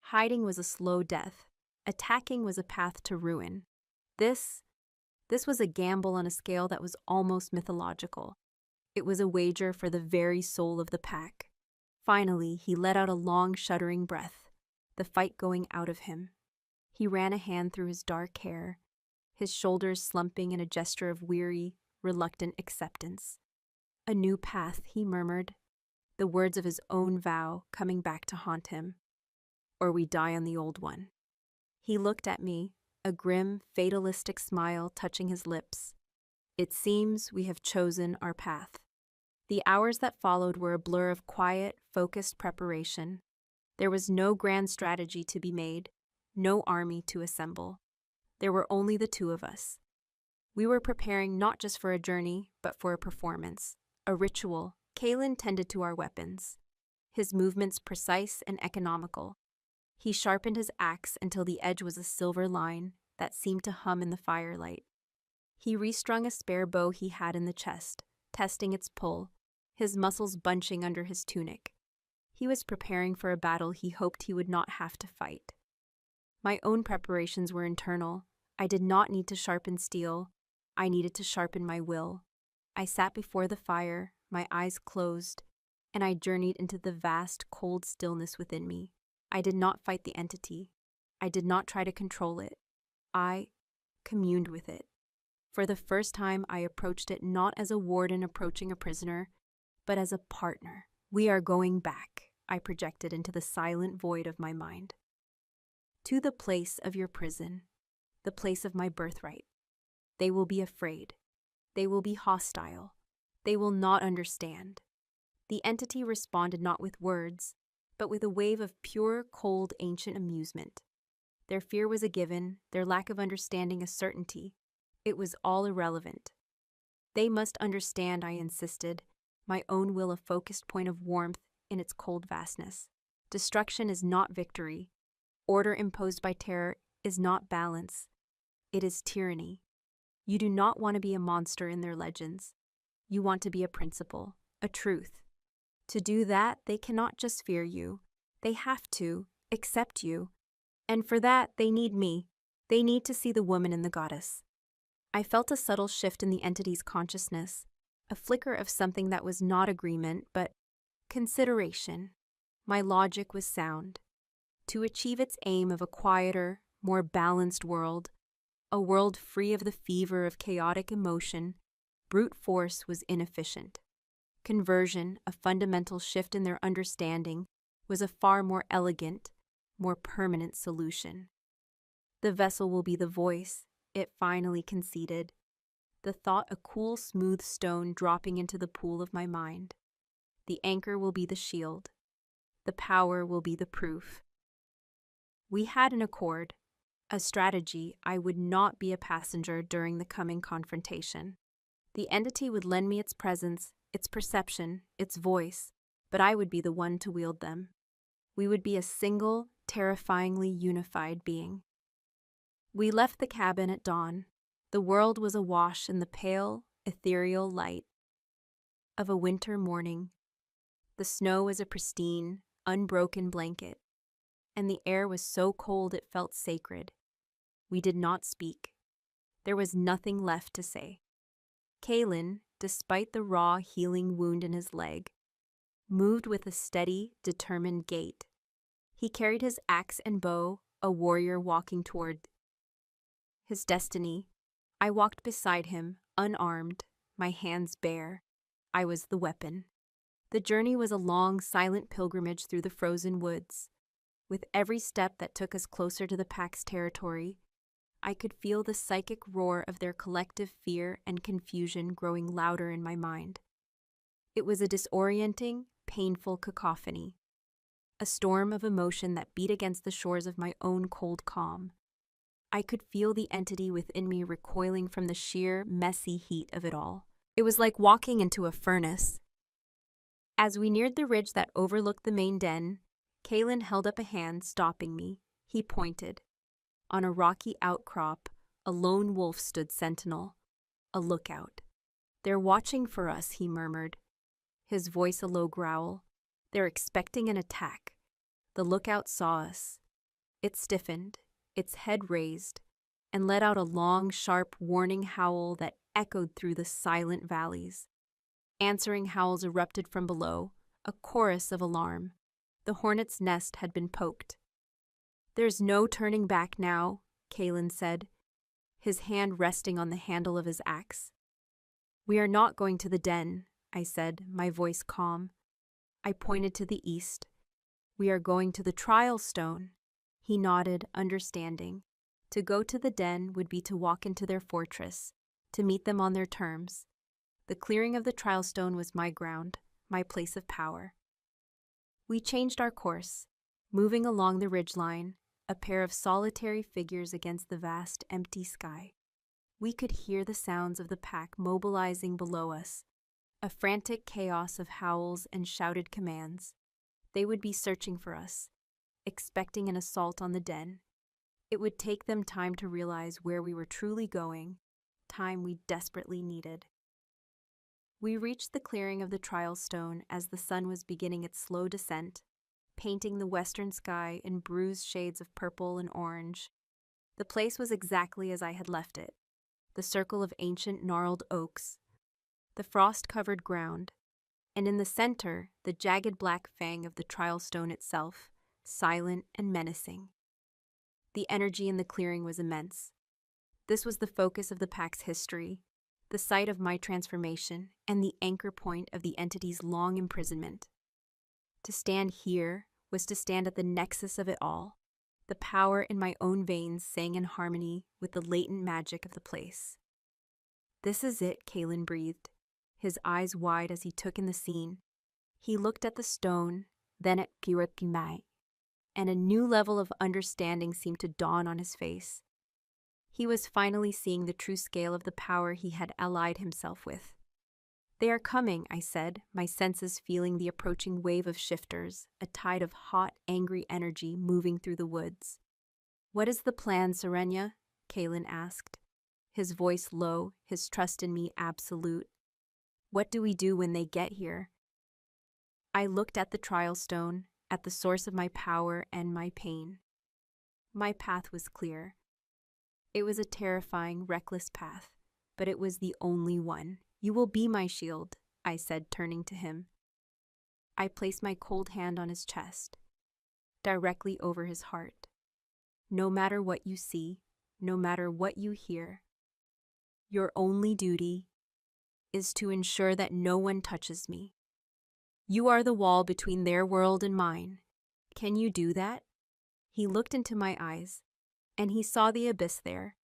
Hiding was a slow death. Attacking was a path to ruin. This was a gamble on a scale that was almost mythological. It was a wager for the very soul of the pack. Finally, he let out a long, shuddering breath, the fight going out of him. He ran a hand through his dark hair, his shoulders slumping in a gesture of weary, reluctant acceptance. A new path, he murmured, the words of his own vow coming back to haunt him. Or we die on the old one. He looked at me, a grim, fatalistic smile touching his lips. It seems we have chosen our path. The hours that followed were a blur of quiet, focused preparation. There was no grand strategy to be made, no army to assemble. There were only the two of us. We were preparing not just for a journey, but for a performance, a ritual. Kalen tended to our weapons, his movements precise and economical. He sharpened his axe until the edge was a silver line that seemed to hum in the firelight. He restrung a spare bow he had in the chest, testing its pull, his muscles bunching under his tunic. He was preparing for a battle he hoped he would not have to fight. My own preparations were internal. I did not need to sharpen steel. I needed to sharpen my will. I sat before the fire, my eyes closed, and I journeyed into the vast, cold stillness within me. I did not fight the entity. I did not try to control it. I communed with it. For the first time, I approached it not as a warden approaching a prisoner, but as a partner. We are going back, I projected into the silent void of my mind. To the place of your prison, the place of my birthright. They will be afraid. They will be hostile. They will not understand. The entity responded not with words, but with a wave of pure, cold, ancient amusement. Their fear was a given, their lack of understanding a certainty. It was all irrelevant. They must understand, I insisted, my own will a focused point of warmth in its cold vastness. Destruction is not victory. Order imposed by terror is not balance. It is tyranny. You do not want to be a monster in their legends. You want to be a principle, a truth. To do that, they cannot just fear you. They have to accept you. And for that, they need me. They need to see the woman in the goddess. I felt a subtle shift in the entity's consciousness, a flicker of something that was not agreement, but consideration. My logic was sound. To achieve its aim of a quieter, more balanced world, a world free of the fever of chaotic emotion, brute force was inefficient. Conversion, a fundamental shift in their understanding, was a far more elegant, more permanent solution. The vessel will be the voice, it finally conceded. The thought a cool, smooth stone dropping into the pool of my mind. The anchor will be the shield. The power will be the proof. We had an accord, a strategy. I would not be a passenger during the coming confrontation. The entity would lend me its presence, its perception, its voice, but I would be the one to wield them. We would be a single, terrifyingly unified being. We left the cabin at dawn. The world was awash in the pale, ethereal light of a winter morning. The snow was a pristine, unbroken blanket, and the air was so cold it felt sacred. We did not speak. There was nothing left to say. Kalen, despite the raw, healing wound in his leg, moved with a steady, determined gait. He carried his axe and bow, a warrior walking toward his destiny. I walked beside him, unarmed, my hands bare. I was the weapon. The journey was a long, silent pilgrimage through the frozen woods. With every step that took us closer to the pack's territory, I could feel the psychic roar of their collective fear and confusion growing louder in my mind. It was a disorienting, painful cacophony, a storm of emotion that beat against the shores of my own cold calm. I could feel the entity within me recoiling from the sheer, messy heat of it all. It was like walking into a furnace. As we neared the ridge that overlooked the main den, Kalen held up a hand, stopping me. He pointed. On a rocky outcrop, a lone wolf stood sentinel, a lookout. "They're watching for us," he murmured, his voice a low growl. "They're expecting an attack." The lookout saw us. It stiffened, its head raised, and let out a long, sharp warning howl that echoed through the silent valleys. Answering howls erupted from below, a chorus of alarm. The hornet's nest had been poked. "There's no turning back now," Kalen said, his hand resting on the handle of his axe. "We are not going to the den," I said, my voice calm. I pointed to the east. "We are going to the trial stone." He nodded, understanding. To go to the den would be to walk into their fortress, to meet them on their terms. The clearing of the trial stone was my ground, my place of power. We changed our course, moving along the ridgeline, a pair of solitary figures against the vast, empty sky. We could hear the sounds of the pack mobilizing below us, a frantic chaos of howls and shouted commands. They would be searching for us, expecting an assault on the den. It would take them time to realize where we were truly going, time we desperately needed. We reached the clearing of the trial stone as the sun was beginning its slow descent, painting the western sky in bruised shades of purple and orange. The place was exactly as I had left it, the circle of ancient gnarled oaks, the frost-covered ground, and in the center, the jagged black fang of the trial stone itself, silent and menacing. The energy in the clearing was immense. This was the focus of the pack's history, the site of my transformation, and the anchor point of the entity's long imprisonment. To stand here was to stand at the nexus of it all. The power in my own veins sang in harmony with the latent magic of the place. "This is it," Kalen breathed, his eyes wide as he took in the scene. He looked at the stone, then at Piwekimai, and a new level of understanding seemed to dawn on his face. He was finally seeing the true scale of the power he had allied himself with. "They are coming," I said, my senses feeling the approaching wave of shifters, a tide of hot, angry energy moving through the woods. "What is the plan, Serenia?" Kalen asked, his voice low, his trust in me absolute. "What do we do when they get here?" I looked at the trial stone, at the source of my power and my pain. My path was clear. It was a terrifying, reckless path, but it was the only one. "You will be my shield," I said, turning to him. I placed my cold hand on his chest, directly over his heart. "No matter what you see, no matter what you hear, your only duty is to ensure that no one touches me. You are the wall between their world and mine. Can you do that?" He looked into my eyes, and he saw the abyss there,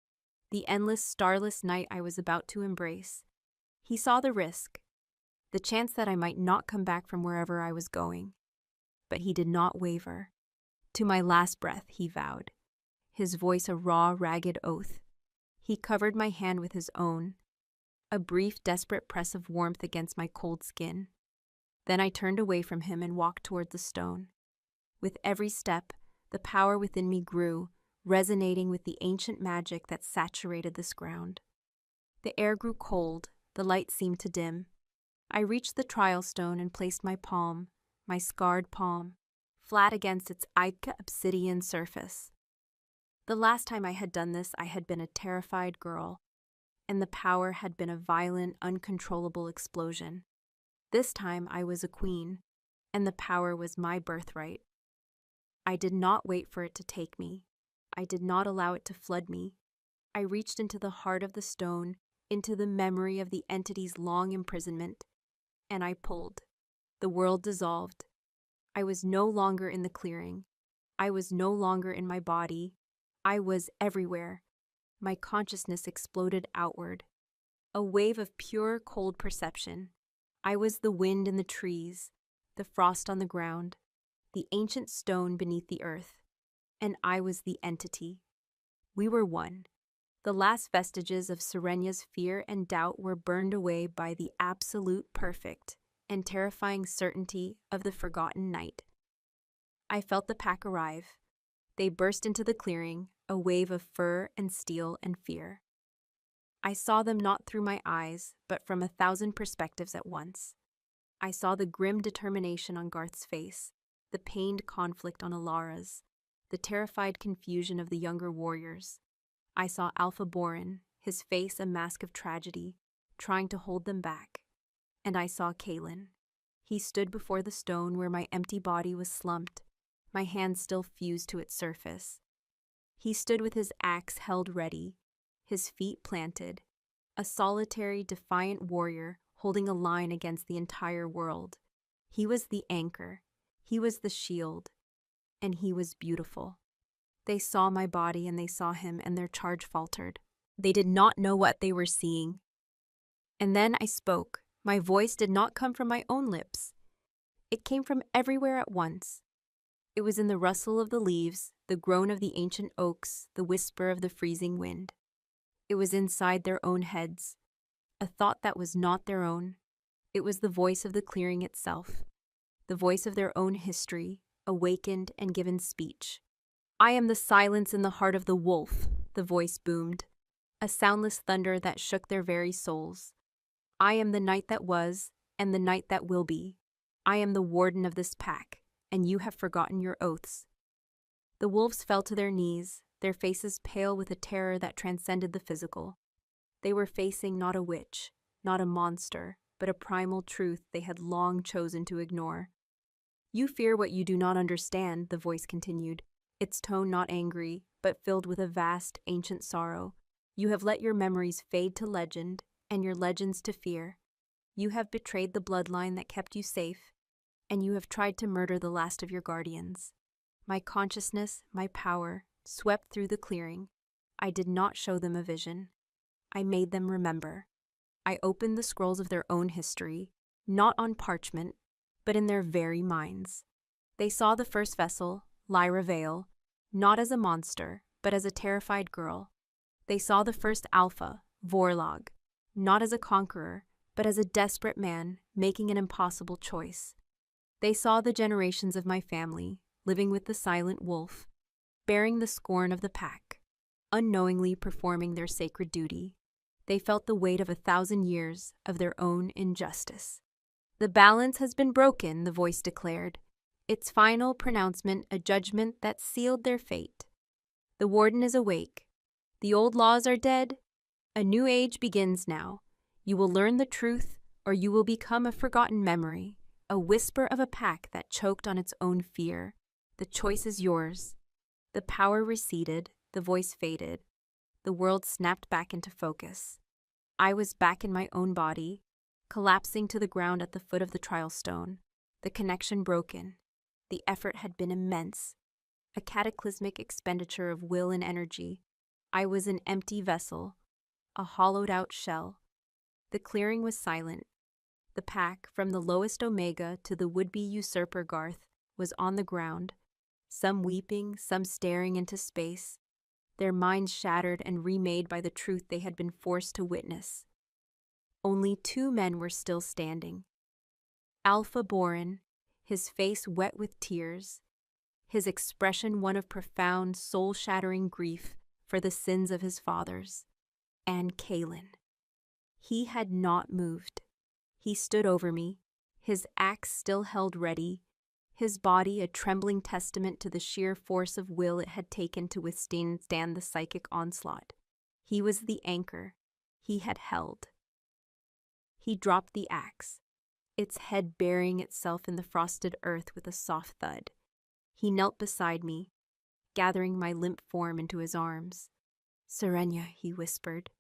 the endless, starless night I was about to embrace. He saw the risk, the chance that I might not come back from wherever I was going. But he did not waver. "To my last breath," he vowed, his voice a raw, ragged oath. He covered my hand with his own, a brief, desperate press of warmth against my cold skin. Then I turned away from him and walked toward the stone. With every step, the power within me grew, resonating with the ancient magic that saturated this ground. The air grew cold, the light seemed to dim. I reached the trial stone and placed my palm, my scarred palm, flat against its Ica obsidian surface. The last time I had done this, I had been a terrified girl, and the power had been a violent, uncontrollable explosion. This time I was a queen, and the power was my birthright. I did not wait for it to take me. I did not allow it to flood me. I reached into the heart of the stone, into the memory of the entity's long imprisonment, and I pulled. The world dissolved. I was no longer in the clearing. I was no longer in my body. I was everywhere. My consciousness exploded outward. A wave of pure, cold perception. I was the wind in the trees, the frost on the ground, the ancient stone beneath the earth, and I was the entity. We were one. The last vestiges of Serenya's fear and doubt were burned away by the absolute perfect and terrifying certainty of the forgotten night. I felt the pack arrive. They burst into the clearing, a wave of fur and steel and fear. I saw them not through my eyes, but from 1,000 perspectives at once. I saw the grim determination on Garth's face, the pained conflict on Alara's, the terrified confusion of the younger warriors. I saw Alpha Borin, his face a mask of tragedy, trying to hold them back. And I saw Kaelin. He stood before the stone where my empty body was slumped, my hands still fused to its surface. He stood with his axe held ready, his feet planted, a solitary, defiant warrior holding a line against the entire world. He was the anchor, he was the shield, and he was beautiful. They saw my body and they saw him, and their charge faltered. They did not know what they were seeing. And then I spoke. My voice did not come from my own lips. It came from everywhere at once. It was in the rustle of the leaves, the groan of the ancient oaks, the whisper of the freezing wind. It was inside their own heads, a thought that was not their own. It was the voice of the clearing itself, the voice of their own history, awakened and given speech. I am the silence in the heart of the wolf, the voice boomed, a soundless thunder that shook their very souls. I am the night that was, and the night that will be. I am the warden of this pack, and you have forgotten your oaths. The wolves fell to their knees, their faces pale with a terror that transcended the physical. They were facing not a witch, not a monster, but a primal truth they had long chosen to ignore. You fear what you do not understand, the voice continued, its tone not angry, but filled with a vast, ancient sorrow. You have let your memories fade to legend, and your legends to fear. You have betrayed the bloodline that kept you safe, and you have tried to murder the last of your guardians. My consciousness, my power, swept through the clearing. I did not show them a vision. I made them remember. I opened the scrolls of their own history, not on parchment, but in their very minds. They saw the first vessel, Lyra Vale, not as a monster, but as a terrified girl. They saw the first Alpha, Vorlog, not as a conqueror, but as a desperate man making an impossible choice. They saw the generations of my family, living with the silent wolf, bearing the scorn of the pack, unknowingly performing their sacred duty. They felt the weight of 1,000 years of their own injustice. The balance has been broken, the voice declared, its final pronouncement a judgment that sealed their fate. The warden is awake. The old laws are dead. A new age begins now. You will learn the truth, or you will become a forgotten memory, a whisper of a pack that choked on its own fear. The choice is yours. The power receded, the voice faded. The world snapped back into focus. I was back in my own body, collapsing to the ground at the foot of the trial stone, the connection broken. The effort had been immense, a cataclysmic expenditure of will and energy. I was an empty vessel, a hollowed-out shell. The clearing was silent. The pack, from the lowest Omega to the would-be usurper Garth, was on the ground, some weeping, some staring into space, their minds shattered and remade by the truth they had been forced to witness. Only 2 men were still standing. Alpha Borin, his face wet with tears, his expression one of profound, soul-shattering grief for the sins of his fathers, and Kaelin. He had not moved. He stood over me, his axe still held ready, his body a trembling testament to the sheer force of will it had taken to withstand the psychic onslaught. He was the anchor he had held. He dropped the axe, its head burying itself in the frosted earth with a soft thud. He knelt beside me, gathering my limp form into his arms. "Serenia," he whispered,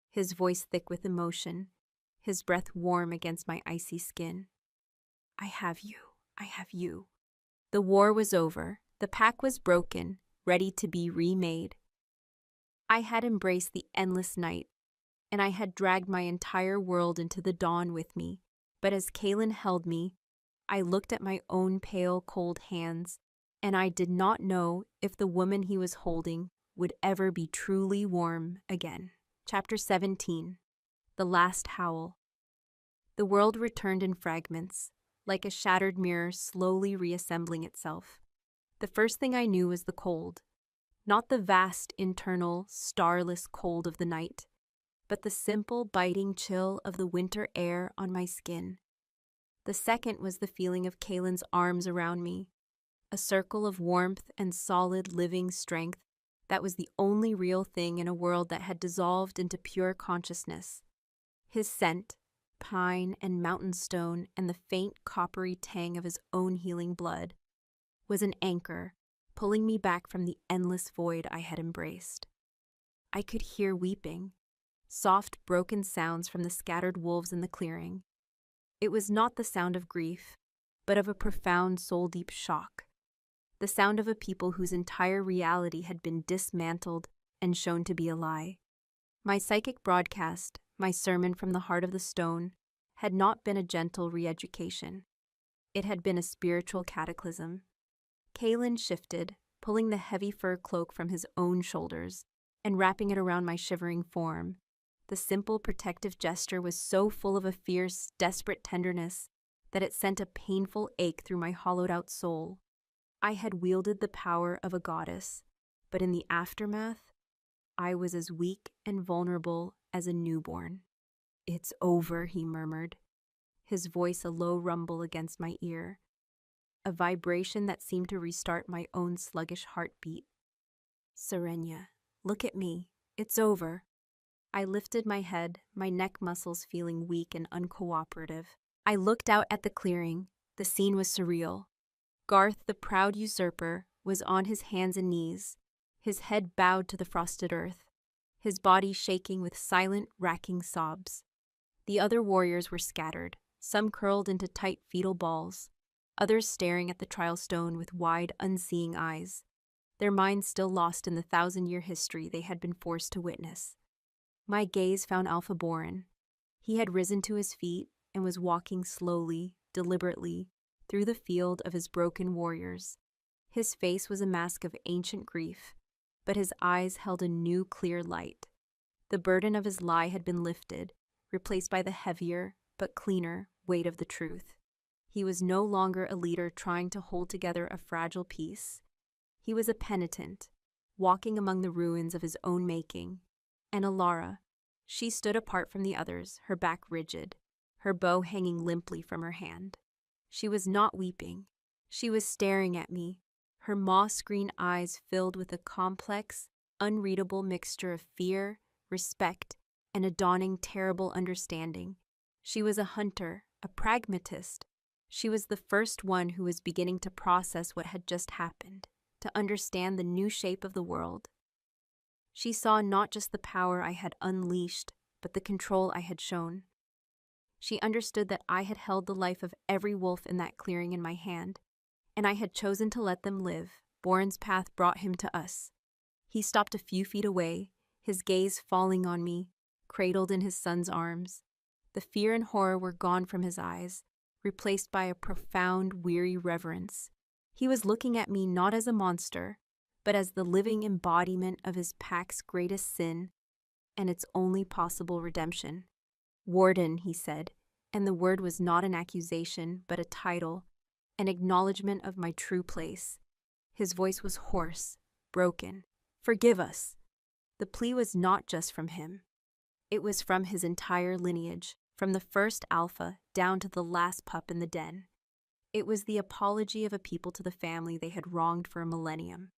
his voice thick with emotion, his breath warm against my icy skin. "I have you. I have you." The war was over. The pack was broken, ready to be remade. I had embraced the endless night, and I had dragged my entire world into the dawn with me. But as Kaelin held me, I looked at my own pale, cold hands, and I did not know if the woman he was holding would ever be truly warm again. Chapter 17. The Last Howl. The world returned in fragments, like a shattered mirror slowly reassembling itself. The first thing I knew was the cold. Not the vast, internal, starless cold of the night, but the simple, biting chill of the winter air on my skin. The second was the feeling of Kaelin's arms around me, a circle of warmth and solid, living strength that was the only real thing in a world that had dissolved into pure consciousness. His scent, pine and mountain stone, and the faint, coppery tang of his own healing blood, was an anchor, pulling me back from the endless void I had embraced. I could hear weeping, soft, broken sounds from the scattered wolves in the clearing. It was not the sound of grief, but of a profound, soul-deep shock, the sound of a people whose entire reality had been dismantled and shown to be a lie. My psychic broadcast, my sermon from the heart of the stone, had not been a gentle re-education. It had been a spiritual cataclysm. Kaelin shifted, pulling the heavy fur cloak from his own shoulders and wrapping it around my shivering form. The simple protective gesture was so full of a fierce, desperate tenderness that it sent a painful ache through my hollowed-out soul. I had wielded the power of a goddess, but in the aftermath, I was as weak and vulnerable as a newborn. "It's over," he murmured, his voice a low rumble against my ear, a vibration that seemed to restart my own sluggish heartbeat. "Serenia, look at me. It's over." I lifted my head, my neck muscles feeling weak and uncooperative. I looked out at the clearing. The scene was surreal. Garth, the proud usurper, was on his hands and knees, his head bowed to the frosted earth, his body shaking with silent, racking sobs. The other warriors were scattered, some curled into tight fetal balls, others staring at the trial stone with wide, unseeing eyes, their minds still lost in the 1,000-year history they had been forced to witness. My gaze found Alpha Boren. He had risen to his feet and was walking slowly, deliberately, through the field of his broken warriors. His face was a mask of ancient grief, but his eyes held a new, clear light. The burden of his lie had been lifted, replaced by the heavier, but cleaner, weight of the truth. He was no longer a leader trying to hold together a fragile peace. He was a penitent, walking among the ruins of his own making. And Alara, she stood apart from the others, her back rigid, her bow hanging limply from her hand. She was not weeping. She was staring at me, her moss-green eyes filled with a complex, unreadable mixture of fear, respect, and a dawning terrible understanding. She was a hunter, a pragmatist. She was the first one who was beginning to process what had just happened, to understand the new shape of the world. She saw not just the power I had unleashed, but the control I had shown. She understood that I had held the life of every wolf in that clearing in my hand, and I had chosen to let them live. Boren's path brought him to us. He stopped a few feet away, his gaze falling on me, cradled in his son's arms. The fear and horror were gone from his eyes, replaced by a profound, weary reverence. He was looking at me not as a monster, but as the living embodiment of his pack's greatest sin and its only possible redemption. "Warden," he said, and the word was not an accusation, but a title, an acknowledgement of my true place. His voice was hoarse, broken. "Forgive us." The plea was not just from him. It was from his entire lineage, from the first alpha down to the last pup in the den. It was the apology of a people to the family they had wronged for a millennium.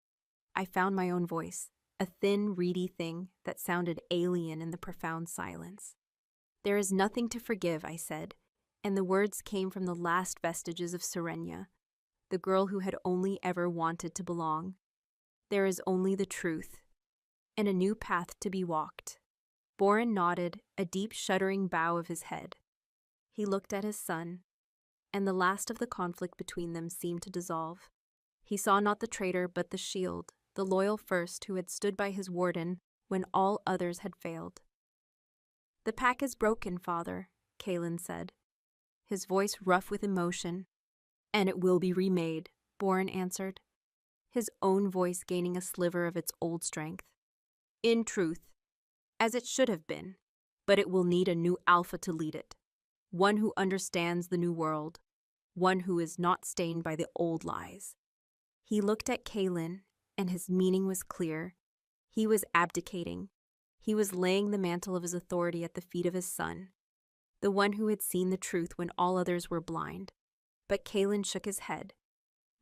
I found my own voice, a thin, reedy thing that sounded alien in the profound silence. "There is nothing to forgive," I said, and the words came from the last vestiges of Serenia, the girl who had only ever wanted to belong. There is only the truth, and a new path to be walked. Boren nodded, a deep shuddering bow of his head. He looked at his son, and the last of the conflict between them seemed to dissolve. He saw not the traitor but the shield, the loyal first who had stood by his warden when all others had failed. "The pack is broken, father," Kaelin said, his voice rough with emotion. "And it will be remade," Boren answered, his own voice gaining a sliver of its old strength. "In truth, as it should have been, but it will need a new alpha to lead it, one who understands the new world, one who is not stained by the old lies." He looked at Kaelin, and his meaning was clear. He was abdicating. He was laying the mantle of his authority at the feet of his son, the one who had seen the truth when all others were blind. But Kaelin shook his head.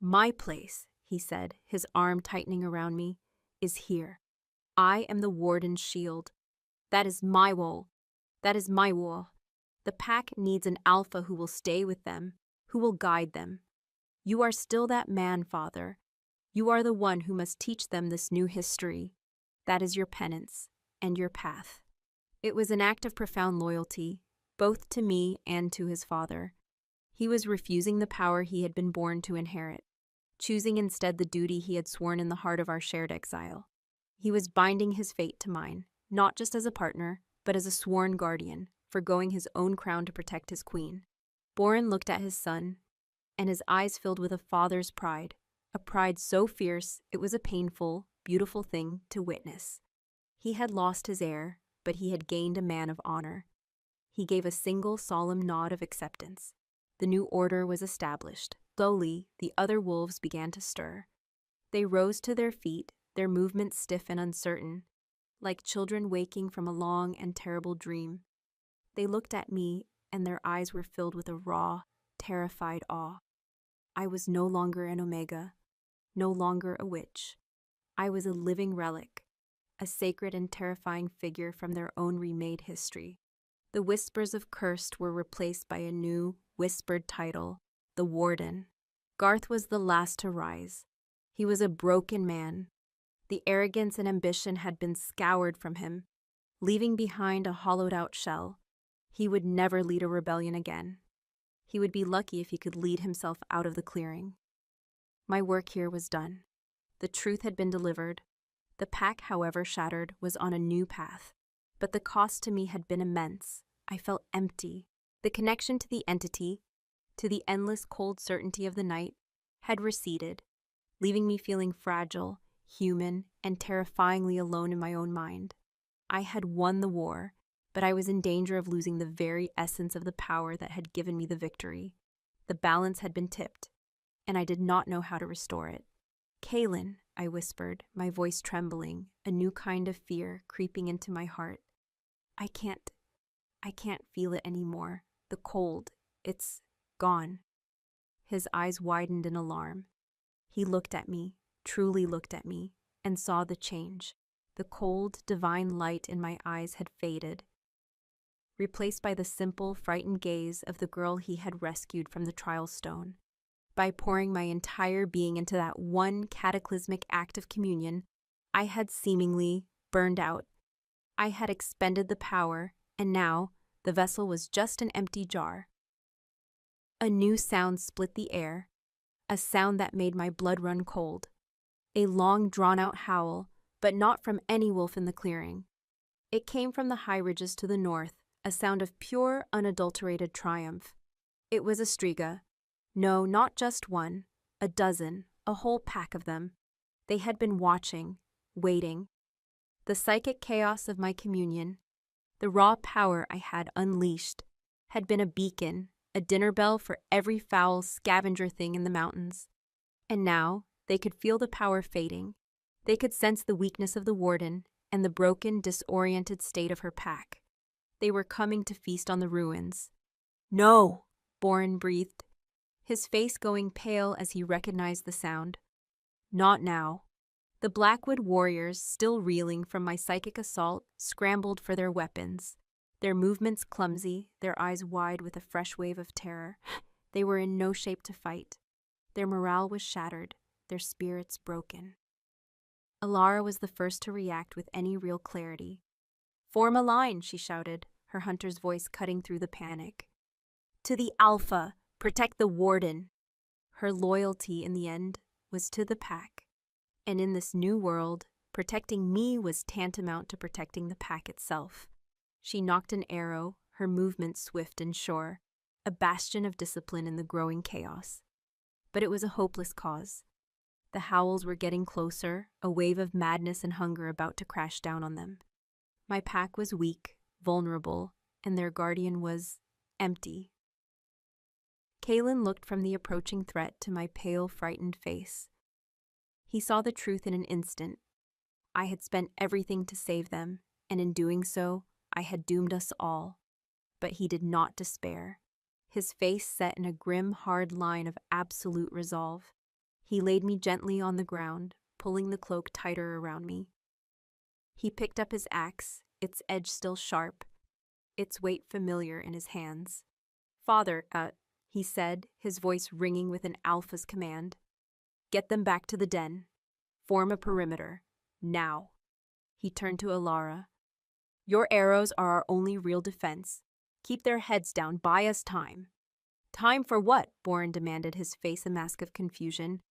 "My place," he said, his arm tightening around me, "is here. I am the warden's shield. That is my wall. That is my wall. The pack needs an alpha who will stay with them, who will guide them. You are still that man, father. You are the one who must teach them this new history. That is your penance and your path." It was an act of profound loyalty, both to me and to his father. He was refusing the power he had been born to inherit, choosing instead the duty he had sworn in the heart of our shared exile. He was binding his fate to mine, not just as a partner, but as a sworn guardian, forgoing his own crown to protect his queen. Boren looked at his son, and his eyes filled with a father's pride, a pride so fierce it was a painful, beautiful thing to witness. He had lost his heir, but he had gained a man of honor. He gave a single solemn nod of acceptance. The new order was established. Slowly, the other wolves began to stir. They rose to their feet, their movements stiff and uncertain, like children waking from a long and terrible dream. They looked at me, and their eyes were filled with a raw, terrified awe. I was no longer an Omega, no longer a witch. I was a living relic, a sacred and terrifying figure from their own remade history. The whispers of cursed were replaced by a new, whispered title, the Warden. Garth was the last to rise. He was a broken man. The arrogance and ambition had been scoured from him, leaving behind a hollowed-out shell. He would never lead a rebellion again. He would be lucky if he could lead himself out of the clearing. My work here was done. The truth had been delivered. The pack, however shattered, was on a new path. But the cost to me had been immense. I felt empty. The connection to the entity, to the endless cold certainty of the night, had receded, leaving me feeling fragile, human, and terrifyingly alone in my own mind. I had won the war, but I was in danger of losing the very essence of the power that had given me the victory. The balance had been tipped, and I did not know how to restore it. "Kaelin," I whispered, my voice trembling, a new kind of fear creeping into my heart. I can't feel it anymore. The cold, it's gone." His eyes widened in alarm. He looked at me, truly looked at me, and saw the change. The cold, divine light in my eyes had faded, replaced by the simple, frightened gaze of the girl he had rescued from the trial stone. By pouring my entire being into that one cataclysmic act of communion, I had seemingly burned out. I had expended the power, and now the vessel was just an empty jar. A new sound split the air, a sound that made my blood run cold. A long, drawn-out howl, but not from any wolf in the clearing. It came from the high ridges to the north, a sound of pure, unadulterated triumph. It was a striga. No, not just one, a dozen, a whole pack of them. They had been watching, waiting. The psychic chaos of my communion, the raw power I had unleashed, had been a beacon, a dinner bell for every foul scavenger thing in the mountains. And now they could feel the power fading. They could sense the weakness of the warden and the broken, disoriented state of her pack. They were coming to feast on the ruins. "No," Boren breathed, his face going pale as he recognized the sound. "Not now." The Blackwood warriors, still reeling from my psychic assault, scrambled for their weapons, their movements clumsy, their eyes wide with a fresh wave of terror. They were in no shape to fight. Their morale was shattered, their spirits broken. Alara was the first to react with any real clarity. "Form a line," she shouted, her hunter's voice cutting through the panic. "To the Alpha! Protect the Warden!" Her loyalty, in the end, was to the pack. And in this new world, protecting me was tantamount to protecting the pack itself. She knocked an arrow, her movement swift and sure, a bastion of discipline in the growing chaos. But it was a hopeless cause. The howls were getting closer, a wave of madness and hunger about to crash down on them. My pack was weak, vulnerable, and their guardian was empty. Kalen looked from the approaching threat to my pale, frightened face. He saw the truth in an instant. I had spent everything to save them, and in doing so, I had doomed us all. But he did not despair. His face set in a grim, hard line of absolute resolve. He laid me gently on the ground, pulling the cloak tighter around me. He picked up his axe, its edge still sharp, its weight familiar in his hands. "Father, he said, his voice ringing with an alpha's command. "Get them back to the den. Form a perimeter. Now." He turned to Alara. "Your arrows are our only real defense. Keep their heads down. Buy us time." "Time for what?" Boren demanded, his face a mask of confusion.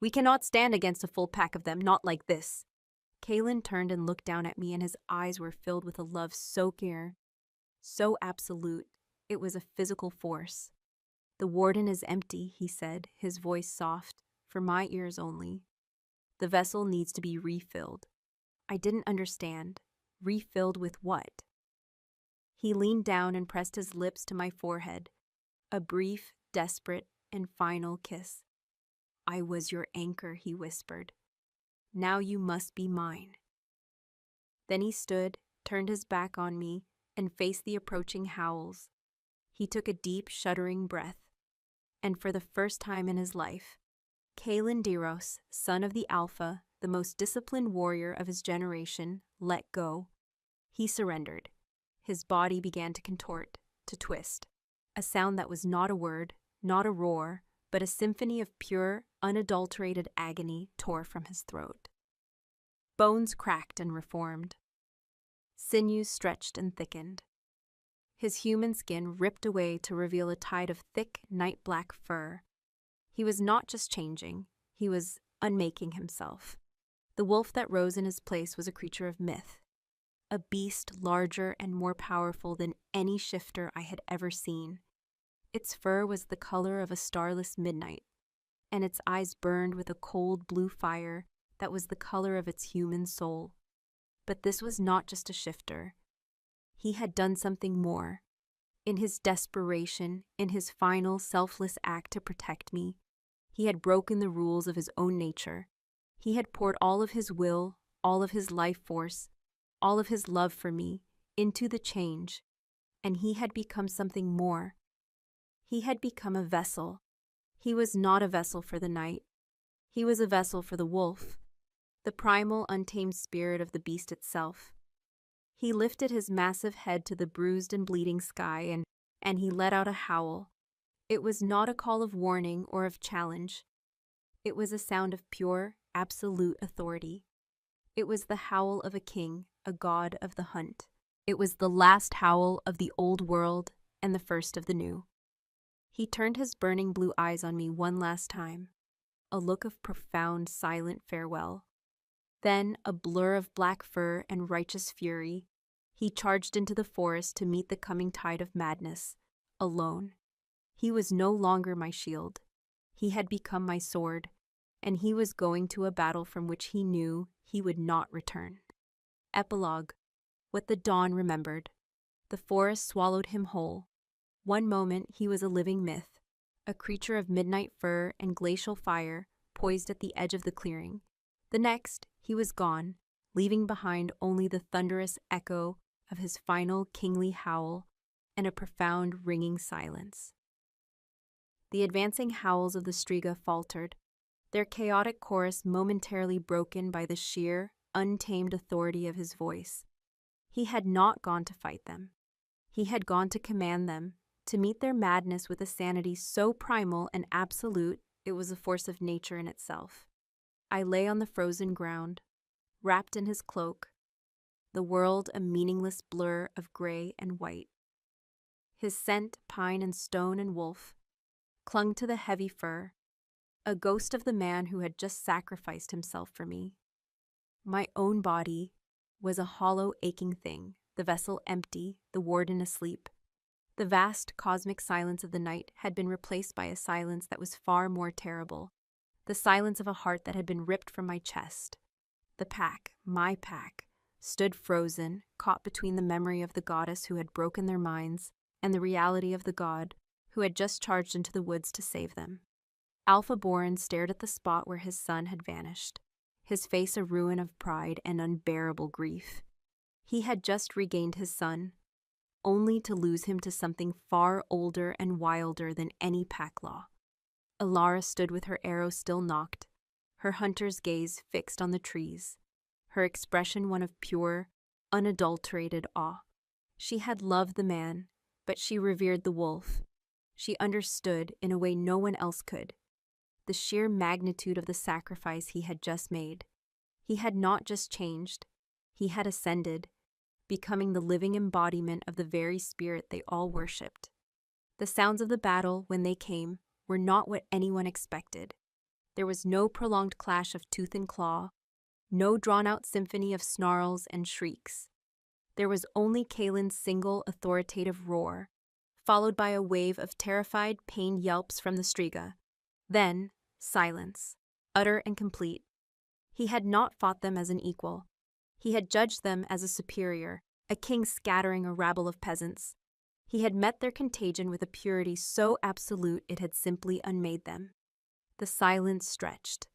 "We cannot stand against a full pack of them, not like this." Kalen turned and looked down at me, and his eyes were filled with a love so clear, so absolute, it was a physical force. "The Warden is empty," he said, his voice soft, for my ears only. "The vessel needs to be refilled." I didn't understand. Refilled with what? He leaned down and pressed his lips to my forehead. A brief, desperate, and final kiss. "I was your anchor," he whispered. "Now you must be mine." Then he stood, turned his back on me, and faced the approaching howls. He took a deep, shuddering breath. And for the first time in his life, Kalen Diros, son of the Alpha, the most disciplined warrior of his generation, let go. He surrendered. His body began to contort, to twist. A sound that was not a word, not a roar, but a symphony of pure, unadulterated agony tore from his throat. Bones cracked and reformed. Sinews stretched and thickened. His human skin ripped away to reveal a tide of thick, night-black fur. He was not just changing, he was unmaking himself. The wolf that rose in his place was a creature of myth, a beast larger and more powerful than any shifter I had ever seen. Its fur was the color of a starless midnight, and its eyes burned with a cold blue fire that was the color of its human soul. But this was not just a shifter. He had done something more. In his desperation, in his final selfless act to protect me, he had broken the rules of his own nature. He had poured all of his will, all of his life force, all of his love for me, into the change, and he had become something more. He had become a vessel. He was not a vessel for the night. He was a vessel for the wolf, the primal, untamed spirit of the beast itself. He lifted his massive head to the bruised and bleeding sky, and he let out a howl. It was not a call of warning or of challenge. It was a sound of pure, absolute authority. It was the howl of a king, a god of the hunt. It was the last howl of the old world and the first of the new. He turned his burning blue eyes on me one last time, a look of profound, silent farewell. Then, a blur of black fur and righteous fury, he charged into the forest to meet the coming tide of madness, alone. He was no longer my shield. He had become my sword, and he was going to a battle from which he knew he would not return. Epilogue. What the dawn remembered. The forest swallowed him whole. One moment he was a living myth, a creature of midnight fur and glacial fire poised at the edge of the clearing. The next, he was gone, leaving behind only the thunderous echo of his final kingly howl and a profound ringing silence. The advancing howls of the Striga faltered, their chaotic chorus momentarily broken by the sheer, untamed authority of his voice. He had not gone to fight them. He had gone to command them, to meet their madness with a sanity so primal and absolute It was a force of nature in itself. I lay on the frozen ground, wrapped in his cloak, the world a meaningless blur of gray and white. His scent, pine and stone and wolf, clung to the heavy fur, a ghost of the man who had just sacrificed himself for me. My own body was a hollow, aching thing, the vessel empty, the warden asleep. The vast cosmic silence of the night had been replaced by a silence that was far more terrible, the silence of a heart that had been ripped from my chest. The pack, my pack, stood frozen, caught between the memory of the goddess who had broken their minds and the reality of the god who had just charged into the woods to save them. Alpha Boren stared at the spot where his son had vanished, his face a ruin of pride and unbearable grief. He had just regained his son, only to lose him to something far older and wilder than any pack law. Alara stood with her arrow still nocked, her hunter's gaze fixed on the trees, her expression one of pure, unadulterated awe. She had loved the man, but she revered the wolf. She understood, in a way no one else could, the sheer magnitude of the sacrifice he had just made. He had not just changed, he had ascended, becoming the living embodiment of the very spirit they all worshipped. The sounds of the battle, when they came, were not what anyone expected. There was no prolonged clash of tooth and claw, no drawn-out symphony of snarls and shrieks. There was only Kaelin's single authoritative roar, followed by a wave of terrified, pained yelps from the Striga. Then, silence, utter and complete. He had not fought them as an equal. He had judged them as a superior, a king scattering a rabble of peasants. He had met their contagion with a purity so absolute it had simply unmade them. The silence stretched.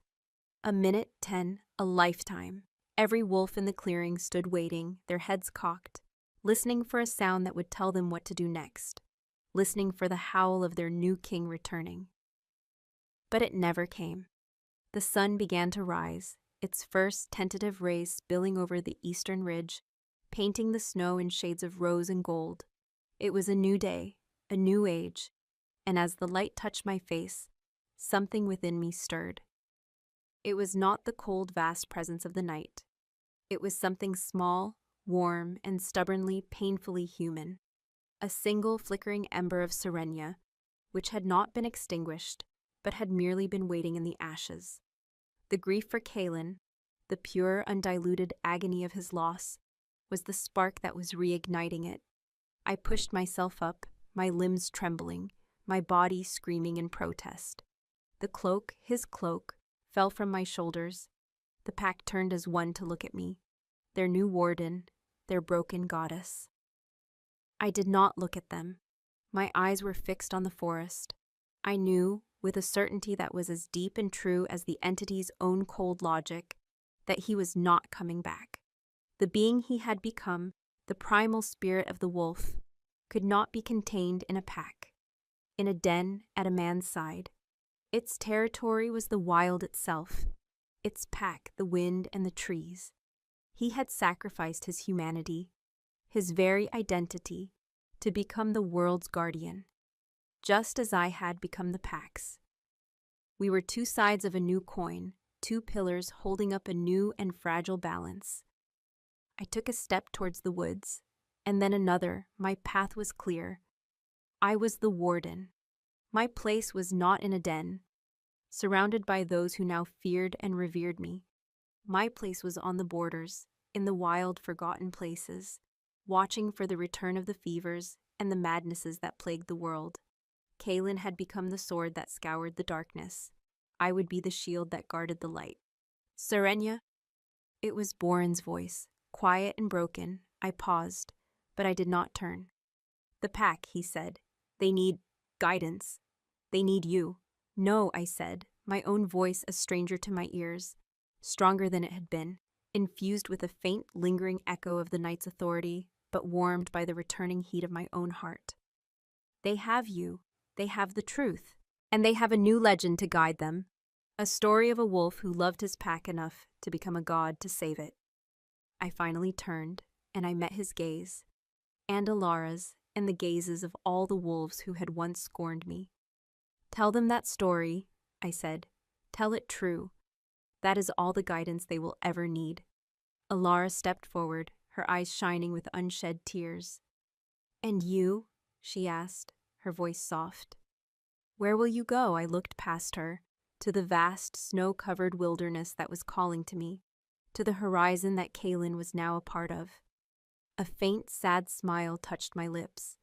A minute, 10, a lifetime. Every wolf in the clearing stood waiting, their heads cocked, listening for a sound that would tell them what to do next, listening for the howl of their new king returning. But it never came. The sun began to rise, its first tentative rays spilling over the eastern ridge, painting the snow in shades of rose and gold. It was a new day, a new age, and as the light touched my face, something within me stirred. It was not the cold, vast presence of the night. It was something small, warm, and stubbornly, painfully human. A single flickering ember of Serenia, which had not been extinguished, but had merely been waiting in the ashes. The grief for Kaelin, the pure, undiluted agony of his loss, was the spark that was reigniting it. I pushed myself up, my limbs trembling, my body screaming in protest. The cloak, his cloak, fell from my shoulders. The pack turned as one to look at me, their new warden, their broken goddess. I did not look at them. My eyes were fixed on the forest. I knew, with a certainty that was as deep and true as the entity's own cold logic, that he was not coming back. The being he had become, the primal spirit of the wolf, could not be contained in a pack, in a den at a man's side. Its territory was the wild itself, its pack the wind and the trees. He had sacrificed his humanity, his very identity, to become the world's guardian, just as I had become the pack's. We were two sides of a new coin, two pillars holding up a new and fragile balance. I took a step towards the woods, and then another. My path was clear. I was the warden. My place was not in a den, surrounded by those who now feared and revered me. My place was on the borders, in the wild, forgotten places, watching for the return of the fevers and the madnesses that plagued the world. Kaelin had become the sword that scoured the darkness. I would be the shield that guarded the light. Serenia? It was Boren's voice, quiet and broken. I paused, but I did not turn. The pack, he said. They need guidance. They need you. No, I said, my own voice a stranger to my ears, stronger than it had been, infused with a faint, lingering echo of the night's authority, but warmed by the returning heat of my own heart. They have you. They have the truth. And they have a new legend to guide them. A story of a wolf who loved his pack enough to become a god to save it. I finally turned, and I met his gaze, and Alara's, and the gazes of all the wolves who had once scorned me. Tell them that story, I said. Tell it true. That is all the guidance they will ever need. Alara stepped forward, her eyes shining with unshed tears. And you? She asked, her voice soft. Where will you go? I looked past her, to the vast, snow-covered wilderness that was calling to me, to the horizon that Kaylin was now a part of. A faint, sad smile touched my lips.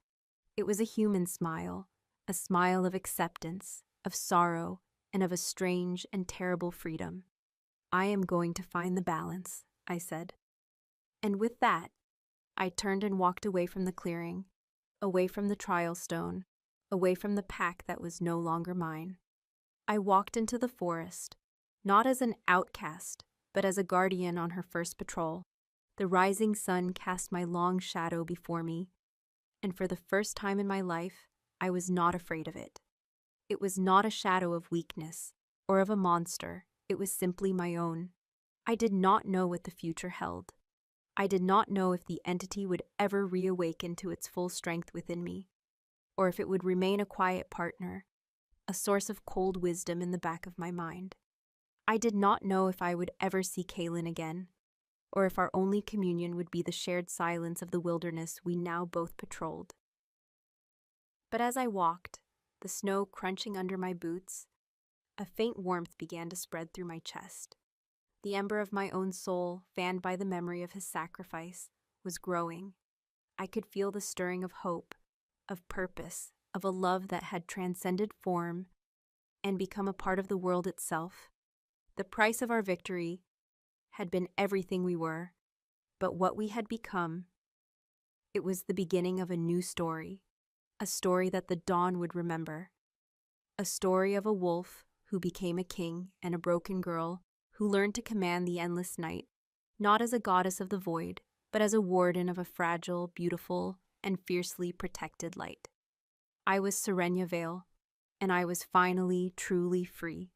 It was a human smile, a smile of acceptance, of sorrow, and of a strange and terrible freedom. I am going to find the balance, I said. And with that, I turned and walked away from the clearing, away from the trial stone, away from the pack that was no longer mine. I walked into the forest, not as an outcast, but as a guardian on her first patrol. The rising sun cast my long shadow before me, and for the first time in my life, I was not afraid of it. It was not a shadow of weakness or of a monster. It was simply my own. I did not know what the future held. I did not know if the entity would ever reawaken to its full strength within me, or if it would remain a quiet partner, a source of cold wisdom in the back of my mind. I did not know if I would ever see Kaylin again, or if our only communion would be the shared silence of the wilderness we now both patrolled. But as I walked, the snow crunching under my boots, a faint warmth began to spread through my chest. The ember of my own soul, fanned by the memory of his sacrifice, was growing. I could feel the stirring of hope, of purpose, of a love that had transcended form and become a part of the world itself. The price of our victory had been everything we were, but what we had become, it was the beginning of a new story, a story that the dawn would remember, a story of a wolf who became a king and a broken girl who learned to command the endless night, not as a goddess of the void, but as a warden of a fragile, beautiful, and fiercely protected light. I was Serenia Vale, and I was finally, truly free.